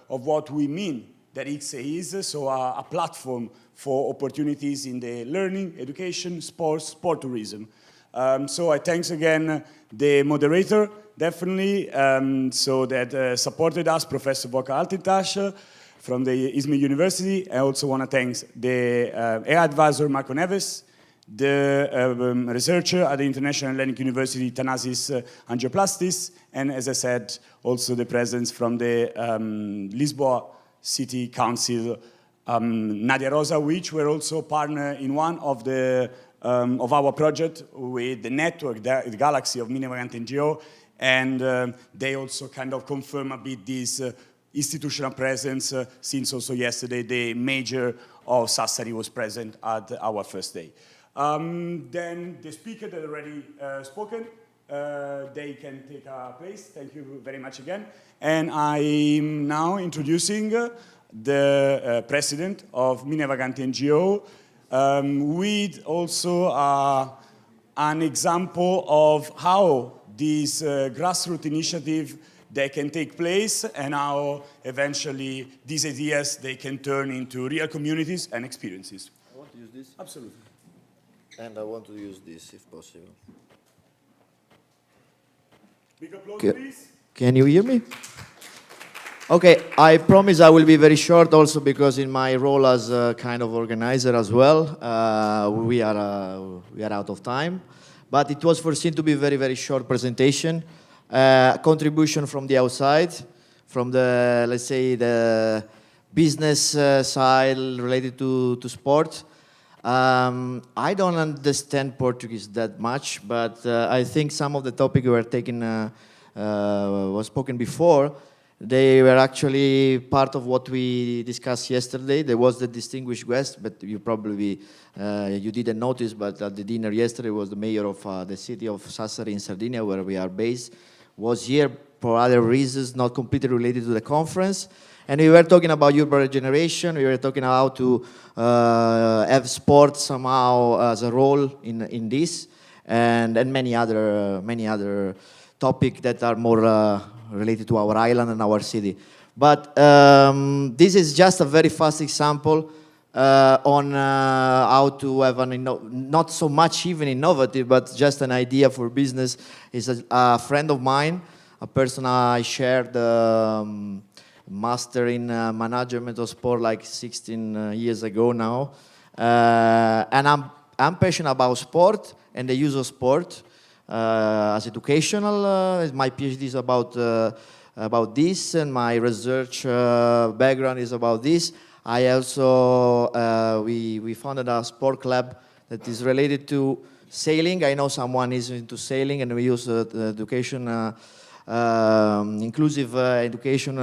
what we mean that ICSE is, so a platform for opportunities in the learning, education, sports, sport tourism. So I thanks again the moderator, definitely, so that supported us, Professor Boca Altintash from the ISME University. I also want to thank the AI advisor, Marco Neves, the researcher at the International Hellenic University, Thanasis Angioplastis, and as I said, also the presence from the Lisboa City Council, Nadia Rosa, which were also partner in one of the of our project with the network, the Galaxy of Mini Vagante NGO, and they also kind of confirm a bit this institutional presence since also yesterday the major of Sassari was present at our first day. Then the speaker that already spoken, they can take a place. Thank you very much again. And I'm now introducing the president of Mini Vagante NGO, with also an example of how this grassroots initiative they can take place and how eventually these ideas they can turn into real communities and experiences. I want to use this. Absolutely. And I want to use this if possible. Big applause, please. Can you hear me? Okay, I promise I will be very short also because in my role as a kind of organizer as well, we are out of time. But it was foreseen to be a very, very short presentation. Contribution from the outside, from the, let's say, the business side related to sport. I don't understand Portuguese that much, but I think some of the topic we were taking was spoken before. They were actually part of what we discussed yesterday. There was the distinguished guest, but you probably you didn't notice, but at the dinner yesterday was the mayor of the city of Sassari in Sardinia, where we are based, was here for other reasons, not completely related to the conference. And we were talking about urban regeneration. We were talking how to have sport somehow as a role in this, and many other topics that are more related to our island and our city. But this is just a very fast example on how to have not so much even innovative, but just an idea for business. Is a friend of mine, a person I shared master in management of sport like 16 years ago now. And I'm passionate about sport and the use of sport as educational. My PhD is about this, and my research background is about this. I also, we founded a sport club that is related to sailing. I know someone is into sailing, and we use education, inclusive education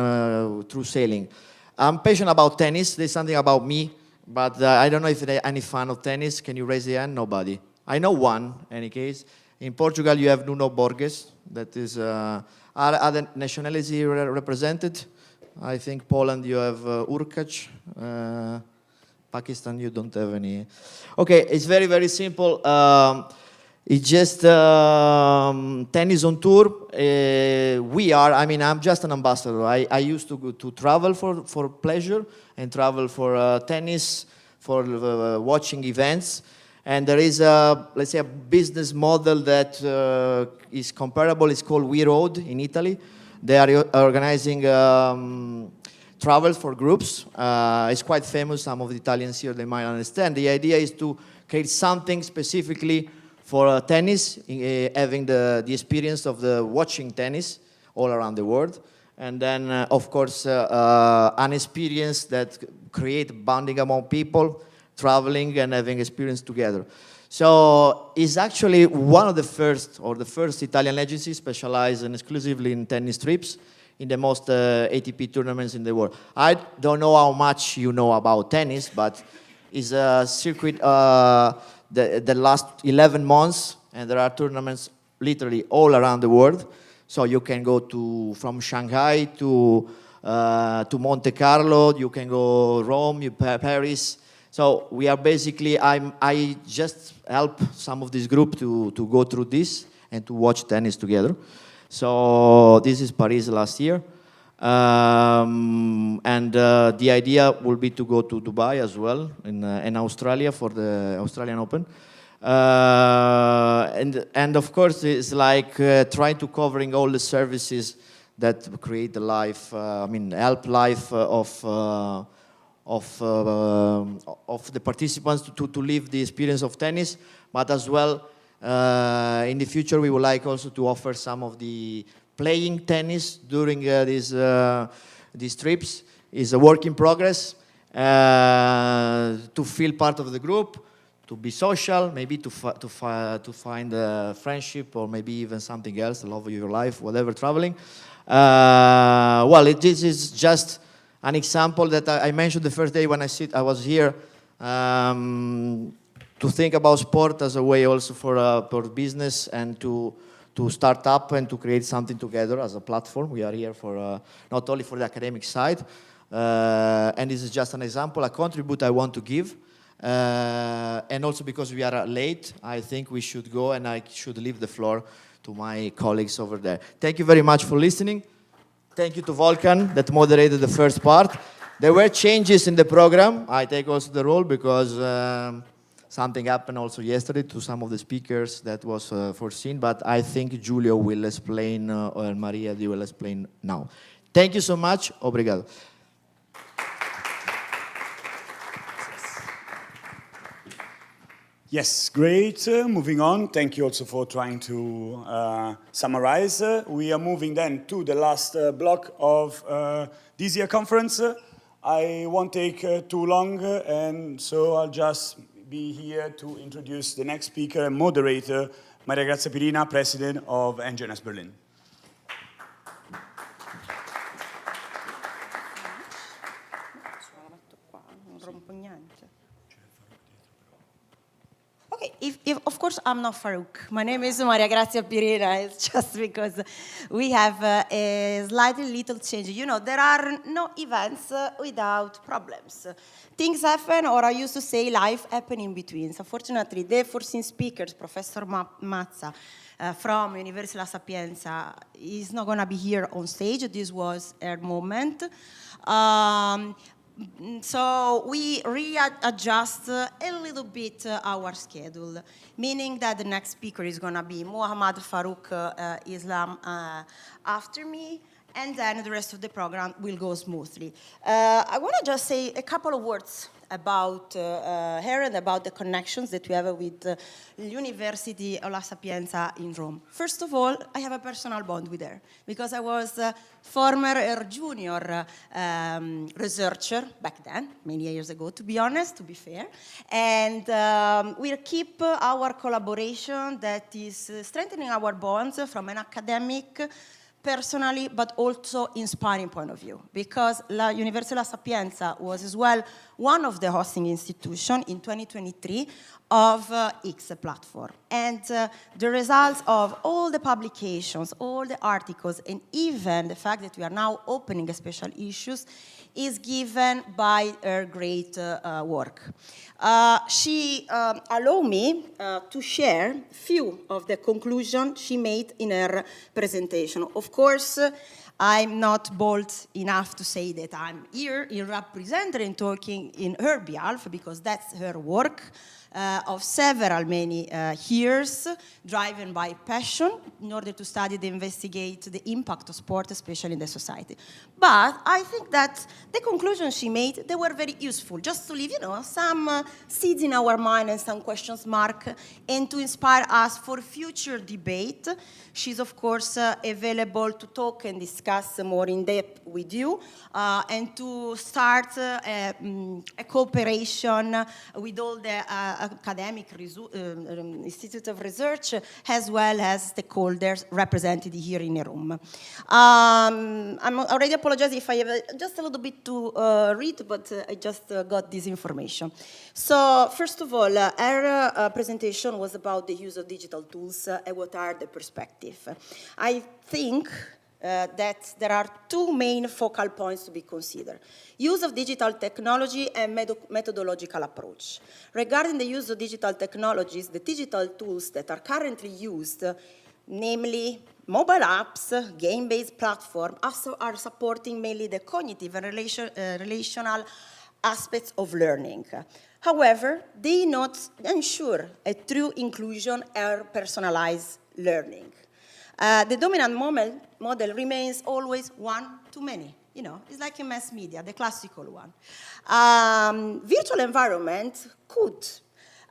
through sailing. I'm passionate about tennis. There's something about me, but I don't know if there are any fan of tennis. Can you raise the hand? Nobody. I know one, in any case. In Portugal, you have Nuno Borges. That is, are other nationalities represented? I think Poland, you have Urkac. Pakistan, you don't have any. Okay, it's very, very simple. It's just tennis on tour. I'm just an ambassador. I used to go to travel for pleasure and travel for tennis, for watching events. And there is let's say, a business model that is comparable. It's called We Road in Italy. They are organizing travels for groups. It's quite famous. Some of the Italians here, they might understand. The idea is to create something specifically for tennis, having the experience of the watching tennis all around the world. And then, of course, an experience that create bonding among people, traveling and having experience together. So it's actually one of the first Italian agencies specialized exclusively in tennis trips in the most ATP tournaments in the world. I don't know how much you know about tennis, but it's a circuit the last 11 months, and there are tournaments literally all around the world. So you can go from Shanghai to Monte Carlo, you can go Rome, Paris. So we are basically, I just help some of this group to go through this and to watch tennis together. So this is Paris last year. And the idea will be to go to Dubai as well, in Australia for the Australian Open. And of course, it's like trying to covering all the services that create the life, help life of the participants to live the experience of tennis, but as well, in the future, we would like also to offer some of the playing tennis during these trips. Is a work in progress, to feel part of the group, to be social, maybe to find a friendship, or maybe even something else, the love of your life, whatever, traveling. This is just an example that I mentioned the first day when I was here, to think about sport as a way also for business and to start up and to create something together as a platform. We are here for not only for the academic side, and this is just an example, a contribute I want to give. And also because we are late, I think we should go, and I should leave the floor to my colleagues over there. Thank you very much for listening. Thank you to Volkan that moderated the first part. There were changes in the program. I take also the role because something happened also yesterday to some of the speakers that was foreseen, but I think Giulio will explain, or Maria, you will explain now. Thank you so much. Obrigado. Yes, great. Moving on. Thank you also for trying to summarize. We are moving then to the last block of this year conference. I won't take too long, and so I'll just be here to introduce the next speaker and moderator, Maria Grazia Pirina, President of NGNS Berlin. of course, I'm not Farouk. My name is Maria Grazia Pirina. It's just because we have a slightly little change. You know, there are no events without problems. Things happen, or I used to say life happen in between. So fortunately, the foreseen speakers, Professor Mazza from University La Sapienza, is not going to be here on stage. This was her moment. So we readjust a little bit our schedule, meaning that the next speaker is going to be Muhammad Farouk Islam after me, and then the rest of the program will go smoothly. I want to just say a couple of words about her and about the connections that we have with the University of La Sapienza in Rome. First of all, I have a personal bond with her because I was former junior researcher back then, many years ago, to be honest, to be fair. And we'll keep our collaboration that is strengthening our bonds from an academic, personally, but also inspiring point of view, because La University La Sapienza was as well one of the hosting institutions in 2023 of ICSE platform. And the results of all the publications, all the articles, and even the fact that we are now opening a special issues is given by her great work. She allowed me to share few of the conclusions she made in her presentation. Of course, I'm not bold enough to say that I'm here in representing and talking in her behalf, because that's her work of many years, driven by passion in order to study and investigate the impact of sport, especially in the society. But I think that the conclusions she made, they were very useful, just to leave, some seeds in our mind and some questions mark, and to inspire us for future debate. She's, of course, available to talk and discuss more in depth with you, and to start a cooperation with all the academic institute of research, as well as stakeholders represented here in the room. I'm already apologize if I have just a little bit to read, but I just got this information. So first of all, our presentation was about the use of digital tools and what are the perspectives. I think that there are two main focal points to be considered: use of digital technology and methodological approach. Regarding the use of digital technologies, the digital tools that are currently used, namely mobile apps, game-based platforms, are supporting mainly the cognitive and relational aspects of learning. However, they not ensure a true inclusion or personalized learning. The dominant model remains always one-to-many. It's like in mass media, the classical one. Virtual environment could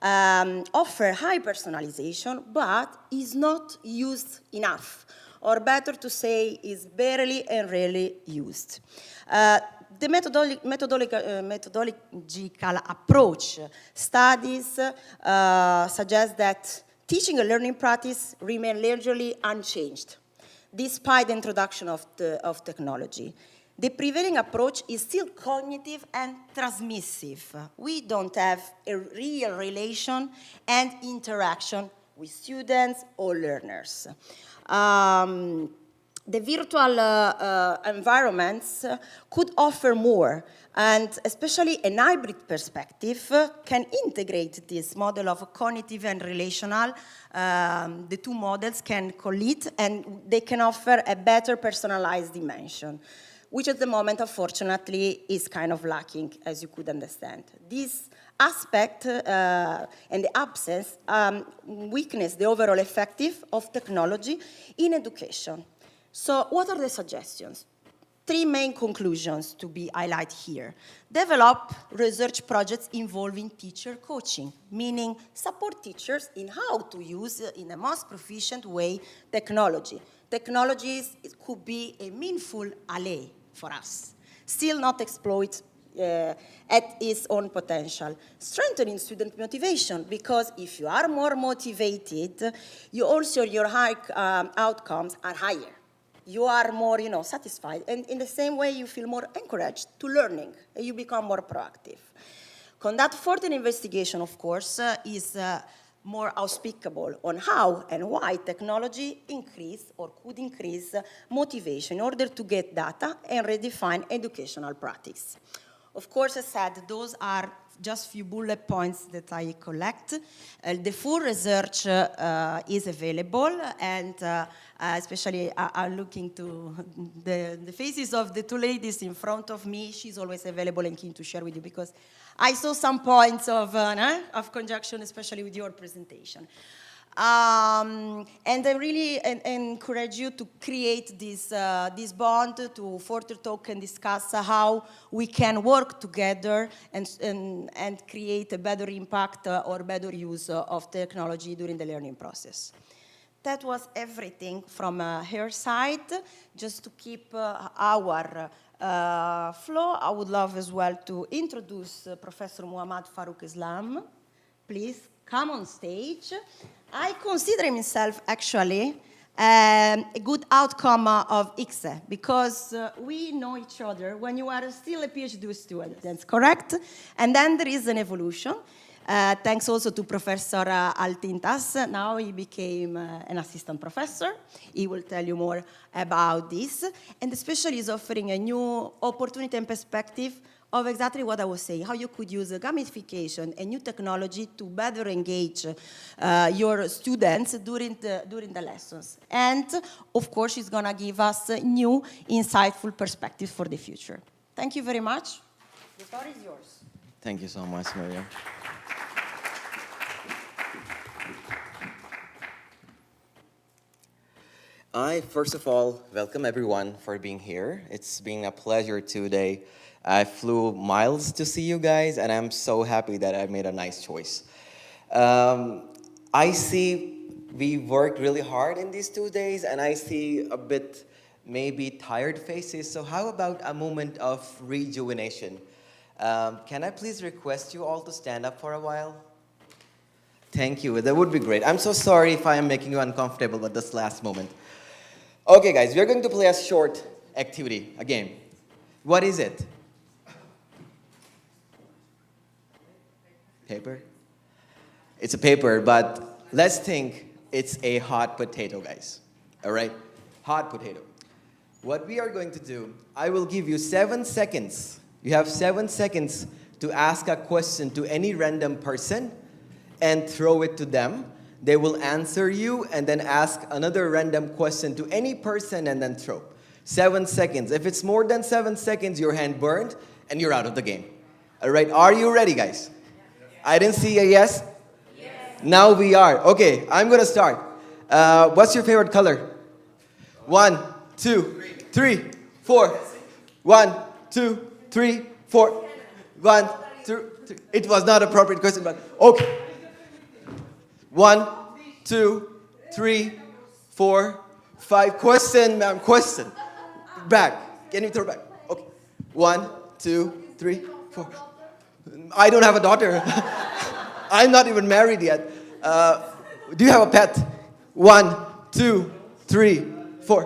offer high personalization, but is not used enough, or better to say, is barely and rarely used. The methodological approach studies suggest that teaching and learning practice remain largely unchanged, despite the introduction of technology. The prevailing approach is still cognitive and transmissive. We don't have a real relation and interaction with students or learners. The virtual environments could offer more, and especially a hybrid perspective can integrate this model of cognitive and relational. The two models can collide, and they can offer a better personalized dimension, which at the moment, unfortunately, is kind of lacking, as you could understand. This aspect and the absence weakness the overall effectiveness of technology in education. So what are the suggestions? Three main conclusions to be highlighted here. Develop research projects involving teacher coaching, meaning support teachers in how to use, in the most proficient way, technology. Technologies could be a meaningful ally for us, still not exploit at its own potential. Strengthening student motivation, because if you are more motivated, your outcomes are higher. You are more, satisfied. And in the same way, you feel more encouraged to learning, and you become more proactive. Conduct further investigation, of course, is more unspeakable on how and why technology increase or could increase motivation in order to get data and redefine educational practice. Of course, as I said, those are just few bullet points that I collect. The full research is available, and especially I'm looking to the faces of the two ladies in front of me. She's always available and keen to share with you, because I saw some points of conjunction, especially with your presentation. And I really encourage you to create this bond, to further talk and discuss how we can work together and create a better impact or better use of technology during the learning process. That was everything from her side. Just to keep our flow, I would love as well to introduce Professor Muhammad Farouk Islam. Please come on stage. I consider myself actually a good outcome of ICSE, because we know each other when you are still a PhD student, that's correct? And then there is an evolution. Thanks also to Professor Altintas. Now he became an assistant professor. He will tell you more about this. And especially is offering a new opportunity and perspective of exactly what I was saying, how you could use gamification and new technology to better engage your students during the lessons. And of course, she's gonna give us new, insightful perspectives for the future. Thank you very much. The floor is yours. Thank you so much, Maria. First of all, welcome everyone for being here. It's been a pleasure today. I flew miles to see you guys, and I'm so happy that I made a nice choice. I see we worked really hard in these 2 days, and I see a bit maybe tired faces. So how about a moment of rejuvenation? Can I please request you all to stand up for a while? Thank you. That would be great. I'm so sorry if I am making you uncomfortable at this last moment. Okay, guys, we're going to play a short activity, a game. What is it? Paper? It's a paper, but let's think it's a hot potato, guys. All right? Hot potato. What we are going to do, I will give you 7 seconds. You have 7 seconds to ask a question to any random person and throw it to them. They will answer you and then ask another random question to any person and then throw. 7 seconds. If it's more than 7 seconds, your hand burned and you're out of the game. All right, are you ready, guys? I didn't see a yes. Now we are. Okay, I'm gonna start. What's your favorite color? 1, 2, 3, 4. 1, 2, 3, 4. 1, 2, 3. It was not appropriate question, but okay. 1, 2, 3, 4, 5. Question, ma'am, question. Back. Can you throw back? Okay. 1, 2, 3, 4. I don't have a daughter. I'm not even married yet. Do you have a pet? 1, 2, 3, 4.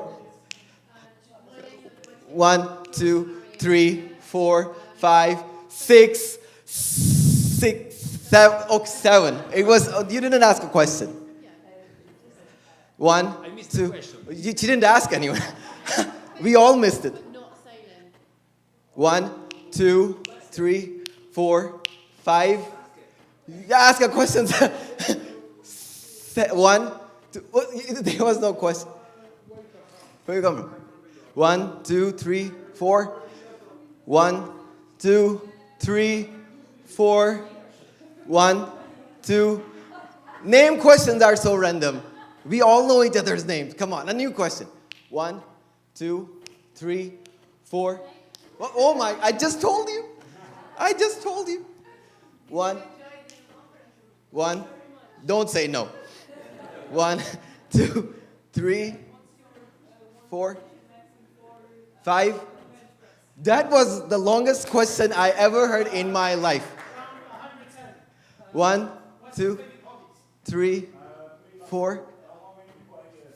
1, 2, 3, 4, 5, 6, 7. Oh, 7. It was. You didn't ask a question. 1, 2. You didn't ask anyway. We all missed it. 1, 2, 3, 4, 5. You ask a question. 1, 2. There was no question. Where you come from? 1, 2, 3, 4. 1, 2, 3, 4. 1, 2. Name questions are so random. We all know each other's names. Come on, a new question. 1, 2, 3, 4. Oh my, I just told you. I just told you. 1. Don't say no. 1, 2, 3, 4, 5. That was the longest question I ever heard in my life. 1, 2, 3, 4,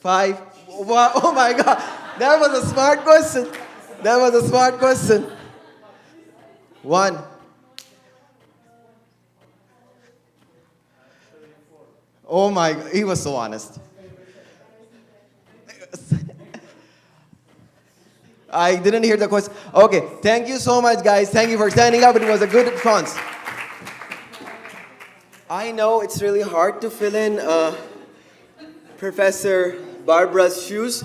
5. Oh my God. That was a smart question. That was a smart question. 1. Oh my, he was so honest. I didn't hear the question. Okay, thank you so much, guys. Thank you for standing up. It was a good response. I know it's really hard to fill in Professor Barbara's shoes,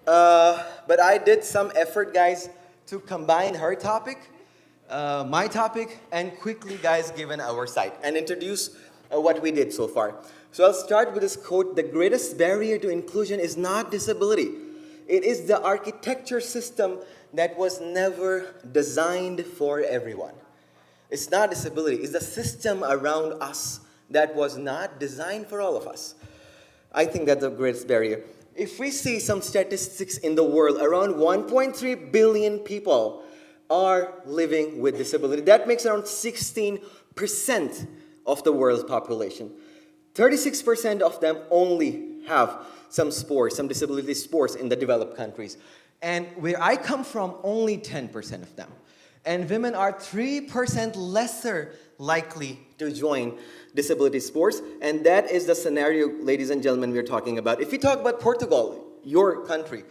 but I did some effort, guys, to combine her topic, my topic, and quickly, guys, given our site and introduce what we did so far. So I'll start with this quote: "The greatest barrier to inclusion is not disability. It is the architecture system that was never designed for everyone." It's not disability, it's the system around us that was not designed for all of us. I think that's the greatest barrier. If we see some statistics in the world, around 1.3 billion people are living with disability. That makes around 16% of the world's population. 36% of them only have some sports, some disability sports in the developed countries. And where I come from, only 10% of them. And women are 3% lesser likely to join disability sports. And that is the scenario, ladies and gentlemen, we're talking about. If we talk about Portugal, your country,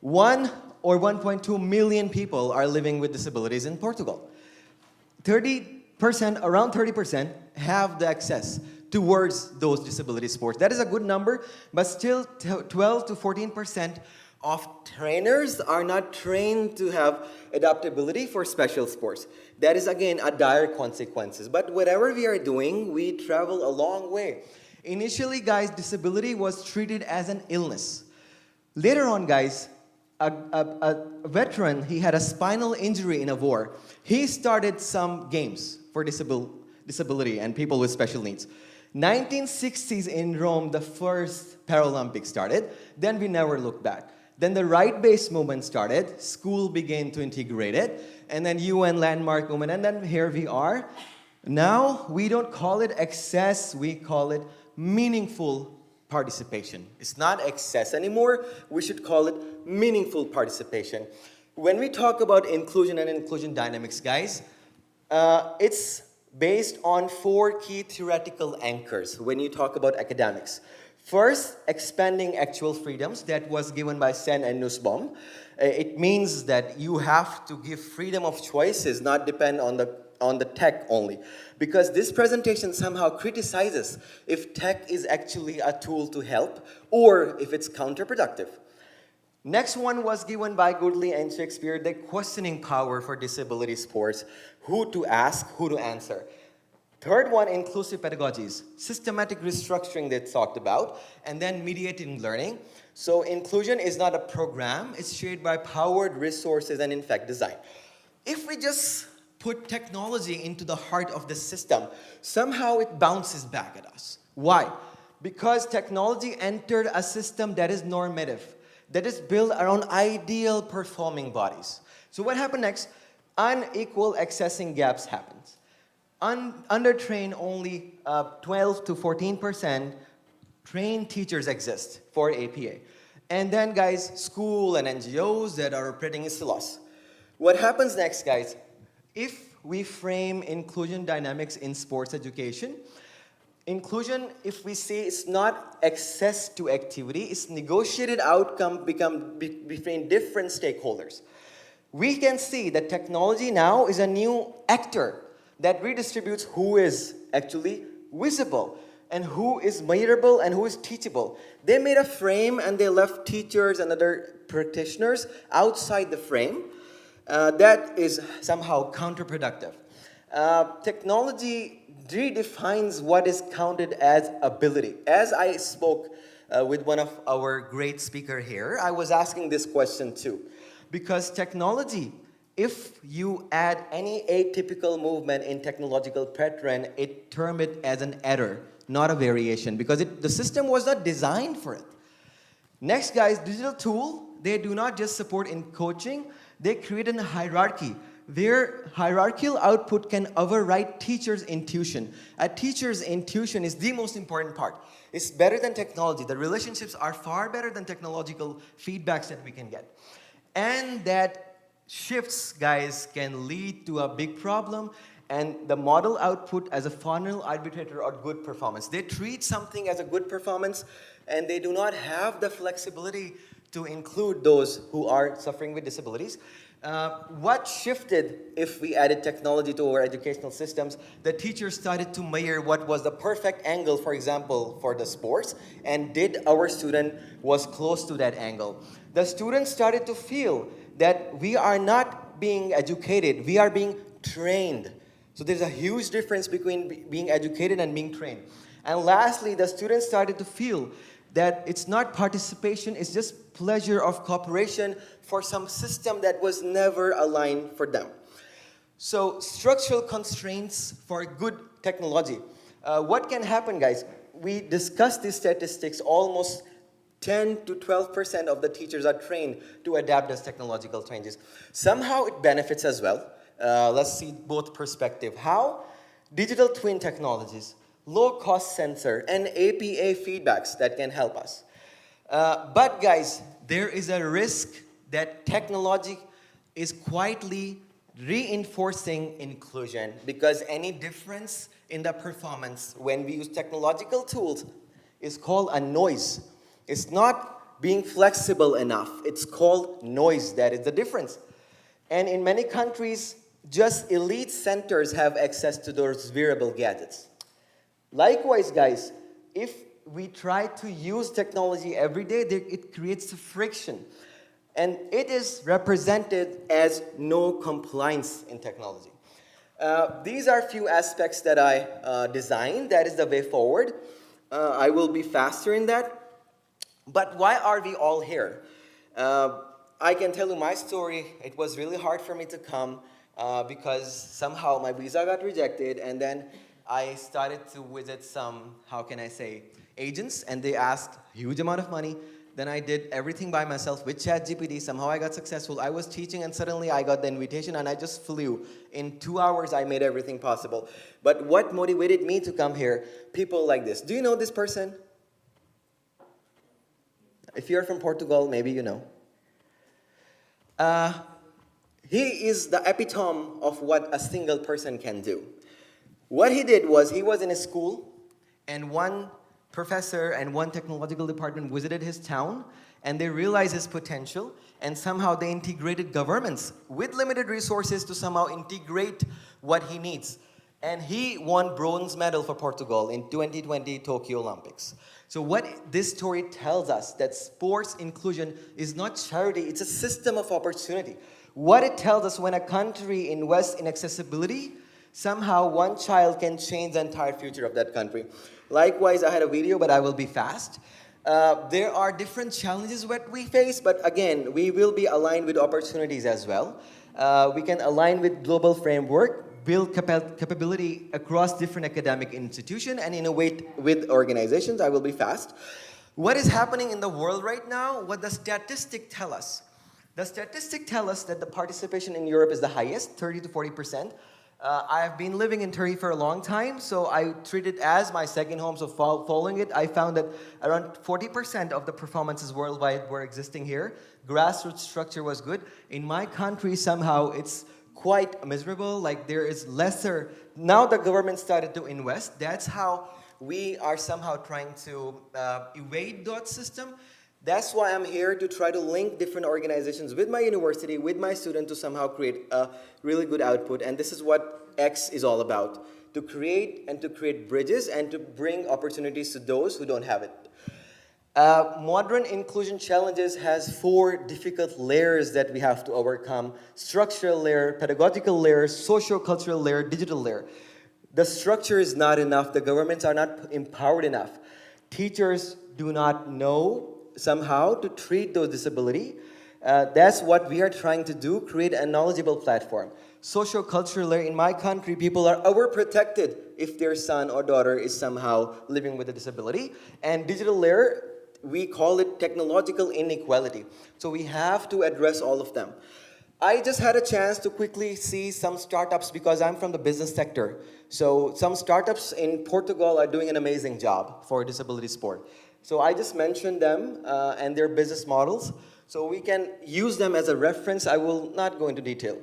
1 or 1.2 million people are living with disabilities in Portugal. 30%, around 30% have the access towards those disability sports. That is a good number, but still 12 to 14% of trainers are not trained to have adaptability for special sports. That is, again, a dire consequences. But whatever we are doing, we travel a long way. Initially, guys, disability was treated as an illness. Later on, guys, a veteran, he had a spinal injury in a war. He started some games for disability and people with special needs. 1960s in Rome, the first Paralympics started. Then we never looked back. Then the right-based movement started. School began to integrate it. And then UN landmark movement. And then here we are. Now we don't call it access. We call it meaningful participation. It's not access anymore. We should call it meaningful participation. When we talk about inclusion and inclusion dynamics, guys, it's based on 4 key theoretical anchors when you talk about academics. First, expanding actual freedoms. That was given by Sen and Nussbaum. It means that you have to give freedom of choices, not depend on the tech only. Because this presentation somehow criticizes if tech is actually a tool to help or if it's counterproductive. Next one was given by Goodley and Shakespeare, the questioning power for disability sports, who to ask, who to answer. Third one, inclusive pedagogies, systematic restructuring they talked about, and then mediating learning. So inclusion is not a program, it's shaped by powered resources and in fact design. If we just put technology into the heart of the system, somehow it bounces back at us. Why? Because technology entered a system that is normative, that is built around ideal performing bodies. So what happened next? Unequal accessing gaps happens. Undertrained, only 12 to 14% trained teachers exist for APA. And then, guys, school and NGOs that are operating is loss. What happens next, guys? If we frame inclusion dynamics in sports education, inclusion, if we say it's not access to activity, it's negotiated outcome between different stakeholders. We can see that technology now is a new actor that redistributes who is actually visible and who is measurable and who is teachable. They made a frame and they left teachers and other practitioners outside the frame. That is somehow counterproductive. Technology redefines what is counted as ability. As I spoke with one of our great speakers here, I was asking this question too. Because technology, if you add any atypical movement in technological pattern, it term it as an error, not a variation, because the system was not designed for it. Next, guys, digital tool, they do not just support in coaching, they create a hierarchy. Their hierarchical output can override teacher's intuition. A teacher's intuition is the most important part. It's better than technology. The relationships are far better than technological feedbacks that we can get. And that shifts, guys, can lead to a big problem, and the model output as a final arbitrator of good performance. They treat something as a good performance, and they do not have the flexibility to include those who are suffering with disabilities. What shifted if we added technology to our educational systems? The teachers started to measure what was the perfect angle, for example, for the sports, and did our student was close to that angle. The students started to feel that we are not being educated, we are being trained. So there's a huge difference between being educated and being trained. And lastly, the students started to feel that it's not participation, it's just pleasure of cooperation for some system that was never aligned for them. So structural constraints for good technology. What can happen, guys? We discussed these statistics. Almost 10 to 12% of the teachers are trained to adapt as technological changes. Somehow it benefits as well. Let's see both perspectives. How? Digital twin technologies, low-cost sensor, and APA feedbacks that can help us. But guys, there is a risk that technology is quietly reinforcing inclusion, because any difference in the performance when we use technological tools is called a noise. It's not being flexible enough. It's called noise. That is the difference. And in many countries, just elite centers have access to those wearable gadgets. Likewise, guys, if we try to use technology every day, it creates friction. And it is represented as no compliance in technology. These are a few aspects that I designed. That is the way forward. I will be faster in that. But why are we all here? I can tell you my story. It was really hard for me to come because somehow my visa got rejected, and then I started to visit some, how can I say, agents, and they asked a huge amount of money. Then I did everything by myself with ChatGPT. Somehow I got successful. I was teaching, and suddenly I got the invitation, and I just flew. In 2 hours, I made everything possible. But what motivated me to come here? People like this. Do you know this person? If you're from Portugal, maybe you know. He is the epitome of what a single person can do. What he did was, he was in a school, and one professor and one technological department visited his town, and they realized his potential, and somehow they integrated governments with limited resources to somehow integrate what he needs. And he won bronze medal for Portugal in 2020 Tokyo Olympics. So what this story tells us, that sports inclusion is not charity, it's a system of opportunity. What it tells us, when a country invests in accessibility, somehow one child can change the entire future of that country. Likewise, I had a video, but I will be fast. There are different challenges that we face, but again, we will be aligned with opportunities as well. We can align with global framework, build capability across different academic institutions, and innovate with organizations. I will be fast. What is happening in the world right now? What the statistics tell us? The statistics tell us that the participation in Europe is the highest, 30 to 40%. I have been living in Turkey for a long time, so I treat it as my second home. So following it, I found that around 40% of the performances worldwide were existing here. Grassroots structure was good. In my country, somehow it's quite miserable. Like, there is lesser. Now the government started to invest. That's how we are somehow trying to evade that system. That's why I'm here, to try to link different organizations with my university, with my student, to somehow create a really good output. And this is what X is all about, to create bridges and to bring opportunities to those who don't have it. Modern inclusion challenges has 4 difficult layers that we have to overcome: structural layer, pedagogical layer, socio-cultural layer, digital layer. The structure is not enough. The governments are not empowered enough. Teachers do not know somehow to treat those disability. That's what we are trying to do, create a knowledgeable platform. Socio-cultural layer, in my country, people are overprotected if their son or daughter is somehow living with a disability. And digital layer, we call it technological inequality. So we have to address all of them. I just had a chance to quickly see some startups, because I'm from the business sector. So some startups in Portugal are doing an amazing job for disability sport. So I just mentioned them and their business models, so we can use them as a reference. I will not go into detail.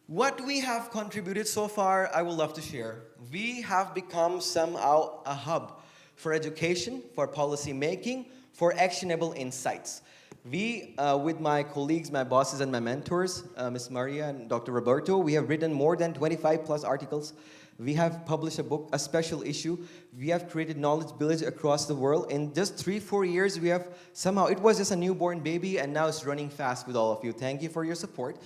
What we have contributed so far, I would love to share. We have become somehow a hub for education, for policy making, for actionable insights. We, with my colleagues, my bosses, and my mentors, Ms. Maria and Dr. Roberto, we have written more than 25 plus articles. We have published a book, a special issue. We have created knowledge village across the world. In just 3-4 years, we have somehow, it was just a newborn baby, and now it's running fast with all of you. Thank you for your support.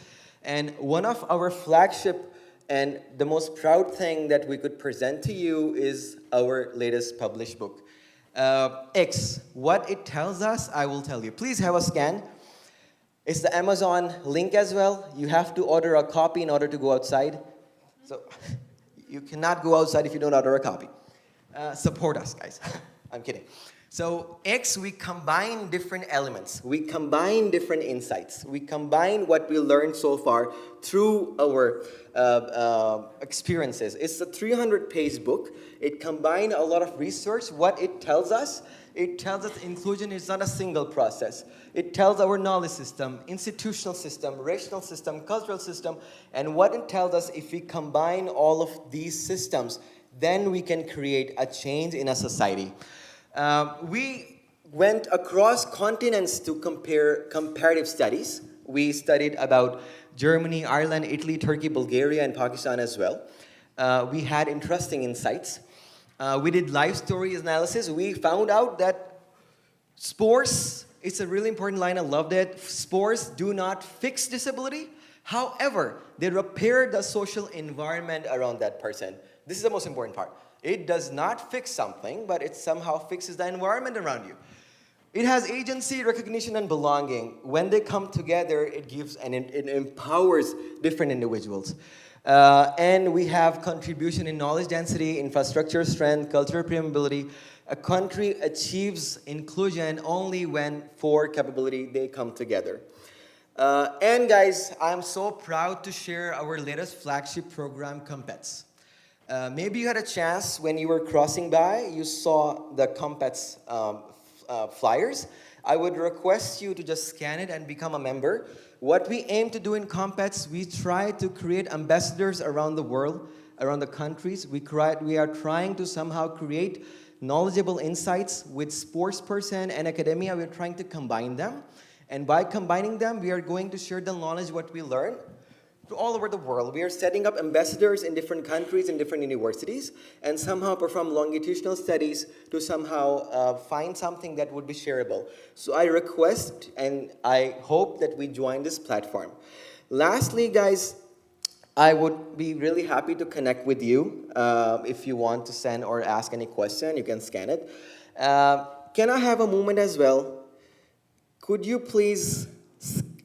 And one of our flagship and the most proud thing that we could present to you is our latest published book. X, what it tells us, I will tell you. Please have a scan. It's the Amazon link as well. You have to order a copy in order to go outside. So you cannot go outside if you don't order a copy. Support us, guys. I'm kidding. So X, we combine different elements. We combine different insights. We combine what we learned so far through our experiences. It's a 300-page book. It combines a lot of research. What it tells us inclusion is not a single process. It tells our knowledge system, institutional system, racial system, cultural system, and what it tells us, if we combine all of these systems, then we can create a change in a society. We went across continents to compare comparative studies. We studied about Germany, Ireland, Italy, Turkey, Bulgaria, and Pakistan as well. We had interesting insights. We did life story analysis. We found out that sports, it's a really important line, I loved it. Sports do not fix disability. However, they repair the social environment around that person. This is the most important part. It does not fix something, but it somehow fixes the environment around you. It has agency, recognition, and belonging. When they come together, it gives and it empowers different individuals. And we have contribution in knowledge density, infrastructure strength, cultural permeability. A country achieves inclusion only when 4 capability they come together. And guys, I'm so proud to share our latest flagship program, Compets. Maybe you had a chance when you were crossing by, you saw the Compets flyers. I would request you to just scan it and become a member. What we aim to do in Compets, we try to create ambassadors around the world, around the countries. We are trying to somehow create knowledgeable insights with sports person and academia. We're trying to combine them. And by combining them, we are going to share the knowledge, what we learn, to all over the world. We are setting up ambassadors in different countries and different universities and somehow perform longitudinal studies to somehow find something that would be shareable. So I request and I hope that we join this platform. Lastly, guys, I would be really happy to connect with you. If you want to send or ask any question, you can scan it. Can I have a moment as well? Could you please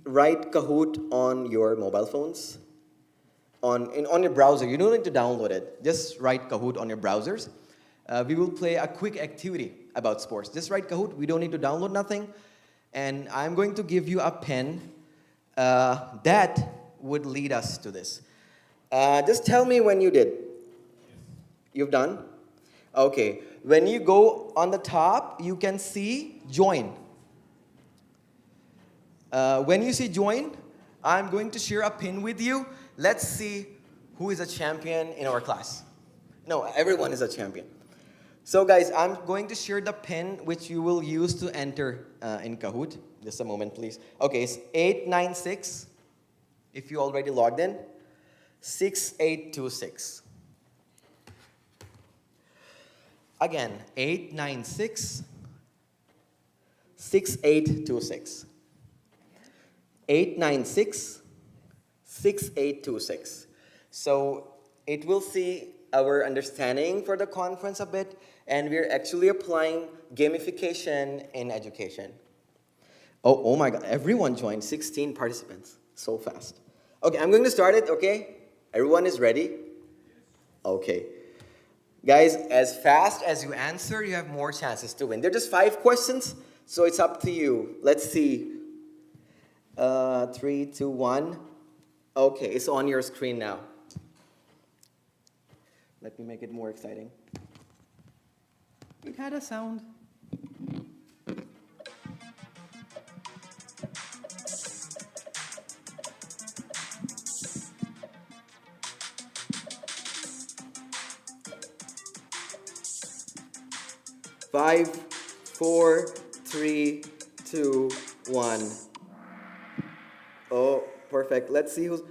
write Kahoot on your mobile phones? On your browser. You don't need to download it. Just write Kahoot on your browsers. We will play a quick activity about sports. Just write Kahoot. We don't need to download nothing. And I'm going to give you a pen that would lead us to this. Just tell me when you did. You've done? Okay. When you go on the top, you can see join. When you see join, I'm going to share a pin with you. Let's see who is a champion in our class. No, everyone is a champion. So guys, I'm going to share the pin which you will use to enter in Kahoot. Just a moment, please. Okay, it's 896, if you already logged in, 6826. Again, 896, 6826. 896, 6826. So it will see our understanding for the conference a bit, and we're actually applying gamification in education. Oh my God, everyone joined, 16 participants, so fast. Okay, I'm going to start it, okay? Everyone is ready? Okay. Guys, as fast as you answer, you have more chances to win. They're just 5 questions, so it's up to you. Let's see. 3, 2, 1. Okay, it's on your screen now. Let me make it more exciting. It had a sound. 5, 4, 3, 2, 1. Oh, perfect. Let's see who's...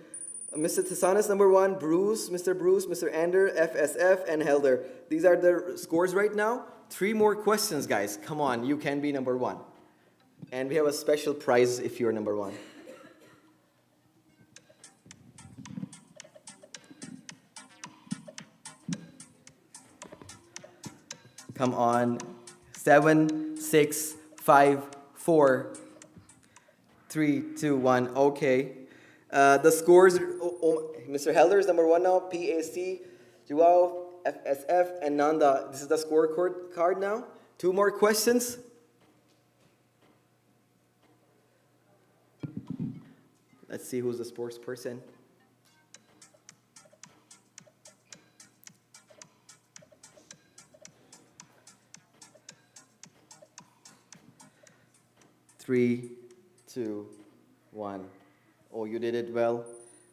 Mr. Tisanis, number 1, Bruce, Mr. Ander, FSF, and Helder. These are the scores right now. 3 more questions, guys. Come on, you can be number 1. And we have a special prize if you're number 1. Come on. 7, 6, 5, 4, 3, 2, 1. Okay. The scores, Mr. Helder is number 1 now, PAC, Joao, FSF, and Nanda. This is the scorecard card now. 2 more questions. Let's see who's the sports person. Three, 2, 1. Oh, you did it well.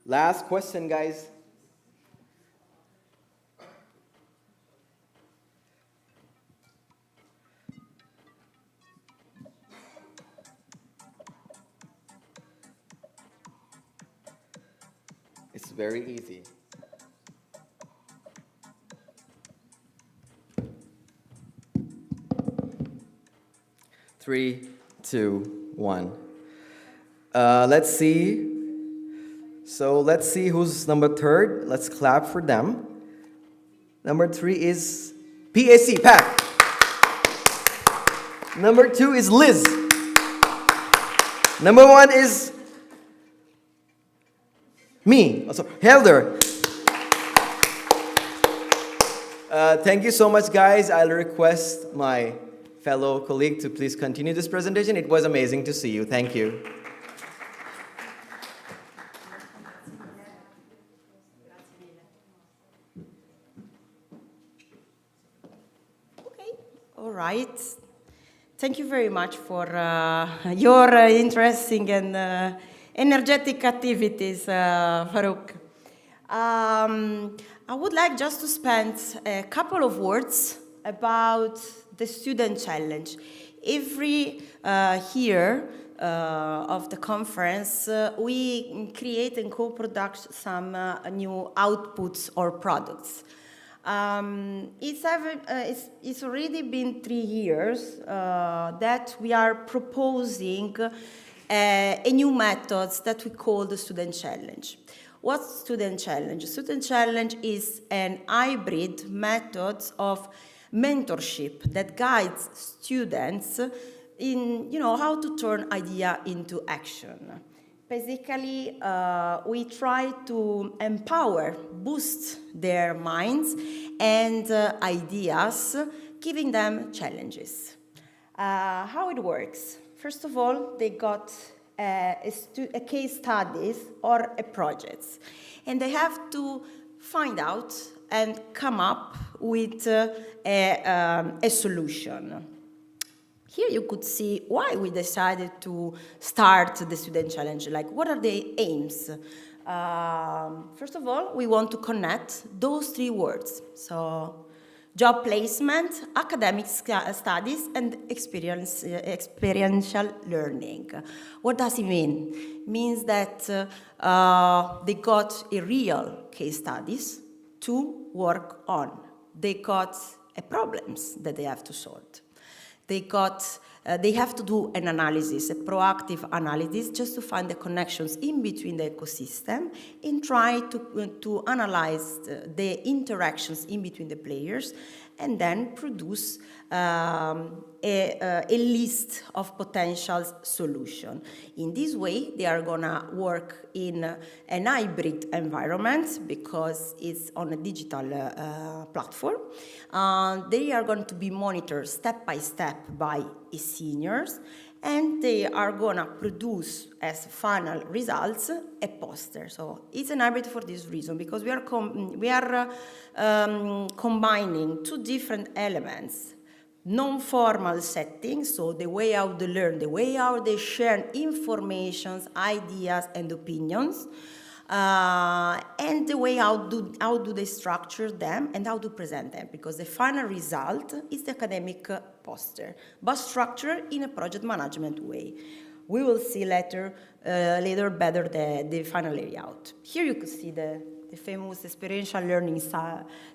Last question, guys. It's very easy. Three, 2, 1. Let's see. So let's see who's number 3. Let's clap for them. Number 3 is PAC, Pac. Number 2 is Liz. Number 1 is me, also Helder. Thank you so much, guys. I'll request my fellow colleague to please continue this presentation. It was amazing to see you. Thank you. All right. Thank you very much for your interesting and energetic activities, Farouk. I would like just to spend a couple of words about the student challenge. Every year of the conference, we create and co-produce some new outputs or products. It's already been 3 years that we are proposing a new method that we call the Student Challenge. What's Student Challenge? Student Challenge is an hybrid method of mentorship that guides students in how to turn idea into action. Basically, we try to empower, boost their minds and ideas, giving them challenges. How it works? First of all, they got a case studies or a project, and they have to find out and come up with a solution. Here you could see why we decided to start the Student Challenge, like what are the aims? First of all, we want to connect those 3 words. So job placement, academic studies, and experiential learning. What does it mean? It means that they got a real case studies to work on. They got problems that they have to solve. They have to do an analysis, a proactive analysis, just to find the connections in between the ecosystem and try to analyze the interactions in between the players and then produce a list of potential solutions. In this way, they are going to work in an hybrid environment because it's on a digital platform. They are going to be monitored step by step by seniors, and they are going to produce as final results a poster. So it's an hybrid for this reason, because we are combining 2 different elements. Non-formal settings, so the way how they learn, the way how they share information, ideas, and opinions, and the way how do they structure them and how to present them, because the final result is the academic poster, but structured in a project management way. We will see later better the final layout. Here you can see the famous experiential learning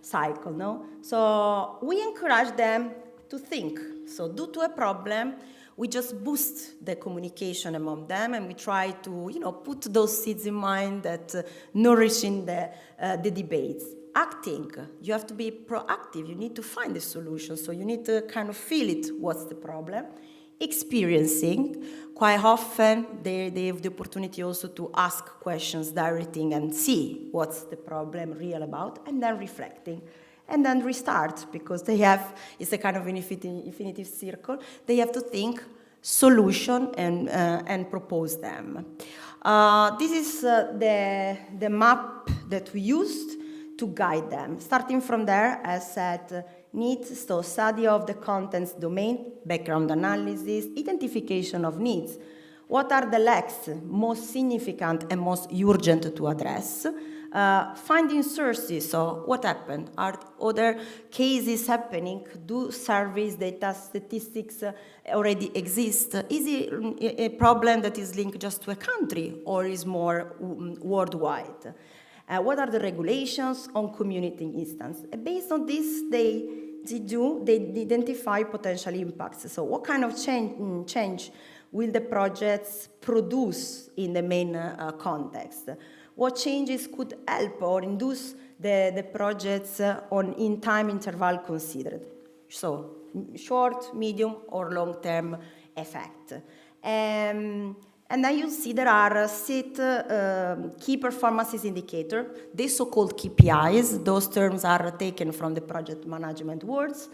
cycle, no? So we encourage them to think. So due to a problem, we just boost the communication among them, and we try to, put those seeds in mind that nourishing the debates. Acting, you have to be proactive. You need to find a solution. So you need to kind of feel it, what's the problem. Experiencing, quite often they have the opportunity also to ask questions directly and see what's the problem real about, and then reflecting. And then restart, because it's a kind of infinitive circle. They have to think solution and propose them. This is the map that we used to guide them. Starting from there, as said, needs, so study of the contents domain, background analysis, identification of needs. What are the lacks most significant and most urgent to address? Finding sources, so what happened? Are other cases happening? Do surveys, data, statistics already exist? Is it a problem that is linked just to a country or is more worldwide? What are the regulations on community instance? Based on this, they identify potential impacts. So what kind of change will the projects produce in the main context? What changes could help or induce the projects in time interval considered? So short, medium, or long-term effect. And then you see there are set key performances indicators, the so-called KPIs. Those terms are taken from the project management words.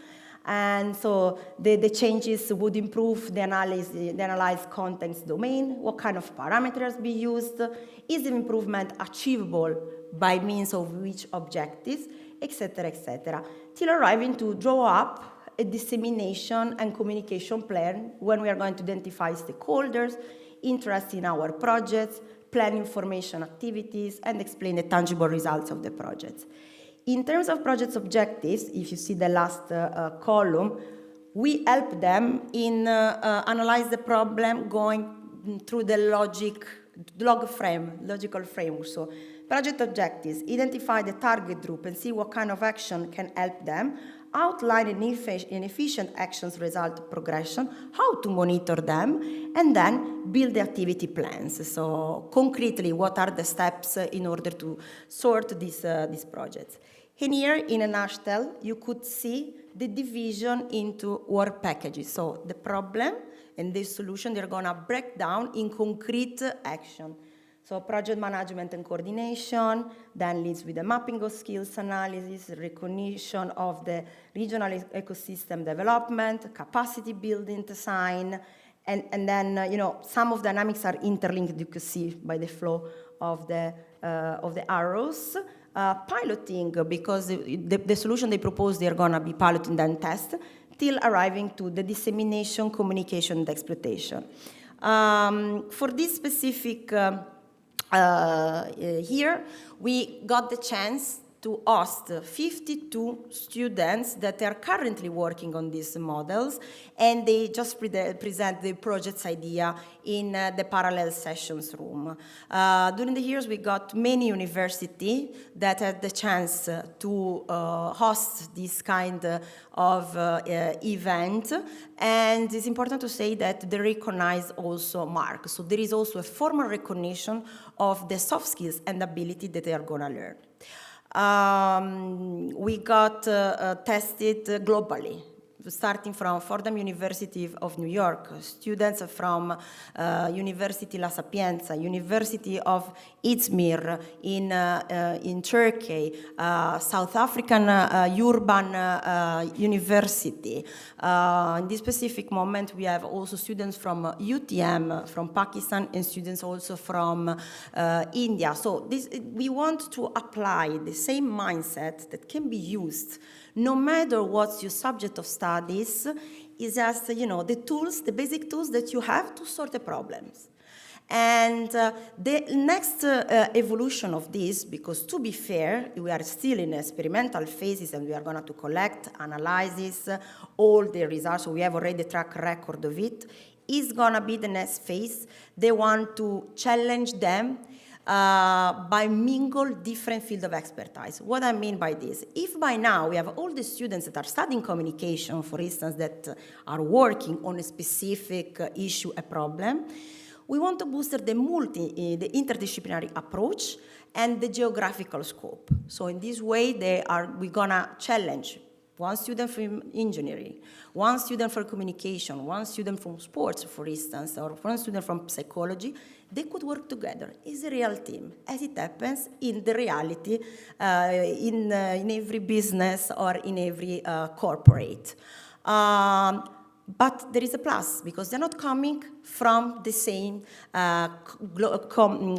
And so the changes would improve the analyzed contents domain, what kind of parameters be used, is the improvement achievable by means of which objectives, etc., till arriving to draw up a dissemination and communication plan when we are going to identify stakeholders, interest in our projects, plan information activities, and explain the tangible results of the projects. In terms of project objectives, if you see the last column, we help them in analyze the problem going through the logical framework. So project objectives, identify the target group and see what kind of action can help them, outline an efficient actions result progression, how to monitor them, and then build the activity plans. So concretely, what are the steps in order to sort these projects? And here, in a nutshell, you could see the division into work packages. So the problem and the solution, they're going to break down in concrete action. So project management and coordination, then leads with the mapping of skills analysis, recognition of the regional ecosystem development, capacity building design, and then, some of the dynamics are interlinked, you can see by the flow of the arrows. Piloting, because the solution they propose, they're going to be piloting then test, till arriving to the dissemination, communication, and exploitation. For this specific here, we got the chance to host 52 students that are currently working on these models, and they just present the project's idea in the parallel sessions room. During the years, we got many universities that had the chance to host this kind of event, and it's important to say that they recognize also marks. So there is also a formal recognition of the soft skills and ability that they are going to learn. We got tested globally, starting from Fordham University of New York, students from University La Sapienza, University of Izmir in Turkey, South African Urban University. In this specific moment, we have also students from UTM, from Pakistan, and students also from India. So we want to apply the same mindset that can be used no matter what's your subject of studies, is just, the tools, the basic tools that you have to sort the problems. And the next evolution of this, because to be fair, we are still in experimental phases and we are going to collect, analyze all the results, so we have already a track record of it, is going to be the next phase. They want to challenge them by mingle different fields of expertise. What I mean by this, if by now we have all the students that are studying communication, for instance, that are working on a specific issue, a problem, we want to boost the interdisciplinary approach and the geographical scope. So in this way, we're gonna challenge one student from engineering, one student for communication, one student from sports, for instance, or one student from psychology. They could work together. It's a real team, as it happens in the reality, in every business or in every corporate. But there is a plus, because they're not coming from the same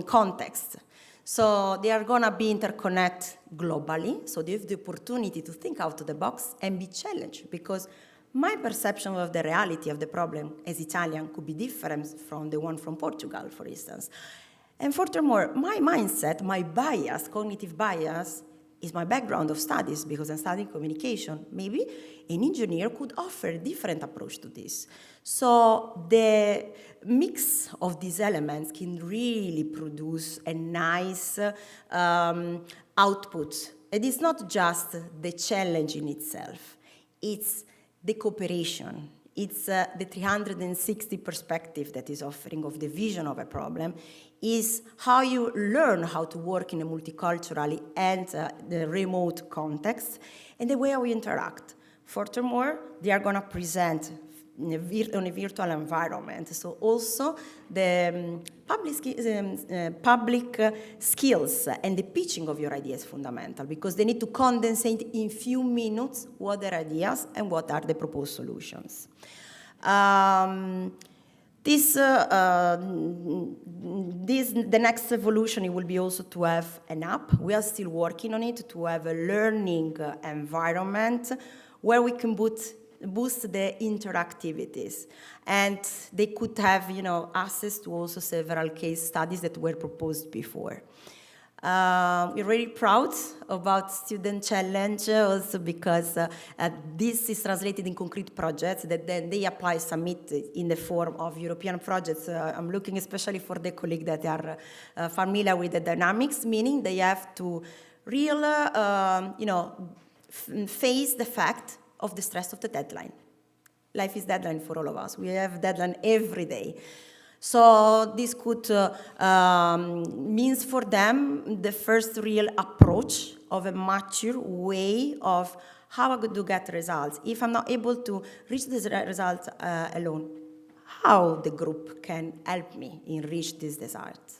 context. So they are going to be interconnected globally, so they have the opportunity to think out of the box and be challenged, because my perception of the reality of the problem as Italian could be different from the one from Portugal, for instance. And furthermore, my mindset, my bias, cognitive bias, is my background of studies, because I'm studying communication. Maybe an engineer could offer a different approach to this. So the mix of these elements can really produce a nice output. It is not just the challenge in itself. It's the cooperation. It's the 360 perspective that is offering of the vision of a problem, is how you learn how to work in a multicultural and the remote context, and the way how we interact. Furthermore, they are going to present in a virtual environment. So also the public skills and the pitching of your ideas is fundamental, because they need to condensate in few minutes what are ideas and what are the proposed solutions. The next evolution, it will be also to have an app. We are still working on it, to have a learning environment where we can boost the interactivities. And they could have, access to also several case studies that were proposed before. We're really proud about Student Challenge, also because this is translated in concrete projects that then they apply, submit in the form of European projects. I'm looking especially for the colleagues that are familiar with the dynamics, meaning they have to face the fact of the stress of the deadline. Life is deadline for all of us. We have deadline every day. So this could means for them the first real approach of a mature way of how I could get results. If I'm not able to reach these results alone, how the group can help me in reach these results.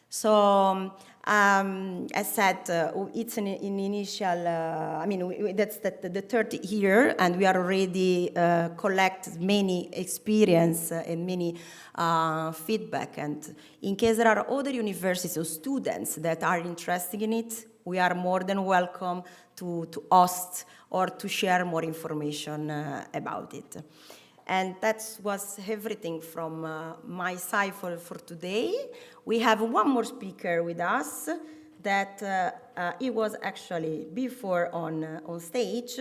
So as said, it's an initial, that's the third year, and we are already collect many experience and many feedback. And in case there are other universities or students that are interested in it, we are more than welcome to host or to share more information about it. And that was everything from my side for today. We have one more speaker with us that he was actually before on stage,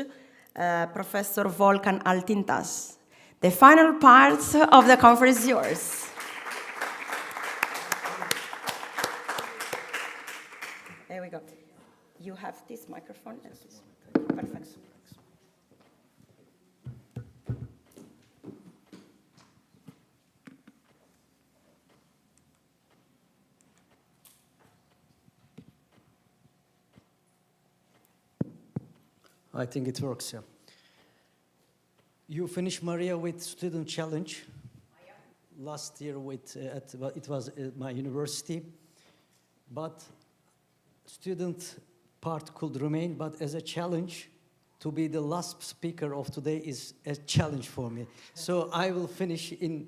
Professor Volkan Altintas. The final part of the conference is yours. There we go. You have this microphone. Perfect. I think it works, yeah. You finished, Maria, with Student Challenge. Last year it was at my university. But student part could remain, but as a challenge, to be the last speaker of today is a challenge for me. So I will finish in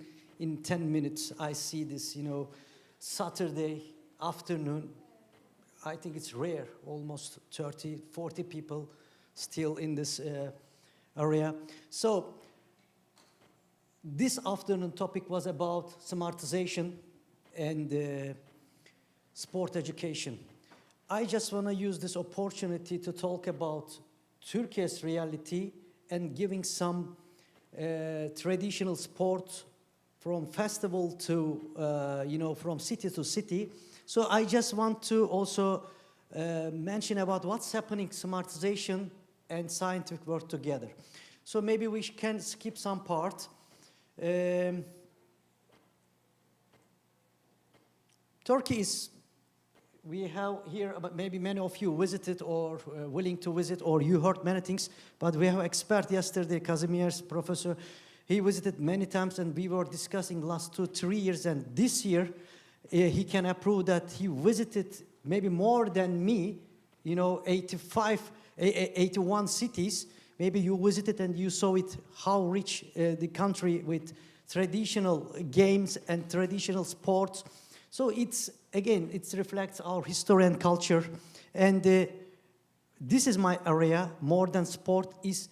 10 minutes. I see this, Saturday afternoon. I think it's rare, almost 30, 40 people still in this area. So this afternoon topic was about smartization and sport education. I just want to use this opportunity to talk about Turkey's reality and giving some traditional sport from festival to, from city to city. So I just want to also mention about what's happening, smartization and scientific work together. So maybe we can skip some part. Turkey is, we have here, maybe many of you visited or willing to visit, or you heard many things, but we have expert yesterday, Kazimier's professor. He visited many times, and we were discussing last 2-3 years, and this year he can approve that he visited maybe more than me, 81 cities. Maybe you visited and you saw it, how rich the country with traditional games and traditional sports. So it's, again, it reflects our history and culture. And this is my area, more than sport. It's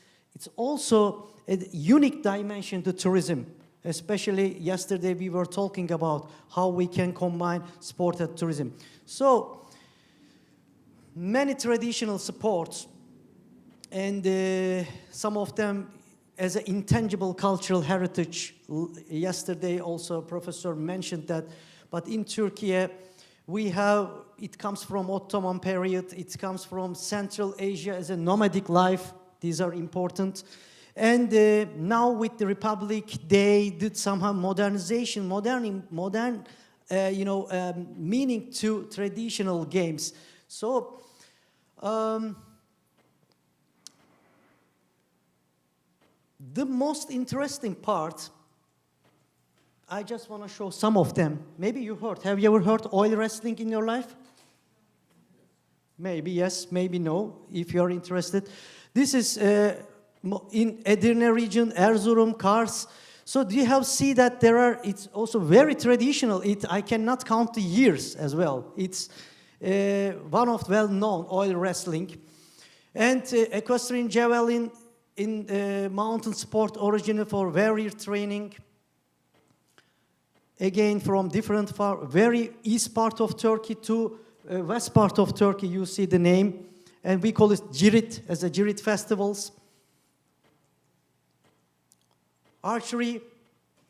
also a unique dimension to tourism. Especially yesterday we were talking about how we can combine sport and tourism. So many traditional sports, and some of them as an intangible cultural heritage. Yesterday also professor mentioned that, but in Turkey we have, it comes from Ottoman period, it comes from Central Asia as a nomadic life. These are important. And now with the Republic, they did somehow modernization, modern meaning to traditional games. So the most interesting part, I just want to show some of them. Maybe you heard. Have you ever heard oil wrestling in your life? Maybe yes, maybe no, if you are interested. This is in Edirne region, Erzurum, Kars. So do you have see that there are, it's also very traditional. I cannot count the years as well. It's one of well-known oil wrestling. And equestrian javelin in mountain sport originally for warrior training. Again, from different very east part of Turkey to west part of Turkey, you see the name. And we call it Cirit, as a Cirit festivals. Archery,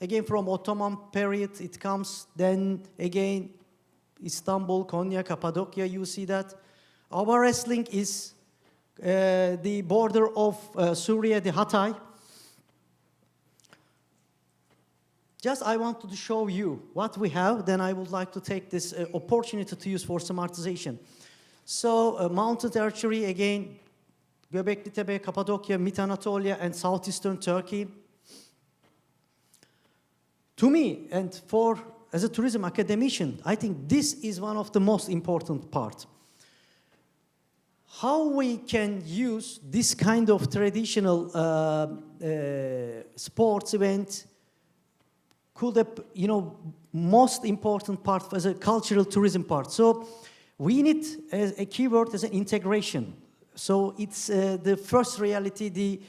again from Ottoman period, it comes. Then again, Istanbul, Konya, Cappadocia, you see that. Our wrestling is the border of Syria, the Hatay. Just I wanted to show you what we have, then I would like to take this opportunity to use for smartization. So mountain archery, again, Göbekli Tepe, Cappadocia, Mid Anatolia, and southeastern Turkey. To me, and as a tourism academician, I think this is one of the most important parts. How we can use this kind of traditional sports event could, most important part as a cultural tourism part. So we need a keyword as an integration. So it's the first reality, the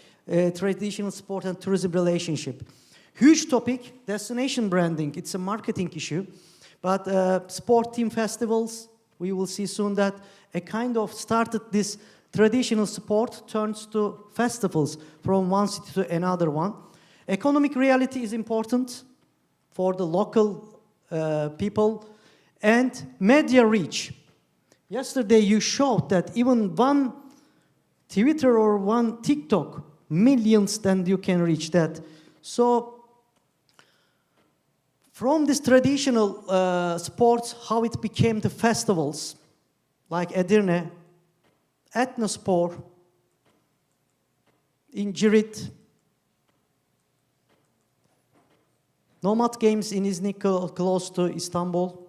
traditional sport and tourism relationship. Huge topic, destination branding. It's a marketing issue. But sport team festivals, we will see soon that a kind of started this traditional sport turns to festivals from one city to another one. Economic reality is important for the local people, and media reach. Yesterday you showed that even one Twitter or one TikTok, millions then you can reach that. So from this traditional sports, how it became the festivals, like Edirne, Etnospor, in Cirit, Nomad Games in Iznik, close to Istanbul.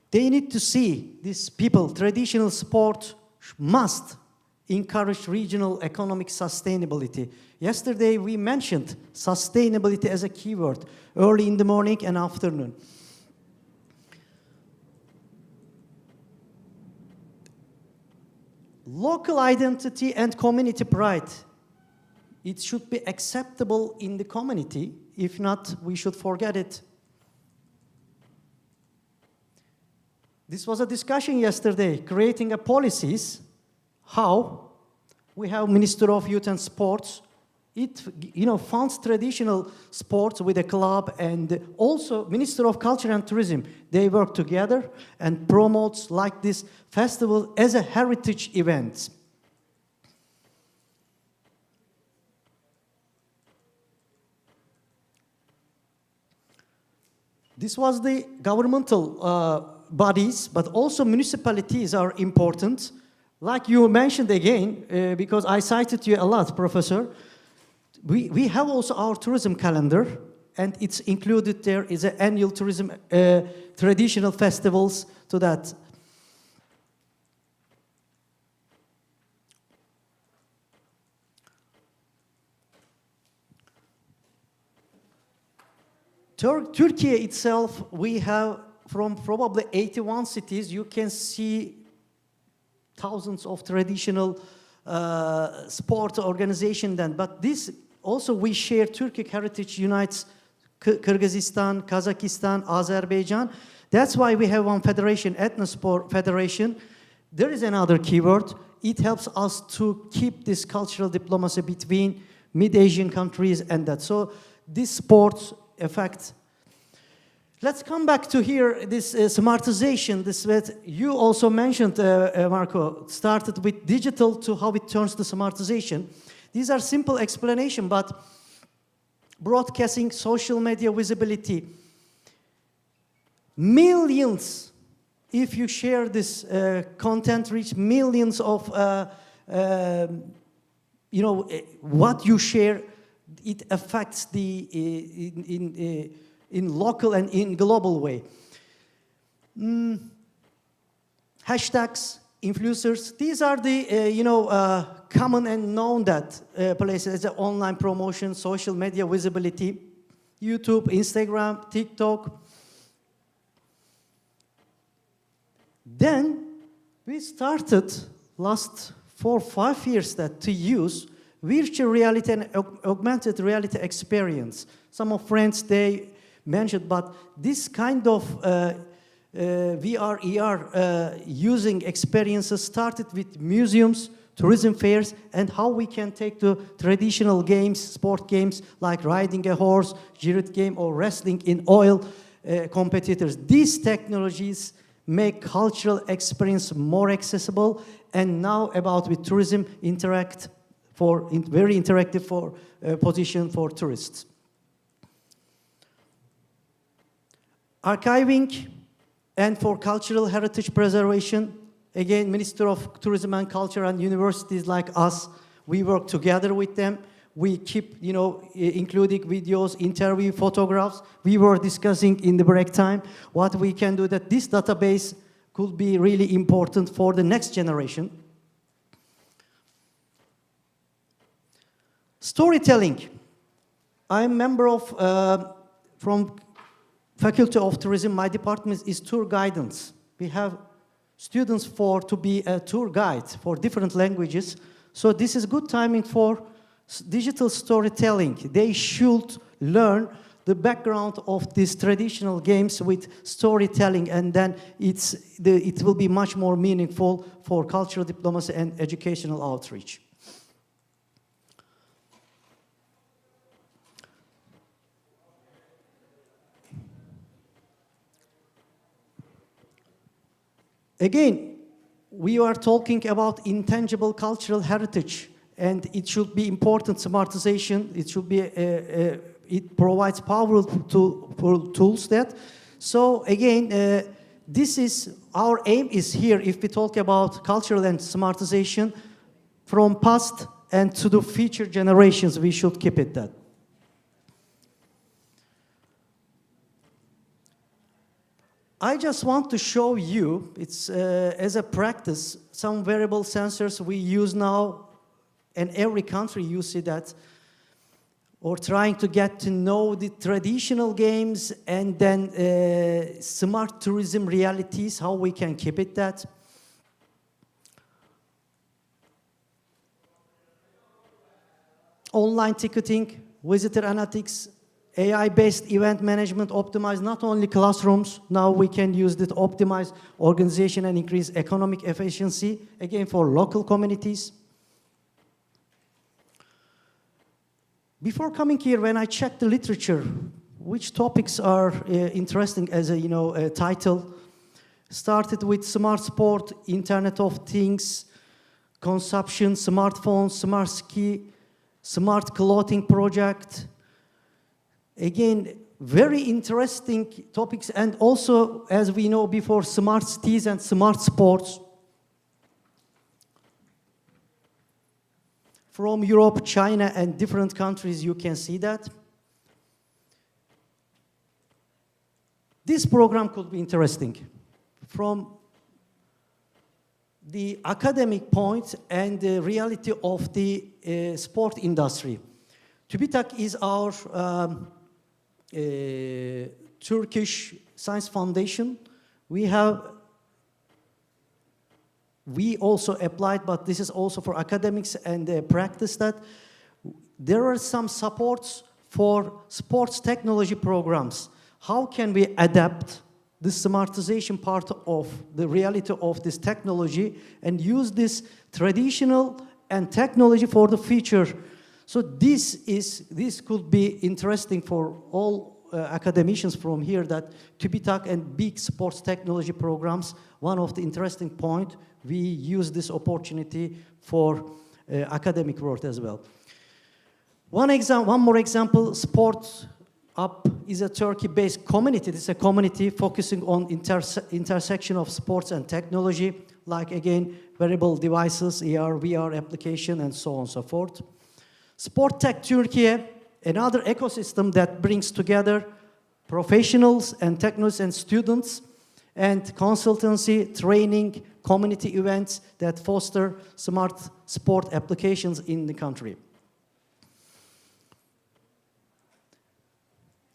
They need to see these people, traditional sport must encourage regional economic sustainability. Yesterday we mentioned sustainability as a keyword, early in the morning and afternoon. Local identity and community pride. it should be acceptable in the community. If not, we should forget it. This was a discussion yesterday, creating a policies, how we have Minister of Youth and Sports. It, funds traditional sports with a club, and also Minister of Culture and Tourism. They work together and promotes like this festival as a heritage event. This was the governmental bodies, but also municipalities are important. Like you mentioned again, because I cited you a lot, Professor, we have also our tourism calendar, and it's included there is an annual tourism, traditional festivals to that. Turkey itself, we have from probably 81 cities, you can see thousands of traditional sport organizations then. But this also we share Turkic heritage unites Kyrgyzstan, Kazakhstan, Azerbaijan. That's why we have one federation, Ethnosport Federation. There is another keyword. It helps us to keep this cultural diplomacy between mid-Asian countries and that. So this sports effect. Let's come back to here, this smartization, this that you also mentioned, Marco, started with digital to how it turns to smartization. These are simple explanation, but broadcasting, social media visibility, millions, if you share this content, reach millions of, what you share, it affects the, in local and in global way. Hashtags, influencers, these are the, common and known that places, as online promotion, social media visibility, YouTube, Instagram, TikTok. Then we started last 4 or 5 years that to use virtual reality and augmented reality experience. Some of friends, they mentioned, but this kind of VR, ER using experiences started with museums, tourism fairs, and how we can take the traditional games, sport games, like riding a horse, girit game, or wrestling in oil competitors. These technologies make cultural experience more accessible, and now about with tourism, interact for, very interactive for position for tourists. Archiving and for cultural heritage preservation, again, Minister of Tourism and Culture and universities like us, we work together with them. We keep, including videos, interview, photographs. We were discussing in the break time what we can do that this database could be really important for the next generation. Storytelling. I'm a member of, from Faculty of Tourism, my department is tour guidance. We have students to be a tour guide for different languages. So this is good timing for digital storytelling. They should learn the background of these traditional games with storytelling, and then it will be much more meaningful for cultural diplomacy and educational outreach. Again, we are talking about intangible cultural heritage, and it should be important smartization. It should be, it provides powerful tools that. So again, this is, our aim is here, if we talk about cultural and smartization, from past and to the future generations, we should keep it that. I just want to show you, it's as a practice, some wearable sensors we use now, and every country you see that, or trying to get to know the traditional games and then smart tourism realities, how we can keep it that. online ticketing, visitor analytics, AI-based event management optimize not only classrooms, now we can use it to optimize organization and increase economic efficiency, again for local communities. Before coming here, when I checked the literature, which topics are interesting as a title, started with smart sport, Internet of Things, consumption, smartphones, smart ski, smart clothing project. Again, very interesting topics, and also, as we know before, smart cities and smart sports. From Europe, China, and different countries, you can see that. This program could be interesting from the academic point and the reality of the sport industry. TÜBİTAK is our Turkish Science Foundation. We also applied, but this is also for academics and practice, that there are some supports for sports technology programs. How can we adapt the smartization part of the reality of this technology and use this traditional and technology for the future? So this could be interesting for all academicians from here, that TÜBİTAK and big sports technology programs, one of the interesting point, we use this opportunity for academic work as well. One more example, Sport Up is a Turkey-based community. This is a community focusing on intersection of sports and technology, like again, wearable devices, AR, VR application, and so on and so forth. Sport Tech Turkey, another ecosystem that brings together professionals and technologists and students, and consultancy, training, community events that foster smart sport applications in the country.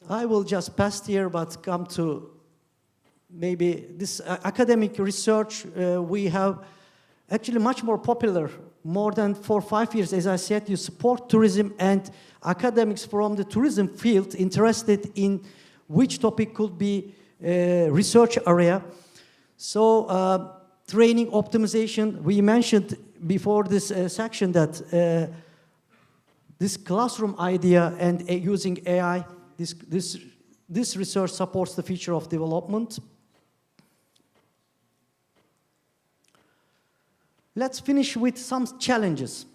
I will just pass here, but come to maybe this academic research. We have actually much more popular, more than 4 or 5 years, as I said, you support tourism and academics from the tourism field interested in which topic could be a research area. So training optimization, we mentioned before this section that this classroom idea and using AI, this research supports the future of development. Let's finish with some challenges.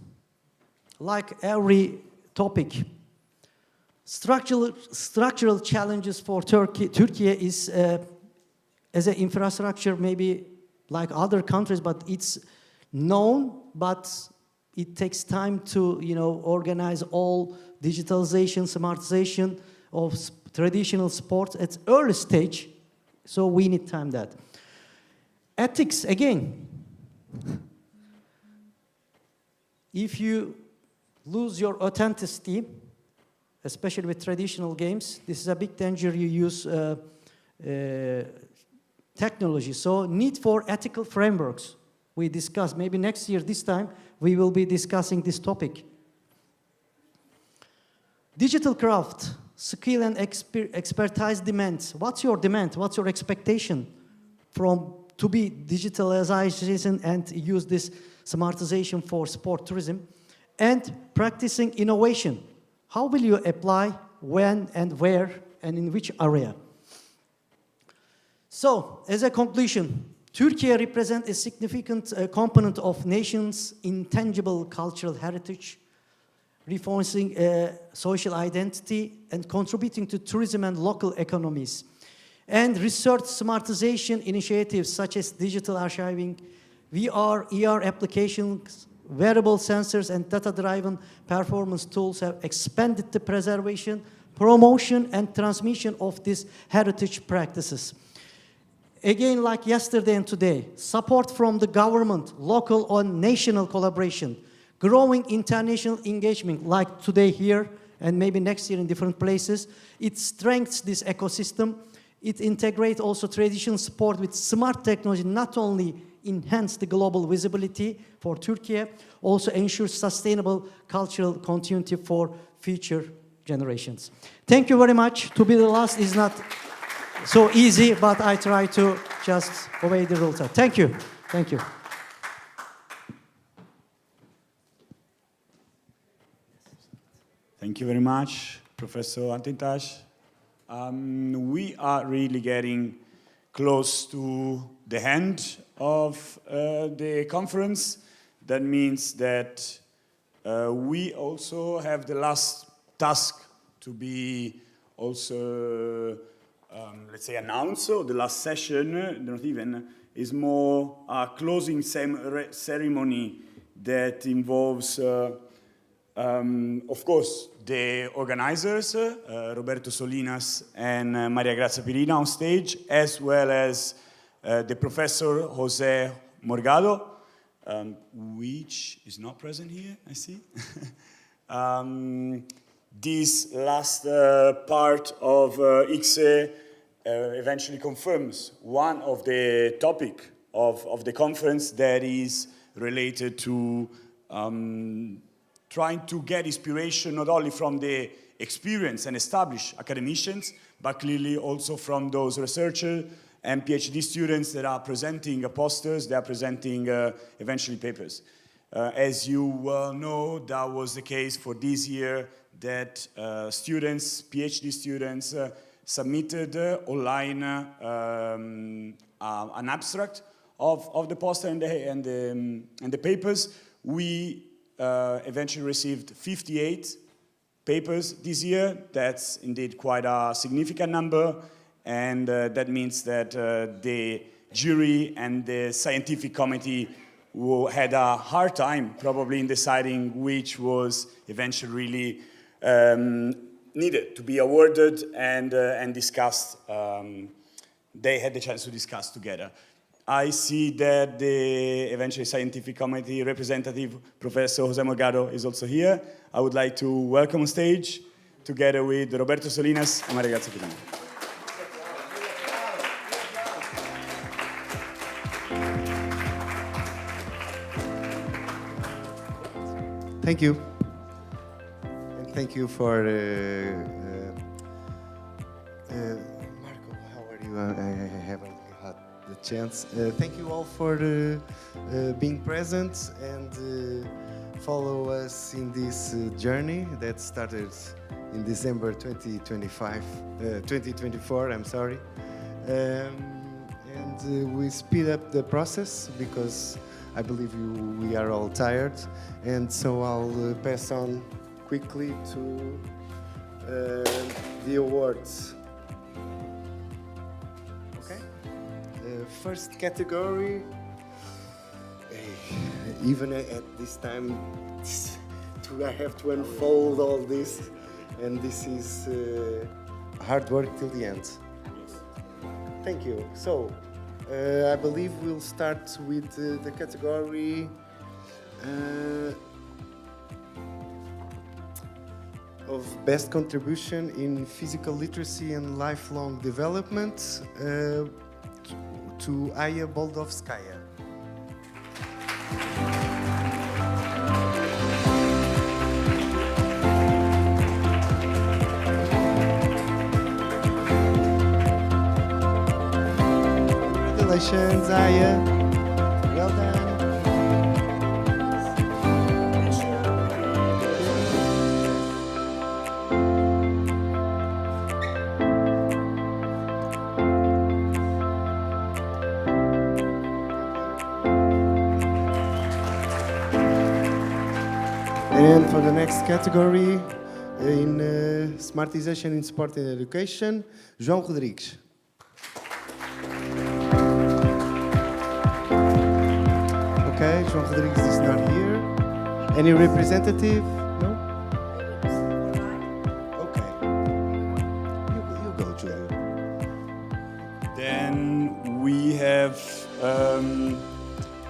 Like every topic, structural challenges for Turkey is as an infrastructure, maybe like other countries, but it's known, but it takes time to organize all digitalization, smartization of traditional sports at early stage, so we need time that. Ethics, again. If you lose your authenticity, especially with traditional games, this is a big danger. You use technology. So need for ethical frameworks. We discuss, maybe next year, this time, we will be discussing this topic. Digital craft, skill and expertise demands. What's your demand? What's your expectation to be digitalization and use this smartization for sport tourism? And practicing innovation. How will you apply, when and where, and in which area? So, as a conclusion, Turkey represents a significant component of nations' intangible cultural heritage, reinforcing social identity and contributing to tourism and local economies. And research smartization initiatives such as digital archiving, VR, ER applications, wearable sensors, and data-driven performance tools have expanded the preservation, promotion, and transmission of these heritage practices. Again, like yesterday and today, support from the government, local or national collaboration, growing international engagement, like today here, and maybe next year in different places. It strengthens this ecosystem. It integrates also traditional sport with smart technology, not only enhance the global visibility for Turkey, also ensure sustainable cultural continuity for future generations. Thank you very much. To be the last is not so easy, but I try to just obey the rules. Thank you. Thank you. Thank you very much, Professor Antintas. We are really getting close to the end of the conference. That means that we also have the last task to be also, let's say, announced. So the last session, not even, is more a closing ceremony that involves, of course, the organizers, Roberto Solinas and Maria Grazia Pirina on stage, as well as the professor Jose Morgado, which is not present here, I see. This last part of ICSE eventually confirms one of the topic of the conference that is related to trying to get inspiration not only from the experienced and established academicians, but clearly also from those researchers and PhD students that are presenting posters, they are presenting eventually papers. As you well know, that was the case for this year, that students, PhD students, submitted online an abstract of the poster and the papers. We eventually received 58 papers this year. That's indeed quite a significant number, and that means that the jury and the scientific committee had a hard time probably in deciding which was eventually really needed to be awarded and discussed. They had the chance to discuss together. I see that the eventually scientific committee representative, Professor Jose Morgado, is also here. I would like to welcome on stage, together with Roberto Solinas and Maria Grazia Pirina. Thank you. And thank you for Marco, how are you? I haven't had the chance. Thank you all for being present and follow us in this journey that started in December 2024, I'm sorry. And we speed up the process because I believe we are all tired, and so I'll pass on quickly to the awards. Okay. First category, even at this time, I have to unfold all this, and this is hard work till the end. Thank you. So, I believe we'll start with the category of best contribution in physical literacy and lifelong development to Aya Boldovskaya. Congratulations, Aya. Well done. And for the next category, in Smartization in Sport and Education, João Rodrigues. Okay, João Rodrigues is not here. Any representative? No? Okay. You go, Julio. Then we have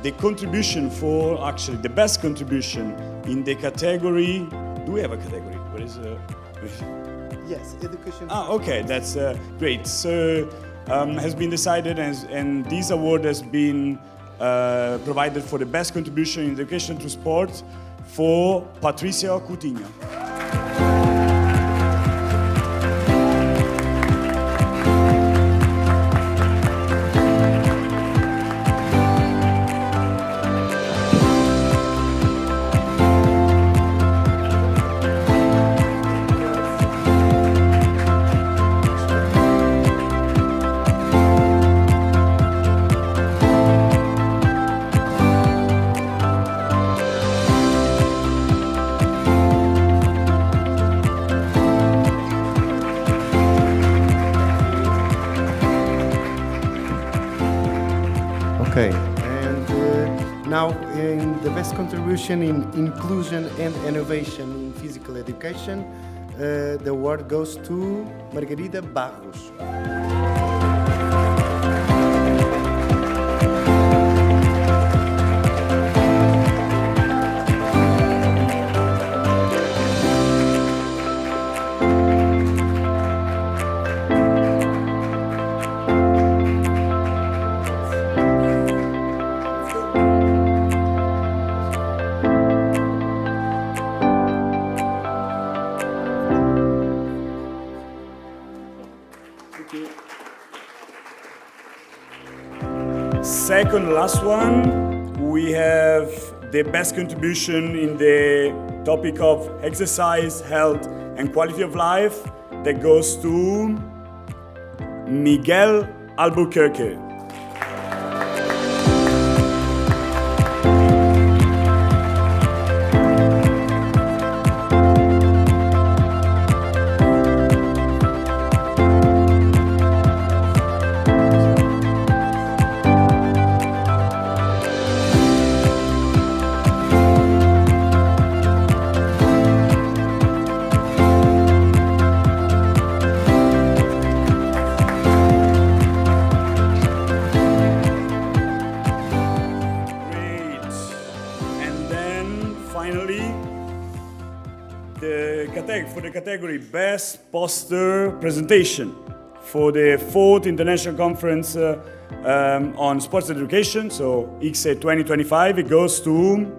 the contribution for, actually, the best contribution in the category. Do we have a category? What is Yes, education. Okay, that's great. So has been decided, and this award has been provided for the best contribution in education to sport for Patricia Coutinho. Okay, and now in the best contribution in inclusion and innovation in physical education, the award goes to Margarida Barros. Second, last one, we have the best contribution in the topic of exercise, health, and quality of life that goes to Miguel Albuquerque. For the category Best Poster Presentation for the 4th International Conference on Sports Education, so ICSE 2025, it goes to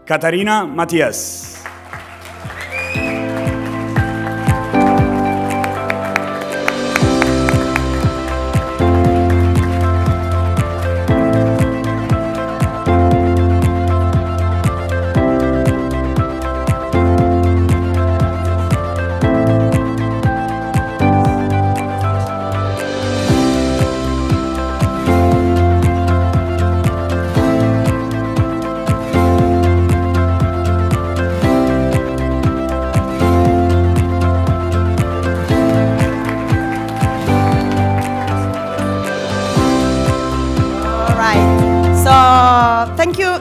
Catarina Matias.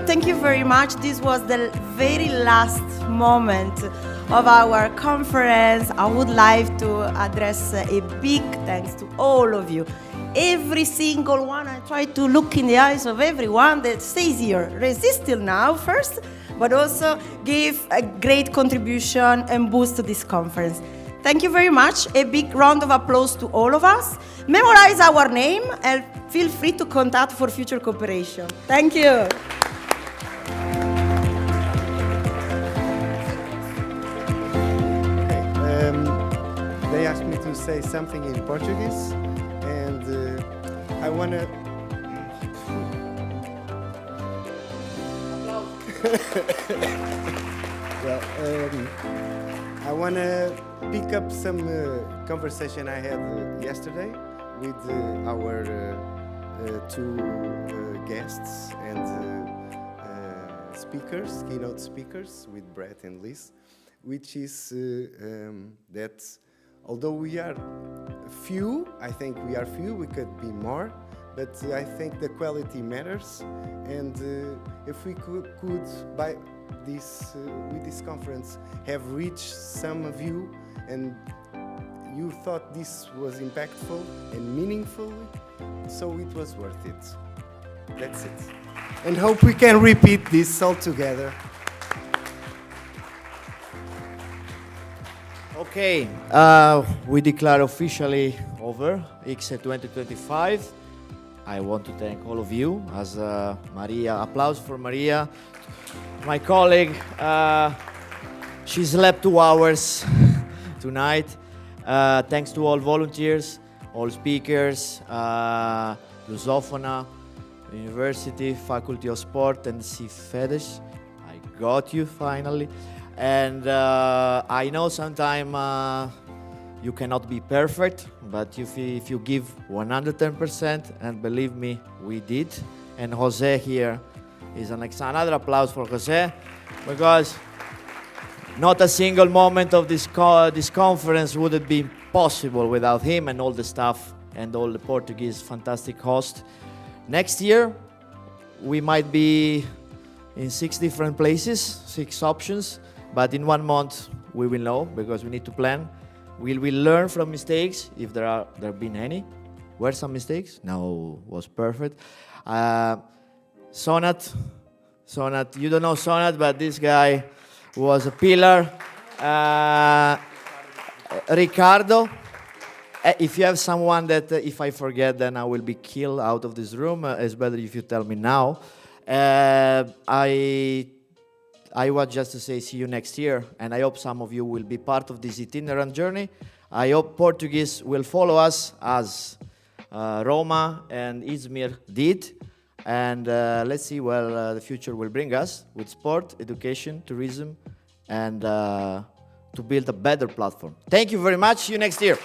Thank you very much. This was the very last moment of our conference. I would like to address a big thanks to all of you. Every single one, I try to look in the eyes of everyone that stays here, resist till now first, but also give a great contribution and boost to this conference. Thank you very much. A big round of applause to all of us. Memorize our name and feel free to contact for future cooperation. Thank you. They asked me to say something in Portuguese, and I want to... Well, I want to pick up some conversation I had yesterday with our two guests and speakers, keynote speakers, with Brett and Liz, which is that although we are few, I think we are few, we could be more, but I think the quality matters, and if we could by this with this conference have reached some of you and you thought this was impactful and meaningful, so it was worth it. That's it. And hope we can repeat this all together. Okay, we declare officially over ICSE 2025. I want to thank all of you. As Maria, applause for Maria, my colleague. She slept 2 hours tonight. Thanks to all volunteers, all speakers, Lusofona, University, Faculty of Sport, and CFEDES. I got you finally. And I know sometimes you cannot be perfect, but if you give 110%, and believe me, we did. And Jose here is another applause for Jose, because not a single moment of this conference would have been possible without him and all the staff and all the Portuguese fantastic host. Next year, we might be in 6 different places, 6 options, but in 1 month we will know, because we need to plan. We will learn from mistakes, if there have been any. Were some mistakes? No, was perfect. Sonat, you don't know Sonat, but this guy was a pillar. Ricardo, if you have someone that if I forget, then I will be killed out of this room. It's better if you tell me now. I want just to say see you next year, and I hope some of you will be part of this itinerant journey. I hope Portuguese will follow us as Roma and Izmir did, and let's see where the future will bring us with sport, education, tourism, and to build a better platform. Thank you very much. See you next year.